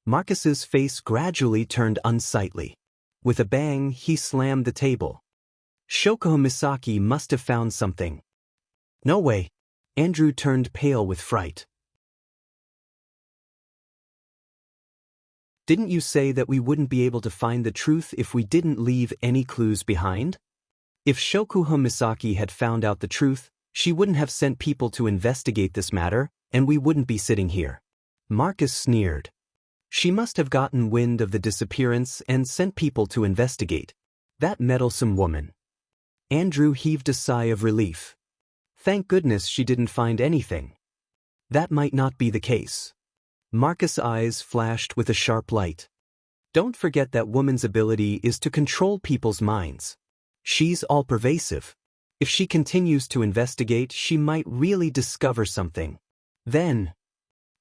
Marcus's face gradually turned unsightly. With a bang, he slammed the table. "Shoko Misaki must have found something." "No way." Andrew turned pale with fright. "Didn't you say that we wouldn't be able to find the truth if we didn't leave any clues behind? If Shokuha Misaki had found out the truth, she wouldn't have sent people to investigate this matter, and we wouldn't be sitting here." Marcus sneered. "She must have gotten wind of the disappearance and sent people to investigate. That meddlesome woman." Andrew heaved a sigh of relief. Thank goodness she didn't find anything. That might not be the case. Marcus' eyes flashed with a sharp light. Don't forget that woman's ability is to control people's minds. She's all-pervasive. If she continues to investigate, she might really discover something. Then,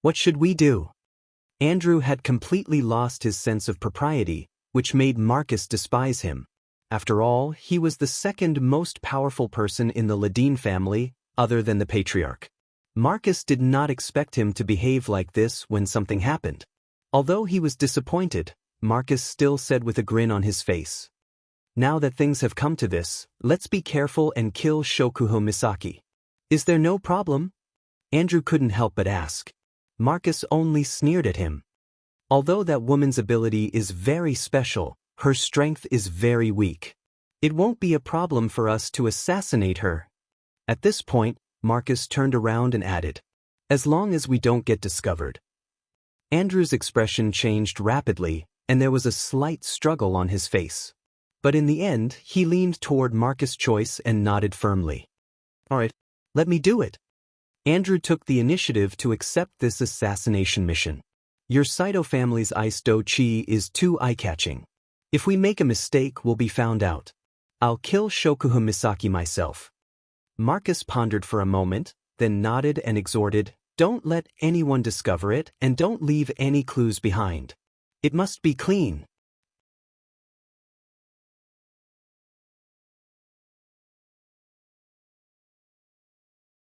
what should we do? Andrew had completely lost his sense of propriety, which made Marcus despise him. After all, he was the second most powerful person in the Ladine family, other than the patriarch. Marcus did not expect him to behave like this when something happened. Although he was disappointed, Marcus still said with a grin on his face, "Now that things have come to this, let's be careful and kill Shokuho Misaki." "Is there no problem?" Andrew couldn't help but ask. Marcus only sneered at him. Although that woman's ability is very special, her strength is very weak. It won't be a problem for us to assassinate her. At this point, Marcus turned around and added, "As long as we don't get discovered." Andrew's expression changed rapidly, and there was a slight struggle on his face. But in the end, he leaned toward Marcus' choice and nodded firmly. "All right, let me do it." Andrew took the initiative to accept this assassination mission. "Your Saito family's ice do-chi is too eye-catching. If we make a mistake, we'll be found out. I'll kill Shokuho Misaki myself." Marcus pondered for a moment, then nodded and exhorted, "Don't let anyone discover it, and don't leave any clues behind. It must be clean."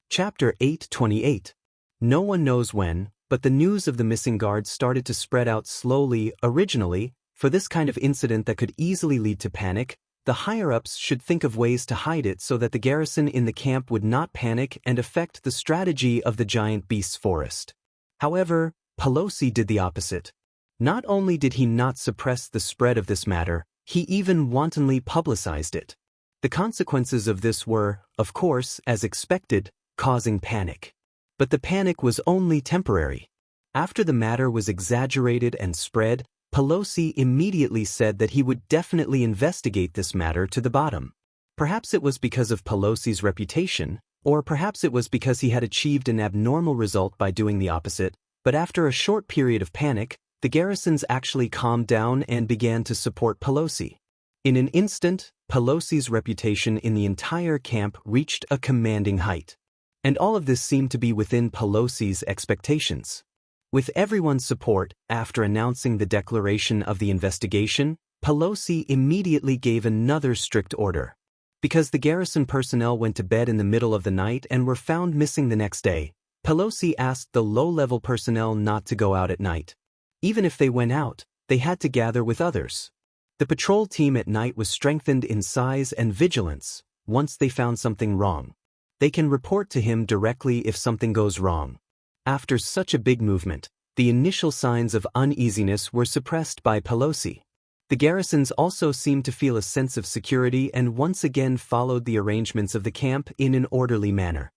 Chapter 8:28. No one knows when, but the news of the missing guards started to spread out slowly. Originally, for this kind of incident that could easily lead to panic, the higher-ups should think of ways to hide it so that the garrison in the camp would not panic and affect the strategy of the giant beast's forest. However, Pelosi did the opposite. Not only did he not suppress the spread of this matter, he even wantonly publicized it. The consequences of this were, of course, as expected, causing panic. But the panic was only temporary. After the matter was exaggerated and spread, Pelosi immediately said that he would definitely investigate this matter to the bottom. Perhaps it was because of Pelosi's reputation, or perhaps it was because he had achieved an abnormal result by doing the opposite, but after a short period of panic, the garrisons actually calmed down and began to support Pelosi. In an instant, Pelosi's reputation in the entire camp reached a commanding height. And all of this seemed to be within Pelosi's expectations. With everyone's support, after announcing the declaration of the investigation, Pelosi immediately gave another strict order. Because the garrison personnel went to bed in the middle of the night and were found missing the next day, Pelosi asked the low-level personnel not to go out at night. Even if they went out, they had to gather with others. The patrol team at night was strengthened in size and vigilance. Once they found something wrong, they can report to him directly if something goes wrong. After such a big movement, the initial signs of uneasiness were suppressed by Pelosi. The garrisons also seemed to feel a sense of security and once again followed the arrangements of the camp in an orderly manner.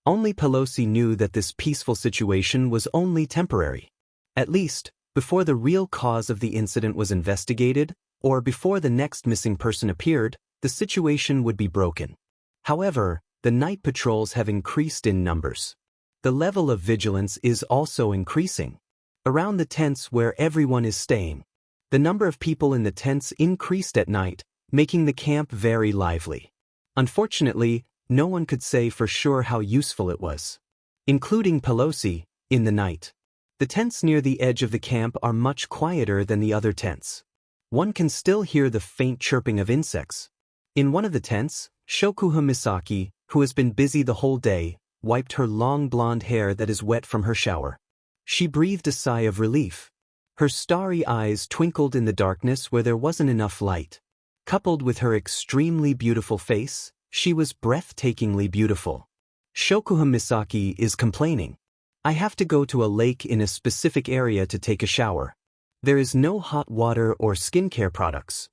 Only Pelosi knew that this peaceful situation was only temporary. At least, before the real cause of the incident was investigated, or before the next missing person appeared, the situation would be broken. However, the night patrols have increased in numbers. The level of vigilance is also increasing. Around the tents where everyone is staying, the number of people in the tents increased at night, making the camp very lively. Unfortunately, no one could say for sure how useful it was. Including Pelosi, in the night. The tents near the edge of the camp are much quieter than the other tents. One can still hear the faint chirping of insects. In one of the tents, Shokuho Misaki, who has been busy the whole day, wiped her long blonde hair that is wet from her shower. She breathed a sigh of relief. Her starry eyes twinkled in the darkness where there wasn't enough light. Coupled with her extremely beautiful face, she was breathtakingly beautiful. Shokuho Misaki is complaining. "I have to go to a lake in a specific area to take a shower. There is no hot water or skincare products.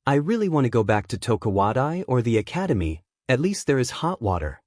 I really want to go back to Tokawadai or the academy, at least there is hot water."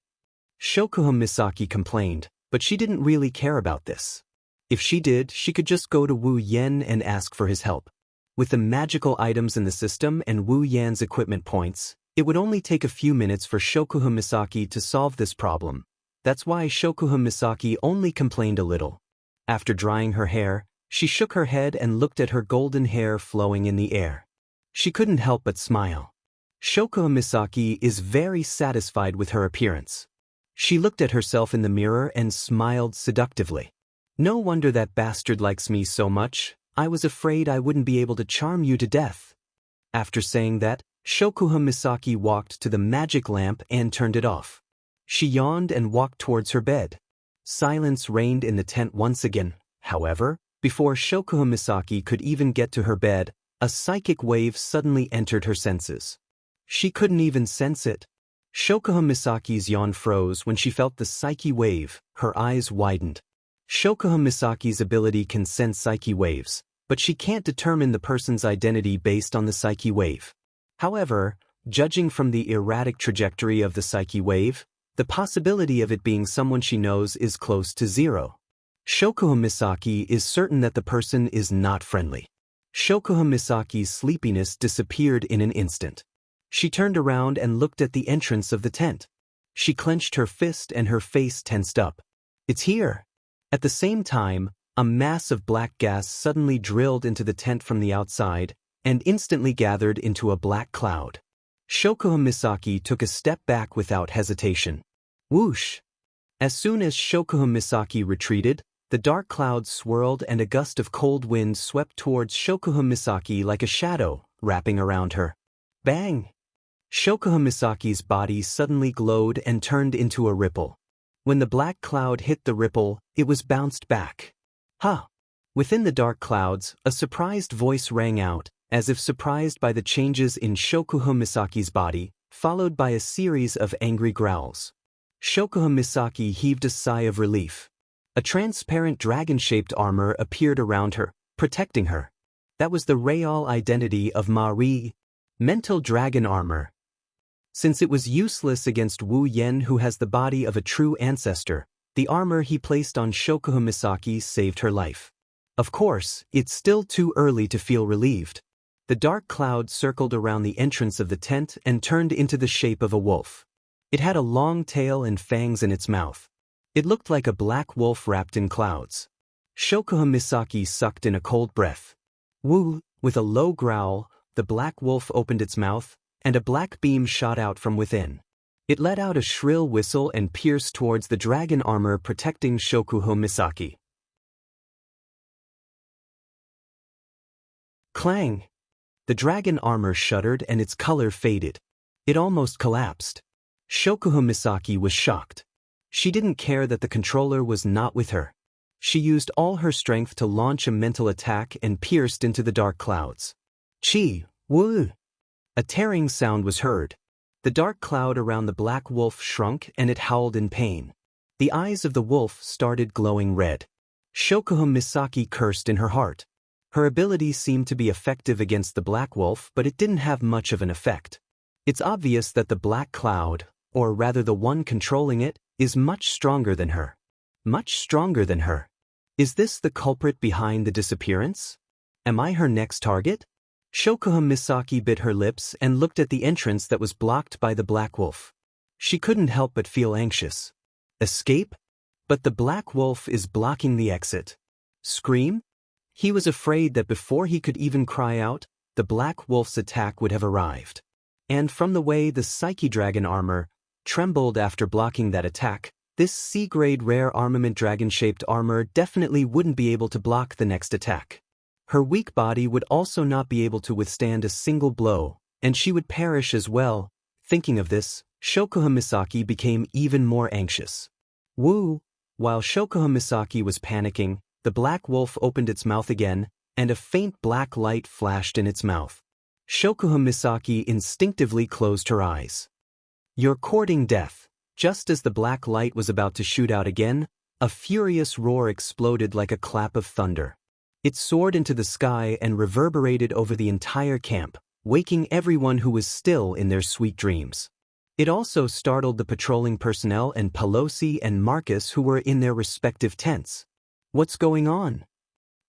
Shokuho Misaki complained, but she didn't really care about this. If she did, she could just go to Wu Yen and ask for his help. With the magical items in the system and Wu Yan's equipment points, it would only take a few minutes for Shokuha Misaki to solve this problem. That's why Shokuha Misaki only complained a little. After drying her hair, she shook her head and looked at her golden hair flowing in the air. She couldn't help but smile. Shokuha Misaki is very satisfied with her appearance. She looked at herself in the mirror and smiled seductively. No wonder that bastard likes me so much. I was afraid I wouldn't be able to charm you to death. After saying that, Shokuha Misaki walked to the magic lamp and turned it off. She yawned and walked towards her bed. Silence reigned in the tent once again. However, before Shokuha Misaki could even get to her bed, a psychic wave suddenly entered her senses. She couldn't even sense it. Shokuha Misaki's yawn froze when she felt the psyche wave. Her eyes widened. Shokuha Misaki's ability can sense psyche waves, but she can't determine the person's identity based on the psyche wave. However, judging from the erratic trajectory of the psyche wave, the possibility of it being someone she knows is close to zero. Shokuha Misaki is certain that the person is not friendly. Shokuha Misaki's sleepiness disappeared in an instant. She turned around and looked at the entrance of the tent. She clenched her fist and her face tensed up. It's here! At the same time, a mass of black gas suddenly drilled into the tent from the outside and instantly gathered into a black cloud. Shokuha Misaki took a step back without hesitation. Whoosh! As soon as Shokuha Misaki retreated, the dark clouds swirled and a gust of cold wind swept towards Shokuha Misaki like a shadow, wrapping around her. Bang! Shokuha Misaki's body suddenly glowed and turned into a ripple. When the black cloud hit the ripple, it was bounced back. Ha! Within the dark clouds, a surprised voice rang out, as if surprised by the changes in Shokuha Misaki's body, followed by a series of angry growls. Shokuha Misaki heaved a sigh of relief. A transparent dragon-shaped armor appeared around her, protecting her. That was the real identity of Marie. Mental dragon armor. Since it was useless against Wu Yan, who has the body of a true ancestor, the armor he placed on Shokuha Misaki saved her life. Of course, it's still too early to feel relieved. The dark cloud circled around the entrance of the tent and turned into the shape of a wolf. It had a long tail and fangs in its mouth. It looked like a black wolf wrapped in clouds. Shokuha Misaki sucked in a cold breath. Woo! With a low growl, the black wolf opened its mouth, and a black beam shot out from within. It let out a shrill whistle and pierced towards the dragon armor protecting Shokuha Misaki. Clang! The dragon armor shuddered and its color faded. It almost collapsed. Shokuha Misaki was shocked. She didn't care that the controller was not with her. She used all her strength to launch a mental attack and pierced into the dark clouds. Chi! Woo! A tearing sound was heard. The dark cloud around the black wolf shrunk and it howled in pain. The eyes of the wolf started glowing red. Shokuha Misaki cursed in her heart. Her ability seemed to be effective against the black wolf, but it didn't have much of an effect. It's obvious that the black cloud, or rather the one controlling it, is much stronger than her. Much stronger than her. Is this the culprit behind the disappearance? Am I her next target? Shokuha Misaki bit her lips and looked at the entrance that was blocked by the black wolf. She couldn't help but feel anxious. Escape? But the black wolf is blocking the exit. Scream? He was afraid that before he could even cry out, the black wolf's attack would have arrived. And from the way the Psyche Dragon armor trembled after blocking that attack, this C-grade rare armament dragon-shaped armor definitely wouldn't be able to block the next attack. Her weak body would also not be able to withstand a single blow, and she would perish as well. Thinking of this, Shokuha Misaki became even more anxious. Woo! While Shokuha Misaki was panicking, the black wolf opened its mouth again, and a faint black light flashed in its mouth. Shokuha Misaki instinctively closed her eyes. You're courting death. Just as the black light was about to shoot out again, a furious roar exploded like a clap of thunder. It soared into the sky and reverberated over the entire camp, waking everyone who was still in their sweet dreams. It also startled the patrolling personnel and Pelosi and Marcus who were in their respective tents. What's going on?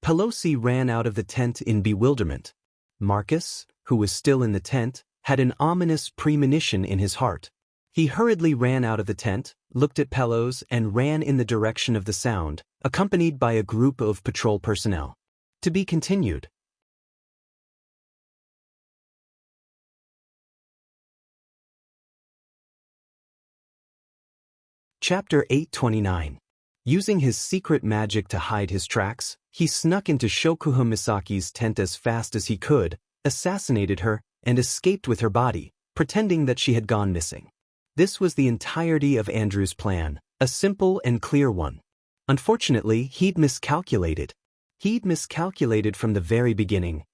Pelosi ran out of the tent in bewilderment. Marcus, who was still in the tent, had an ominous premonition in his heart. He hurriedly ran out of the tent, looked at Pelos, and ran in the direction of the sound, accompanied by a group of patrol personnel. To be continued. Chapter 829. Using his secret magic to hide his tracks, he snuck into Shokuha Misaki's tent as fast as he could, assassinated her, and escaped with her body, pretending that she had gone missing. This was the entirety of Andrew's plan, a simple and clear one. Unfortunately, he'd miscalculated. From the very beginning.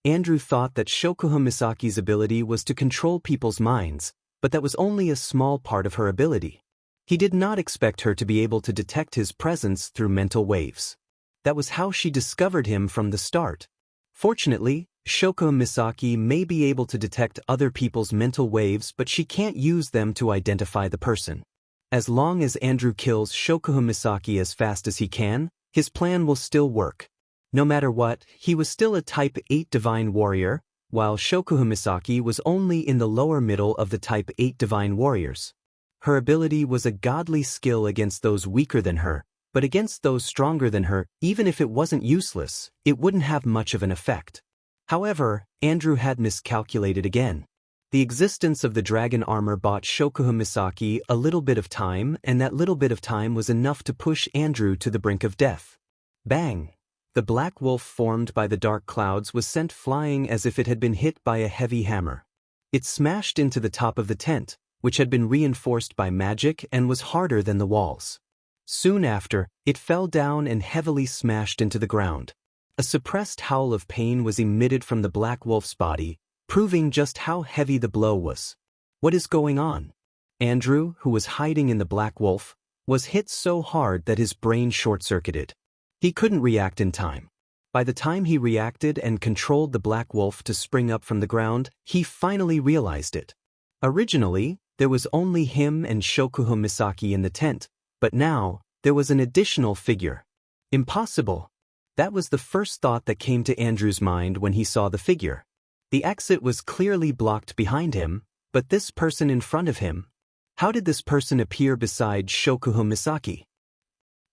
Andrew thought that Shokuha Misaki's ability was to control people's minds, but that was only a small part of her ability. He did not expect her to be able to detect his presence through mental waves. That was how she discovered him from the start. Fortunately, Shokuha Misaki may be able to detect other people's mental waves, but she can't use them to identify the person. As long as Andrew kills Shokuha Misaki as fast as he can, his plan will still work. No matter what, he was still a Type 8 Divine Warrior, while Shokuha Misaki was only in the lower middle of the Type 8 Divine Warriors. Her ability was a godly skill against those weaker than her, but against those stronger than her, even if it wasn't useless, it wouldn't have much of an effect. However, Andrew had miscalculated again. The existence of the dragon armor bought Shokuha Misaki a little bit of time, and that little bit of time was enough to push Andrew to the brink of death. Bang! The black wolf formed by the dark clouds was sent flying as if it had been hit by a heavy hammer. It smashed into the top of the tent, which had been reinforced by magic and was harder than the walls. Soon after, it fell down and heavily smashed into the ground. A suppressed howl of pain was emitted from the black wolf's body, proving just how heavy the blow was. What is going on? Andrew, who was hiding in the black wolf, was hit so hard that his brain short-circuited. He couldn't react in time. By the time he reacted and controlled the black wolf to spring up from the ground, he finally realized it. Originally, there was only him and Shokuha Misaki in the tent, but now, there was an additional figure. Impossible. That was the first thought that came to Andrew's mind when he saw the figure. The exit was clearly blocked behind him, but this person in front of him, how did this person appear beside Shokuha Misaki?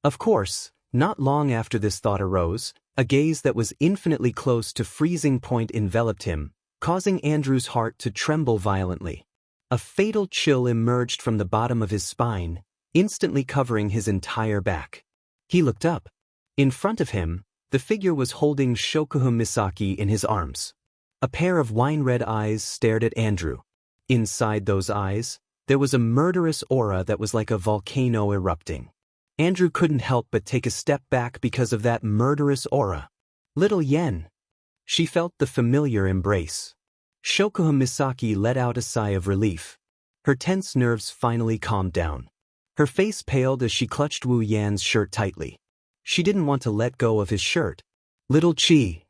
Of course, not long after this thought arose, a gaze that was infinitely close to freezing point enveloped him, causing Andrew's heart to tremble violently. A fatal chill emerged from the bottom of his spine, instantly covering his entire back. He looked up. In front of him, the figure was holding Shokuha Misaki in his arms. A pair of wine-red eyes stared at Andrew. Inside those eyes, there was a murderous aura that was like a volcano erupting. Andrew couldn't help but take a step back because of that murderous aura. Little Yen. She felt the familiar embrace. Shokuha Misaki let out a sigh of relief. Her tense nerves finally calmed down. Her face paled as she clutched Wu Yan's shirt tightly. She didn't want to let go of his shirt. Little Chi.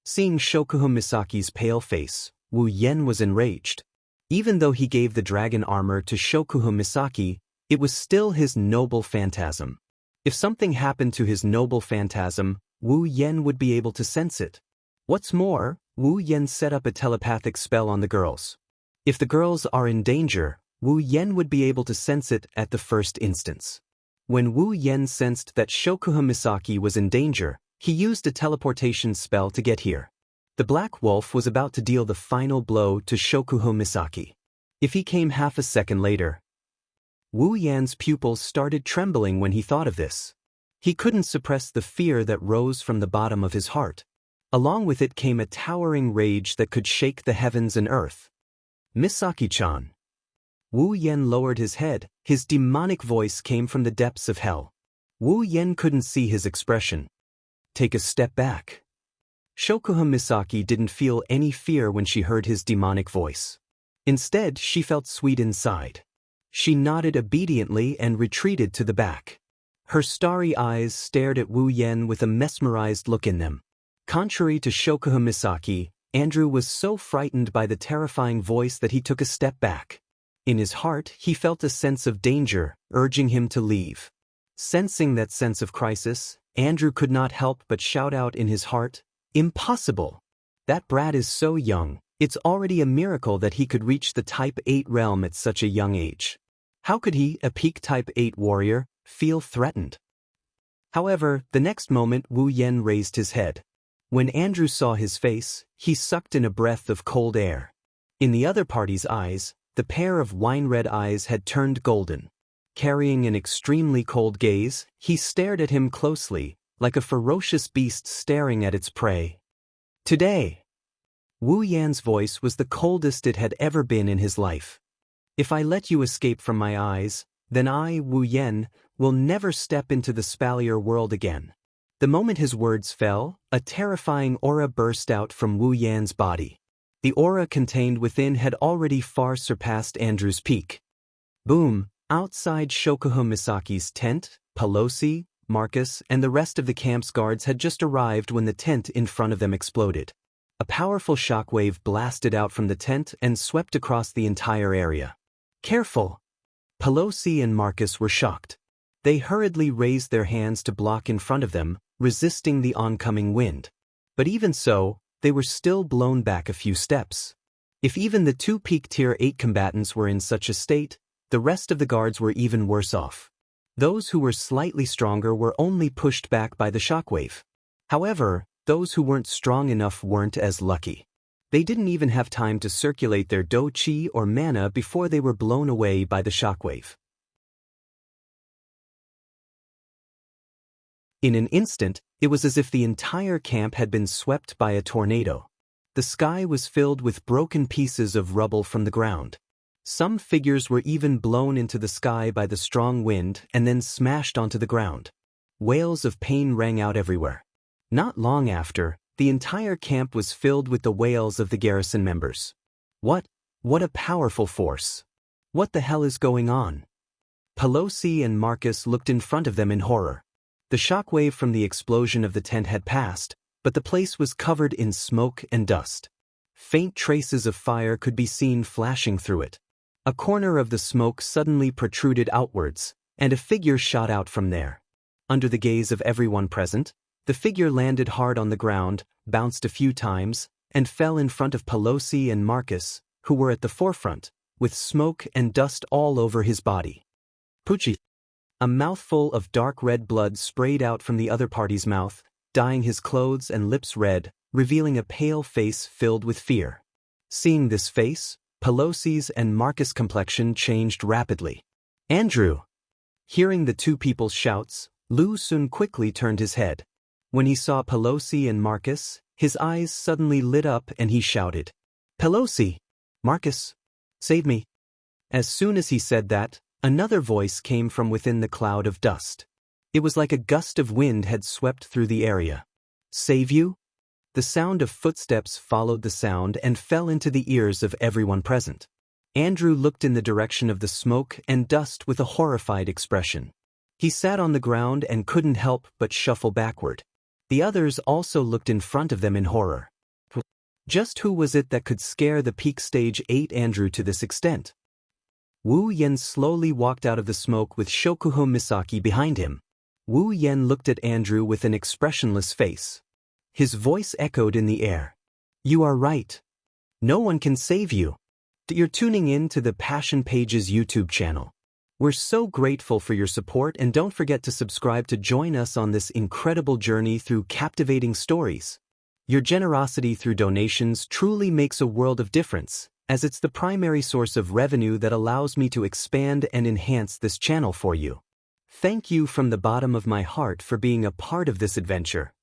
Seeing Shokuha Misaki's pale face, Wu Yan was enraged. Even though he gave the dragon armor to Shokuha Misaki, it was still his noble phantasm. If something happened to his noble phantasm, Wu Yan would be able to sense it. What's more, Wu Yan set up a telepathic spell on the girls. If the girls are in danger, Wu Yan would be able to sense it at the first instance. When Wu Yan sensed that Shokuha Misaki was in danger, he used a teleportation spell to get here. The Black Wolf was about to deal the final blow to Shokuha Misaki. If he came half a second later. Wu Yan's pupils started trembling when he thought of this. He couldn't suppress the fear that rose from the bottom of his heart. Along with it came a towering rage that could shake the heavens and earth. Misaki-chan. Wu Yan lowered his head, his demonic voice came from the depths of hell. Wu Yan couldn't see his expression. Take a step back. Shokuha Misaki didn't feel any fear when she heard his demonic voice. Instead, she felt sweet inside. She nodded obediently and retreated to the back. Her starry eyes stared at Wu Yan with a mesmerized look in them. Contrary to Shokuha Misaki, Andrew was so frightened by the terrifying voice that he took a step back. In his heart, he felt a sense of danger, urging him to leave. Sensing that sense of crisis, Andrew could not help but shout out in his heart, "Impossible! That brat is so young, it's already a miracle that he could reach the Type 8 realm at such a young age. How could he, a peak Type 8 warrior, feel threatened?" However, the next moment Wu Yen raised his head. When Andrew saw his face, he sucked in a breath of cold air. In the other party's eyes, the pair of wine-red eyes had turned golden. Carrying an extremely cold gaze, he stared at him closely, like a ferocious beast staring at its prey. "Today." Wu Yan's voice was the coldest it had ever been in his life. "If I let you escape from my eyes, then I, Wu Yan, will never step into the Spalier world again." The moment his words fell, a terrifying aura burst out from Wu Yan's body. The aura contained within had already far surpassed Andrew's peak. Boom! Outside Shokuho Misaki's tent, Pelosi, Marcus, and the rest of the camp's guards had just arrived when the tent in front of them exploded. A powerful shockwave blasted out from the tent and swept across the entire area. "Careful!" Pelosi and Marcus were shocked. They hurriedly raised their hands to block in front of them, resisting the oncoming wind. But even so, they were still blown back a few steps. If even the two peak Tier 8 combatants were in such a state, the rest of the guards were even worse off. Those who were slightly stronger were only pushed back by the shockwave. However, those who weren't strong enough weren't as lucky. They didn't even have time to circulate their do-chi or mana before they were blown away by the shockwave. In an instant, it was as if the entire camp had been swept by a tornado. The sky was filled with broken pieces of rubble from the ground. Some figures were even blown into the sky by the strong wind and then smashed onto the ground. Wails of pain rang out everywhere. Not long after, the entire camp was filled with the wails of the garrison members. What a powerful force! What the hell is going on? Pelosi and Marcus looked in front of them in horror. The shockwave from the explosion of the tent had passed, but the place was covered in smoke and dust. Faint traces of fire could be seen flashing through it. A corner of the smoke suddenly protruded outwards, and a figure shot out from there. Under the gaze of everyone present, the figure landed hard on the ground, bounced a few times, and fell in front of Pelosi and Marcus, who were at the forefront, with smoke and dust all over his body. "Pucci!" A mouthful of dark red blood sprayed out from the other party's mouth, dyeing his clothes and lips red, revealing a pale face filled with fear. Seeing this face, Pelosi's and Marcus' complexion changed rapidly. "Andrew!" Hearing the two people's shouts, Lu Sun quickly turned his head. When he saw Pelosi and Marcus, his eyes suddenly lit up and he shouted, "Pelosi! Marcus! Save me!" As soon as he said that, another voice came from within the cloud of dust. It was like a gust of wind had swept through the area. "Save you?" The sound of footsteps followed the sound and fell into the ears of everyone present. Andrew looked in the direction of the smoke and dust with a horrified expression. He sat on the ground and couldn't help but shuffle backward. The others also looked in front of them in horror. Just who was it that could scare the peak stage 8 Andrew to this extent? Wu Yen slowly walked out of the smoke with Shokuho Misaki behind him. Wu Yen looked at Andrew with an expressionless face. His voice echoed in the air. "You are right. No one can save you." You're tuning in to the Passion Pages YouTube channel. We're so grateful for your support, and don't forget to subscribe to join us on this incredible journey through captivating stories. Your generosity through donations truly makes a world of difference, as it's the primary source of revenue that allows me to expand and enhance this channel for you. Thank you from the bottom of my heart for being a part of this adventure.